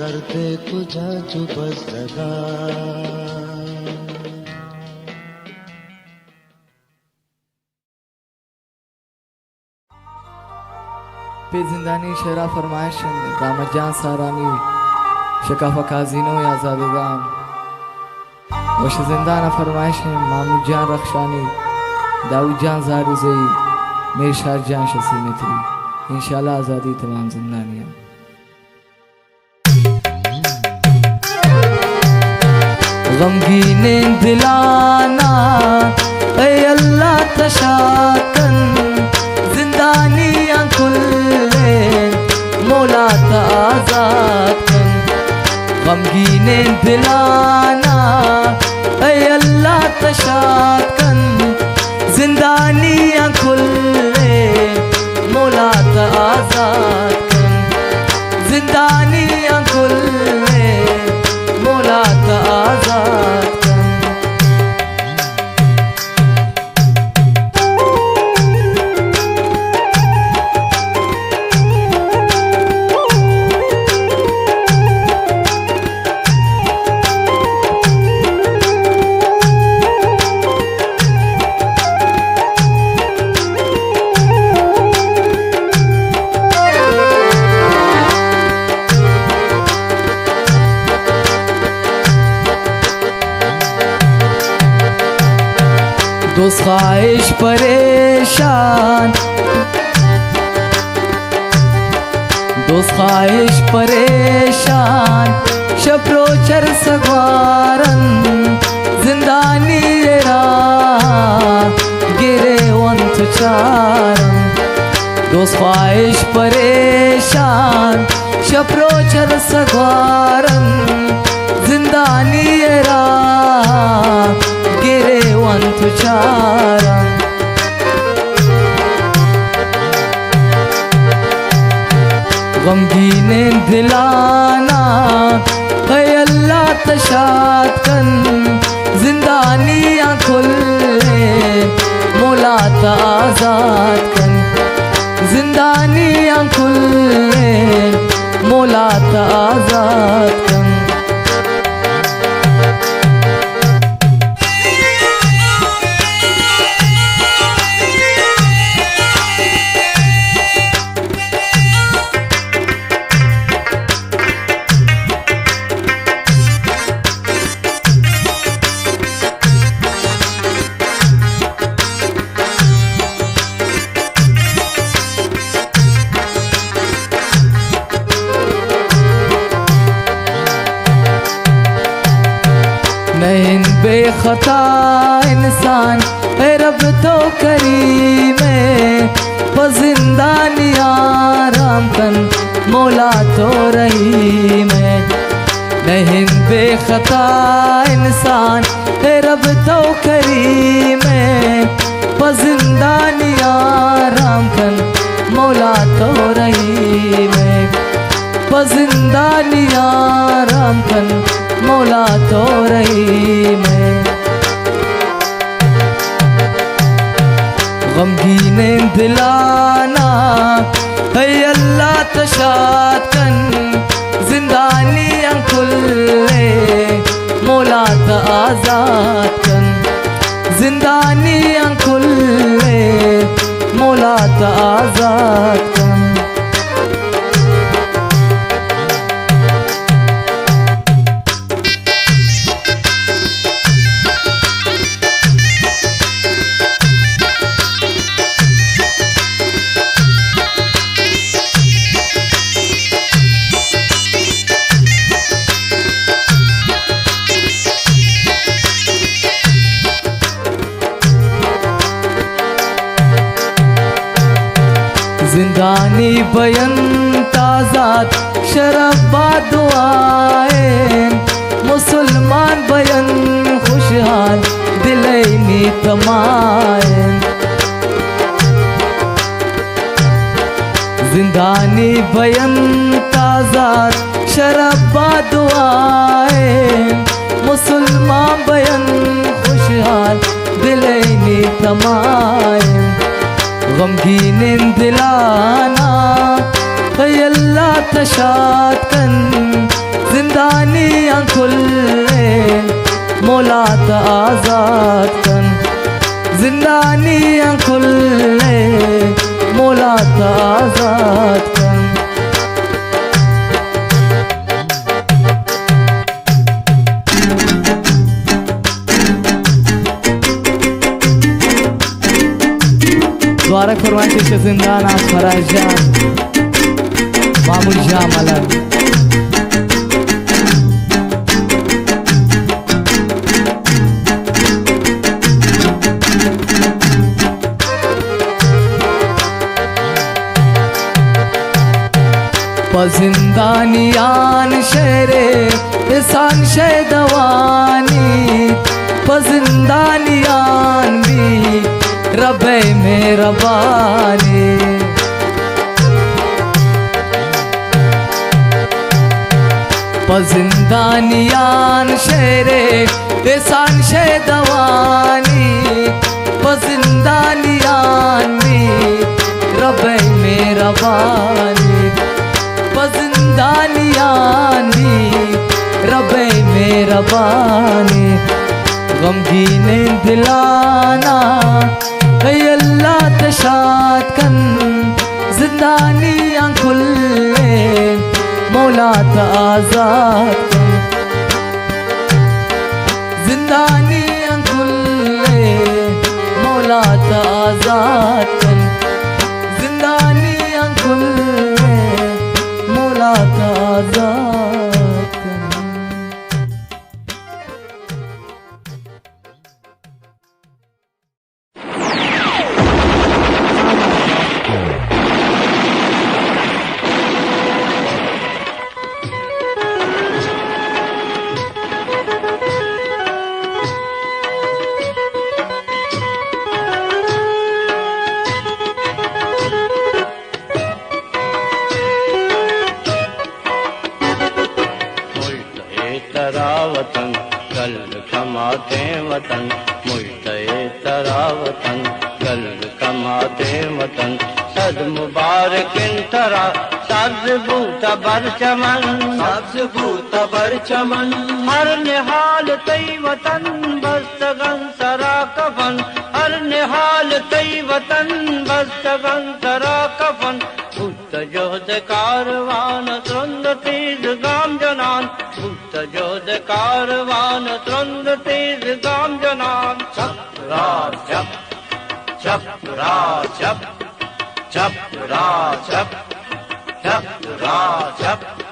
गर्दे कुजा चुबस जगा पे जिंदानी शेरा फरमाइश रामजान सारानी शकाफा काजीनो या जादगान वश जिंदाना फरमाइश मामू जान रखशानी दाऊद जान जारुज़ई मेरे शार जान शसी मित्री इंशाल्लाह आज़ादी तमाम जिंदानियाँ गमगीने दिलाना ऐ अल्लाह तशाकन जिंदानियां खुले मौला आजाद कन गमगीने दिलाना ऐ अल्लाह तशाद कन जिंदानियां खुले मौला आजाद कन जिंदानियां खुले मौला आजाद दोस्त ख्वाहिश परेशान दोस्त ख्वाहिश परेशान शप्रोचर सगवारन जिंदानी गिरे वंत चारन दोस्त ख्वाहिश परेशान शप्रोचर सगवारन जिंदानी गिरे वंत चारन गमगीने दिलाना है अल्लाह तशाद कन जिंदानियां खुले मौला आजाद कन जिंदानियां खुले मौला आजाद कन बेखता इंसान ए रब तो करीम वो जिंदानी आराम कन मौला तो रहीम नहीं बेखता इंसान ए रब तो करीम वो जिंदानी आराम कन मौला तो रहीम वो जिंदानी आराम कन मौला तो रहीम गमगीन दिलाना है अल्लाह तशाद कन जिंदानी अंकुल मौला ता आजाद कन जिंदानी अंकुल मौला ता आजाद कन जिंदानी बयन ताजाद शरबा दुआएं मुसलमान बयन खुशहाल दिलैनी तमाएं जिंदानी बयन ताजाद शरबा दुआएं मुसलमान बयन खुशहाल दिलैनी तमाएं गमगीन दिलाना है अल्लाह तशाद कन जिंदानी अंकुल मौला ता आजाद कन जिंदानी अंकुल मौला ता आजाद कन द्वारक फरमाइश के जिंदान आज फराज जान मामूल शाह मलक पजिंदानियान शेरे इंसान शेदवानी पजिंदानियान भी रबे मेहरबानी पजिंदानियान शेरे एहसान शेदवानी पजिंदानियान भी रबे मेहरबानी पजिंदानियान भी रबे मेहरबानी गमगीन दिलाना है अल्लाह तशाद कन जिंदानी अंकुल मौला ता आजाद कन जिंदानी अंकुल मौला ता आजाद कन जिंदानी अंकुल मौला ता आजाद कन वतन कल कमाते वतन मुझते तरा वतन कल कमाते वतन सद मुबारक तरा सब्ज बूता बर चमन सब्ज बूता बर चमन हर निहाल तई वतन बस्तगन सरा कफन हर निहाल तई वतन बस्तगन सरा कफन भूत जोध कारवान त्रंद तेज गाम जनान भूत जोध कारवान त्रंद तेज गाम जनान चप रा चप चप रा चप चप रा चप चप रा चप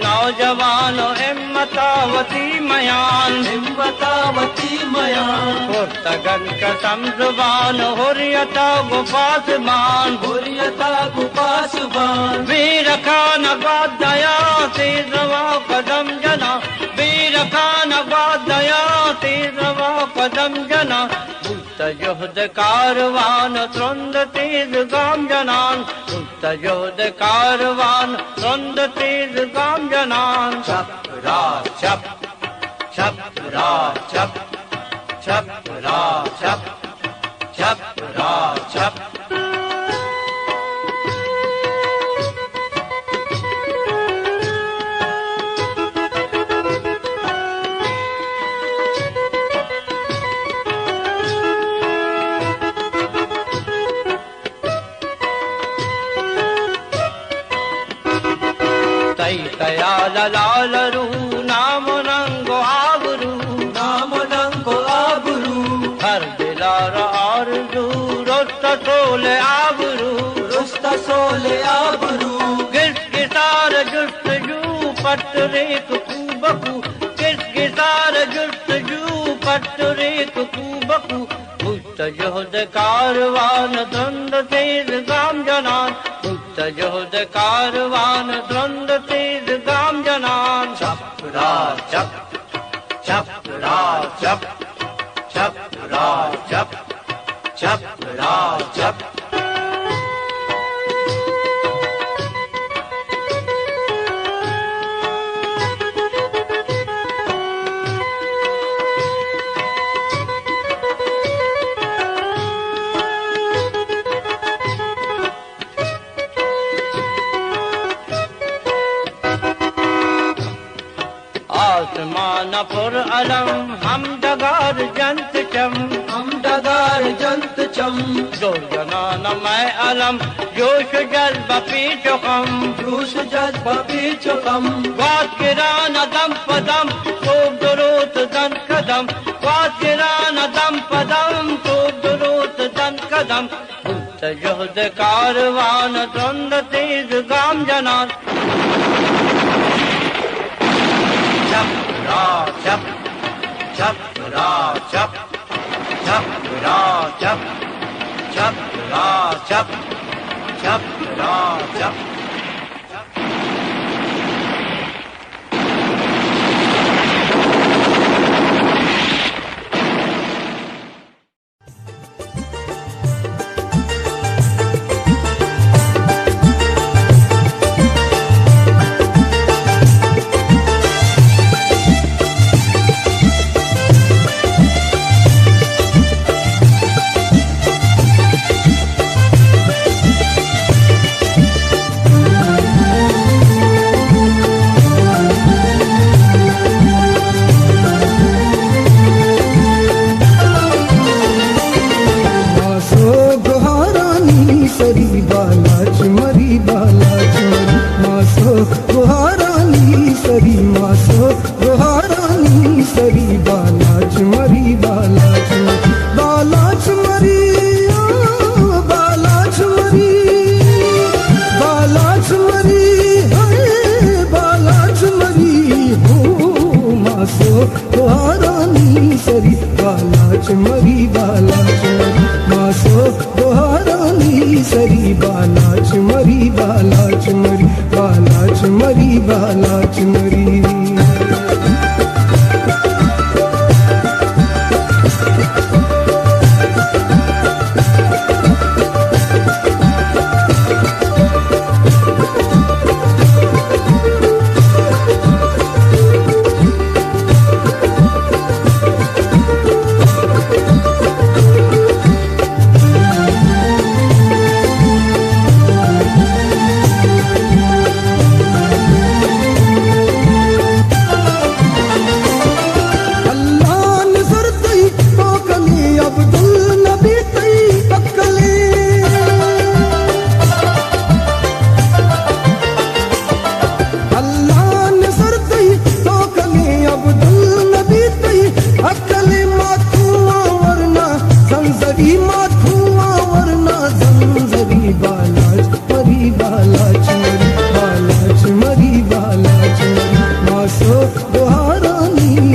नौजवान हिम्मतावती मयान पुरतगन कसम जुबान हुर्रियता गुपासबान वीर खान दया तेज रवा कदम जना वीर खान दया तेज रवा कदम जना युद्ध कारवान तुरंद तेज गाम जनान युद्ध कारवान तुरंद तेज गाम जनान छप रा छप छप रा छप छप रा छप छप रा छप तयाल लाल रू नाम रंगो आबरू हर दिलार आरज़ू रुस्त सोले आबरू गिस गिसार जुस्तजू पटरेक कूबकू गिस गिसार जुस्तजू पटरेक कूबकू मुस्तजोद कारवान द्वंद तेज गाम जनान मुस्तजोद कारवान द्वंद तेज गाम जनान छप रा छप छप रा छप छप रा छप छप रा छप आसमान पुर अलम हम डगार जंत चम जो जनान मैं अलम जोश जज्बा पीछो कम वाद किरान दम पदम सोब दुरूत दन कदम वाद किरान दम पदम सोब दुरूत दन कदम युद्ध कारवान द्वंद तेज गाम जनान छप रा छप छप रा छप छप रा छप छप रा छप छप रा छप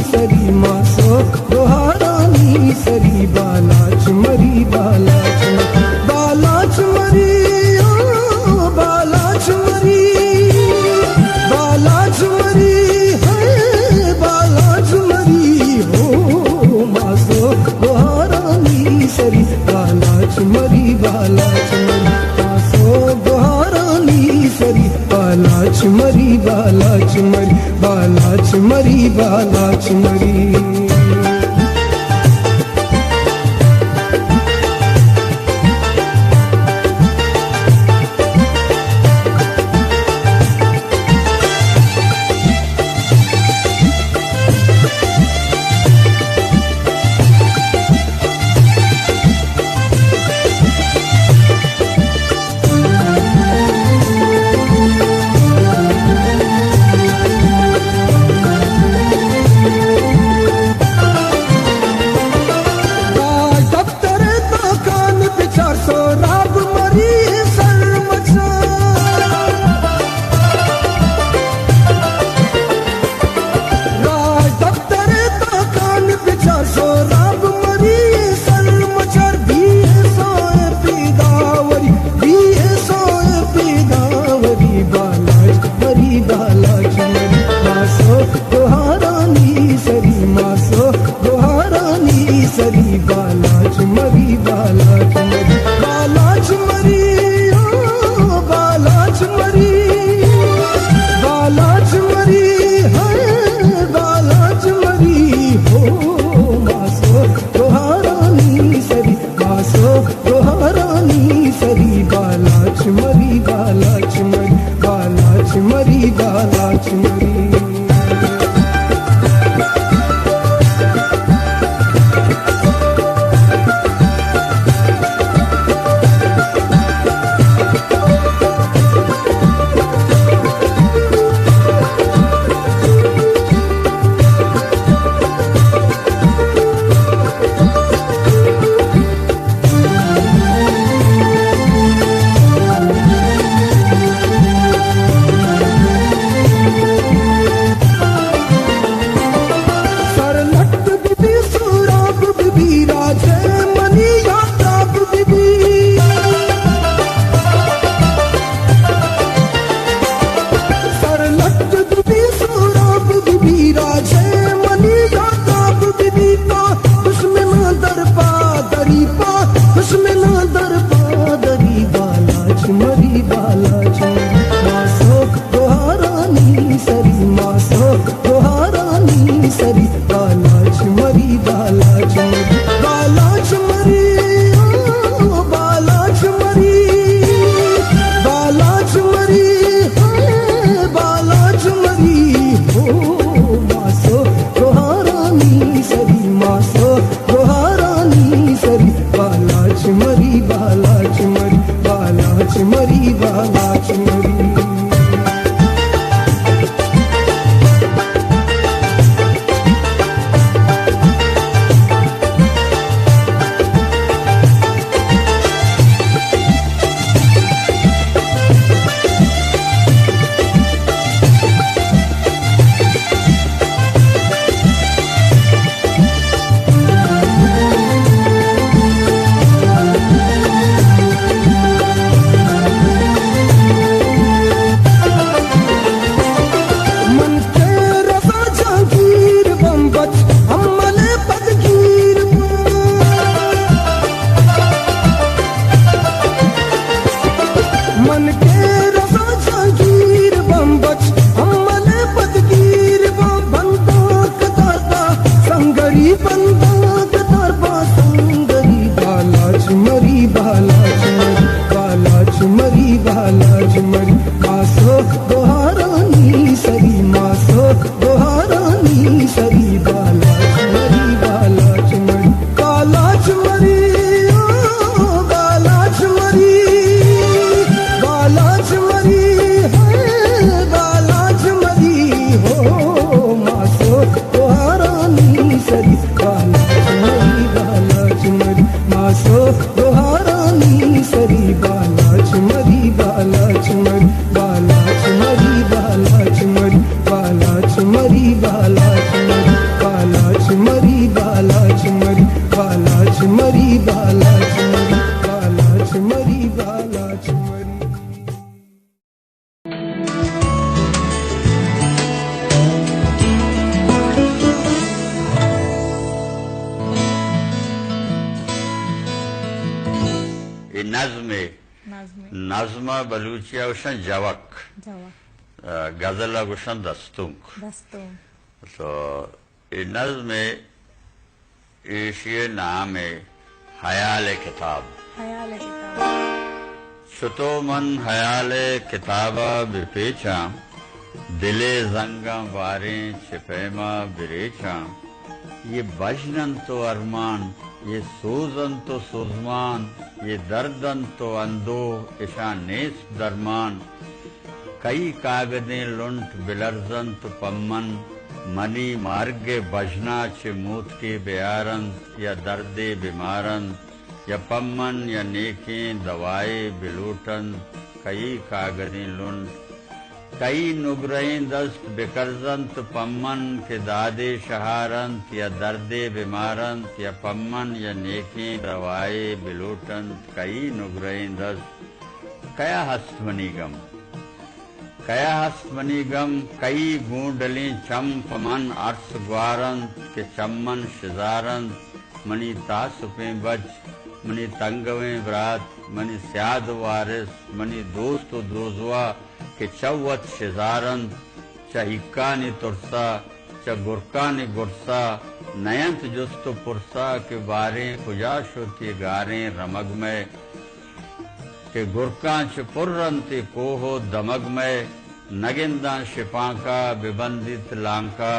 सरी मासो दोहारानी सरी बालाच मरी बालाच बालाच मरी बालाच मरी बालाच मरी है बालाच मरी हो मासो दोहारानी सरी बालाच मरी मासो दोहारानी सरी बालाच मरी बालाच मरी बालाच मरी ये नज़्म बलूचिया उशन जवक गजल गुशन दस्तुंक तो ये नज़्म ये नाम है हयाल किताब छुतो मन हयाल किताबा बिपेचा दिले जंगा वारे छिपैमा बिरेचा ये बजनन तो अरमान ये सोजन तो सुजमान ये दर्दन तो अंदो ईशा नेस दरमान कई कागदें लुंट बिलर्जन तो पम्मन मनी मार्गे बजना च मूत के बेयारन या दर्दे बीमारन या पम्मन या नेके दवाए बिलूटन कई कागदें लुंट कई नुगरें दस्त बेकर्जंत पम्मन के दादे शहारंत या दर्दे बीमारंत या पम्मन या नेके दवाए बिलूटंत कई नुगरें दस्त कया हस्तमनीगम कई गूंडली चम पमन अर्स ग्वारंत के चम्मन शिजारंत मनी तासुपे बज मनी तंगवें ब्रात मनी स्याद वारिस मनी दोस्त दोजवा के चौवत शिजारंत च हिक्कानी तुरसा च गुरकानी गुरसा नयंत जुस्तु पुरसा के बारे खुजा शुति गारे रमग में के गुरका च पुर्रंती कोहो दमग में नगिंदा शिपांका बिबंदित लांका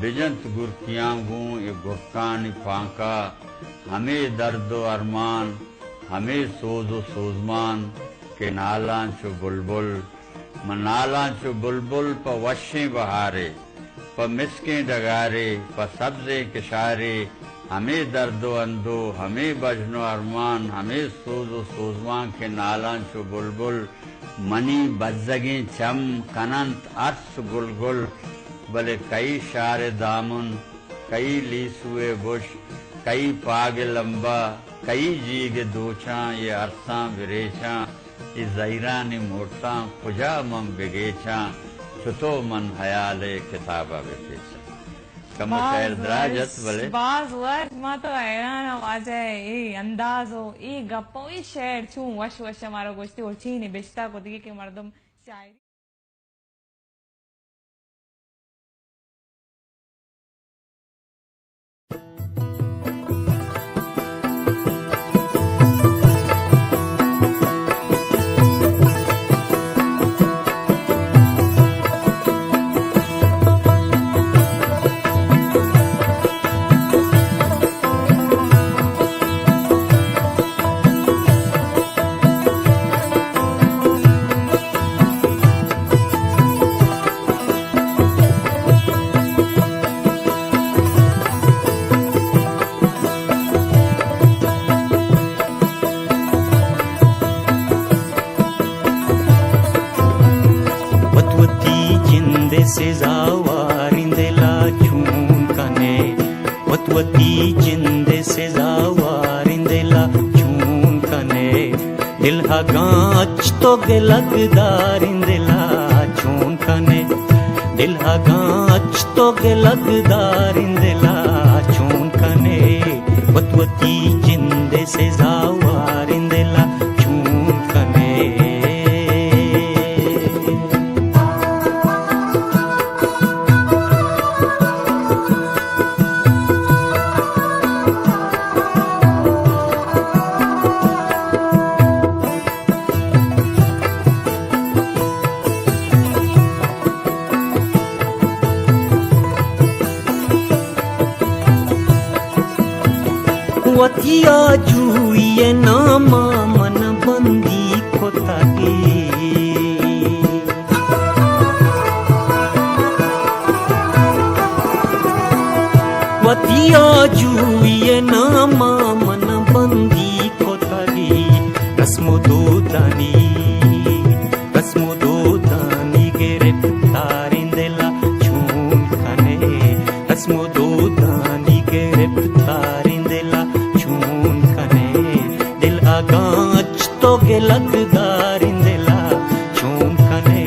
बिजंत गुरकियांगू ये गुरकानी पांका हमें दर्दो अरमान हमें सोजो सोजमान के नाला चो बुलबुल मनाला चो बुलबुल प वशे बहारे प मिसके डगारे प सब्जे किशारे हमें दर्दो अंदो हमें बजनो अरमान हमें सोजो सोजमान के नाला चो बुलबुल मनी बज्जगे चम कनंत अर्स गुलगुल भले कई शारे दामुन कई लीसुए बुश कई पाग लंबा कई जीग दोचा ये अरसा विरेचा ये जहीरा ने मोटा खुजा मम बिगेचा छुतो मन हयाले किताबा बिपेचा कम शहर दराजत भले बाज वर्क मा तो हैरान आवाज है ये अंदाज हो ये गप्पो ये शेर छू वश वश हमारा गोश्ती और चीनी बेचता को दिखे के मर्दम शायरी सेजावारिंदेला छून कने वतवती जिंदे सेजावारिंदेला छून कने दिल हा गांच तो लगदारिंदेला छून कने दिल हा गांच तो लगदारिंदेला छून कने वतवती जिंदे सेजावारिंदेला छून कने वतिया जुए नामा मन बंदी खोतागे वतिया जुए नामा मन बंदी खोतागे रस्मो दो दानी गिरफ्तारिंदेला छून कने रस्मो दो दानी गिरफ्तारिंदेला गांच तो लगदारिंदेला छून कने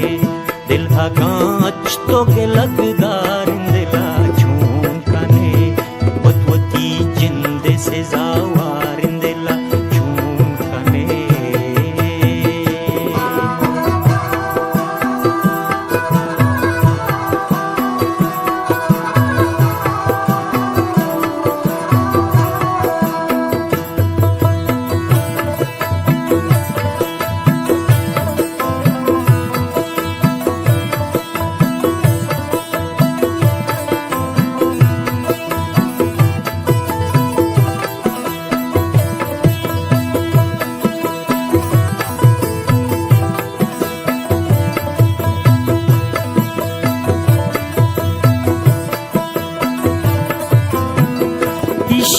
दिल हा गांच तो लगदारिंदेला छून कने वतवती जिंदे से जावारिंदेला छून कने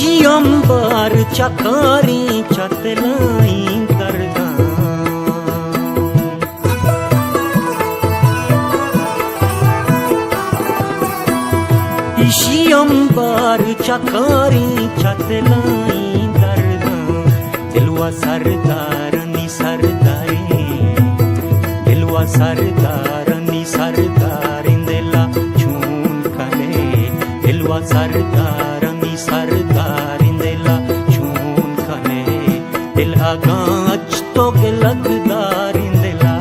इशी अंबर चकारी चतलाई करदा इशी अंबर चकारी चतलाई करदा दिलवा सरदारनी सरदारी दिलवा सरदारनी सरदारिंदेला छून कने दिलवा सरदारनी सरदारिंदेला छून कने दिल आगाच तो लगदारिंदेला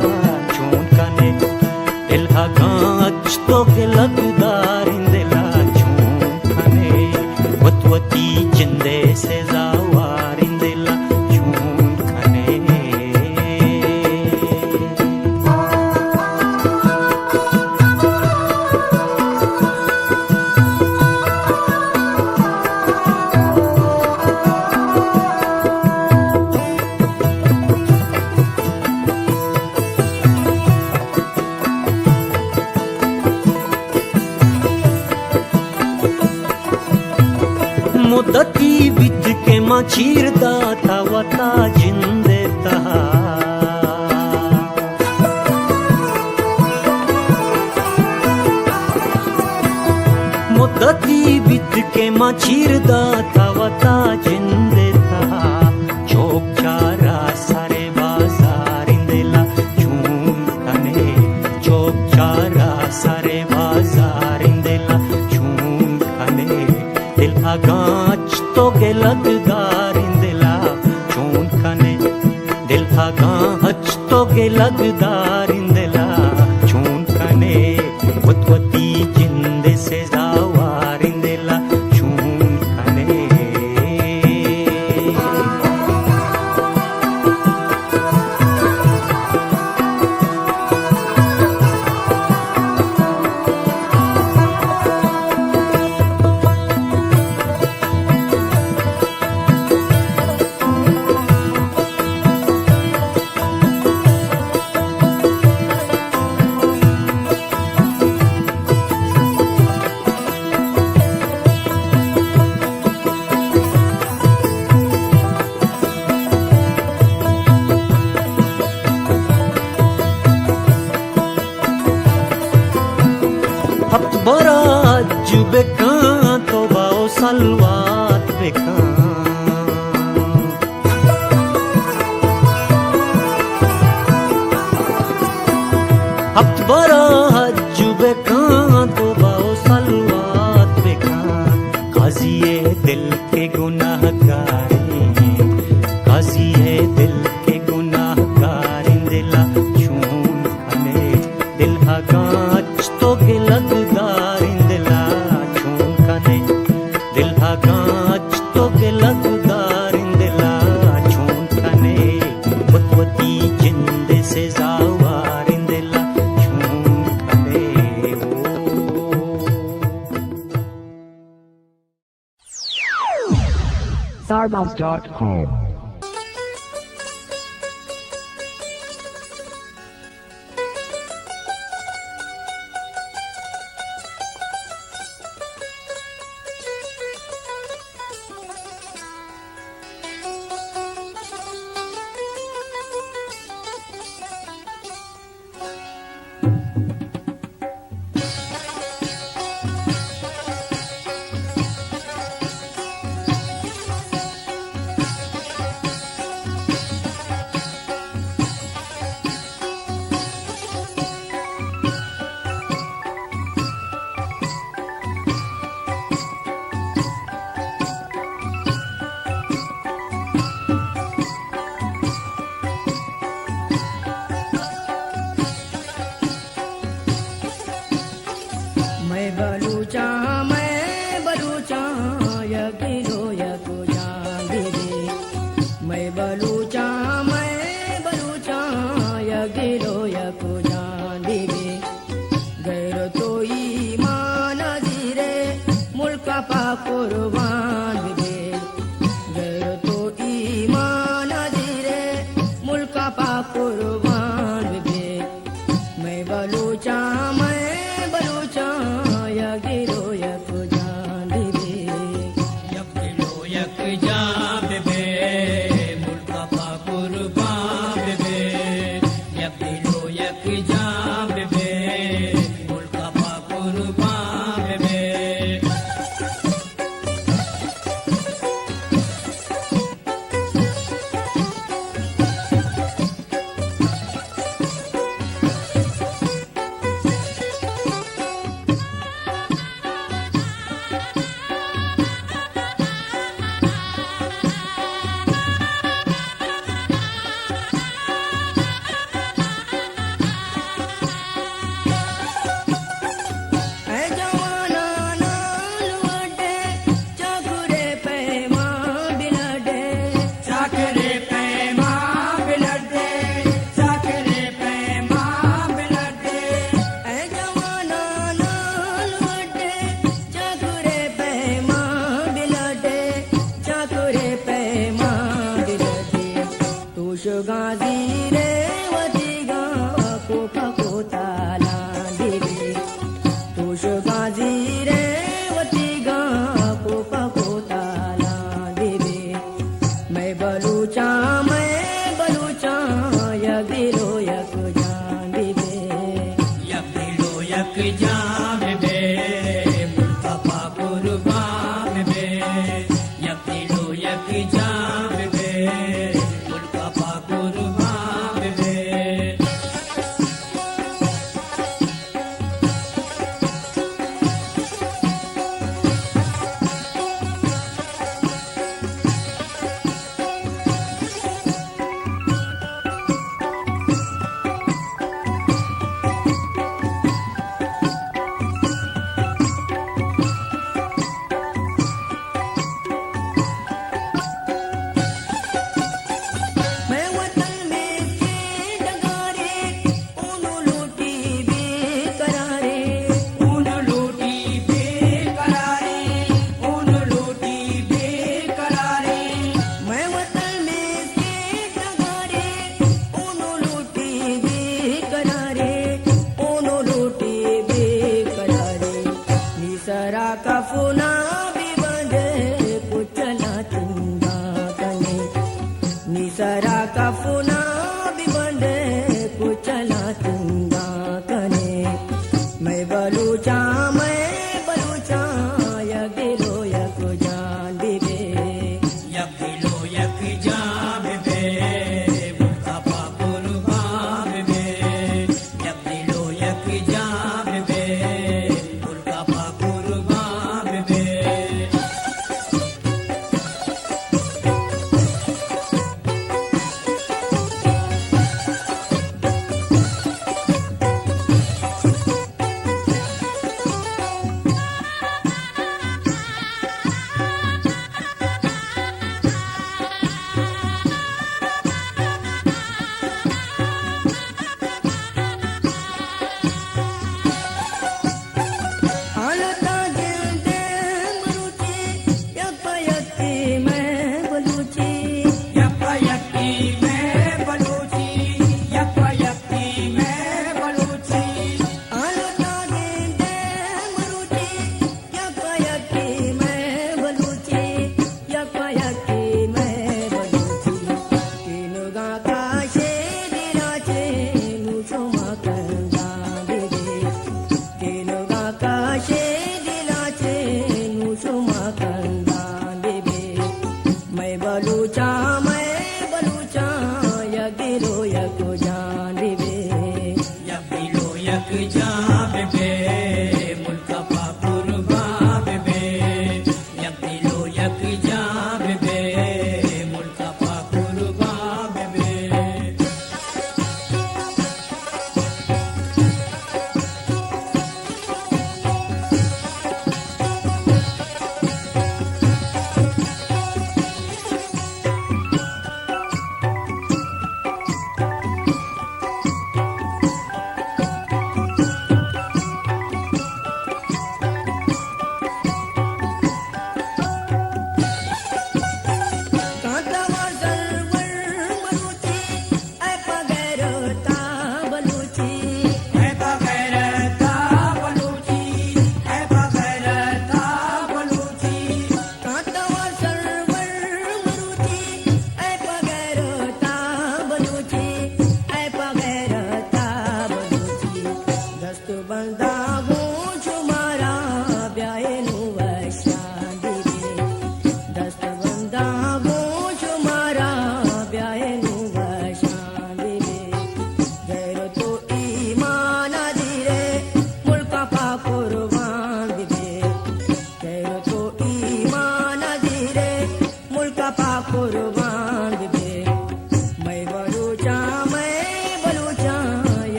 छून कने दिल आगाच तो लगदारिंदेला छून कने वतवती जिंदे से जावारिंदेला छून कने मुदती बित के मचीरदा था वता जिंदे तहा मुदती बित के मचीरदा था वता जिंदे तहा चौक चारा सारे बाजारिंदेला छून कने चौक चारा सारे बाजारिंदेला छून कने दिल आगाच तो लगदारिंदेला छून कने दिल आगाच तो लगदारिंदेला छून कने वतवती जिंदे से जावारिंदेला छून कने बराज बेका तो बाओ सलवात बेका हफ्त बराज बेका तो बाओ सलवात बेका काजिए दिल के गुनाहगारी काजिए दिल के गुनाहगारिंदेला छून कने दिल आगाच तो लगदारिंदेला छून कने दिल आगाच तो लगदारिंदेला छून कने वतवती जिंदे से जावारिंदेला छून कने Zarbals.com. कुर्बान दे गर तो ईमान धीरे मुल्का पा कुर्बान दे मैं बलूचा या गिरो या जान दे कंदान बेबे मैं बलूचा यगिलो यको जान बेबे यगिलो यक जान बेबे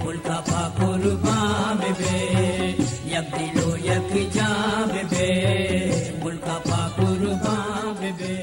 मुल्का पापुर बेबे यगिलो यक जान बेबे मुल्का पापुर बेबे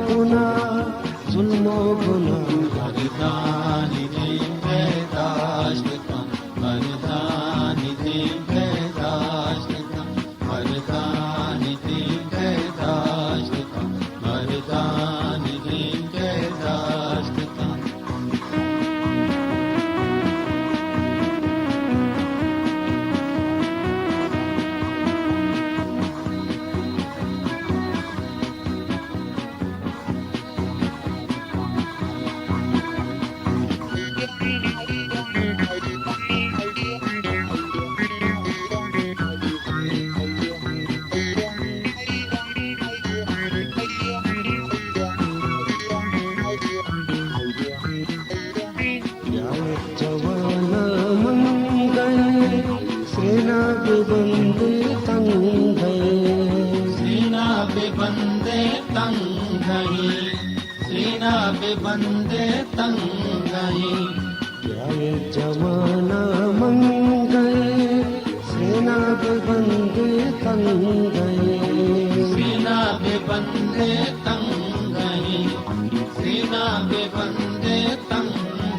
गुना जुल्मो गुना मर्दानी दिन बर्दाश्त कम मर्दानी दिन बर्दाश्त कम मर्दानी दिन बर्दाश्त कम मर्दानी दिन बर्दाश्त कम जवाना मन गए सेना के बंदे तंग गए सीना पे बंदे तंग गई सीना पे बंदे तंग गई क्या ये जवाना मन गए सेना के बंदे तंग गए सीना पे बंदे तंग गई सीना पे बंदे तंग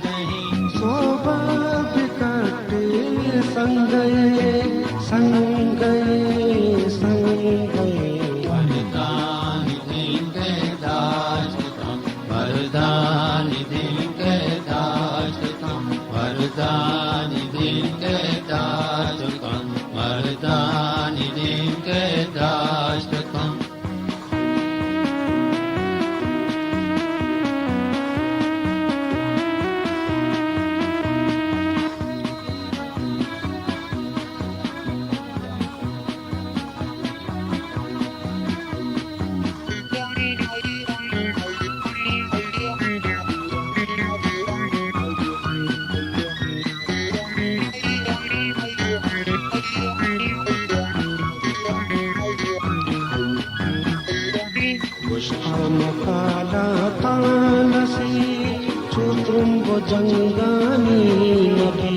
गई शोभा बिकटे संग गए संग गए संग गए मर्दानी दिन बर्दाश्त कम मर्दानी दिन बर्दाश्त कम मर्दानी दिन बर्दाश्त कम मर्दानी दिन बर्दाश्त कम काला तानसी चुत्रुम्ब जंगानी नबी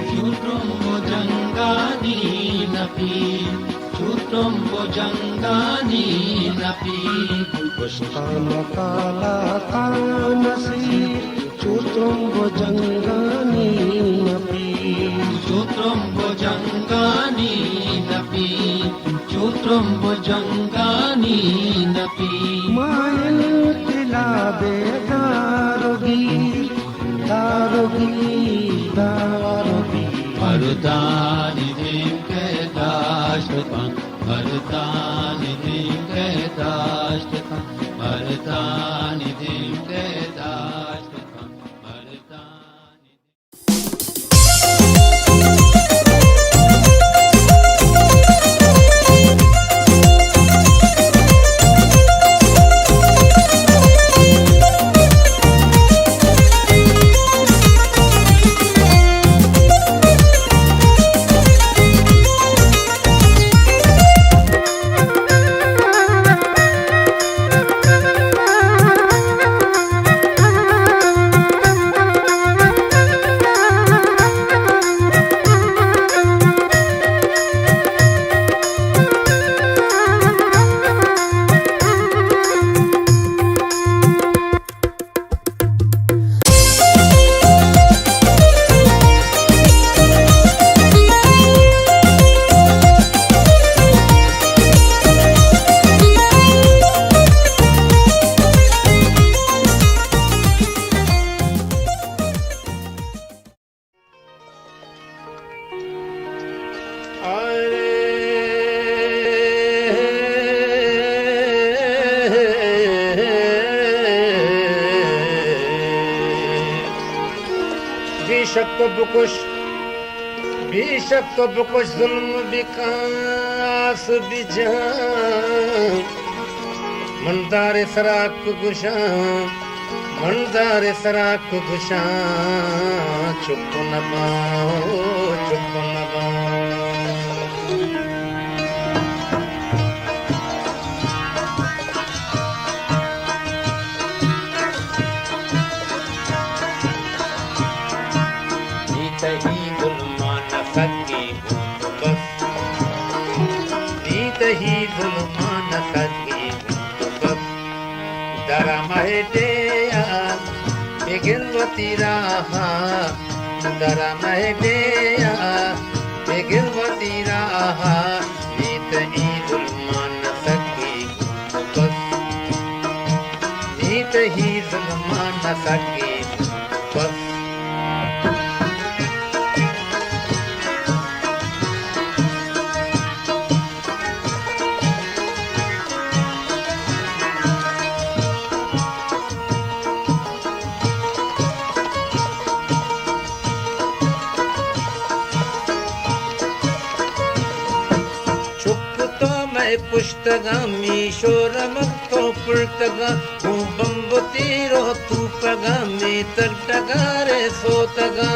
चुट्रुम्बो जंगानी नपी चुट्रुम्बो जंगानी नपी काला तानसी चुत्रुम्ब जंगानी नबी चुट्रुम्बो जंगानी नपी चुट्रुम्बो जंगानी नपी मायल तिलाबे दारोगी दारोगी दारोगी मर्दानी दिन बर्दाश्त कम मर्दानी दिन बर्दाश्त कम मर्दानी दिन बर्दाश्त कम मर्दानी बेशक तो बुकुश जुल्म विकास बिजान मंदारे सराक गुशा मंदारे सराक गुशा चुप न पाओ चुप न पाओ dara mahdeya begin watiraha dara mahdeya begin watiraha nit idul man saki bas nit hi zulman saki bas पुष्टगामी शोरमक्तो पुर्तगा हूँ बम्बुतीरो तू पगामी तगटगारे सोतगा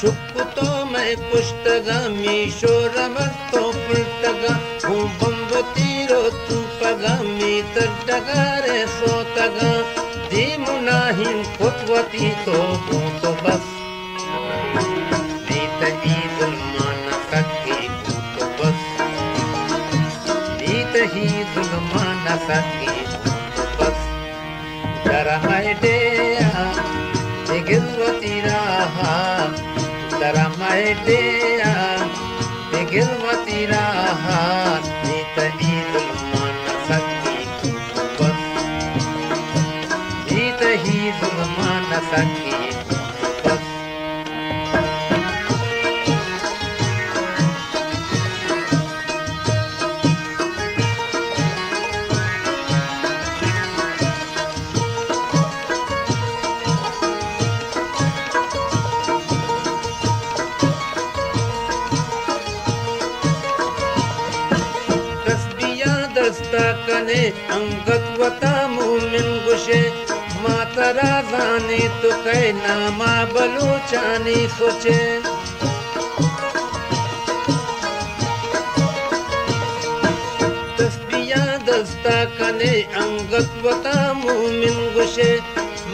चुप्पतो मैं पुष्टगामी शोरमक्तो पुर्तगा हूँ बम्बुतीरो तू पगामी तगटगारे सोतगा दीमुनाहिन खुतवती तो हूँ तो बस ही जुल्मान सकी बस दरा महदेया begin watiraha dara mahdeya begin watiraha nit hi zulman saki bas nit hi zulman saki bas कने अंगत्वता मुमिन गुशे मातरा जाने तो कह नामा बलूचानी सोचे तस्बिया दस्ता कने अंगत्वता मुमिन गुशे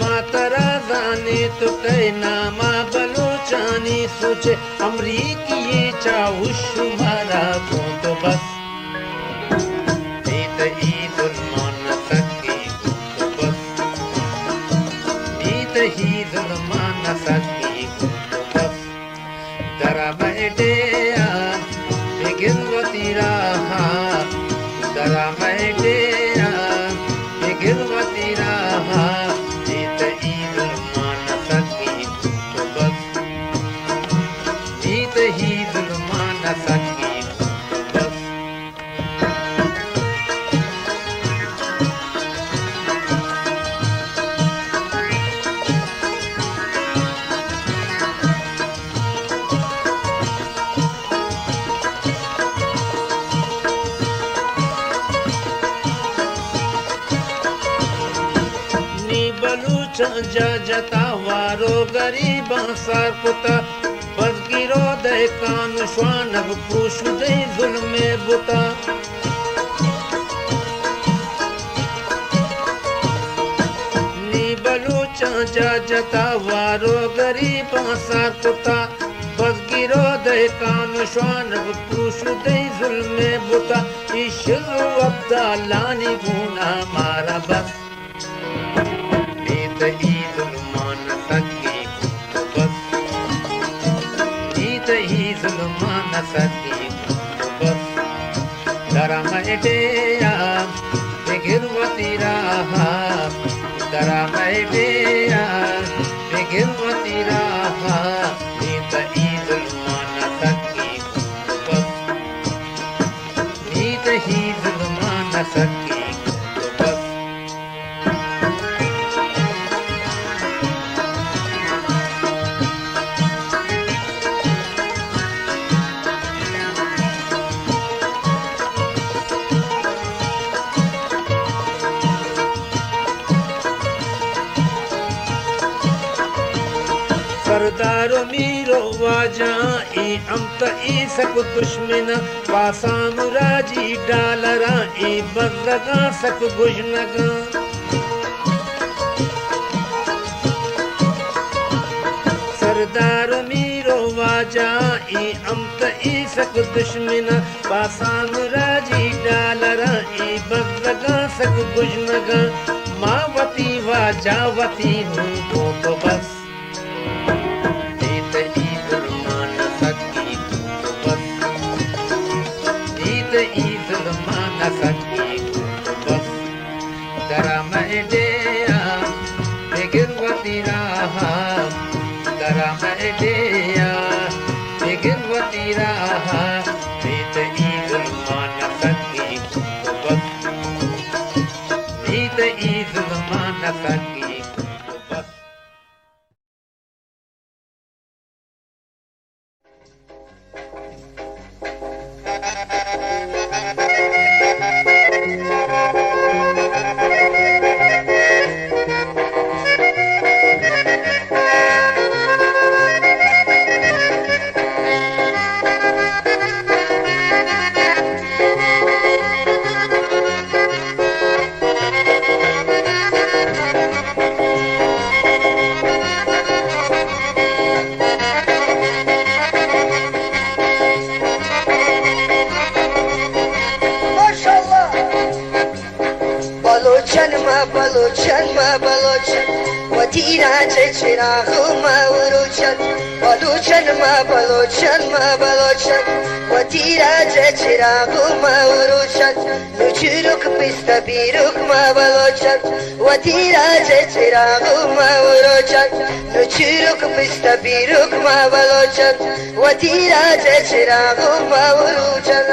मातरा जाने तो कह नामा बलूचानी सोचे अमरीकी ये चाहू शुमारा को तो बस ही जुल्मान सकी बस दरा महदेया begin watiraha dara mahdeya begin watiraha nit idul man saki bas nit hi zulman saki bas जा जता वारो गरीबा सारपुता बस गिरो दे कान श्वानब पूशु दे जुल्मे बुता नी बलूचा जा जता वारो गरीबा सारपुता बस गिरो दे कान श्वानब पूशु दे जुल्मे बुता इश्रु अब्दा लानी गुना मारा बस ही जुल्मान सकी बस नीत ही जुल्मान सकी बस दरा महदेया begin watiraha dara mahdeya begin watiraha नीत ही जुल्मान सकी बस नीत ही जुल्मान सकी सरदारो मीरो वाजा ई अमता ई सक दुश्मन पासान राजी डालरा ई बदलगा सक गुजनगा सरदारो मीरो वाजा वाजाई अमत ई सक दुश्मना पासान राजी डालरा ई बदलगा सक गुजनगा मावती वाजावती हूँ तो बस जीत ई जुल्मान सकी तू तो बस जीत ई जुल्मान सकी तू तो बस दरा मैडेया बिगिरवती राहा दरा मैडेया बिगिरवती राहा जीत ई जुल्मान सकी तू तो बस जीत ई जुल्मान सकी तू तो बस Balochan ma balochan watira chechira huma uruchan balochan ma balochan watira chechira huma uruchan nuchuruk pista biruk ma balochan watira chechira huma uruchan nuchuruk pista biruk ma balochan watira chechira huma uruchan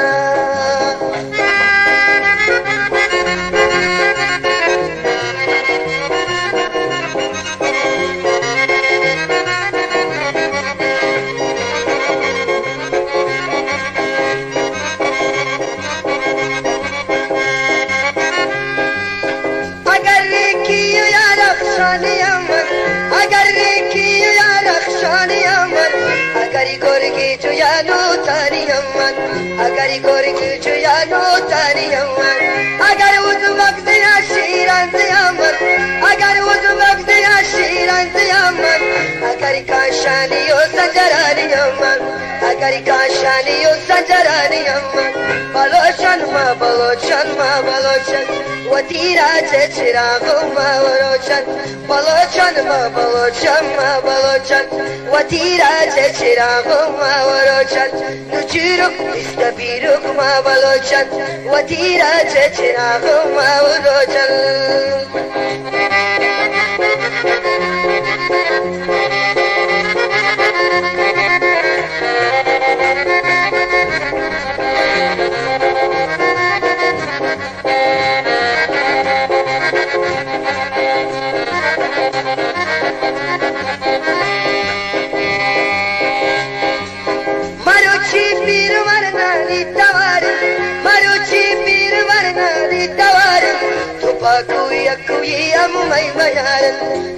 Agari gorgi juyano tari amman agar uzmak diya shiran amman agar uzmak diya shiran amman agar kashani yo sajarani amman agar kashani yo sajarani amman balochan ma balochan watira chechira guma warochan balochan ma balochan watira chechira guma warochan nuchiruk istabiruk ma balochan watira chechira guma warochan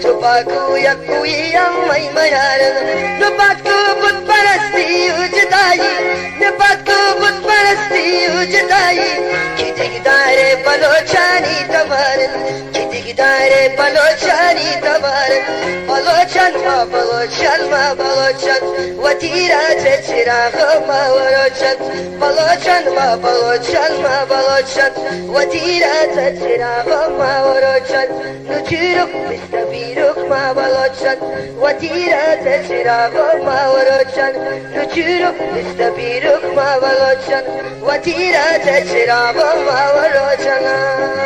Chupaku yakuyam may mayaran Nupatku but parasti ujdayi Nupatku but parasti ujdayi Kitigdare balochani tamaran Kitigdare balochani tamaran Balochan ma balochan Watira chechira ma warochan Balochan ma balochan Watira chechira ma warochan Nuchiruk bistabiruk ma balochan Watira chechira ma warochan Nuchiruk bistabiruk ma balochan Watira chechira ma warochan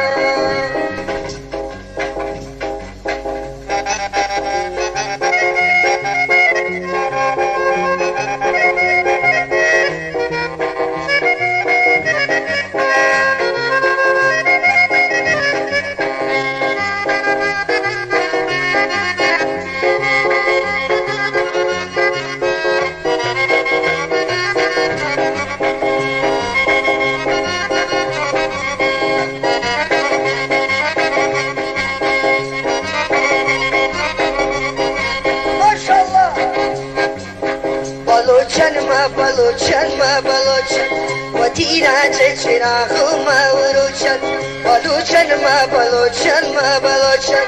balochan watira chechira huma uruchan balochan ma balochan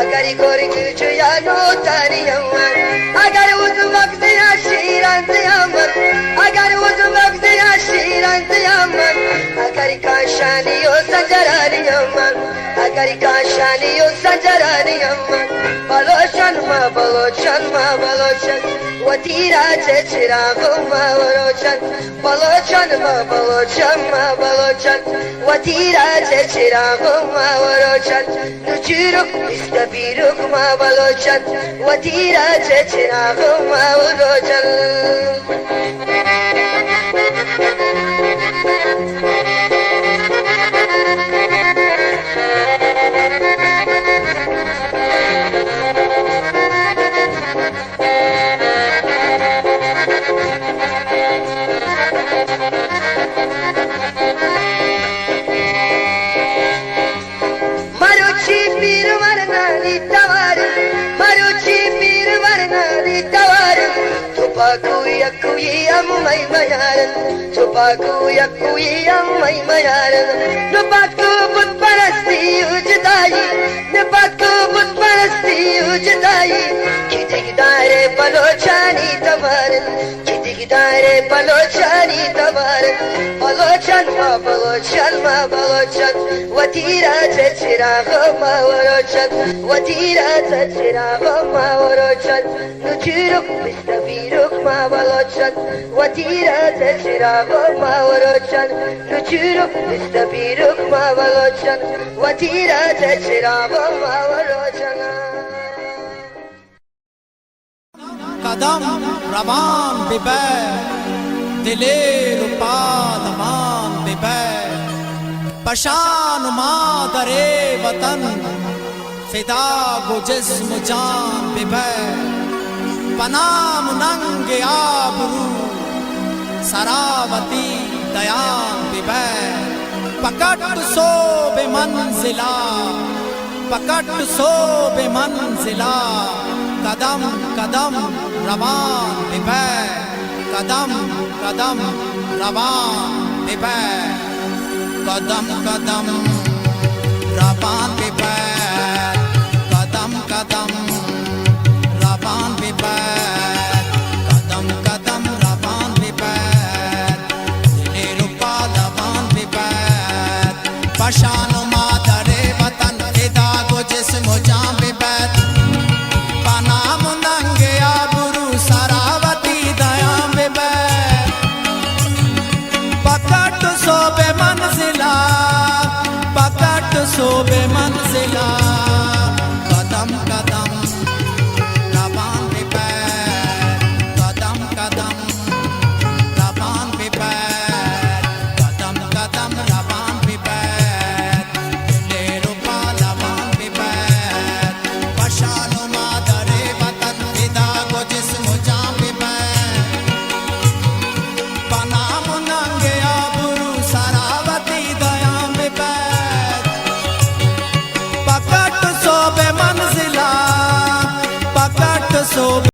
अगरी गोरी तुझ यानो तारी अमन अगर उस वक्त आशीरंत अमन अगर उस वक्त आशीरंत अमन अगर काशानी ओ सजरानी अमन अगर काशानी ओ सजरानी अमन बलोचन मा बलोचन वतीरा चिराग मा वरोचन बलोचन मा बलोचन वतीरा चिराग मा वरोचन नुचुरुक इस्तबीरुक मा बलोचन वतीरा चिराग मा वरोचन Nubatu but parasti ujdayi Nubatu but parasti ujdayi Kidik dare balochani tamaran Kidik dare balochani tamaran Balochan ma balochan Watira chachiraga ma warochan Watira chachiraga ma warochan Nuchiruk mistabiruk ma balochan Watira chachiraga ma warochan Nuchiruk mistabiruk ma balochan Watira chachiraga ma warochan कदम रवान बिबै दिलेर पादमान बिबै पशान मादरे वतन फिदा गो जिस्म जान बिबै पनाम नंगे आबरू सरावती दयान बिबै पकट सो बेमंजिला पकट सो बेमंजिला कदम कदम रवान बिबै कदम कदम रवान बिबै कदम कदम रवान बिबै कदम कदम रवान बिबै कदम कदम रवान बिबै दिलेर पादवान बिबै पशान मादरे वतन फिदा गो जिस्म जान बिबै पनाम नंगे आबरू सरावती दया बिबै पकट सोबे मंजिला कदम कदम रवान बिबै कदम कदम रवान बिबै कदम कदम रवान बिबै दिलेर पादवान बिबै पशान मादरे वतन फिदा गो जिस्म जान बिबै पनाम नंगे आबरू सरावती दया बिबै पकट सोबे मंजिला पकट सोबे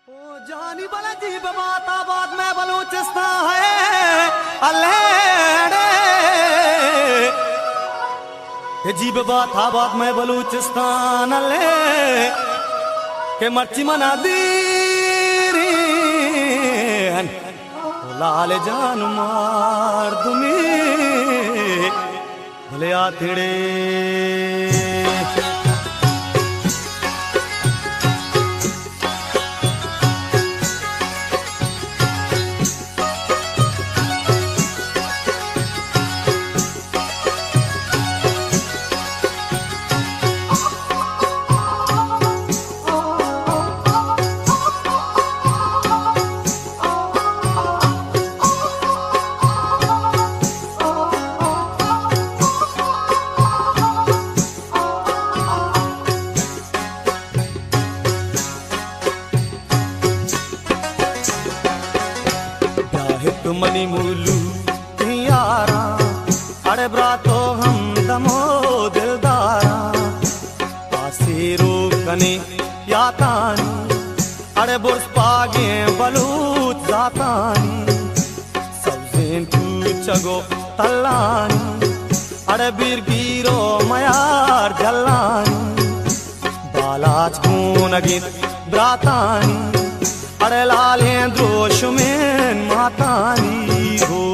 जानी बला जी बात आबाद में बलूचिस्तान है अल्लेड़े जीब बात आबाद में बलूचिस्तान अल्ले के मर्ची मना दीरी लाल जान मार दुमी भले आतिड़े मनी मूलू यारा अरे ब्रातो हम दमो दिलदारा पासेरो कने यातानी अरे बुर्स पागे बलूत जातानी सबजेन कुचगो तल्लानी अरे बीरगीरो मयार जल्लानी बालाच गुनगित ब्रातानी अरे लालेंद्रो शुमेन मातानी हो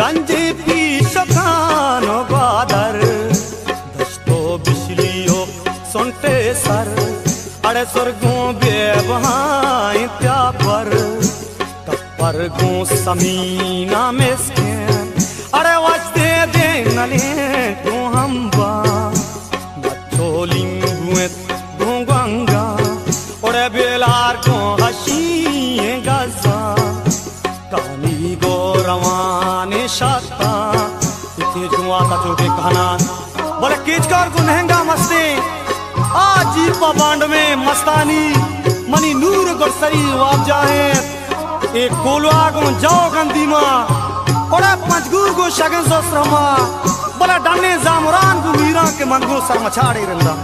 गंजे पी सकानो ग्वादर दस्तो बिजलियो सुनते सर अड़े सुरगों बेबहाई त्या पर कपर गो समीना में अड़े वजते दे नले तो हम बा बच्चोलिंग गंगा अड़े बेलार को हसी गजा कहानी गो रवाने शाता इतने जुआता चोके कहना बोले कीचकर को नहंगा मस्ते आज जी बांड में मस्तानी मनी नूर गुरसरी वाप जाए एक कोलवा को जाओ गंदी माँ और पंचगूर को शगन सो श्रमा बोले डाने जामरान को मीरा के मन को सर मछाड़े रंदा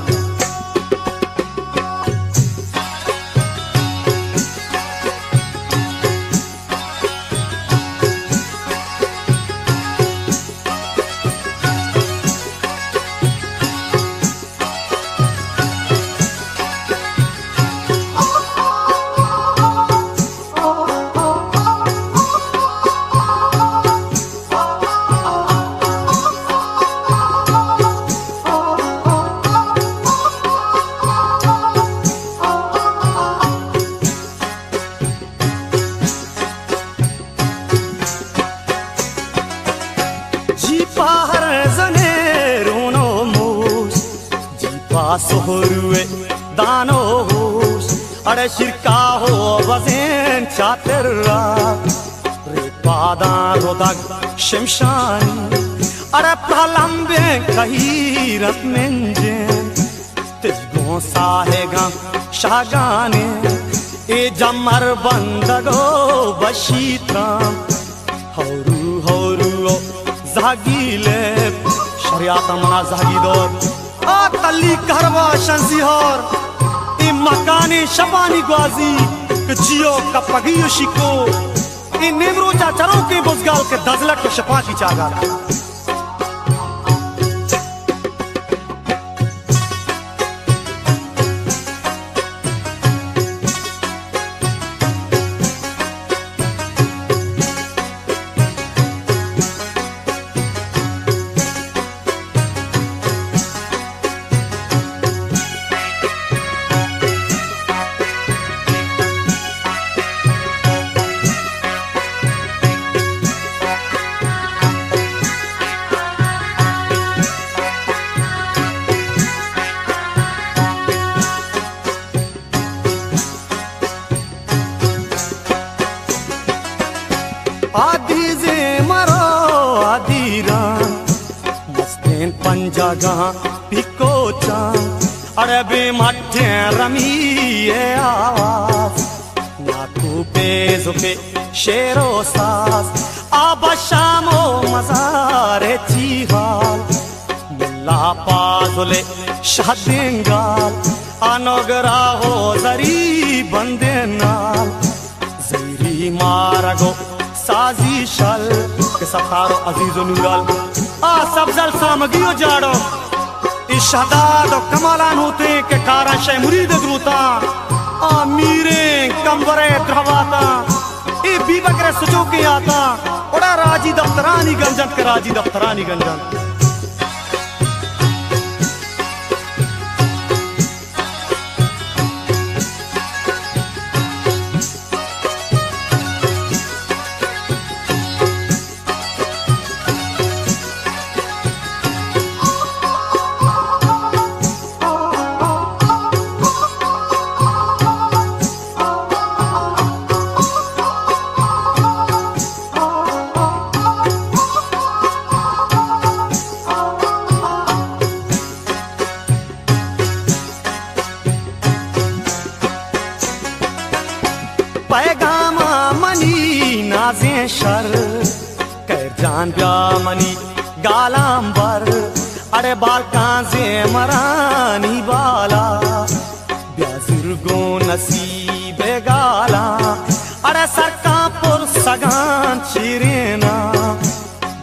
सोहरुए दानो होश अरे शिरका हो वज़ेन चातरा रे पादा रोदग शमशानी अरे प्रलंबे कहीरत मेंजे तिजगो साहेगा शागाने ए जमर बंदगो बशीता हौरू हौरू जागीले शरियात मना जागीदोर आ तली करवा शंसिहर ई मकाने शबानी ग्वाजी के जियो का पगियो शिको ई नेमरो चाचरों के बुजगाल के दजलट के शपा की चागा जगह पिको चांद अरे बे मठे रमी ये आवाज नाकू पे जुके शेरो सास आबा शामो मजारे चीहाल मुल्ला पाजुले शादेंगाल अनोगरा हो जरी बंदे नाल जरी मारगो साजी शल के सतारो अजीजो नूराल आ सबजल सामगियो जाड़ो इशादाद और कमालान होते के कारा शे मुरीद द्रुता आ मीरे कमवरे द्रवाता ए बीबकरे सुजो के आता ओड़ा राजी दफ्तरानी गंजन के राजी दफ्तरानी गंजन पैगामा मनी नाजे शर कर जान ब्या मनी गालांबर अरे बाल कांजे मरानी बाला ब्याजुर्गो नसीबे गाला अरे सरका पुर सगान चिरेना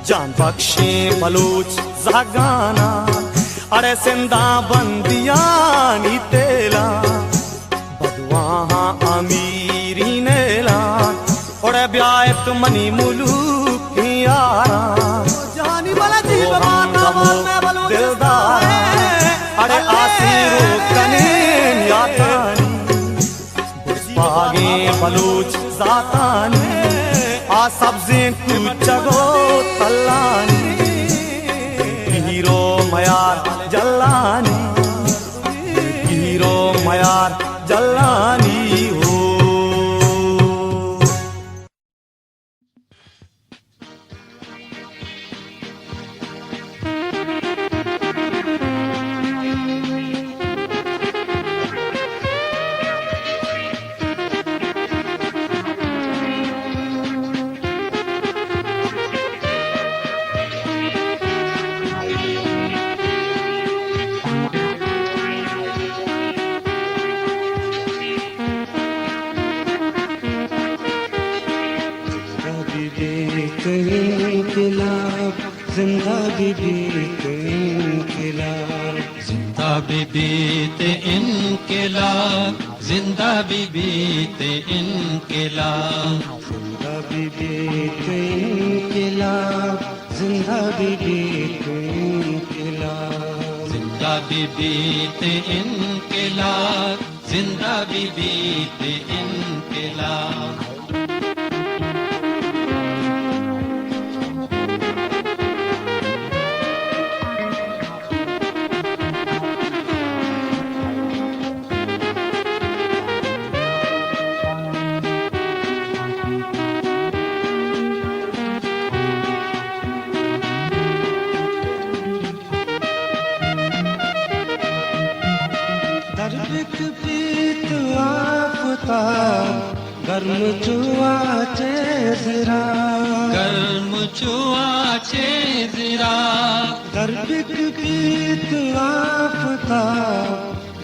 जान बख्शे बलूच जगाना अरे सिंदा बंदियानी तेला बदवाहा अमीरी नेलान और ब्यायत मनी मुलूक यारा जानी वाला जी बाबा में बलूच दिलदार अरे आसिरो कने यातानी बुस्पागे बलूच जातानी आ सब्ज़े कुचगो तल्लानी हीरो मयार जल्लानी हीरो मयार जल्लानी हो जिंदा बीबीत इनकलाब जिंदा बीबीत इनकलाब जिंदा बीबीत इनकलाब जिंदा बीबीत इनकलाब जिंदा बीबीत इनकलाब जिंदा बीबीत इनकलाब जिंदा बीबीत इनकलाब गर्म चुआ चेजरा गर्म चुआ चेजरा गर्बिक पीत आफता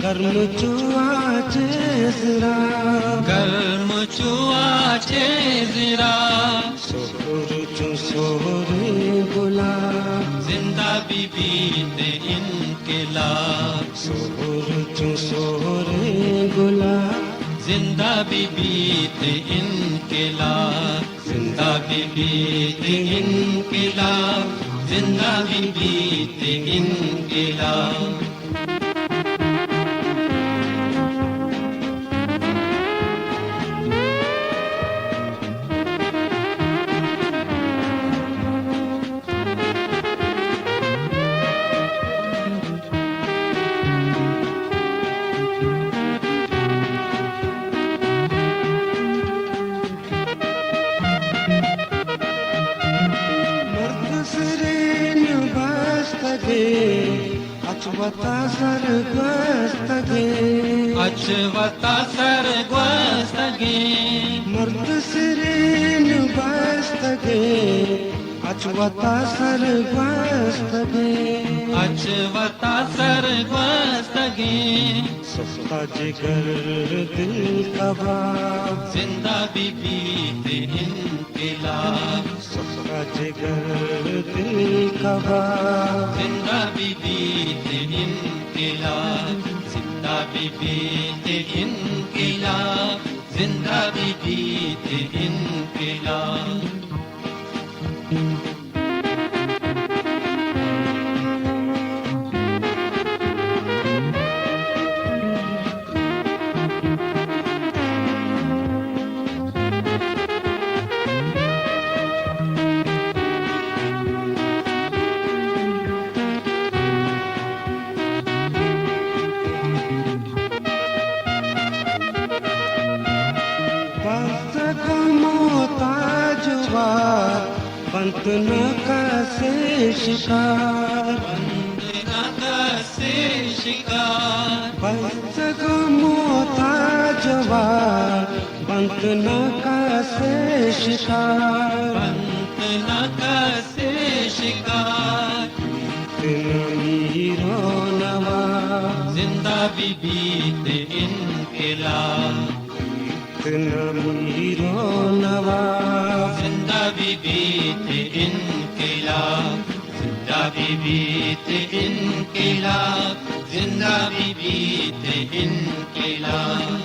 गर्म चुआ चेजरा गर्म चुआ चेजरा सोहर चु सोहरे गुलाब जिंदा बीबीत इनकलाब सोहर चु सोहरे गुलाब जिंदा बीबीत इनकलाब जिंदा बीबीत इनकलाब जिंदा बीबीत इनकलाब दे अचवता सरगस्तगे अचवता सरगस्तगे मर्द सिरेन बस्तगे अचवता सरगस्तगे अचवता सरगस्तगे सस्ता जिगर दिल कबाब जिंदा बीबी ते इनकलाब सस्ता जिगर दिल कबाब जिंदा बीबी ते इनकलाब जिंदा बीबी ते इनकलाब जिंदा बीबी ते इनकलाब बंद न कैसे शिकार बंद न कैसे शिकार बस को मोताजवार बंद न कैसे शिकार बंद न कैसे शिकार मीरो नवा जिंदा बीबी ते इनकलाब मीरो नवा जिंदा बीबी ते इनकलाब जिंदा बीबी ते इनकलाब जिंदा बीबी ते इनकलाब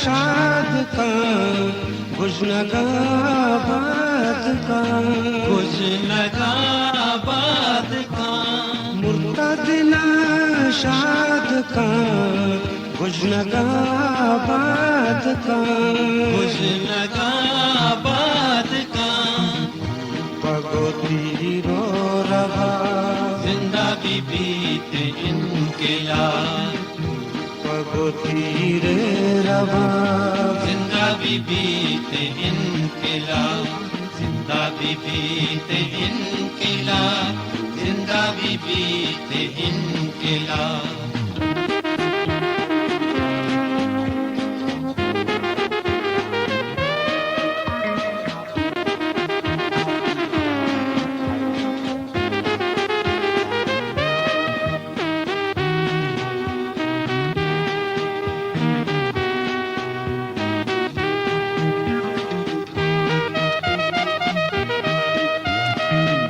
शाद का गुजनगाबाद का गुजनगाबाद का मुर्तदिना शाद का गुजनगाबाद का गुजनगाबाद का भगवती रो रहा जिंदा बीबी ते इनकलाब रे रवा जिंदा बीबी ते इनकलाब जिंदा बीबी ते इनकलाब जिंदा बीबी ते इनकलाब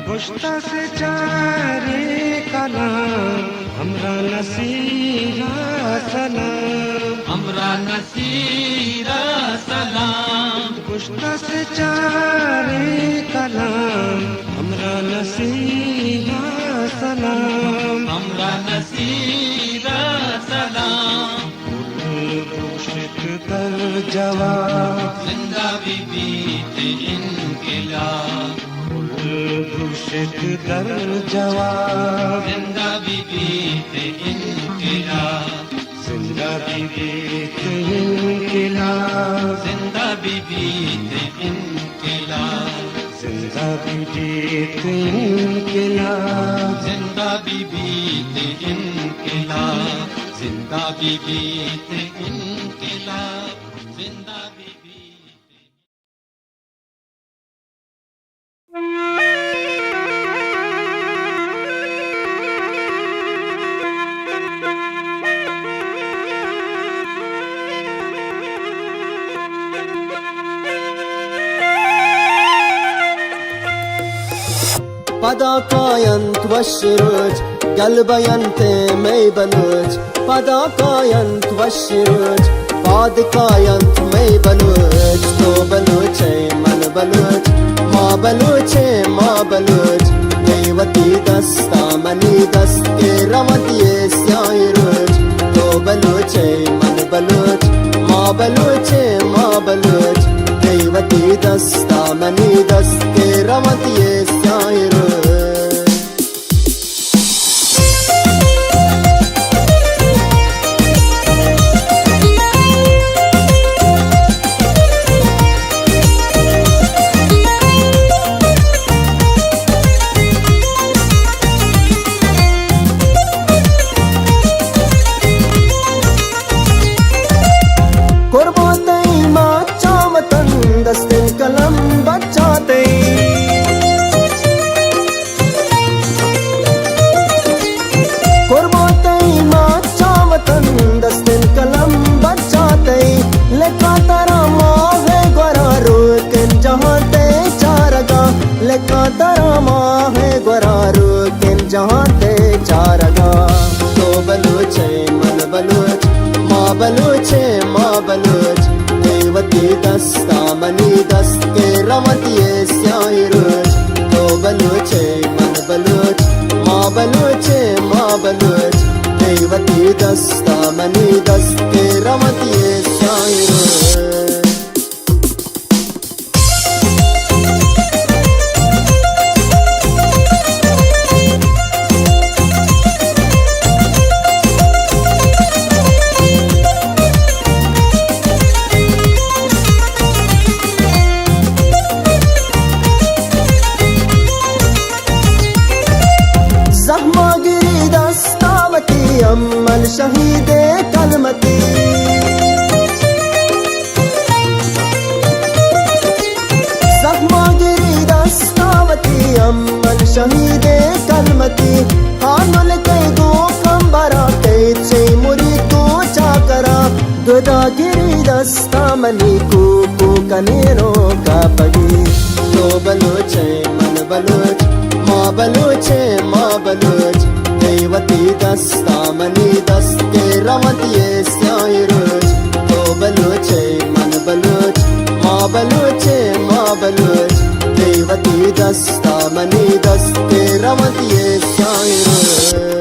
गुश्ता से चारे कलाम हमरा नसीरा सलाम हमरा नसीरा सलाम गुश्ता से चारे कलाम हमरा नसीरा सलाम हमरा नसीरा सलाम भूषित कर जवाब जिंदा बीबी ते इनकलाब भूषित कर जवाब जिंदा बीबी ते इनकलाब जिंदा बीबी ते इनकलाब जिंदा बीबी ते इनकलाब जिंदा बीबी ते इनकलाब जिंदा बीबी ते इनकलाब जिंदा बीबी ते इनकलाब जिंदा बीबी Padakayan tvashiruj, galbayante may baluj. Padakayan tvashiruj, padakayan may baluj. To baluche man baluj, ma baluche ma baluj. Devati dasta mani daste ravati syairuj. To baluche man Baloch माँ बलूचे माँ बलूच दैवती दस्ता मनी दस्त के रमतिये स्याइर कलम बचाते कुर्बाते माँ चावतन दस्तिन कलम बचाते लेका तारा माँ है ग्वरा रुकिन जहाँ ते चारगा लेका तारा माँ है ग्वरा रुकिन जहाँ ते चारगा तो बलूचे मन बलूच माँ बलूचे माँ बलूच दैवती दस्ता मनी दस्त के रमतिये स्याइरुच तो बलूचे मन बलूच माँ बलूचे माँ बलूच दैवती दस्ता मनी दस्त के रमतिये स्याइरुच अम्मल शहीदे कलमती जख्मागिरी दस्तावती अम्मल शहीदे कलमती हानुल कई दो कंबरा कई चे मुरी तो चाकरा दुदागिरी दस्तामनी को कनेरो का पगी तो बलूचे मन बलूच माँ बलूचे माँ बलूच दैवती दस्ता मनी दस्त के रमतिये स्याइरुच तो बलूचे मन बलूच माँ बलूचे माँ बलूच दैवती दस्ता मनी दस्त के रमतिये स्याइरुच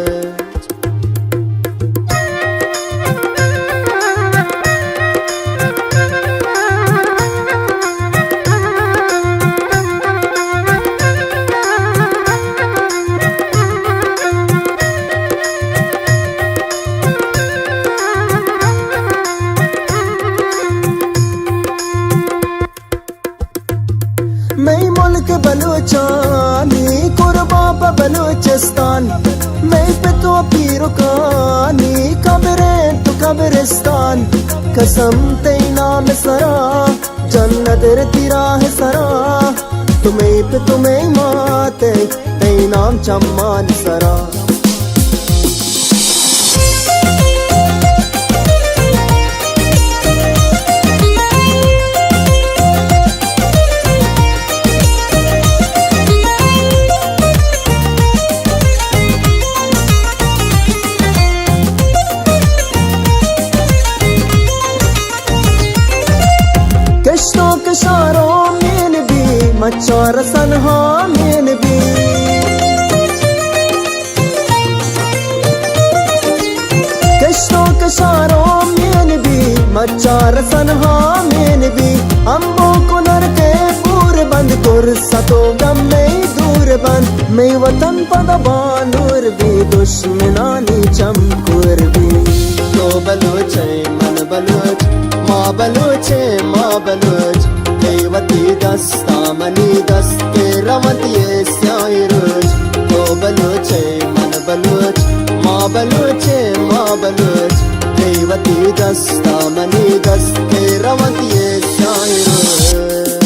मैं मुल्क बलूचानी कुर्बाब बलूचिस्तान मैं पे तो पीरुकानी कब्रें तो कब्रिस्तान कसम ते नाम सरा जन्नत तिरा है सरा तुम्हें पे तुम्हें माते ते नाम चम्मान सरा कशारों में भी मचार सनहा में भी कशों कशारों में भी मचार सनहा में भी अम्बो कुनर के पूर बंद कुर सतो गम में दूर बंद मैं वतन पदबानूर भी दुश्मनानी चमकुर भी तो बलूचे मन बलूच माँ बलूचे माँ बलूच दैवती दस्ता मनी दस्त के रमतिये स्याइरुच तो बलूचे मन बलूच माँ बलूचे माँ बलूच दैवती दस्ता मनी दस्त के रमतिये स्याइरुच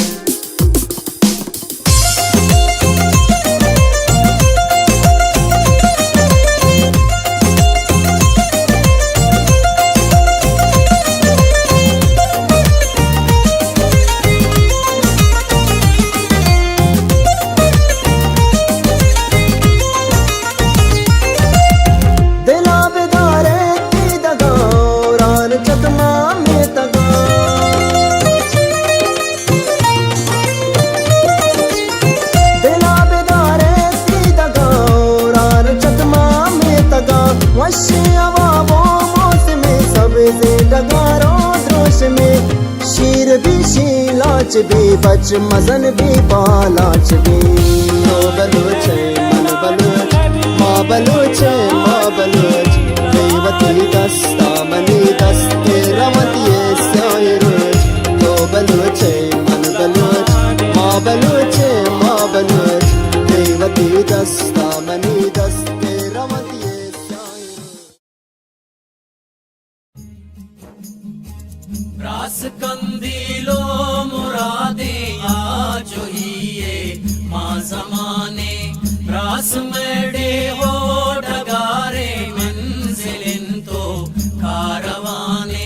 गगारो द्रोश में शीर भी शीलाच भी बच मजन भी पालाच भी ओ बलूच मन बलूच माँ बलूच माँ बलूच देवती दस्ता मनी दस्ते रमतिये स्याय रोज ओ बलूच मन बलूच माँ बलूच माँ बलूच देवती दस्ता मनी दस्ते रमतिये रास कंदीलो मुरादे आज हिए माँ जमाने रास मेडे हो डगारे मंजिलिन तो कारवाने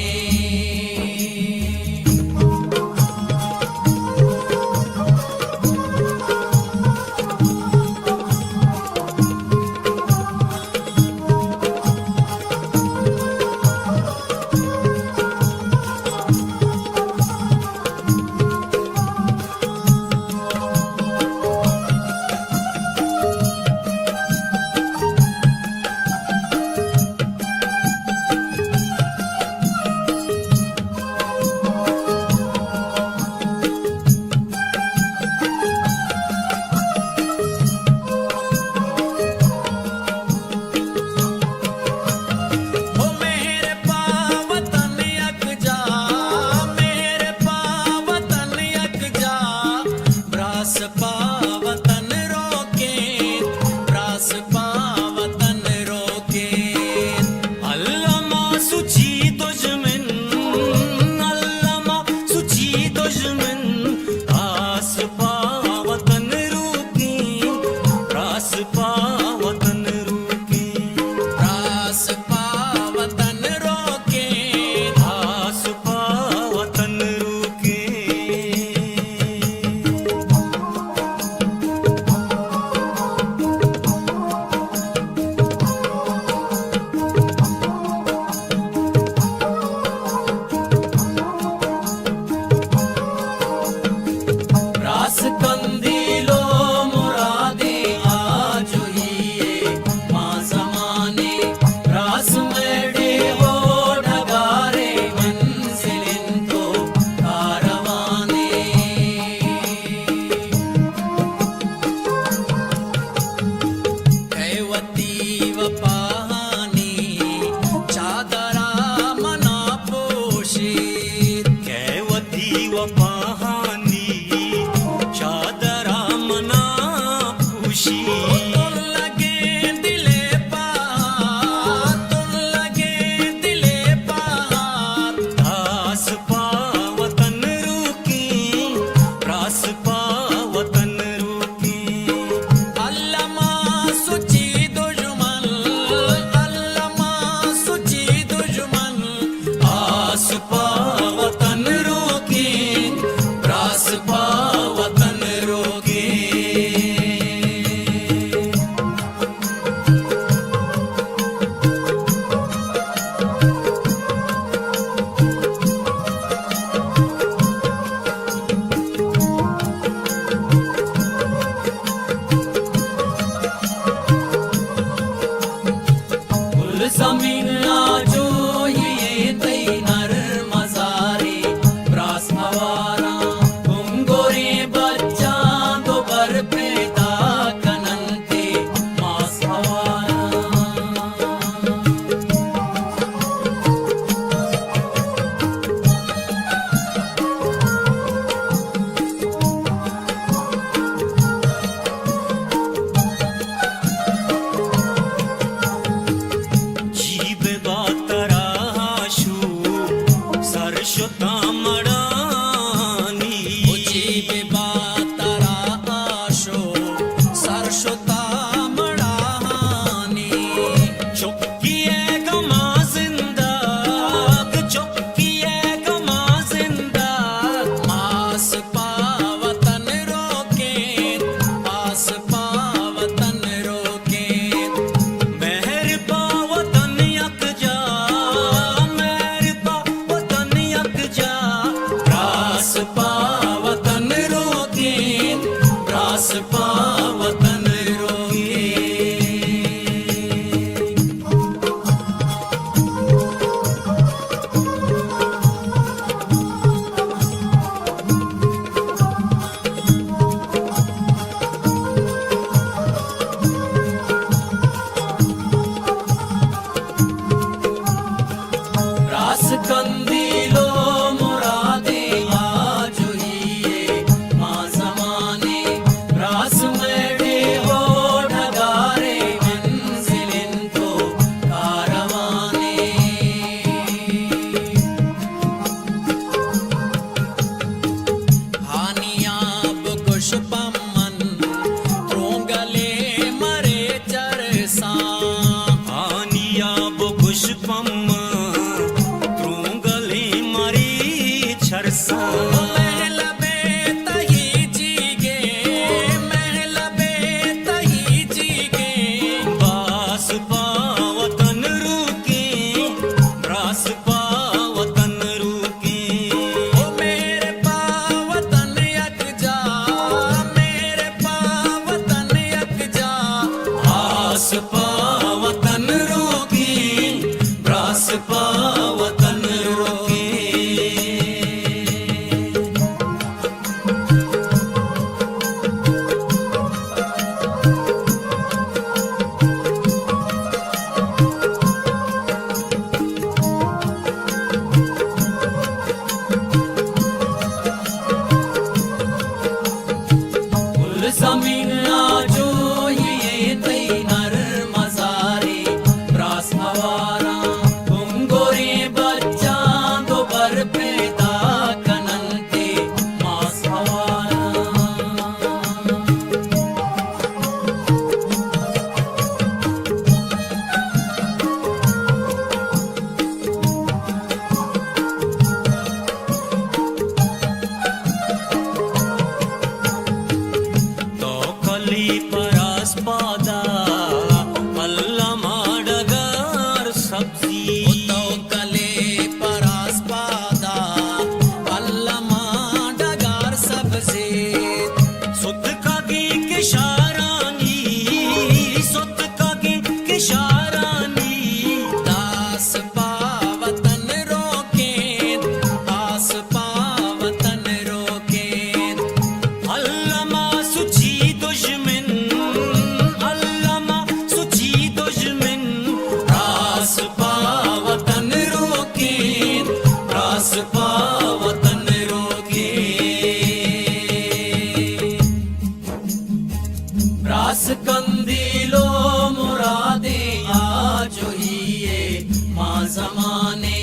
जमाने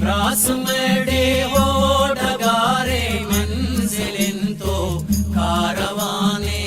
रास मेडे हो डगारे मंजिलिन तो कारवाने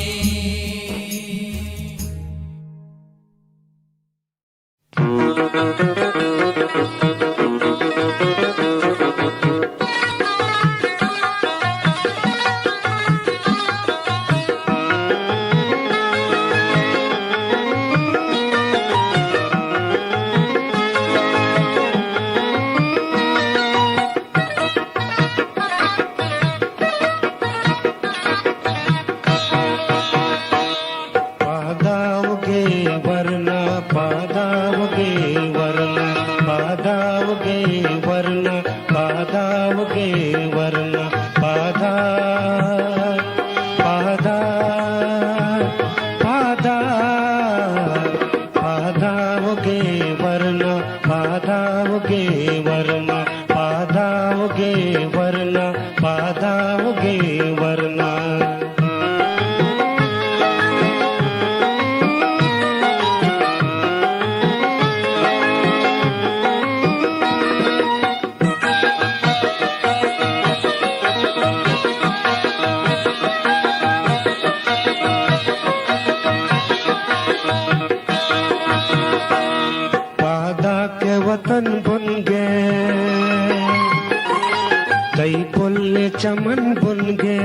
चमन बुन गए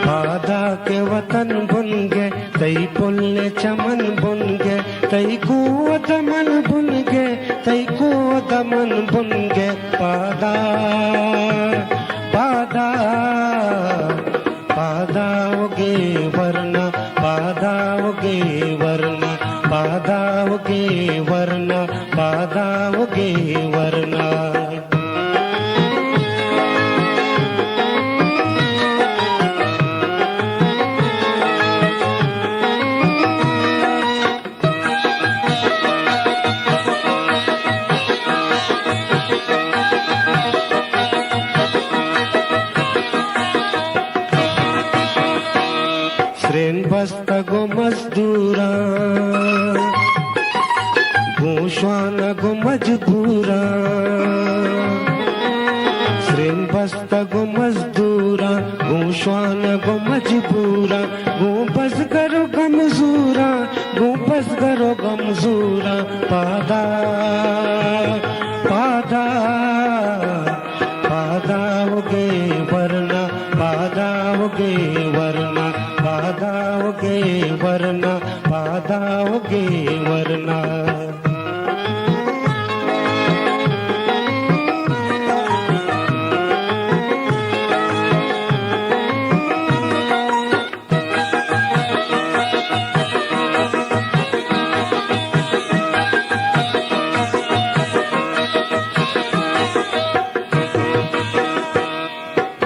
बाधा के वतन बुन गए तई पुल्ले चमन बुन गए तई को दमन बुन गए तई को दमन बुन गए पादा पादा पादा उगे वरना पादा उगे वरना पादा उगे वरना पादा उगे वरना बस्तगो मजदूरा गोश्वाना गो मजबूरा श्रेन बस्तगो मजदूरा गोश्वाना गो मजबूरा गो बस करो गमजूरा गो बस करो गमजूरा पादा पादा पादा उगे वरना पादा उगे वरना पादा उगे वरना पादा उगे वरना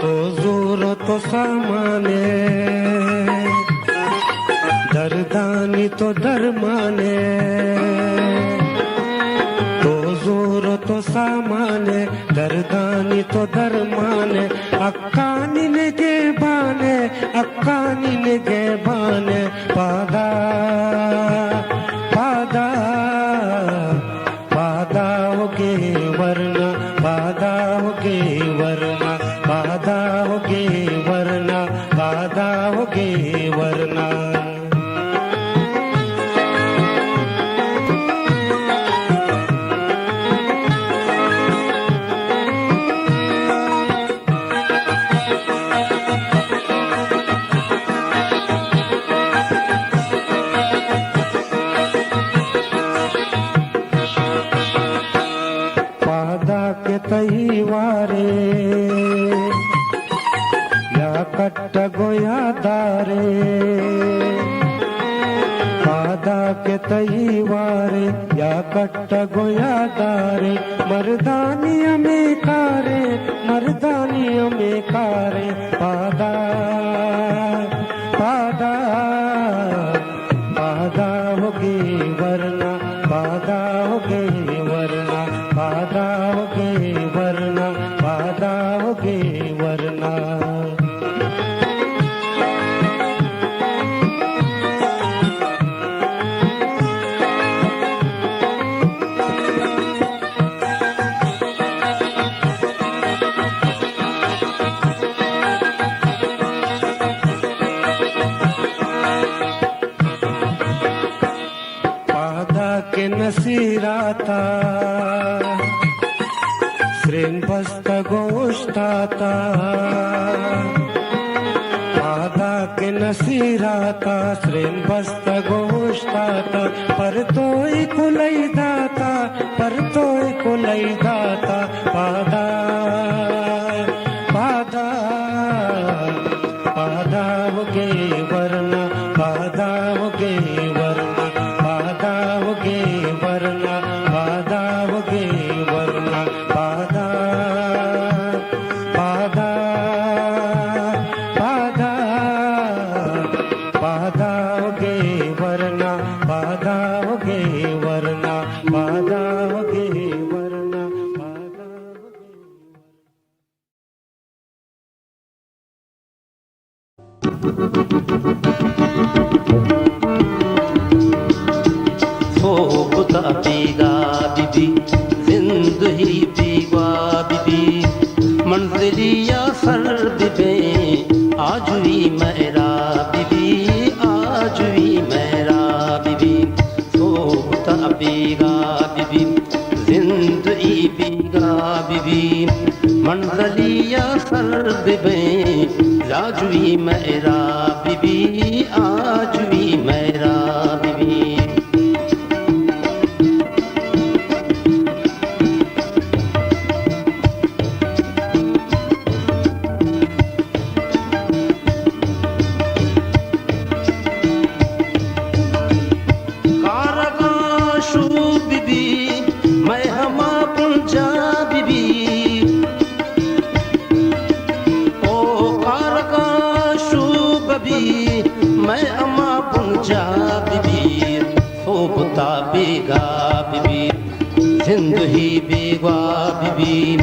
तो जोर तो सामाने दरदानी तो दरमाने तो जोर तो सामाने दरदानी तो दरमाने अक्कानी ने गे बाने अक्कानी ने गे बाने पादा पादा पादा उगे वरना पादा उगे वरना पादा उगे वरना पादा उगे वरना तई वारे या कट्ट गोया दारे पादा के तई वारे या कट्ट गोया दारे मर्दानिया में कारे मर्दानिया में कारे पादा पादा पादा होगे वरना पादा होगे वरना पादा होगे वरना पादा होगे वरना के नसीराता श्रेन बस्ता गोश्ताता बाधा के नसीराता श्रेन बस्ता गोश्ताता पर तोय कुलई दाता पर तोय कुलई दाता बाधा बाधा बाधावगे वरना बाधावगे वरना बाधावगे वरना बाधावगे वरना बाधा बाधा बाधा बाधावगे वरना बाधावगे वरना बाधावगे वरना सोबता पीगा बीबी जिंदगी पीगा बीबी मंजिलिया सर बीबे आज भी मेरा बीबी आज भी मेरा बीबी सोबता पीगा बीबी जिंदगी पीगा बीबी मंजिलिया सर बीबे आज भी मेरा बीबी आज भी मेरा बीबी मैं अम्मा पुंजा बीबी सोबता बेगा बीबी जिंदगी बेगा बीबी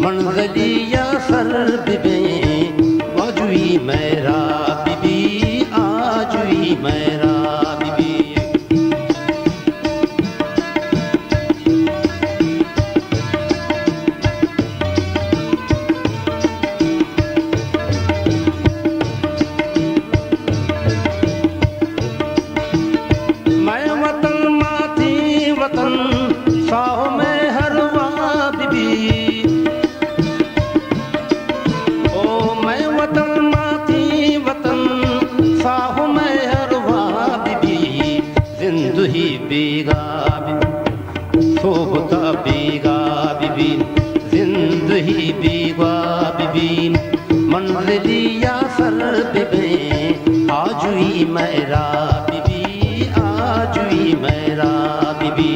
मंजिलिया सर बीबे आज भी मेरा बीबी आज भी मेरा बीबी साहो में हरवा बीबी ओ मैं वतन माती वतन साहो में हरवा बीबी जिंदगी बेगा बीबी सोबता बेगा बीबी जिंदगी बेगा बीबी मंजिलिया सर बीबे आज ही मेरा बीबी आज ही मेरा बीबी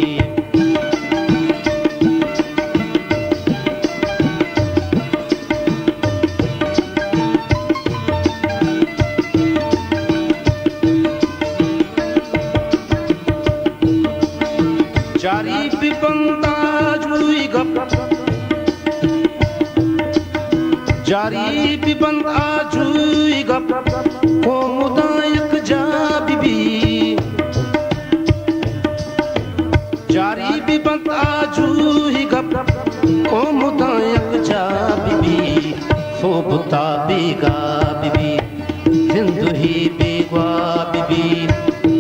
जारी भी बंदा जुई गप जारी भी बंदा जुई गप को मुदायक जा बीबी जारी भी बंदा जुई गप को मुदायक जा बीबी सोबता बेगा बीबी जिंदगी बेगा बीबी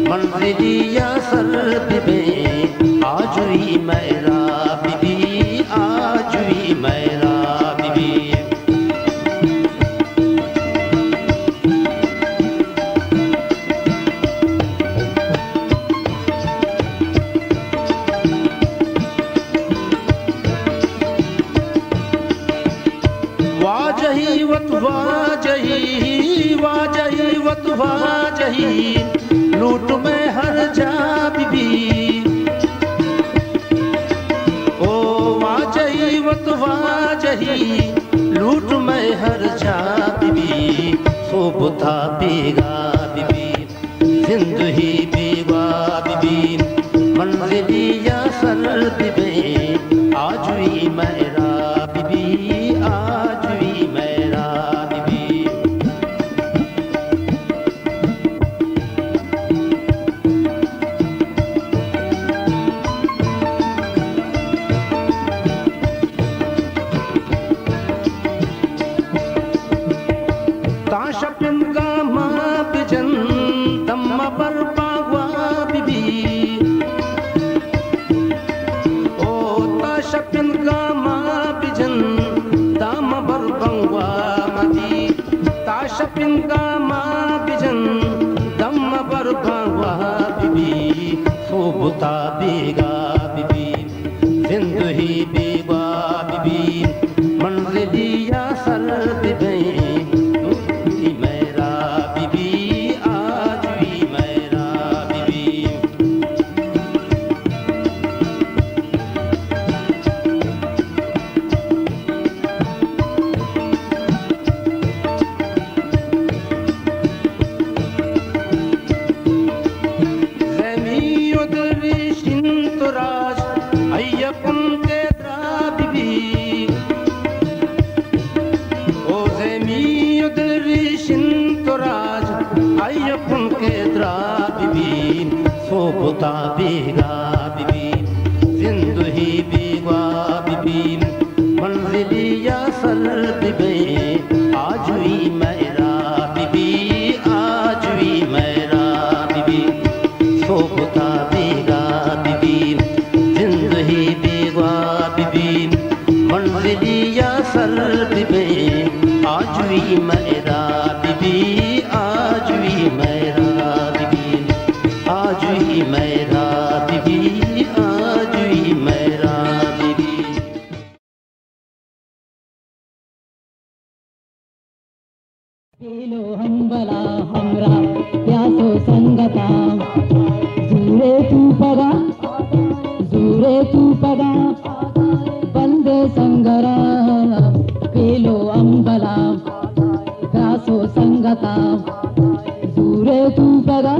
मंजिलिया सर बीबे आज ही मेरा बीबी आज ही मेरा बीबी वाजही वत वाजही वाजही वत वाजही लूट में हर जा बीबी वाजही लूट में हर जा बीबी सोबता बेगा बीबी जिंदगी बेगा बीबी मंजिलिया सर बीबे आज ही मेरा बीबी आज ही मेरा बीबी ताशपिंगा माँ बिजन दम्मा पर पावा बीबी सोबता बेगा बीबी जिंदगी बेगा बीबी मंजिलिया सर बीबी मेरा बीबी आज भी मेरा बीबी सोबता बेगा बीबी जिंदगी बेगा बीबी मंजिलिया सर बीबी आज भी मेरा बीबी आज भी मेरा बीबी सोबता बेगा बीबी जिंदगी बेगा बीबी मंजिलिया सर बीबी आज भी मेरा बीबी आज भी मेरा आज ही मेरा बीबी आज ही मेरा बीबी पीलो हम बला हमरा प्यासो संगता जूरे तू पगा बंदे संगरा पीलो अंबला प्यासो संगता जूरे तू पगा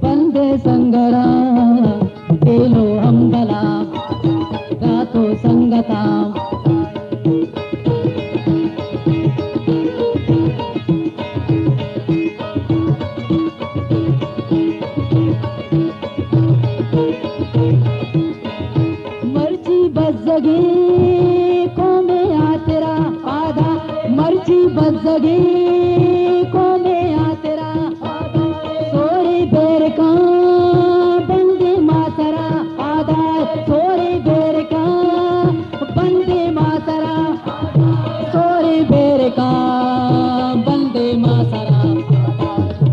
बंदे संगरा पेलो अंबला गातो संगता मर्जी बजगे को में आ तेरा आधा मर्जी बजगे को में आ तेरा सोरे बेर का बंदे मातरा आधा सोरे बेर का बंदे मातरा सोरे बेर का बंदे मातरा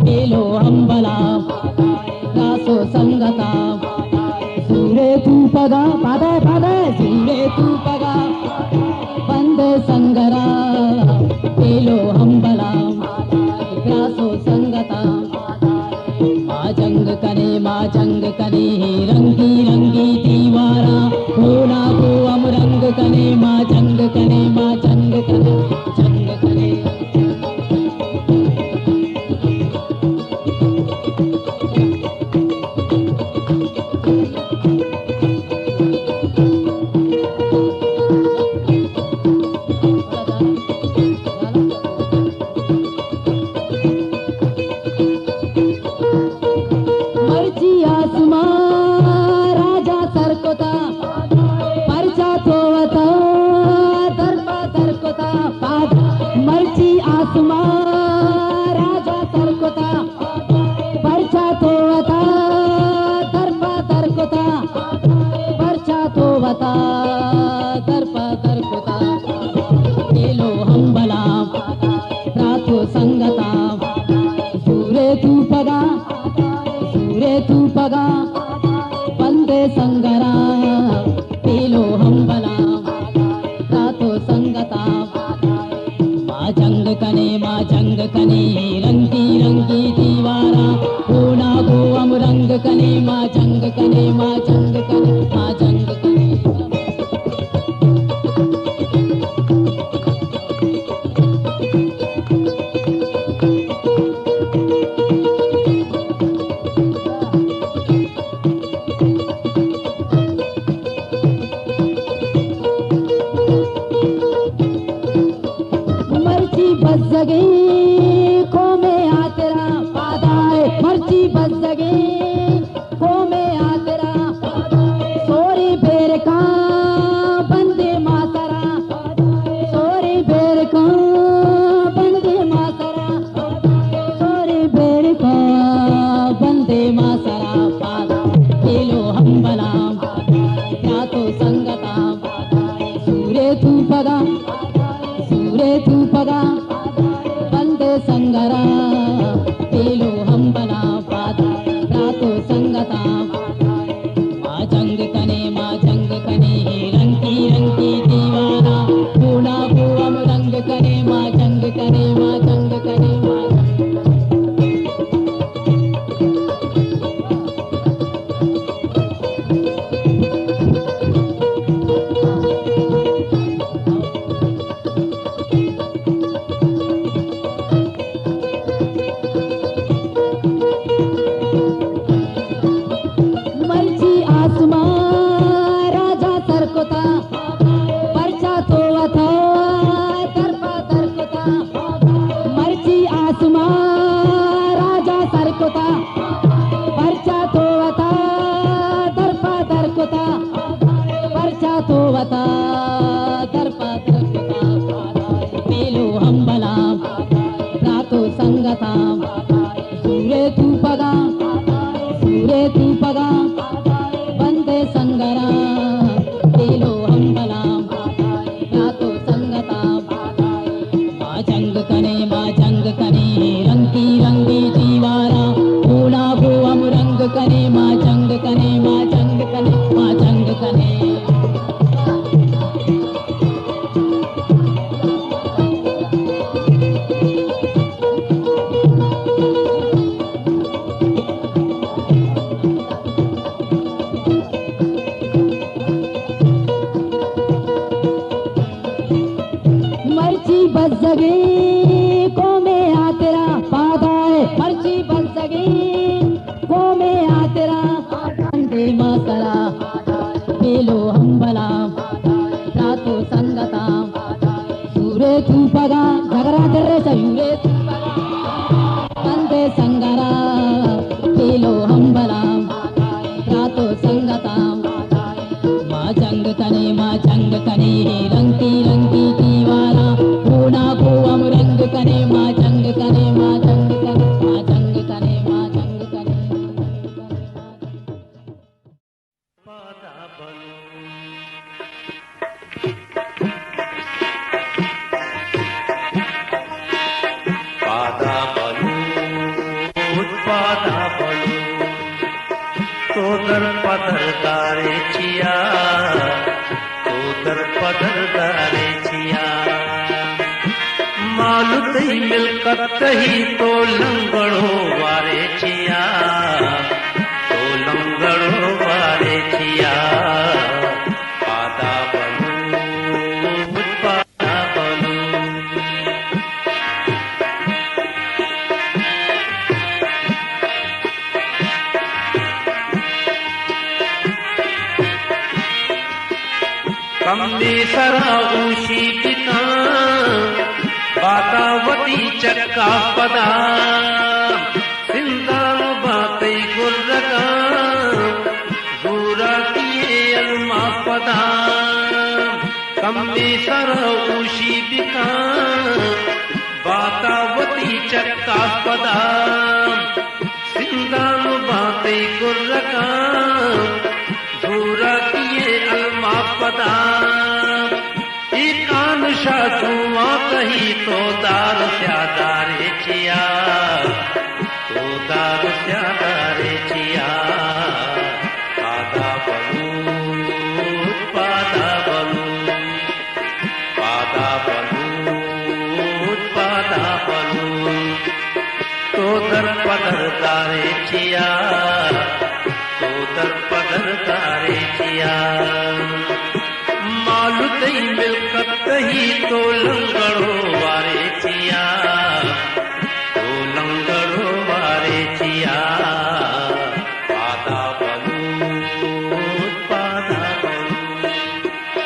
पेलो अंबला रासो संगता सूरे तू पगा पादा पादा सूरे तू पगा बंदे संगरा पेलो अंबला रासो संगता माँ जंग कने रंगी रंगी दीवारा होना को हम रंग कने माँ जंग कने जंग कने मर्जी आसमां राजा सरकोता परचा तोवता दरपा तरकोता पाद मर्जी आसमां राजा सरकोता परचा तोवता दरपा तरकोता परचा तोवता दरपा तरकोता केलो हंबला रातो संगता सूरे तू पगा बंदे संगरा पेलो हंबला रातो संगता माँ जंग कने रंगी रंगी दीवारा होना को हम रंग कने माँ जंग कने जंग कने बजगे को में आ तेरा पादाए मर्जी बजगे को में आ तेरा सोरी बेर का बंदे मातरा सोरी बेर का बंदे मातरा सोरी बेर का बंदे मातरा पादा केलो हंबला क्या तो संगता सूरे तू पगा बंदे संगरा पेलो हंबला पाद सूरे तू पगा बंदे संगरा दिलो हम बला रातो संगता माँ जंग कने रंगी रंगी दीवारा भूला भूम रंग कने माँ जंग कने माँ जंग कने माँ जंग कने मर्ची बस जगे को में आ तेरा पादा है मर्ची बस जगे को में आ तेरा अंडे मासरा बेलो हम बला रातो संगता सूरे तू पगा झगड़ा करे सूरे तू पगा बंदे संगरा बेलो हम बला रातो संगता माँ जंग कने रंगी रंगी दीवारा पूना पूम रंग कने माँ जंग कने माँ जंग कने माँ जंग कने माँ जंग कने पादा बलू पादा बलू तोदर पदर दारे छिया तोदर पदर दारे छिया मालूत ही मिलकत ही तो लंगड़ो वारे छिया तो लंगड़ो वारे छिया पादा बलू पादा बलू कमली सरा ऊशी पिता बातावती चक्का पदा सिंदान बाते गुर्रका दूरा किए अलमा पदा कमली सरा ऊशी पिता बातावती चक्का पदा सिंदान बाते गुर्रका दूरा किए अलमा पदा कान शाचुआ कही तो दार स्यादारे छिया तो दार स्यादारे छिया पादा बलू पादा बलू पादा बलू पादा बलू तो दर पदर दारे छिया तो दर पदर दारे छिया मालूत ही मिलकत ही तो लंगड़ो वारे छिया तो लंगड़ो वारे छिया पादा बलू पादा बलू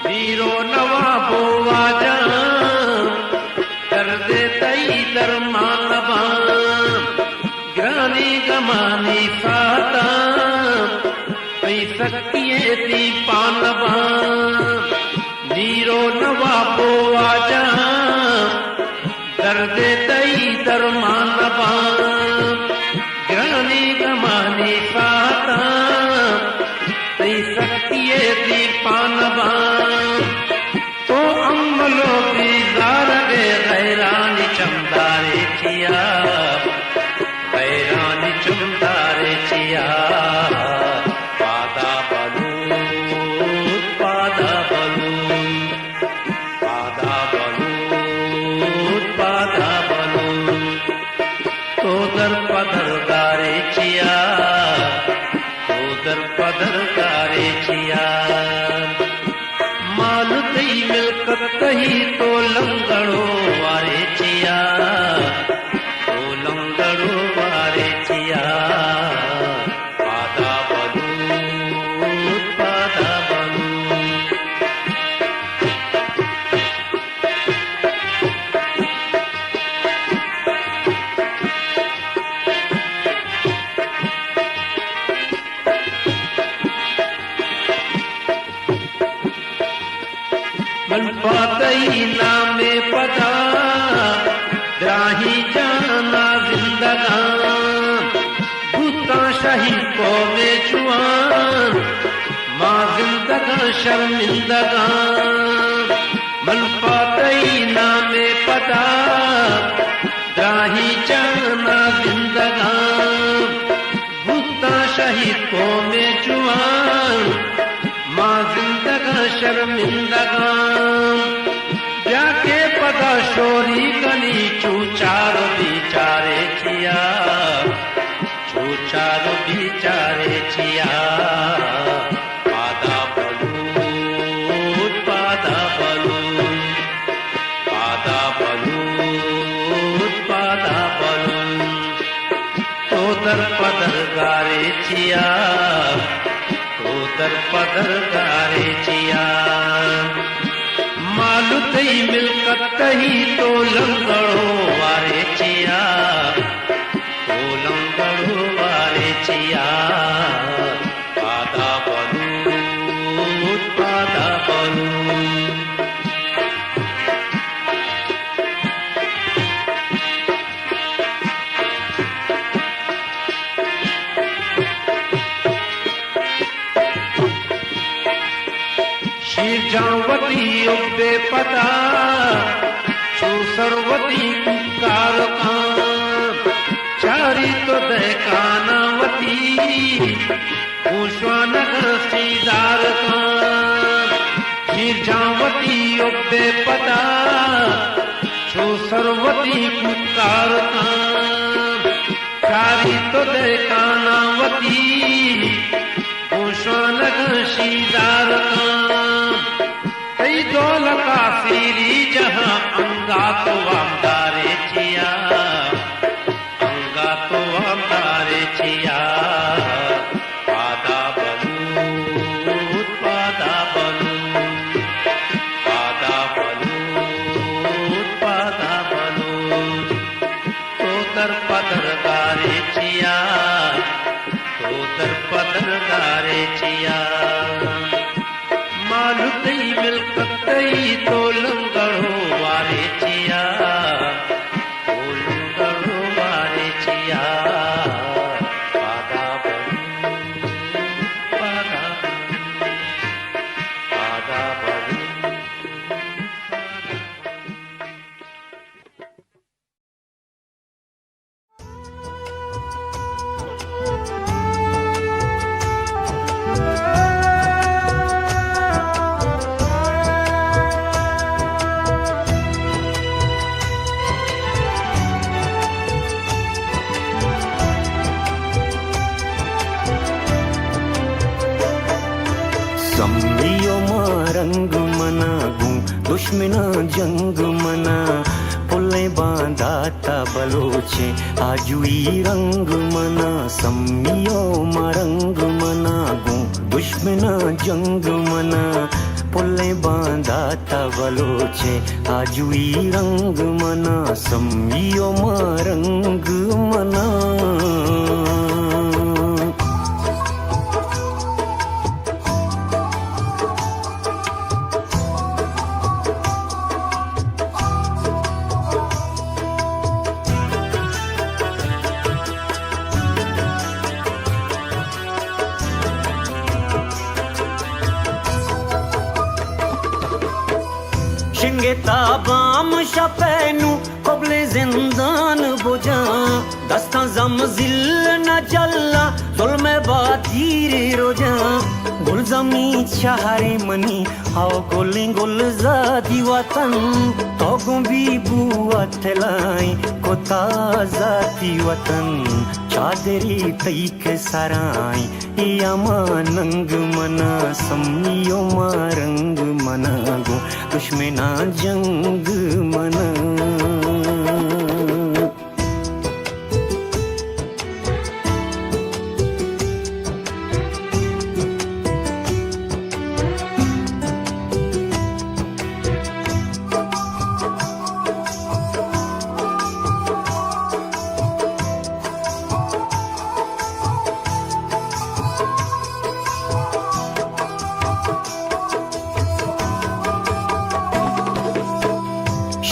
वीरो नवाबो वाजा दरमानबा ग्रानी गमानी साता पैसकिए ती पानबा नीरो नवाबो आजा दर्दे तई दरमानबा ग्रानी गमानी साता पैसकिए ती पानबा तो अम्मलो की जार गैरानी चमदारे छिया गैरानी चमदारे छिया पादा बलू पादा बलू पादा बलू पादा बलू तो दर पदर दारे छिया तो दर पदर दारे छिया मालूत ही मिलकत ही तो लंगड़ो वारे छिया तो लंगड़ो वारे छिया पादा बलू पादा बलू पातई नामे पता द्राही जाना जिंदगान भूता शाही को में जुआन माँ जिंदगा शर्मिंदगान मन पातई नामे पता द्राही जाना जिंदगान भूता शाही को में जुआन माँ जिंदगा शर्मिंदगान जाके पता शोरी कनी चूचार बिचारे छिया चूचार बिचारे छिया पादा बलूत पादा बलूत पादा बलूत पादा बलूत तो दर पदर गारे छिया दर पदर गारे चिया मालू तई मिलकत ही तो लंगड़ो वारे चिया तो लंगड़ो वारे चिया पादा बलूत पादा बलूत जावती उबे पता चू सरवती कार चारी तो दहकानावती उश्वानगर सीदार खीर जावती उबे पता चू सरवती कार चारी तो दहकानावती उश्वानगर सीदार दौलता सीरी जहां अंगा तो आमदारे चिया अंगा तो आमदारे चिया पादा बलूत पादा बलूत पादा बलूत पादा बलूत तो दर पदर गारे चिया तो दर पदर गारे चिया मालूतई मिलकतई तो लंगड़ो वारे चिया तो लंगड़ो वारे चिया पादा बलूत पादा बलूत पादा बलूत सम्मियो रंग मनागू दुश्मना जंग मना पुले बांधाता बलोचे आजुई रंग मना सम्मियो रंग मनागू दुश्मना जंग मना पुले बांधाता बलोचे आजुई रंग मना सम्मियो रंग मना शिंगे ताबाम शपैनु कबले जिंदान बुझा दस्ता जमजिल न जल्ला जुल्म बातीर रोजा गुलजमी चाहरे मनी आओ गोली गुलजादी वतन तो भी बुआ थलाई को ताजाती वतन चादरी तईक सराई यामा नंग मना सम्मियो रंग मना गो दुश्मना जंग मना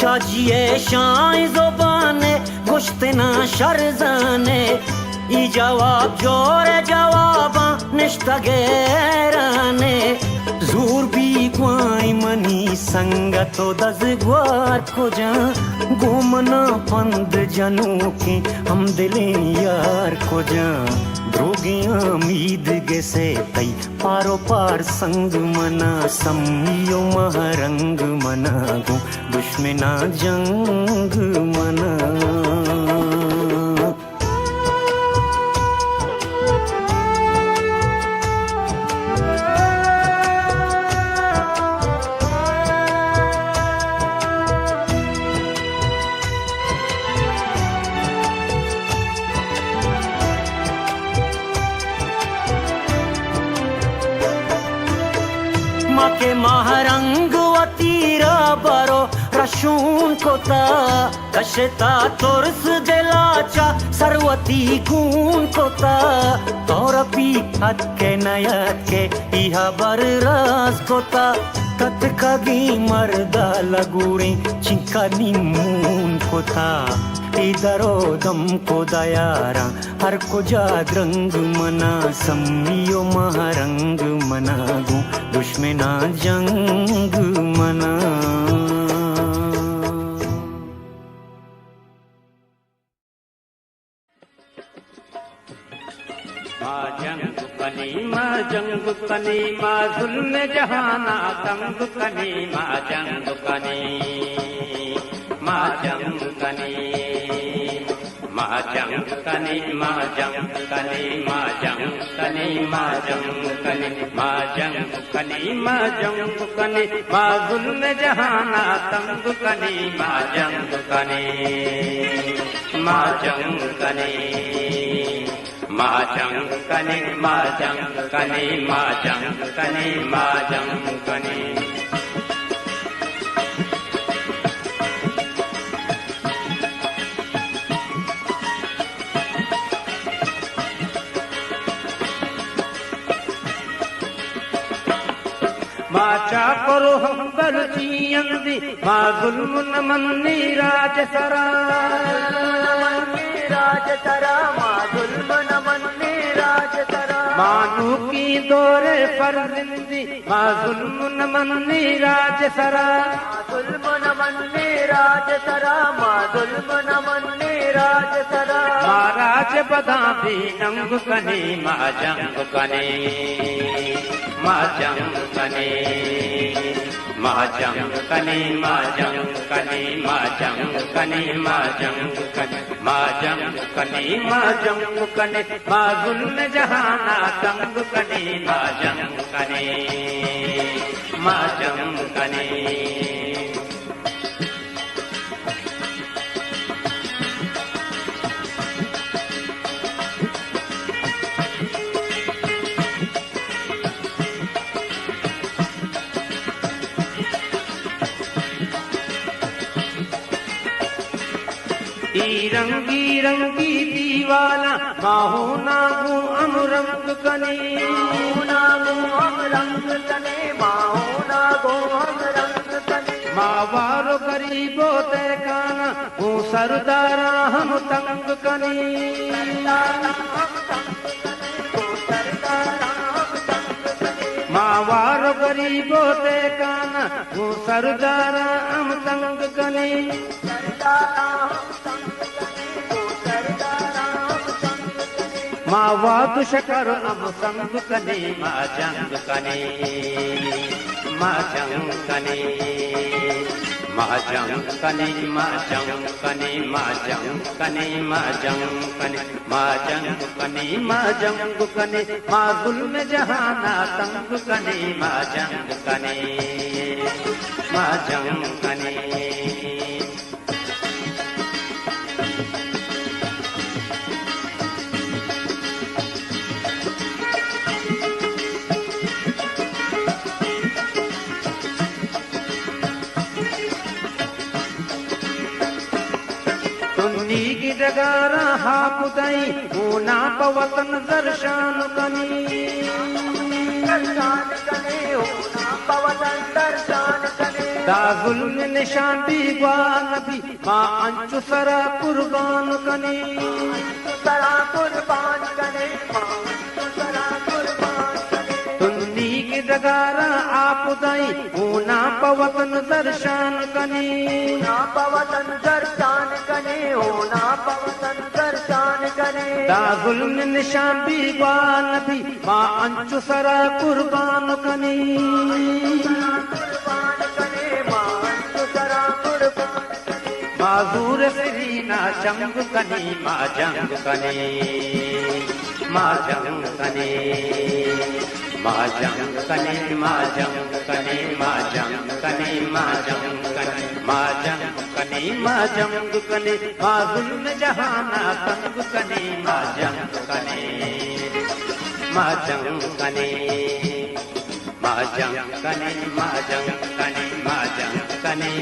शाजिए शाय ज़ुबाने गुश्तना शर्जाने ई जवाब जोरे जवाबा निश्ता गैराने जूर भी क्वाई मनी संगतो दज़गवार को जा गोमना पंद जनों के हम दिले यार को जा द्रोगियां मीद गे से तई पारो पार संग मना सम्मियो महरंग मना गो दुश्मना जंग मना के महारंग वतीरा बरो रशून कोता कशता तुरस दिलाचा सरवती गुण कोता तोर पी हद के नयत के इहा बर राज कोता कत कगी मर्दा लगूरी चिंका नीमून कोता इधरो दम को दयारा हर को जादरंग मना सम्मियो महारंग मना गो दुश्मना जंग मना माँ जंग कनी माँ जुल्म जहाना तंग कनी माँ जंग कनी माँ जंग कनी माँ जंग कनी माँ जंग कनी माँ जंग कनी माँ जंग कनी माँ जंग कनी माँ जंग कनी माँ जुल्म जहाना तंग कनी माँ जंग कनी माँ जंग कनी माँ जंग कनी माँ जंग कनी माँ जंग कनी माँ जंग कनी माँ चाकरो हम बलचियंदी माँ जुल्म न मन्नी राज सरा माँ जुल्म न मन्नी राज सरा मानू की दौरे फर्जिंदी माँ जुल्म न मन्नी राज सरा जुल्म न मन्नी राज सरा माँ जुल्म न मन्नी राज सरा माँ राज बदा भी नंग कनी माँ जंग कनी माँ जंग कनी माँ जंग कनी माँ जंग कनी माँ जंग कनी माँ जंग कनी माँ जंग कनी माँ जंग कनी माँ जुल्म जहाना तंग कनी माँ जंग कनी माँ जंग कनी रंगी रंगी दीवाना माहू नागू अमरंग कनी नागू अमरंग कने माहू नागू अमरंग कने मावारो गरीबो ते काना हूँ सरदारा हम तंग कनी मावारो गरीबो ते काना हूँ सरदारा हम तंग कनी माँ वाद शकर अब संग कनी माँ जंग कनी माँ जंग कनी माँ जंग कनी माँ जंग कनी माँ जंग कनी माँ जंग कनी माँ जंग कनी माँ जंग कनी माँ जुल्म जहाना तंग कनी माँ जंग कनी माँ जंग कनी की डगारा हापुदाई ऊना पवतन दर्शन कनी दर्शन कने ऊना पवतन दर्शन कने दा जुल्म निशान भी नबी मां अंचु सरा कुर्बान कने सरा कुर्बान कने मां सरा कुर्बान कने तुन्नी की दगारा आप दाई ऊना पवतन दर्शन कने ना पवतन दर्शन कने ऊना पवतन दर्शन कने दा जुल्म निशान भी नबी मां अंचु सरा कुर्बान कने माजूर सिरीना जंग कने मां जंग कने मां जंग कने मां जंग कने मां जंग कने मां जंग कने मां जंग कने मां जंग कने मां जंग कने मां जुल्म जहाना तंग कने मां जंग कने मां जंग कने मां जंग कने मां जंग कने मां जंग कने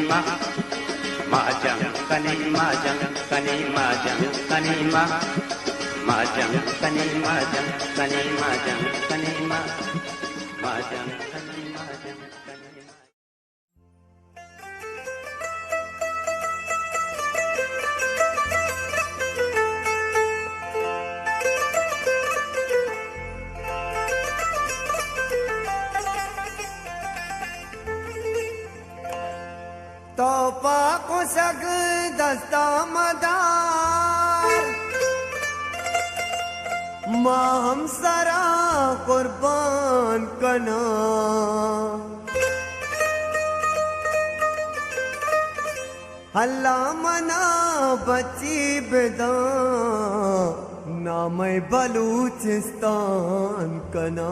Majang kane majang kane majang kane majang kane majang kane majang kane majang kane majang तोपा को सग दस्ता मदार मां हम सरा कुर्बान कना हल्ला मना बची बेदा नाम बलूचिस्तान कना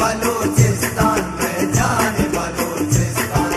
बलूचिस्तान में जाने बलूचिस्तान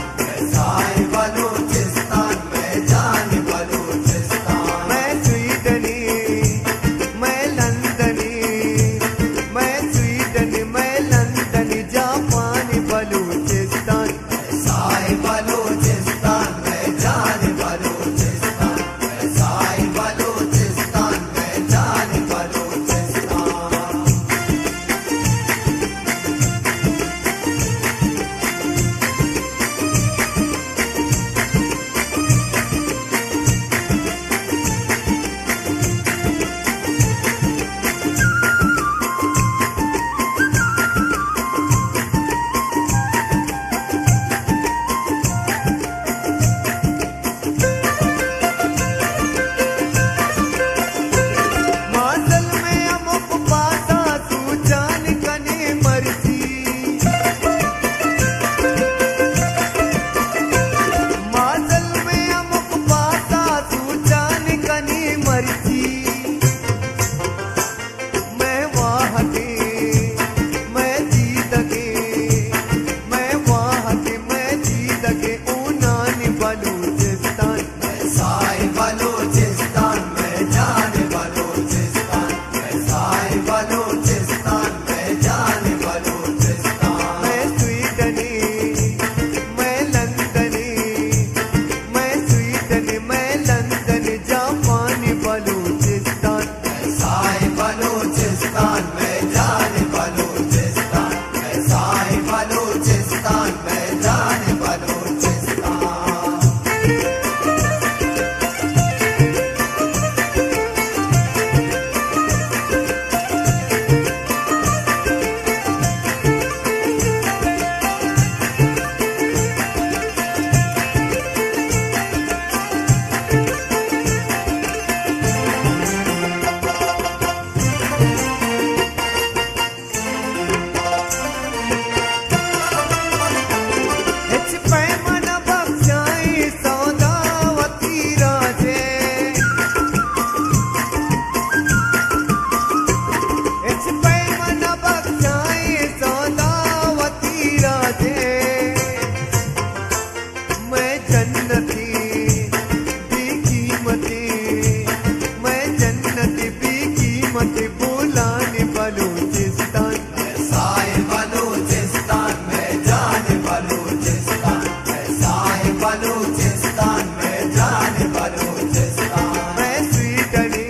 बलूचिस्तान में जाने बलूचिस्तान मैं स्वीडनी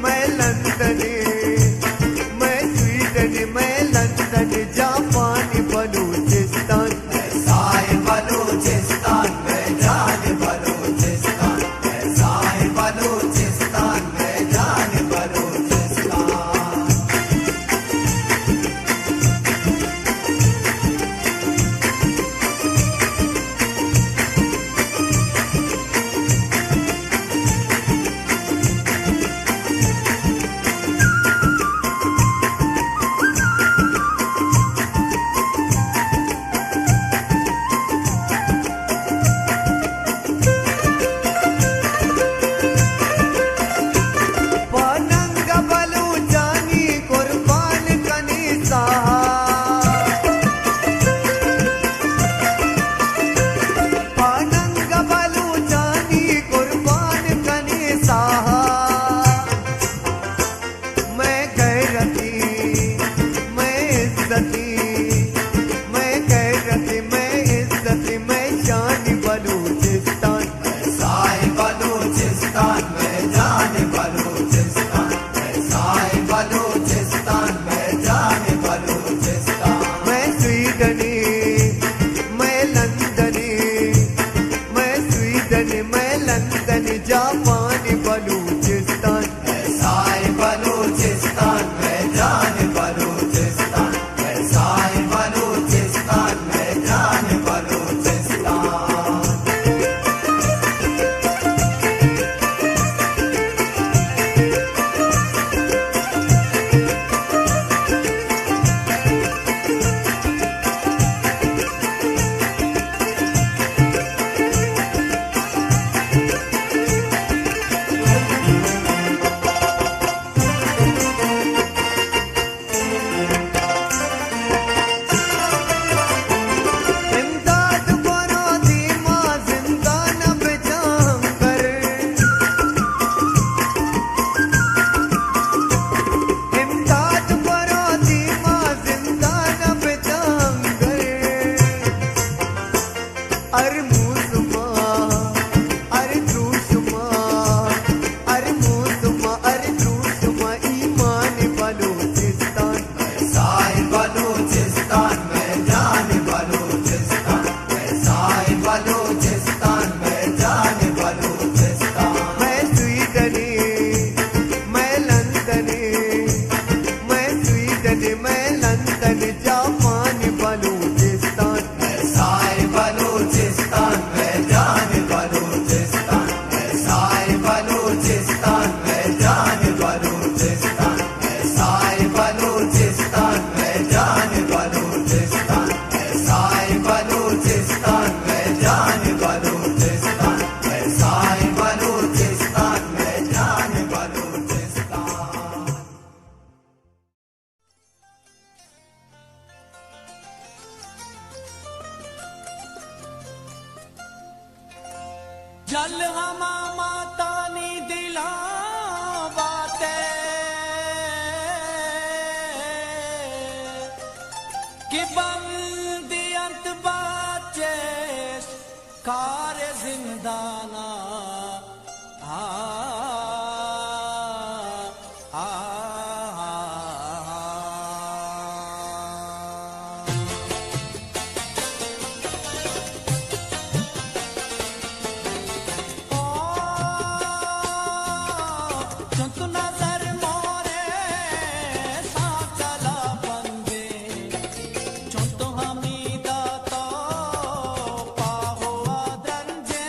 मैं लंदनी मैं स्वीडनी मैं लंदनी जापानी बलूचिस्तान ऐसा है बलूचिस्तान में जाने बलूचिस्तान ऐसा है बलूचिस्तान में जाने बलूचिस्तान पनंग बलूचानी कुर्बान कनीसा पनंग बलूचानी कुर्बान कनीसा मैं गैरती मैं इज्जती मैं गैरती मैं इज्जती मैं जानी बलूचिस्तान ऐसा है बलूचिस्तान में जाने बलूचिस्तान ऐसा है बलूचिस्तान में जाने बलूचिस्तान मैं स्वीडनी मैं लंदनी मैं स्वीडनी मैं लंदनी जापानी बलूचिस्तान ऐसा है बलूचिस्तान में जाने बलूचिस्तान ऐसा है बलूचिस्तान में जाने बलूचिस्तान इमदाद करो धीमा जिंदा न बचाम कर इमदाद करो धीमा जिंदा न बचाम कर अरे मूसमा अरे द्रूसमा अरे मूसमा अरे द्रूसमा ईमान बलूचिस्तान ऐसा है बलूचिस्तान में जाने बलूचिस्तान ऐसा है बलूचिस्तान में जाने बलूचिस्तान मैं स्वीडनी मैं लंदनी मैं स्वीडनी मैं लंदनी जापानी बलूचिस्तान ऐसा है बलूचिस्तान में जाने बलूचिस्तान ऐसा है बलूचिस्तान में जाने बलूचिस्तान ऐसा है बलूचिस्तान में जाने बलूचिस्तान ऐसा है बलूचिस्तान में जाने बलूचिस्तान ऐसा है बलूचिस्तान में जाने बलूचिस्तान जल हमा माता नी दिला बाते कि बंदी अंत बाचे कार जिंदाना आ आ नजर मोरे सा चला बंदे चुंत हमीदा तो पाहो दरजे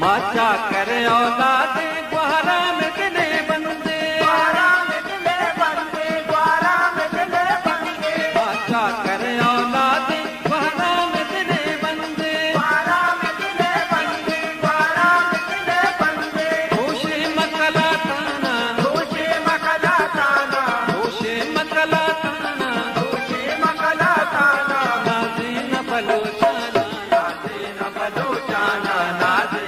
माचा करे औलाद ग्वारा में दिले बंदे ग्वारा में दिले बंदे ग्वारा में दिले बंदे माचा करे औलाद ग्वारा में दिले बंदे ग्वारा में दिले बंदे ग्वारा में दिले बंदे होशे मकला ताना होशे मकला ताना होशे मकला ताना होशे मकला ताना नाज़े न बलोचाना नाज़े न बलोचाना नाज़े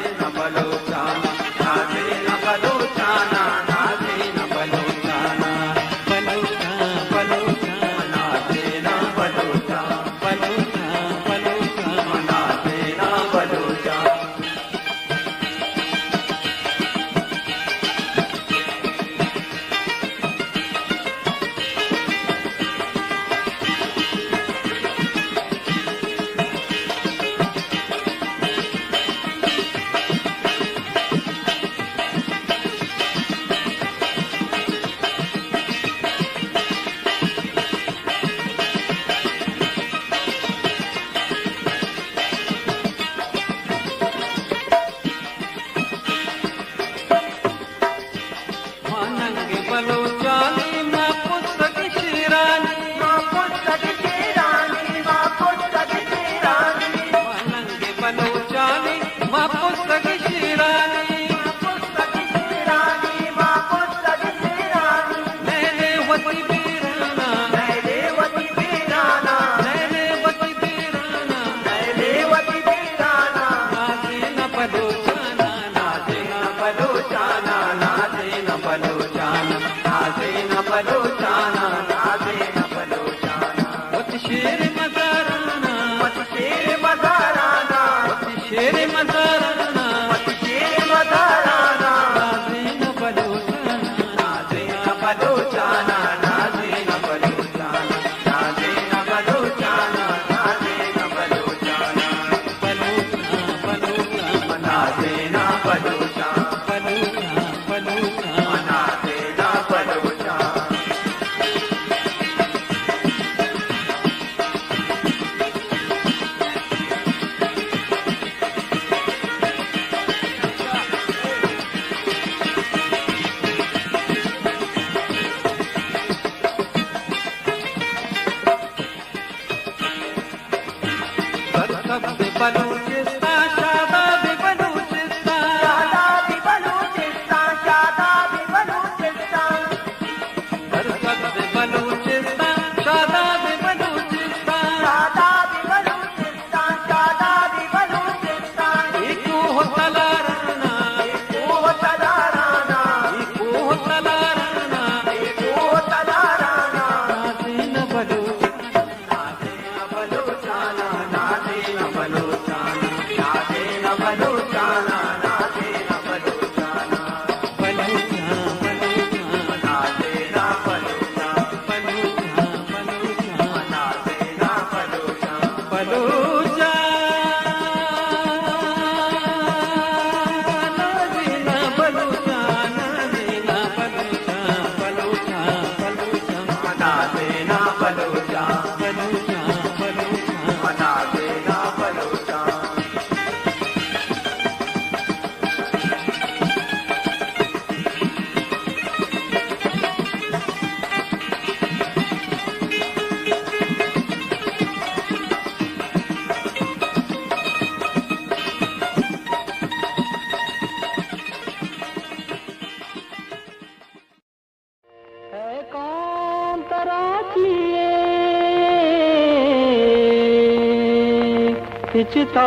कुछ तो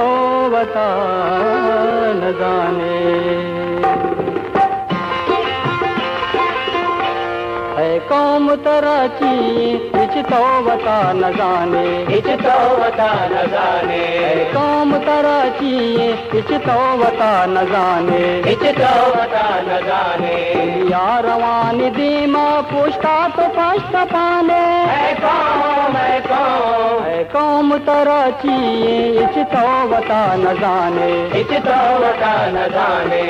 बता न जाने है कौम तराची कुछ तो बता न जाने कुछ तो बता न जाने है कौम तराची कुछ तो बता न जाने कुछ तो बता न जाने या रवानी दीमा पूछता तो पछता पाने है कौम तराची कुछ तो बता न जाने कुछ तो बता न जाने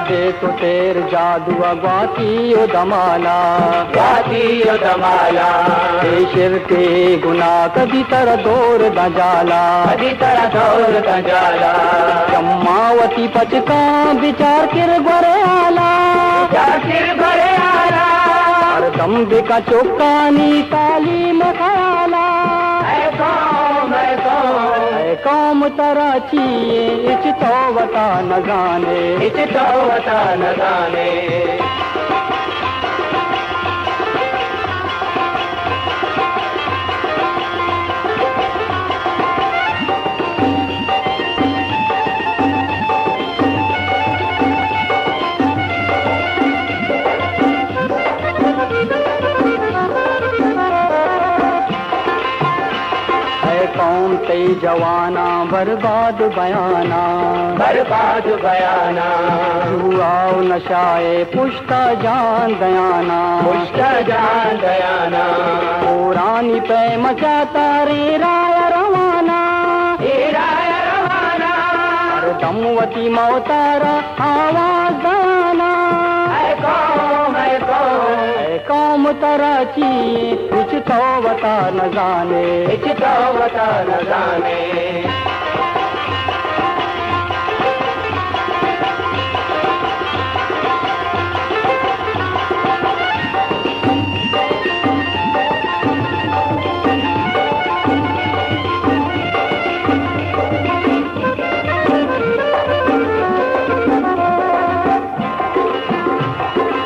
देखो तेर जादू गाती ओ दमाला शिर के गुना कभी तरह दौर द जाला चम्मावती पचका विचार किर गोरे आला हर दम बिका चौकानी ताली में खयाला कौम तराची इच तो बता न जाने इच तो बता न जाने कौम कई जवाना बर्बाद बयाना जुआओ नशाए पुश्ता जान दयाना पुरानी पे मचाता रे राय रवाना दमवती मौतारा आवाज दाना कौम तराची कुछ तो बता न जाने कुछ तो बता न जाने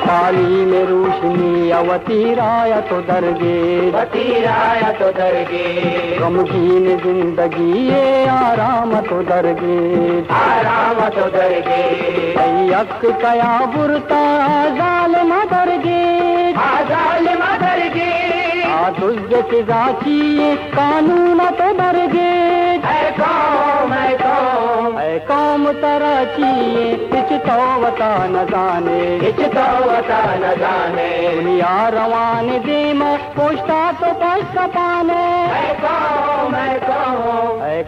काली में रोशनी अवती राया तो दरगे गमगीन जिंदगी ये आराम तो दरगे अक कया बुरता जालिम दरगे तुझ जाची कानून तो दरगे कौम तराची कुछ तो बता न जाने कुछ तो बता न जाने दुनिया रवान दे में पूछता तो पछता पाने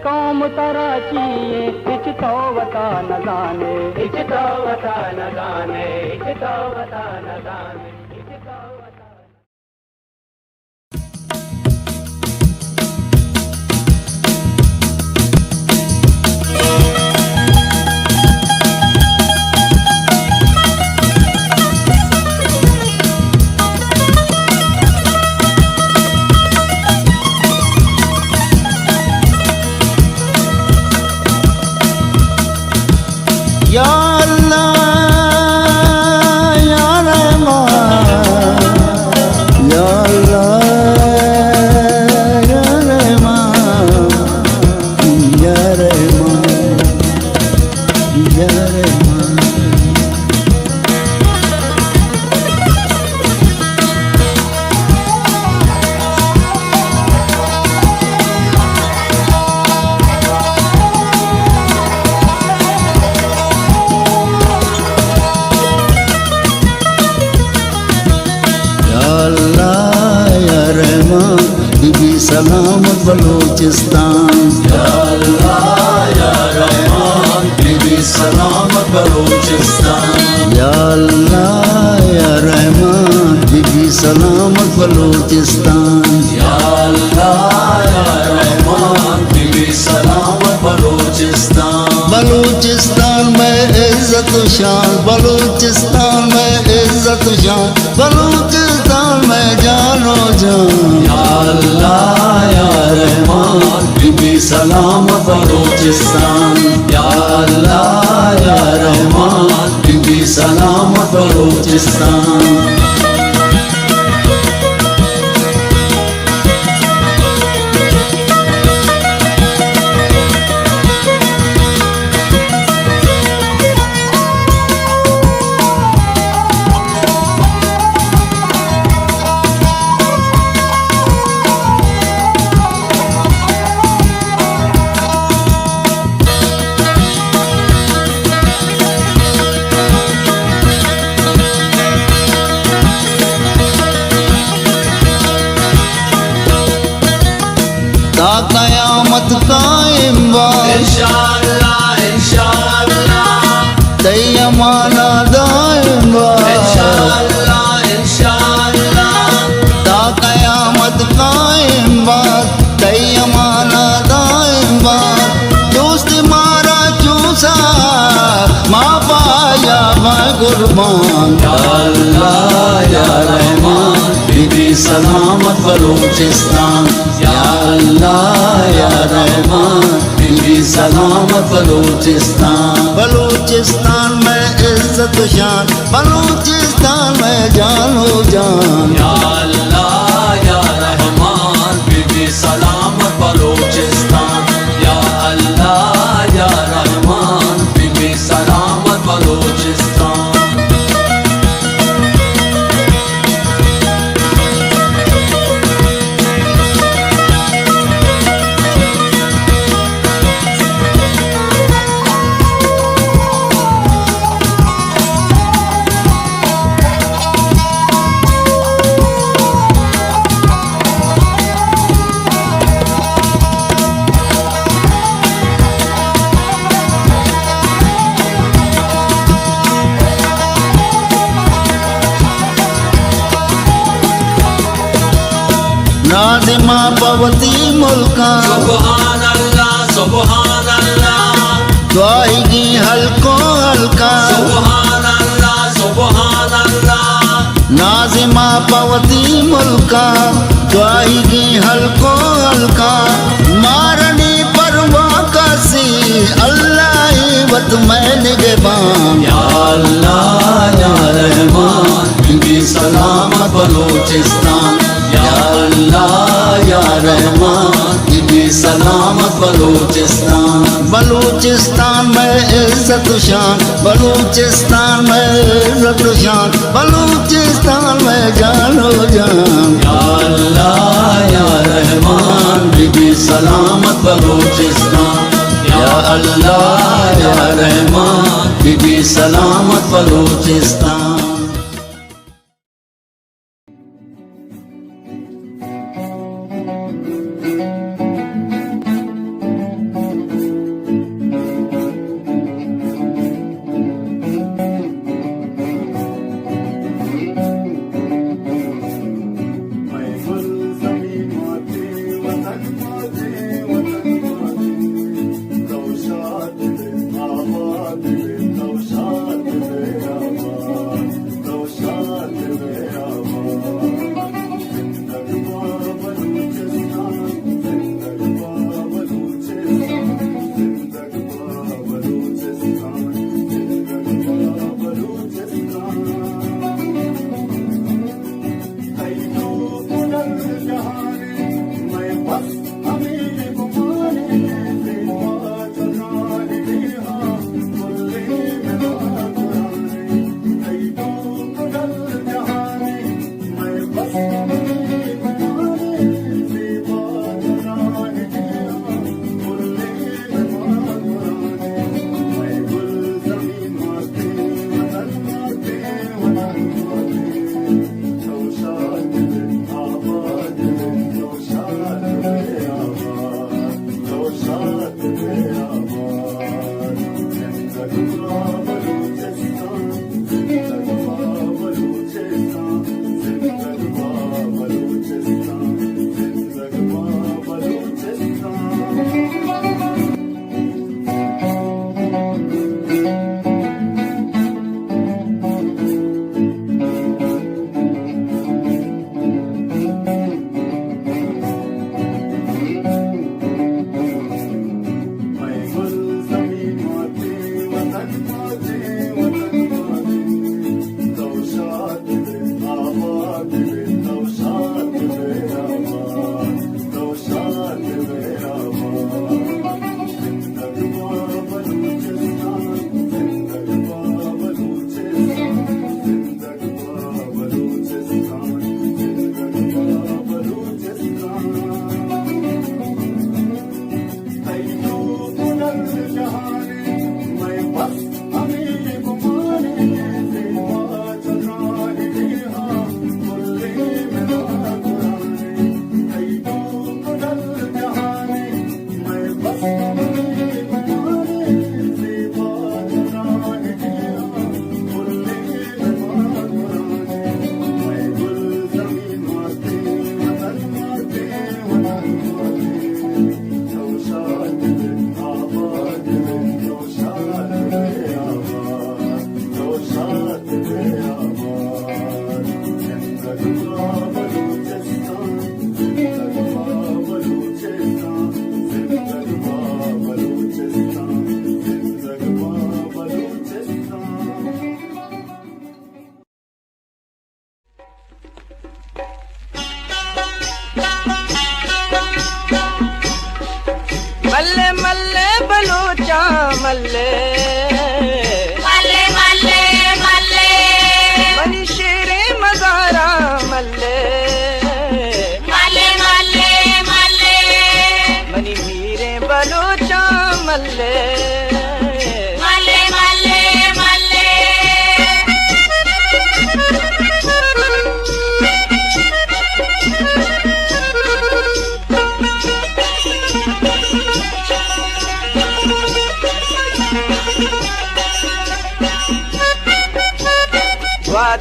कौम तराची कुछ तो बता न जाने कुछ तो बता न जाने कुछ तो बता न जाने या अल्लाह या रहमान या अल्लाह या रहमान या रहमान या रहमान बीबी सलामत बलूचिस्तान या अल्लाह या रहमान बीबी सलामत बलूचिस्तान या अल्लाह या रहमान बीबी सलामत बलूचिस्तान या अल्लाह या रहमान बीबी सलामत बलूचिस्तान बलूचिस्तान में इज्जत शान बलूचिस्तान में इज्जत शान बलूचिस्तान जान या अल्लाह या रहमान बीबी सलामत बलूचिस्तान या अल्लाह या रहमान बीबी सलामत बलूचिस्तान कयामत कायम बा इंशाअल्लाह इंशाअल्लाह तैयमाना दायम बा इंशाअल्लाह इंशाअल्लाह ता कयामत कायम बा तैयमाना दायम बा दोस्त मारा चूसा माँ पाया मैं कुर्बान या अल्लाह या रहमान बीबी सलामत बलूचिस्तान या अल्लाह या रहमान बीबी सलामत बलूचिस्तान बलूचिस्तान में इज्जत शान बलूचिस्तान में जानो जान या अल्लाह या रहमान बीबी सलामत बलूचिस्तान या अल्लाह या रहमान बीबी सलामत बलूचिस्तान नाज़िमा पवती मुल्का सुभान अल्लाह दुआएगी हल्को हल्का सुभान अल्लाह नाज़िमा पवती मुल्का दुआएगी हल्को हल्का मारनी परवा कासी अल्लाह वत मैं निगहबान या अल्लाह या रहमान बीबी सलामत बलूचिस्तान या अल्लाह या रहमान बीबी सलामत बलूचिस्तान बलूचिस्तान में इज्जत शान बलूचिस्तान में इज्जत शान बलूचिस्तान में जानो जान या अल्लाह या रहमान बीबी सलामत बलूचिस्तान या अल्लाह या रहमान बीबी सलामत बलूचिस्तान Shad,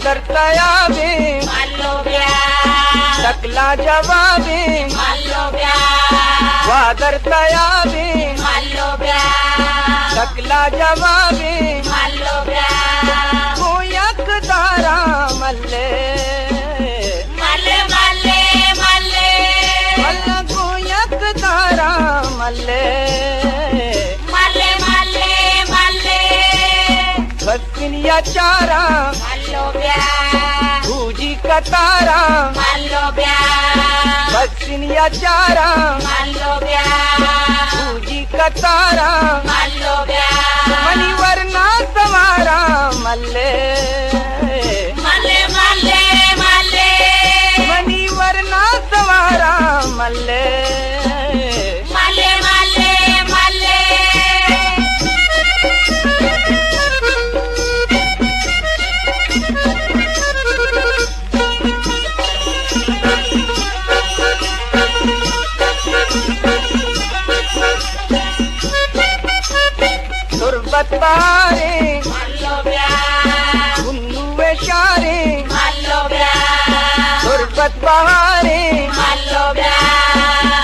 वादर तयाबे मालो ब्या तकला जवाबे मालो ब्या वादर तयाबे मालो ब्या तकला जवाबे मालो ब्या कोयक दारा मल्ले मल्ले मल्ले मल्ले मल्ला कोयक दारा मल्ले मल्ले मल्ले मल्ले भस्किनिया चारा मालो ब्या भूजी कतारा मालो ब्या भस्किनिया चारा मालो ब्या भूजी कतारा मालो ब्या मनी वरना समारा मल्ले मल्ले मल्ले मल्ले मनी वरना समारा मल्ले मल्ले मल्ले मल्ले तुरबत बहारे मालो ब्या गुन्नुए शारे मालो ब्या तुरबत बहारे मालो ब्या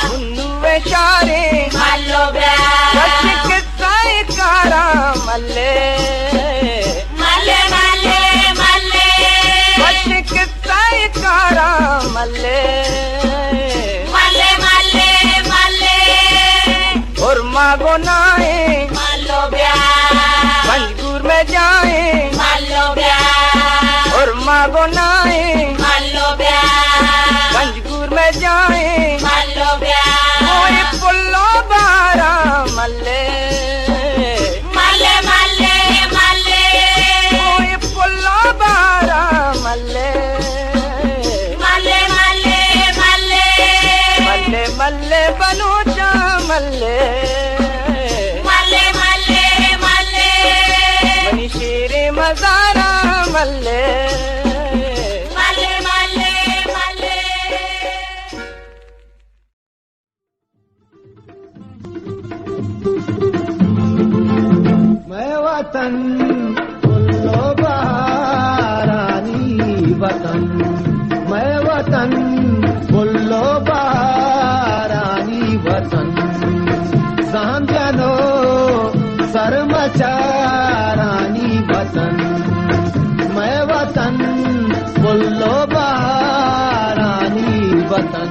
गुन्नुए शारे मालो ब्या सच किस्साए कारा मल्ले मल्ले मल्ले मल्ले सच किस्साए कारा मल्ले मल्ले मल्ले मल्ले उर्मा गुनाहे मालो ब्या मंजूर में जाए मालो ब्या उर्मा गुनाहे मालो ब्या मंजूर में जाए मालो ब्या कोई पुल्लो बारा मल्ले मल्ले मल्ले मल्ले कोई पुल्लो बारा मल्ले मल्ले मल्ले मल्ले मल्ले मल्ले बलूचा मल्ले मल्ले मल्ले मल्ले मनी शेरे मजारा मल्ले मल्ले मल्ले मल्ले मैं वतन उल्लो बहारानी वतन मैं वतन उल्लो बहारानी वतन सांध्यानो सरमचारानी वतन मैं वतन उल्लो बहारानी वतन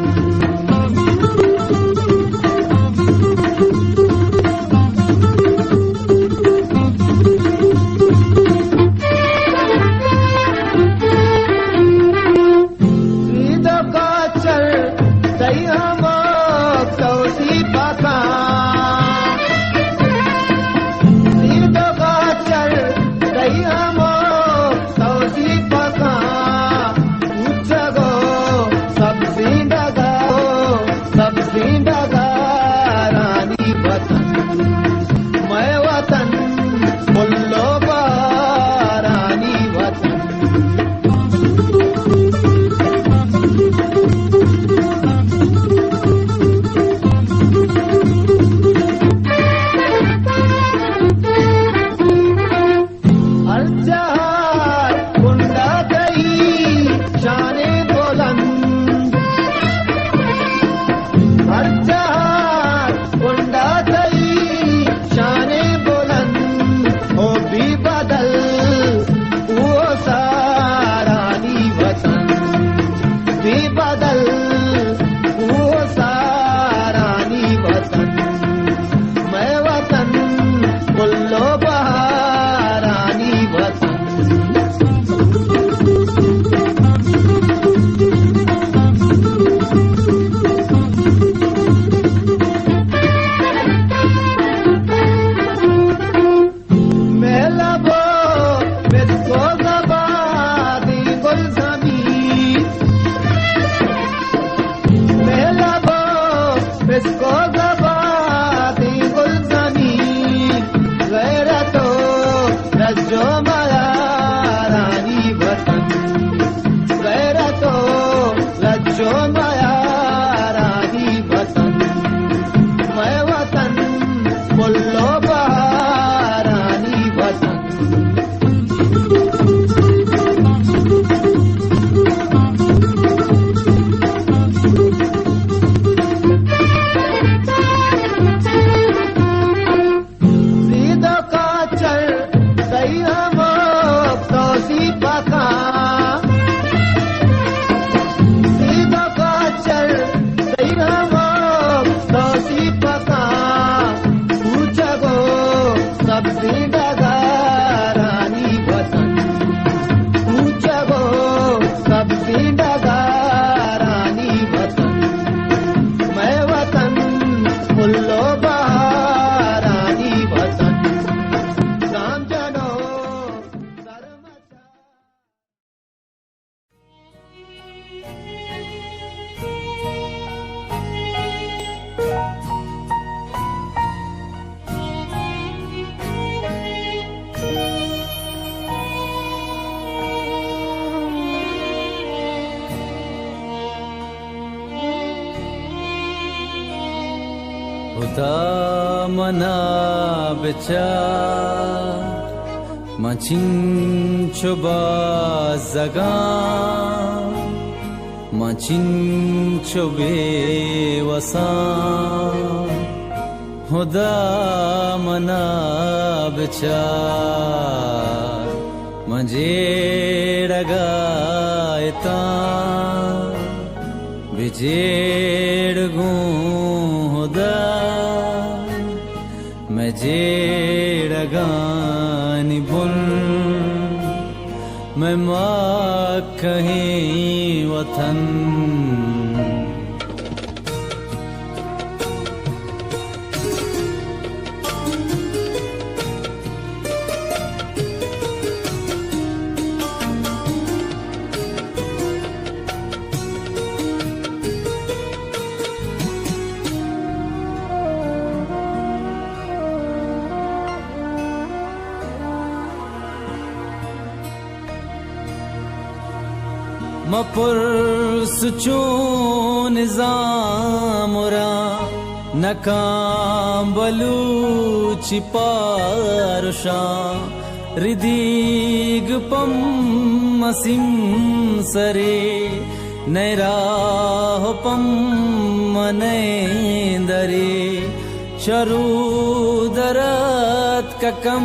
मना बिचा मचिन चुबा जगा मचिन चुबे वसा खुदा मना बिचा मजे डगायता बिजेड़ गूं खुदा मैं जेड़ गानी बुल मैं माँ कहीं वतन मपुर सुचून निजामुरा नकाम बलूची पारुषा रिदीग पम मसिम सरे नैराह पम मनेंदरे शरूदरत ककम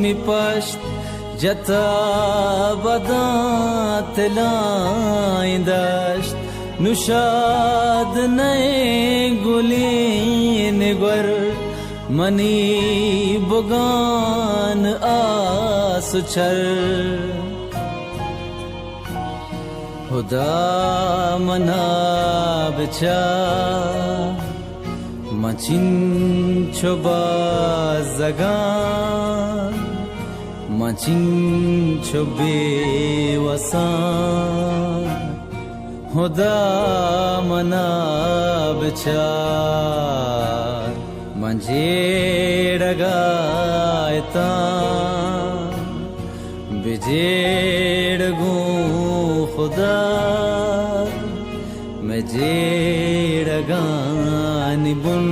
मिपश्त जता बदात लाइंदश्त नुशाद नए गुलीन गर मनी बुगान आसुचर खुदा मना बिचा मचिन छुबा जगा मचिन छुबे वसा खुदा मना बिचा मंजेड़ गायता बिजेड़ गूं खुदा मैं जेड़ गानी बुन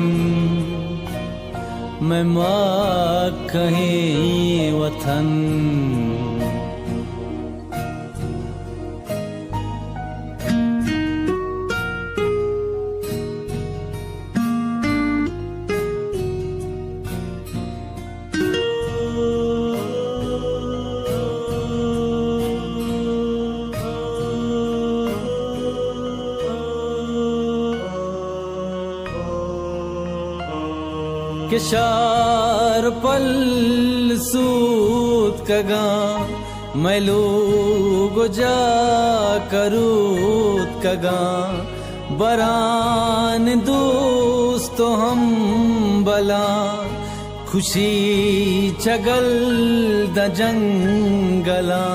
मैं माँ कहीं वतन किशार पल सूत कगा मैलू गुजा करूत कगा बरान दोस्त हम बला खुशी चगल द जंगला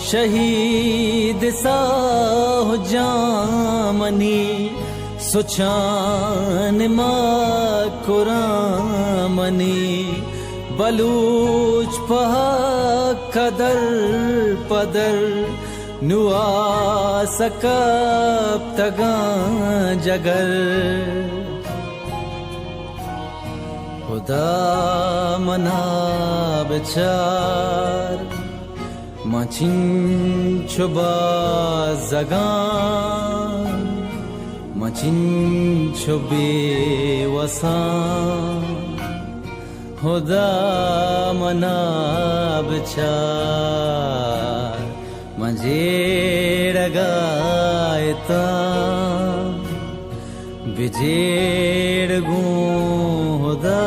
शहीद साह जामनी सुचान माँ कुरामनी बलूच पहा कदर पदर नुआ सकब तगा जगर खुदा मना बिचार मचिन छुबा जगा मचिन छुबे वसा खुदा मना बिचार मजेड़ गायता बिजेड़ गूं खुदा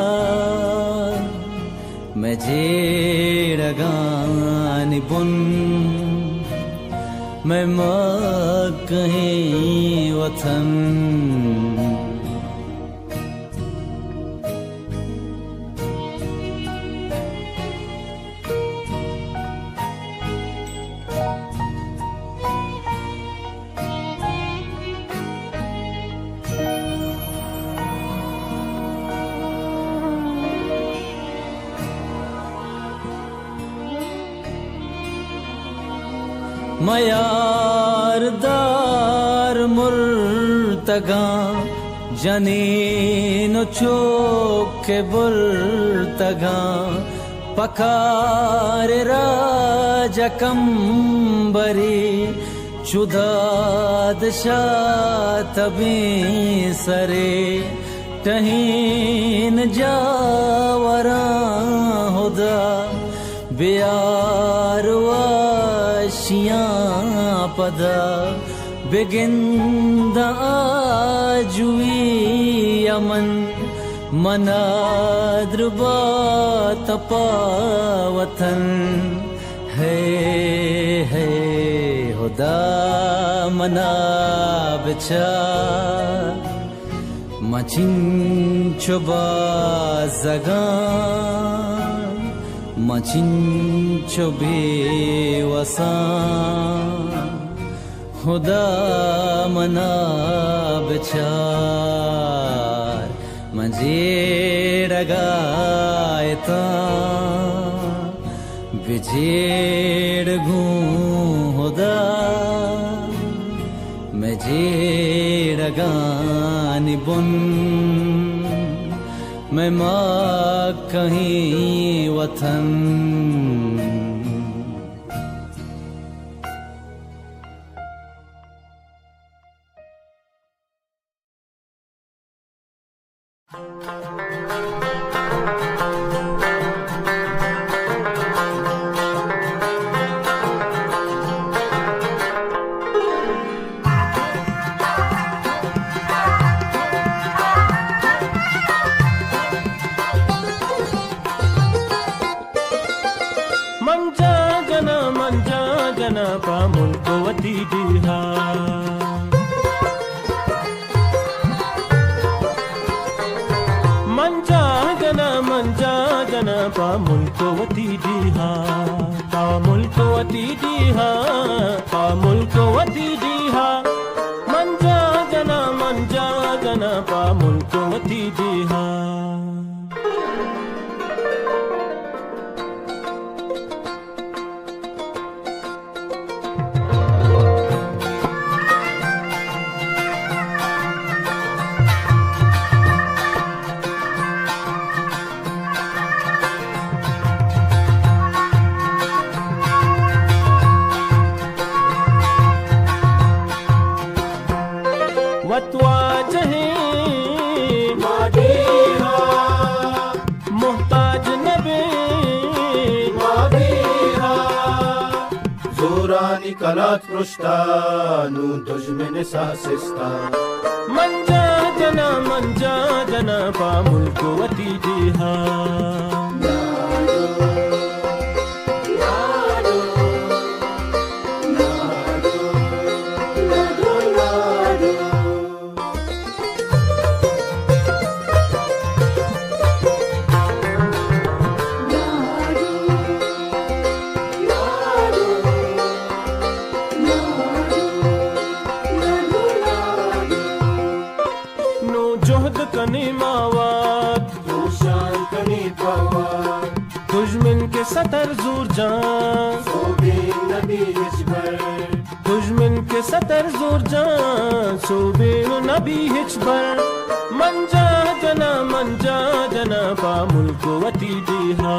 मैं जेड़ गानी बुन मैं माँ कहीं वतन मयारदार मुर्तगा जनीनो चोखे बुलतगा पकार राजकंबरी चुदाद शातबी सरे टहीन जावरा हुदा बियारवाशियां पदा बेगिंदा जुई यमन मनाद्रुबा तपावतन है हुदा मना बिचा मचिंचो बाज़गा मचिंचो बेवसा खुदा मना बिचार मजेड़गायता बिजेड़ गूं खुदा मजेड़गानी बुन मैं माँ कहीं वतन कलात पृष्ठानु दुश्मन सासिस्ता मंजा जना पा मुल्कवती जिहा सतर जूर जान दुश्मन के सतर जूर जान सोबेन नबी हिचबर मंजा जना पा मुल्कवती जिहा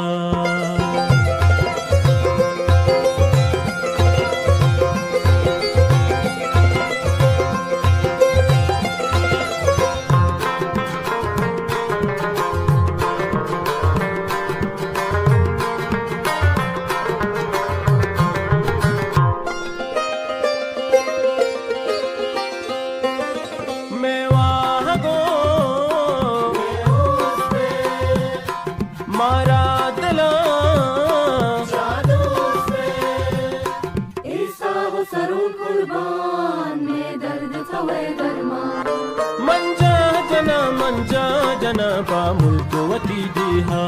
जना पा मुल्कवती जिहा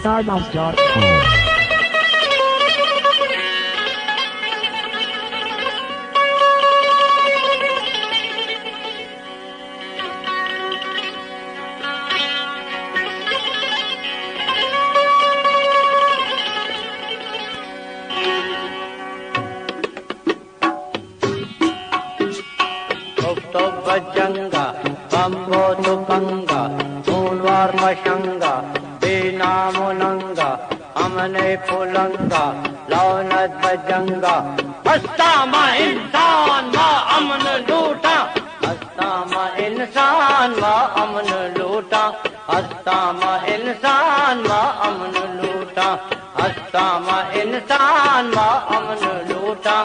Stardust.com. Bajanga, Bambo Tupanga, Moonwar Mashanga, Bina Munanga, Amane Pulanga, Launat Bajanga, Astama Insan Ma Aman Luta, Astama Insan Ma Aman Luta, Astama Insan Ma Aman Luta, Astama Insan Ma Aman Luta,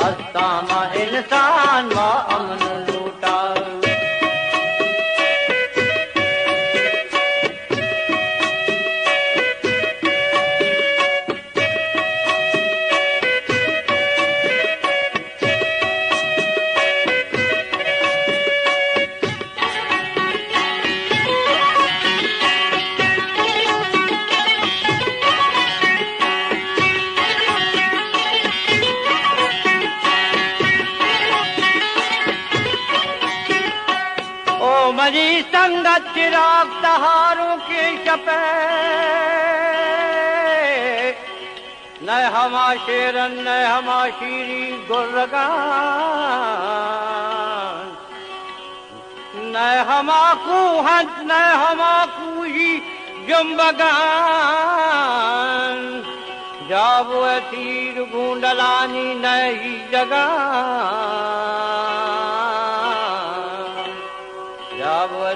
Astama Insan Ma Aman Luta. मरी संगत चिराग तहारों के शपे न हमा Sheeran न हमा शीरी गुर्रगान न हमा कुहत न हमा कुही जुम्बगान जाबो तीर गुंडलानी नहीं जगा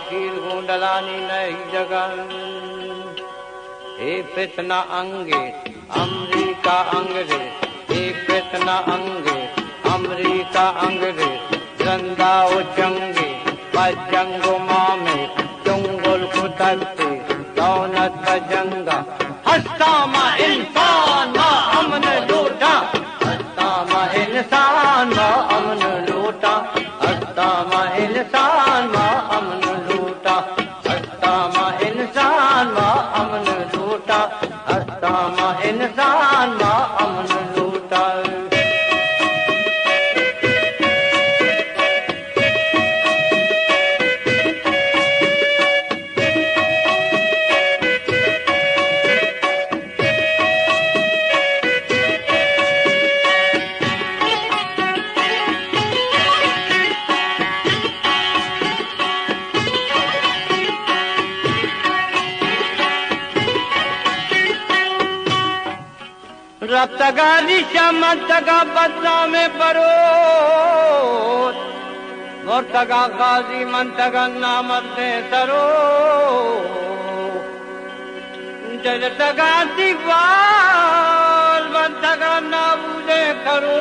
तीर गुंडलानी नहीं जगन हे पितना अंगे अमरीका अंग्रेज हे पितना अंगे अमरीका अंग्रेज जंदा उचंगे बजंगो मामे चुंगुल कुतरते दौलत बजंगा हस्ता मा इंसान मा अमन लूटा हस्ता मा इंसान मा अमन लूटा हस्ता मा इंसान मा अमन लूटा हस्ता मा इंसान मा अमन लूटा हस्ता मा इंसान मा अमन लूटा रफ्तगा निशमतगा बदला में परो मुर्तगा गाजी मंतगा नामर्दे सरो जलतगा दीवार बंतगा नाबूदे करो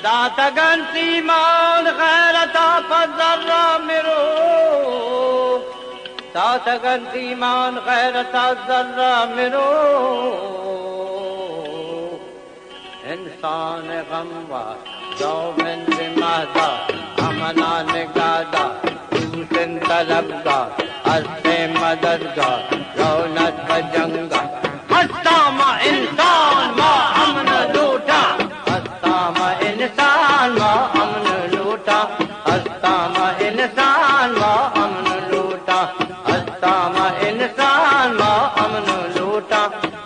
दातगन सीमान खैरता फजर्रा मेरो दातगन सीमान खैरता जर्रा मेरो इंसान गमवा यौमन बिमादा अमना निगादा दूसन तलबगा हस्ते मददगा रौनक बजंगा हस्ता मा इंसान मा अमन लूटा हस्ता मा इंसान मा अमन लूटा हस्ता मा इंसान मा अमन लूटा हस्ता मा इंसान मा अमन लूटा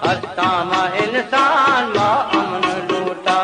हस्ता मा इंसान मा अमन लूटा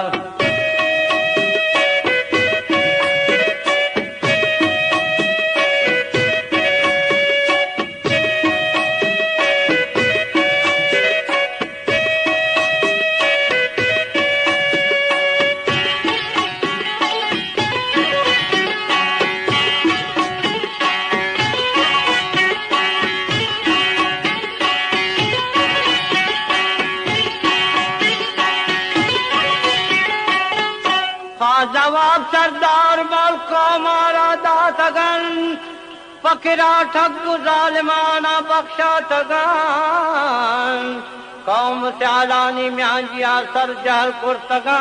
जवाब सरदार मलका मारा दातगन फकीरा ठग जालिमाना बख्शा तगन कौम स्यालानी म्यांजिया सर जहल कुर्तगन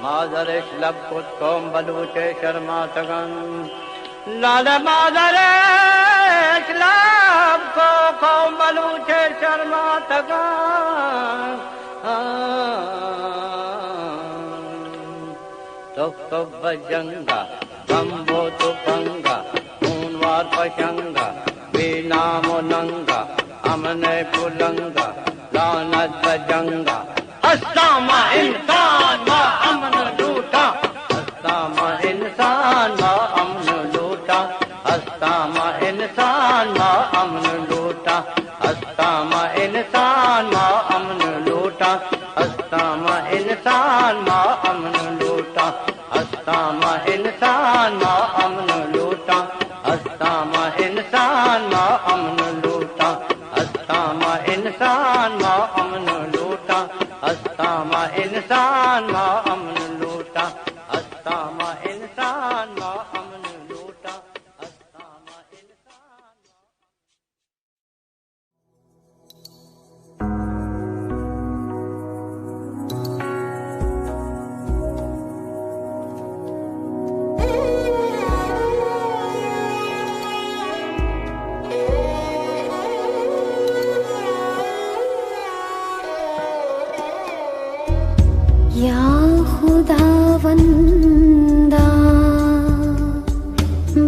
मादर लब कुत कौम बलूचे शर्मा तगन लाल मादर इस्लाम को बलूचे शर्मा तगा तो बजंगा बम्बो तो पंगा खूनवार पशंगा बेनाम नंगा अमने पुलंगा लानत बजंगा अस्तामा इंसान मा अमन लूटा अस्तामा इंसान मा अमन लूटा अस्तामा इंसान मा अमन लूटा अस्तामा इंसान मा अमन लूटा अस्तामा इंसान मा अमन लूटा अस्तामा इंसान मा अमन लूटा अस्तामा इंसान मा अमन लूटा अस्तामा इंसान मा अमन लूटा अस्तामा इंसान मा अमन लूटा अस्तामा इंसान मा अमन लूटा अस्तामा इंसान या खुदावंदा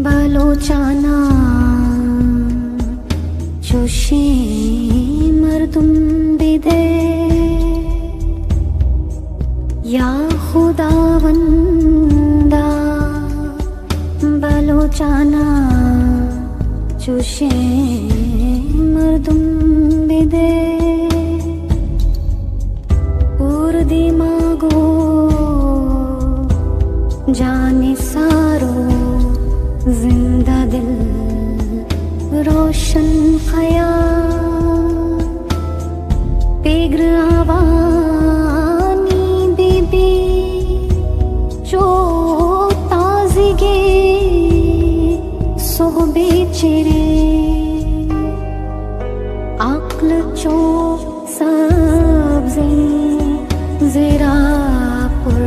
बलोचाना जोशी मर्दुम बिदे या खुदावंदा बलोचाना जोशी मर्दुम बिदे पूर दिमागो जाने सारो जिंदा दिल रोशन ख्याल पेग्र आवानी बीबी जो ताज़गी सोहबे चिरे अक्ल चो सब्ज़े ज़रा पुर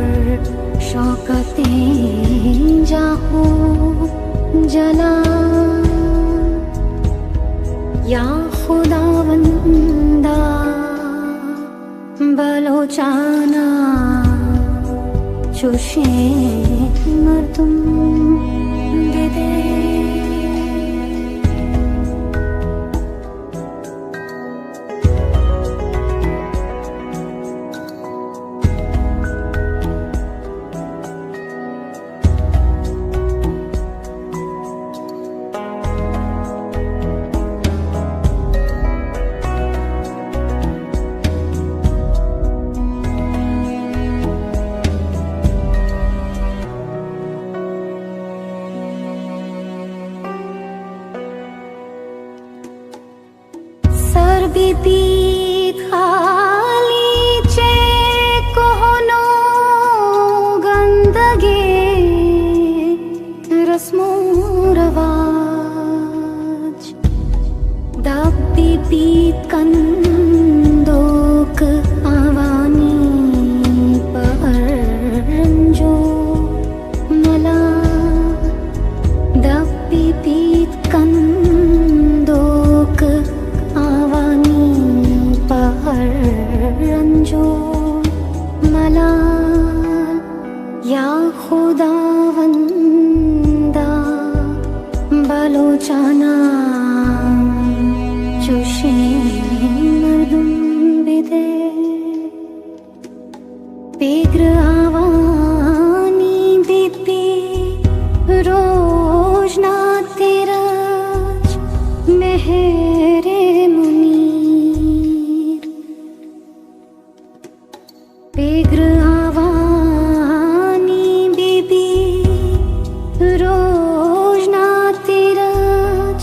शौकतें जाहो जला या खुदावंदा बलोचाना चुशे मर्दुम बिदे बीती खाली चे कोहनो गंदगे रस्मो रवाज दबी पीत कंदोक आवानी पर रंजो मला दबी पीत कंदोक आवानी पहर रंजो मला या खुदावंदा बलोचाना चुशे मर्दुम बिदे पेग्र आवानी बीती रोजना तेराज मेहरे मुनीर पेग्र आवानी बीबी रोजना तेराज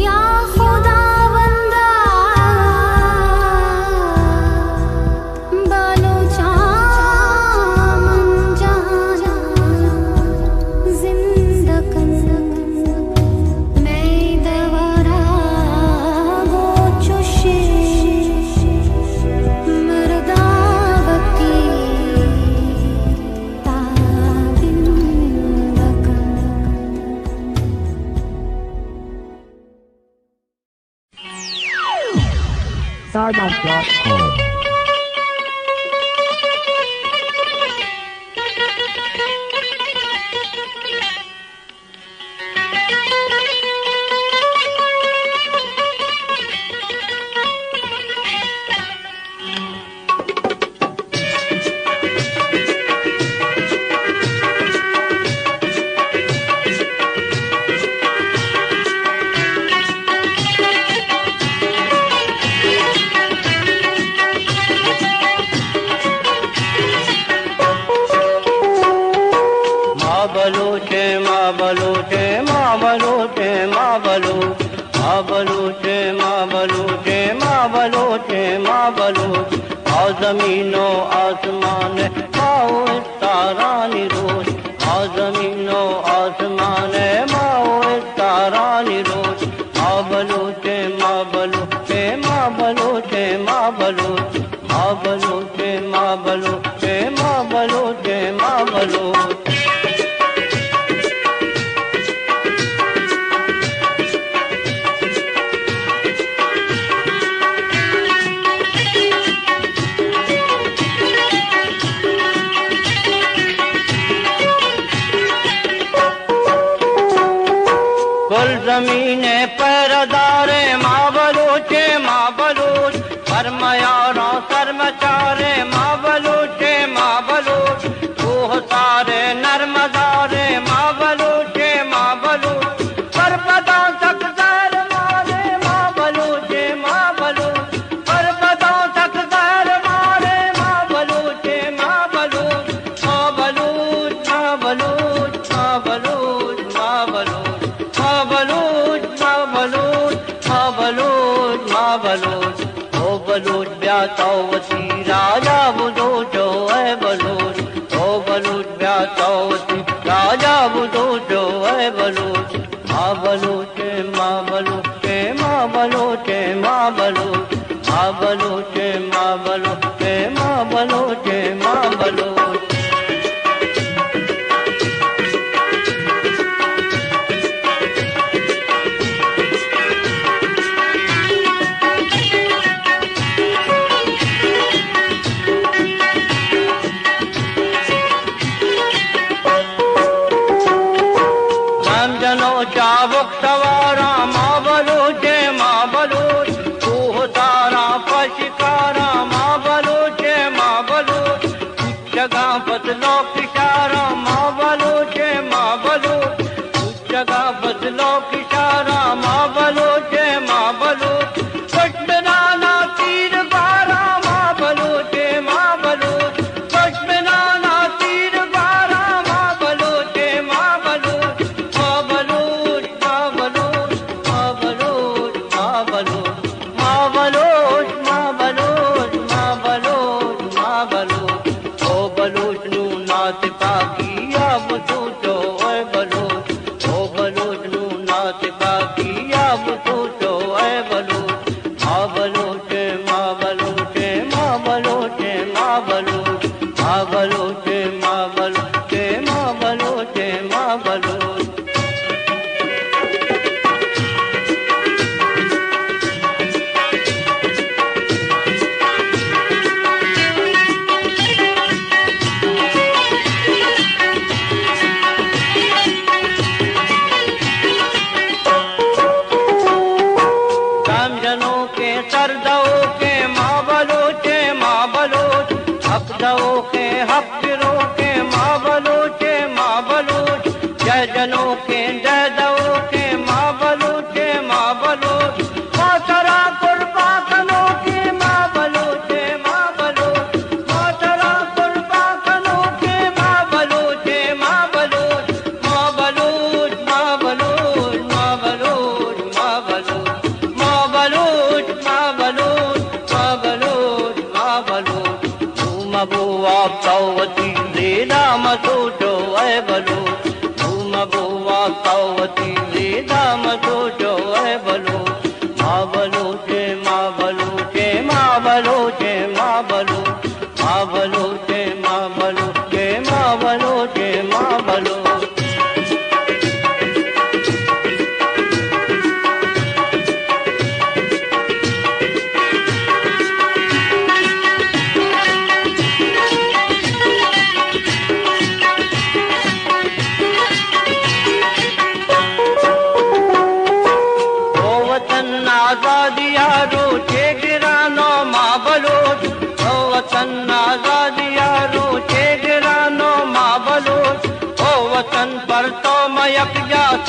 या खुदा बंदा बालोचा मन जाना जिंदकन मैं दवारा गो चुशी मर्दावती Stardust.com. ज़मीनो आसमान माओ तारानी रोज ज़मीनो आसमान माओ तारानी रोज माँ बलूचे माँ बलूचे माँ बलूचे माँ बलूच माँ बलूचे माँ बलूचे माँ बलूचे माँ बलूच ज़मीने पैरदारे माँ बलूचे माँ बलूच फरमायारा सर मचारे माँ बलूचे माँ बलूच रूह सारे नरमदारे माँ बलूचे माँ बलूच पर पता तक जहर मारे माँ बलूचे माँ बलूच पर पता तक जहर मारे माँ बलूचे माँ बलूच माँ बलूच माँ बलूच माँ बलूच माँ बलूच माँ बलूच माँ बलूच ओ बलूच ब्याताओ वसी राजा बुदो जो है बलूच ओ बलूच ब्याताओ वसी राजा बुदो जो है बलूच माँ बलूचे माँ बलूचे माँ बलूचे माँ बलूच माँ बलूचे माँ बलूचे माँ बलूचे माँ बलूच चाबुक सवारा माँ बलूचे माँ बलूच तूह तारा पशिकारा माँ बलूचे माँ बलूच जगह बदलो किशारा माँ बलूचे माँ बलूच जगह बदलो किशारा माँ बलूचे माँ बलूच कुछ बनाना तीर बारा माँ बलूचे माँ बलूच कुछ बनाना तीर बारा माँ बलूचे माँ बलूच माँ बलूच माँ बलूच माँ बलूच माँ बलूच माँ बलूच माँ बलूच माँ बलूच माँ बलूच ओ बलूच नू नात पाकी अब तू जो है बलूच ओ बलूच नू नात पाकी अब तू जो है बलूच माँ बलूचे माँ बलूचे माँ बलूचे माँ बलूच माँ बलूचे माँ बलूचे माँ बलूचे माँ बलूच समझनों के सरदों के माँ बलूचे माँ बलूच हकदों के हकरों के माँ बलूचे माँ बलूच जय जनों के जय दो के माँ बलूचे माँ बलूच मातरा कुर्बानों के माँ बलूचे माँ बलूच मातरा कुर्बानों के माँ बलूचे माँ बलूच माँ बलूच माँ बलूच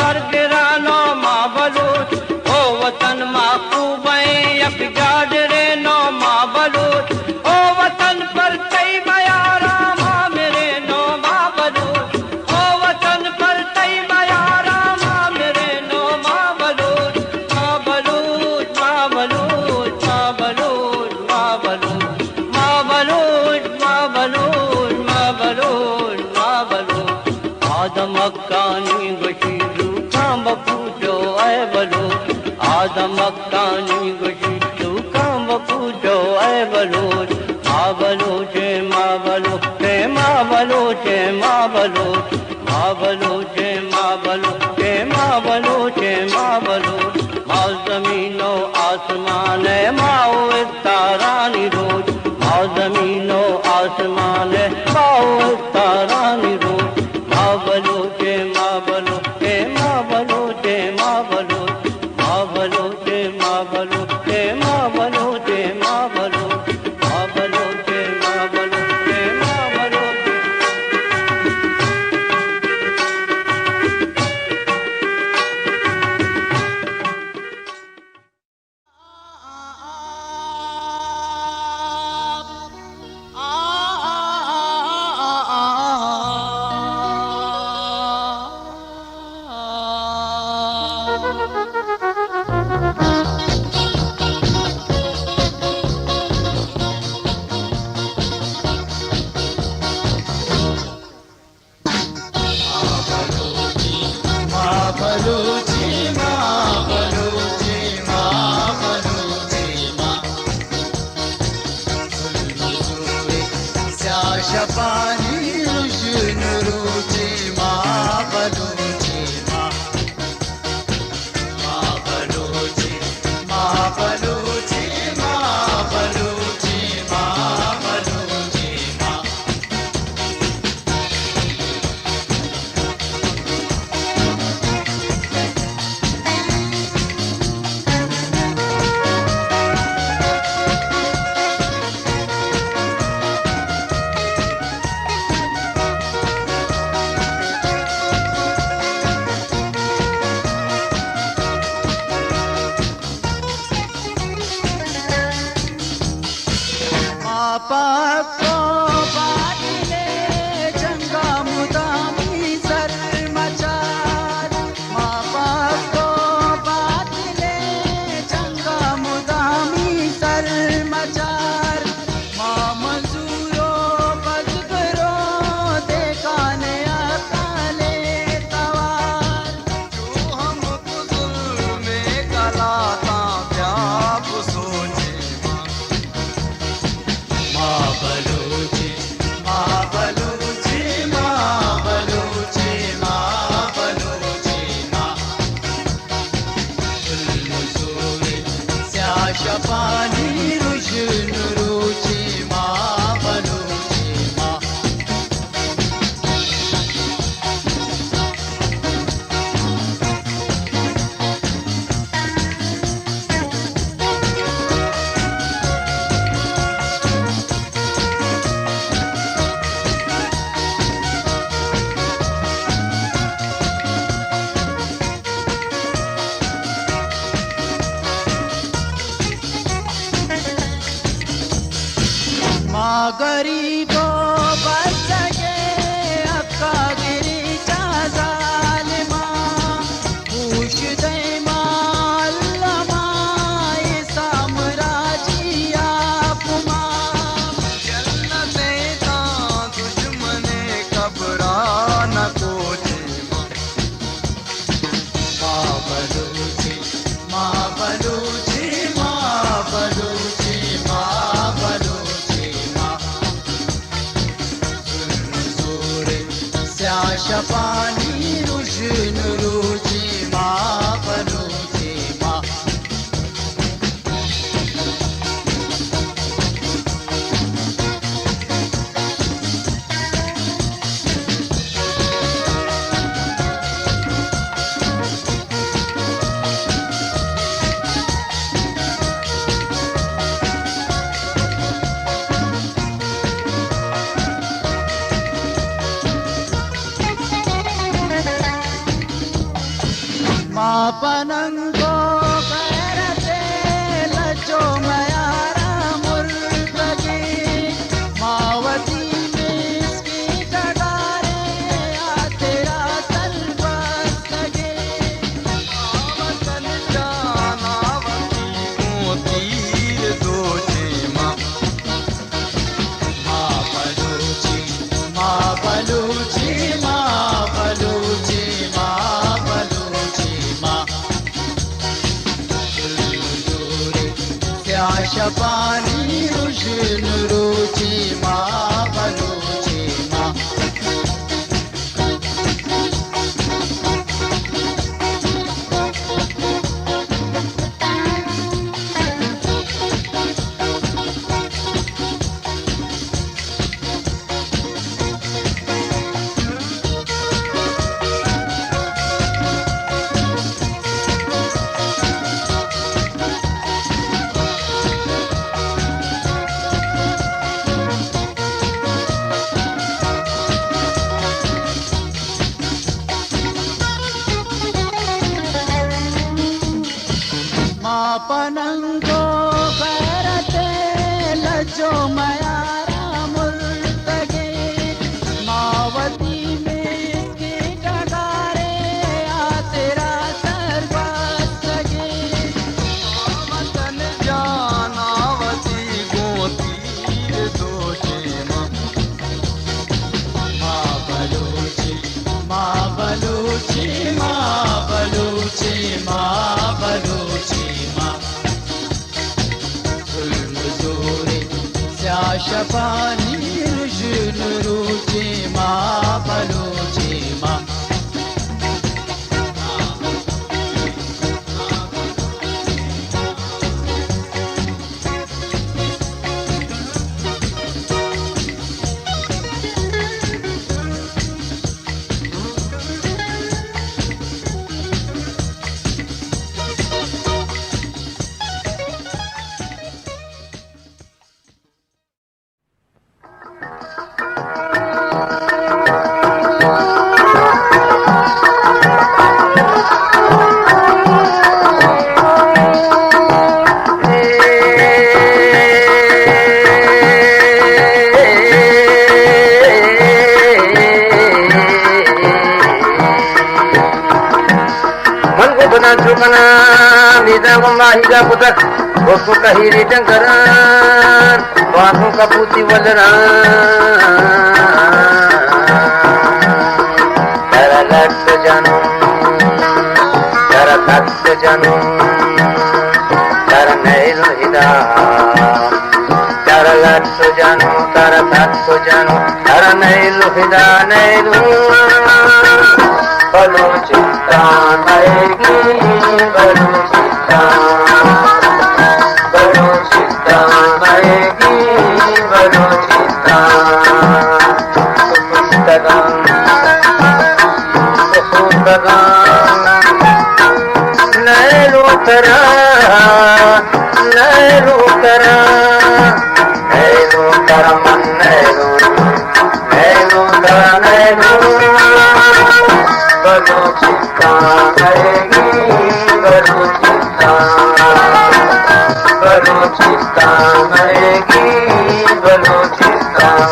सर गिरानो माँ बलूच ओ वतन महबूब यक जाडरे नो माँ बलूच ओ वतन पर कई मयारा माँ मेरे नो माँ बलूच ओ वतन पर कई मयारा माँ मेरे नो माँ बलूच माँ बलूच माँ बलूच माँ बलूच माँ बलूच माँ बलूच माँ बलूच माँ बलूच माँ बलूच आदम अक्कानी गशीदू काम पूजो ऐ बलूच आदम अक्कानी गशीदू काम पूजो ऐ बलूच माँ बलूच माँ बलूच माँ बलूच माँ बलूच माँ बलूच माँ बलूच माँ बलूच माँ बलूच माँ जमीनो आसमान माओ तारानी रोज माँ जमीनो आसमान माओ तारानी रोज माँ बलूच माँ बलूच माँ बलूच माँ बलूच माँ बलूच माँ बलूच माँ बलूच माँ बलूच माँ बलूच माँ बलूच माँ बलूच गरीबो बस सके अक्का गिरी चाजालिमा पूछ दे मालमा ये साम्राज्य आपमा जन्नते ता दुश्मने कबरा न कोचे माँ बलूची माँ बलूची माँ बलूची माँ बलूची मापनंगो करते लचो मयारा मुर्तगी मावती मिसकी कटारे आ तेरा तलबस्तगी वतन जानावती को तीर दोचे माँ बलूची माँ बलूची माँ बलूची माँ बलूची माँ क्या शपानी रुशन रुचि माँ बलूची माँ मापनंगो करते लजो मयारा मुर्तगे मावती में की डगारे आ तेरा सर्वसगे वतन जानावती गोतीर दोषे माँ बलूची माँ बलूची माँ बलूची माँ बलूची शपानी रुशन रुचि माँ बलूची माँ हिगा पुतर गोसु कहीरी डंगरान बासु कपूती वलरान तेरा लट जानू तेरा तट जानू तेरा नैल हिदा तेरा लट जानू तेरा तट जानू तेरा नैल हिदा नैलू बलूचिस्तान आएगी बलूचिस्तान बलूचिस्तान आएगी बलूचिस्तान नैरू तरा नैरू तरा नैरू तरा मन नैरू नैरू तरा नैरू बलूचिस्तान आएगी बलूचिस्तान बलूचिस्तान आएगी बलूचिस्तान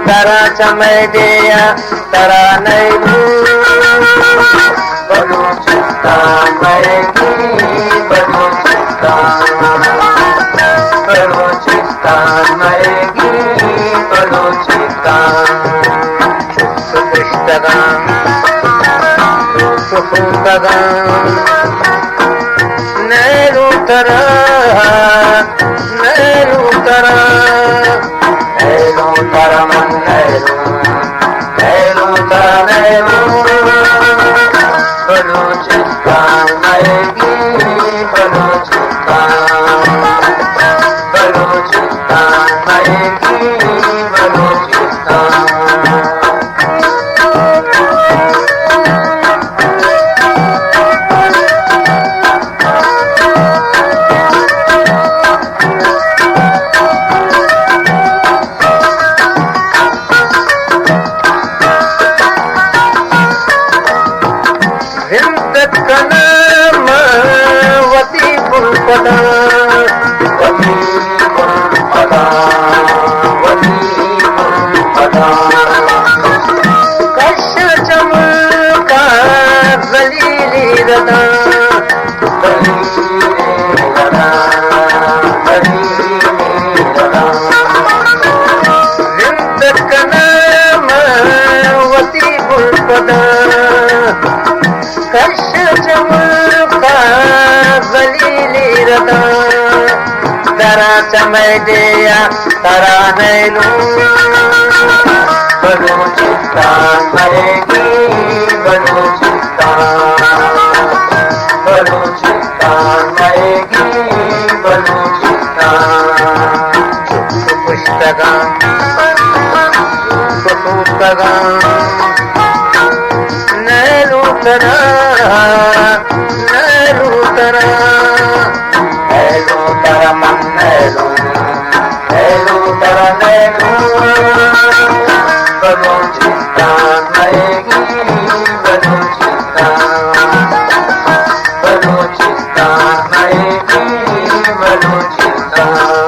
तारा समय दिया तारा नहीं बलूचिस्तान आएगी बलूचिस्तान बलूचिस्तान तगा नैरू तरा नैरू तरा नैरू तरा मन नैरू नैरू तरा नैरू बलूचिस्तान आएगी बलूचिस्तान बलूचिस्तान आएगी बलूचिस्तान चमैया तरा नैलू बलूचिस्तान मरेगी बलूचिस्तान बलूचिस्तान मरेगी बलूचिस्तान पुस्तका पुस्तका नैलू तरा नैलू तरा नैलू तरा मन नैलू नैलू तरा नैलू बलूचिस्तान आएगी बलूचिस्तान बलूचिस्तान आएगी बलूचिस्तान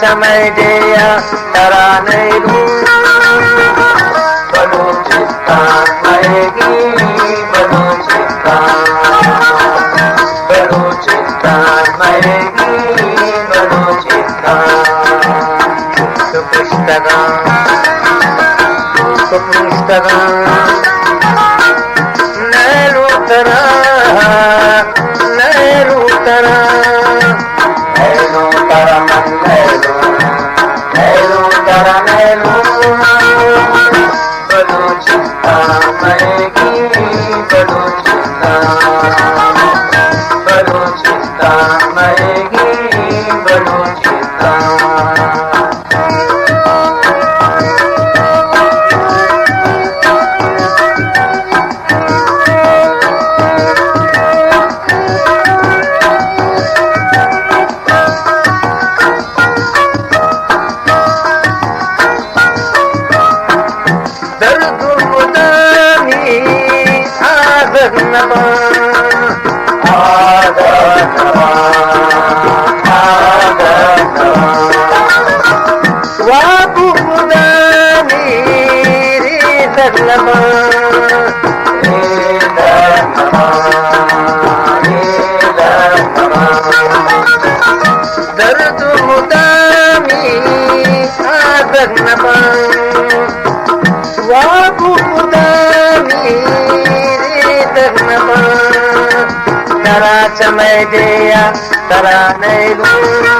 चमैया तरा नैलू बलूचिस्तान आएगी बलूचिस्तान बलूचिस्तान आएगी बलूचिस्तान पुस्तका पुस्तका नैलू तरा नैलू तरा नैलू तरा मन नैलू नैलू तरा नैलू बलूचिस्तान आएगी बलूचिस्तान बलूचिस्तान आएगी बलूचिस्तान दर्द मुदामी आदर नमा वाबू मुदामी दर नमा तरा चमैया तरा नैलू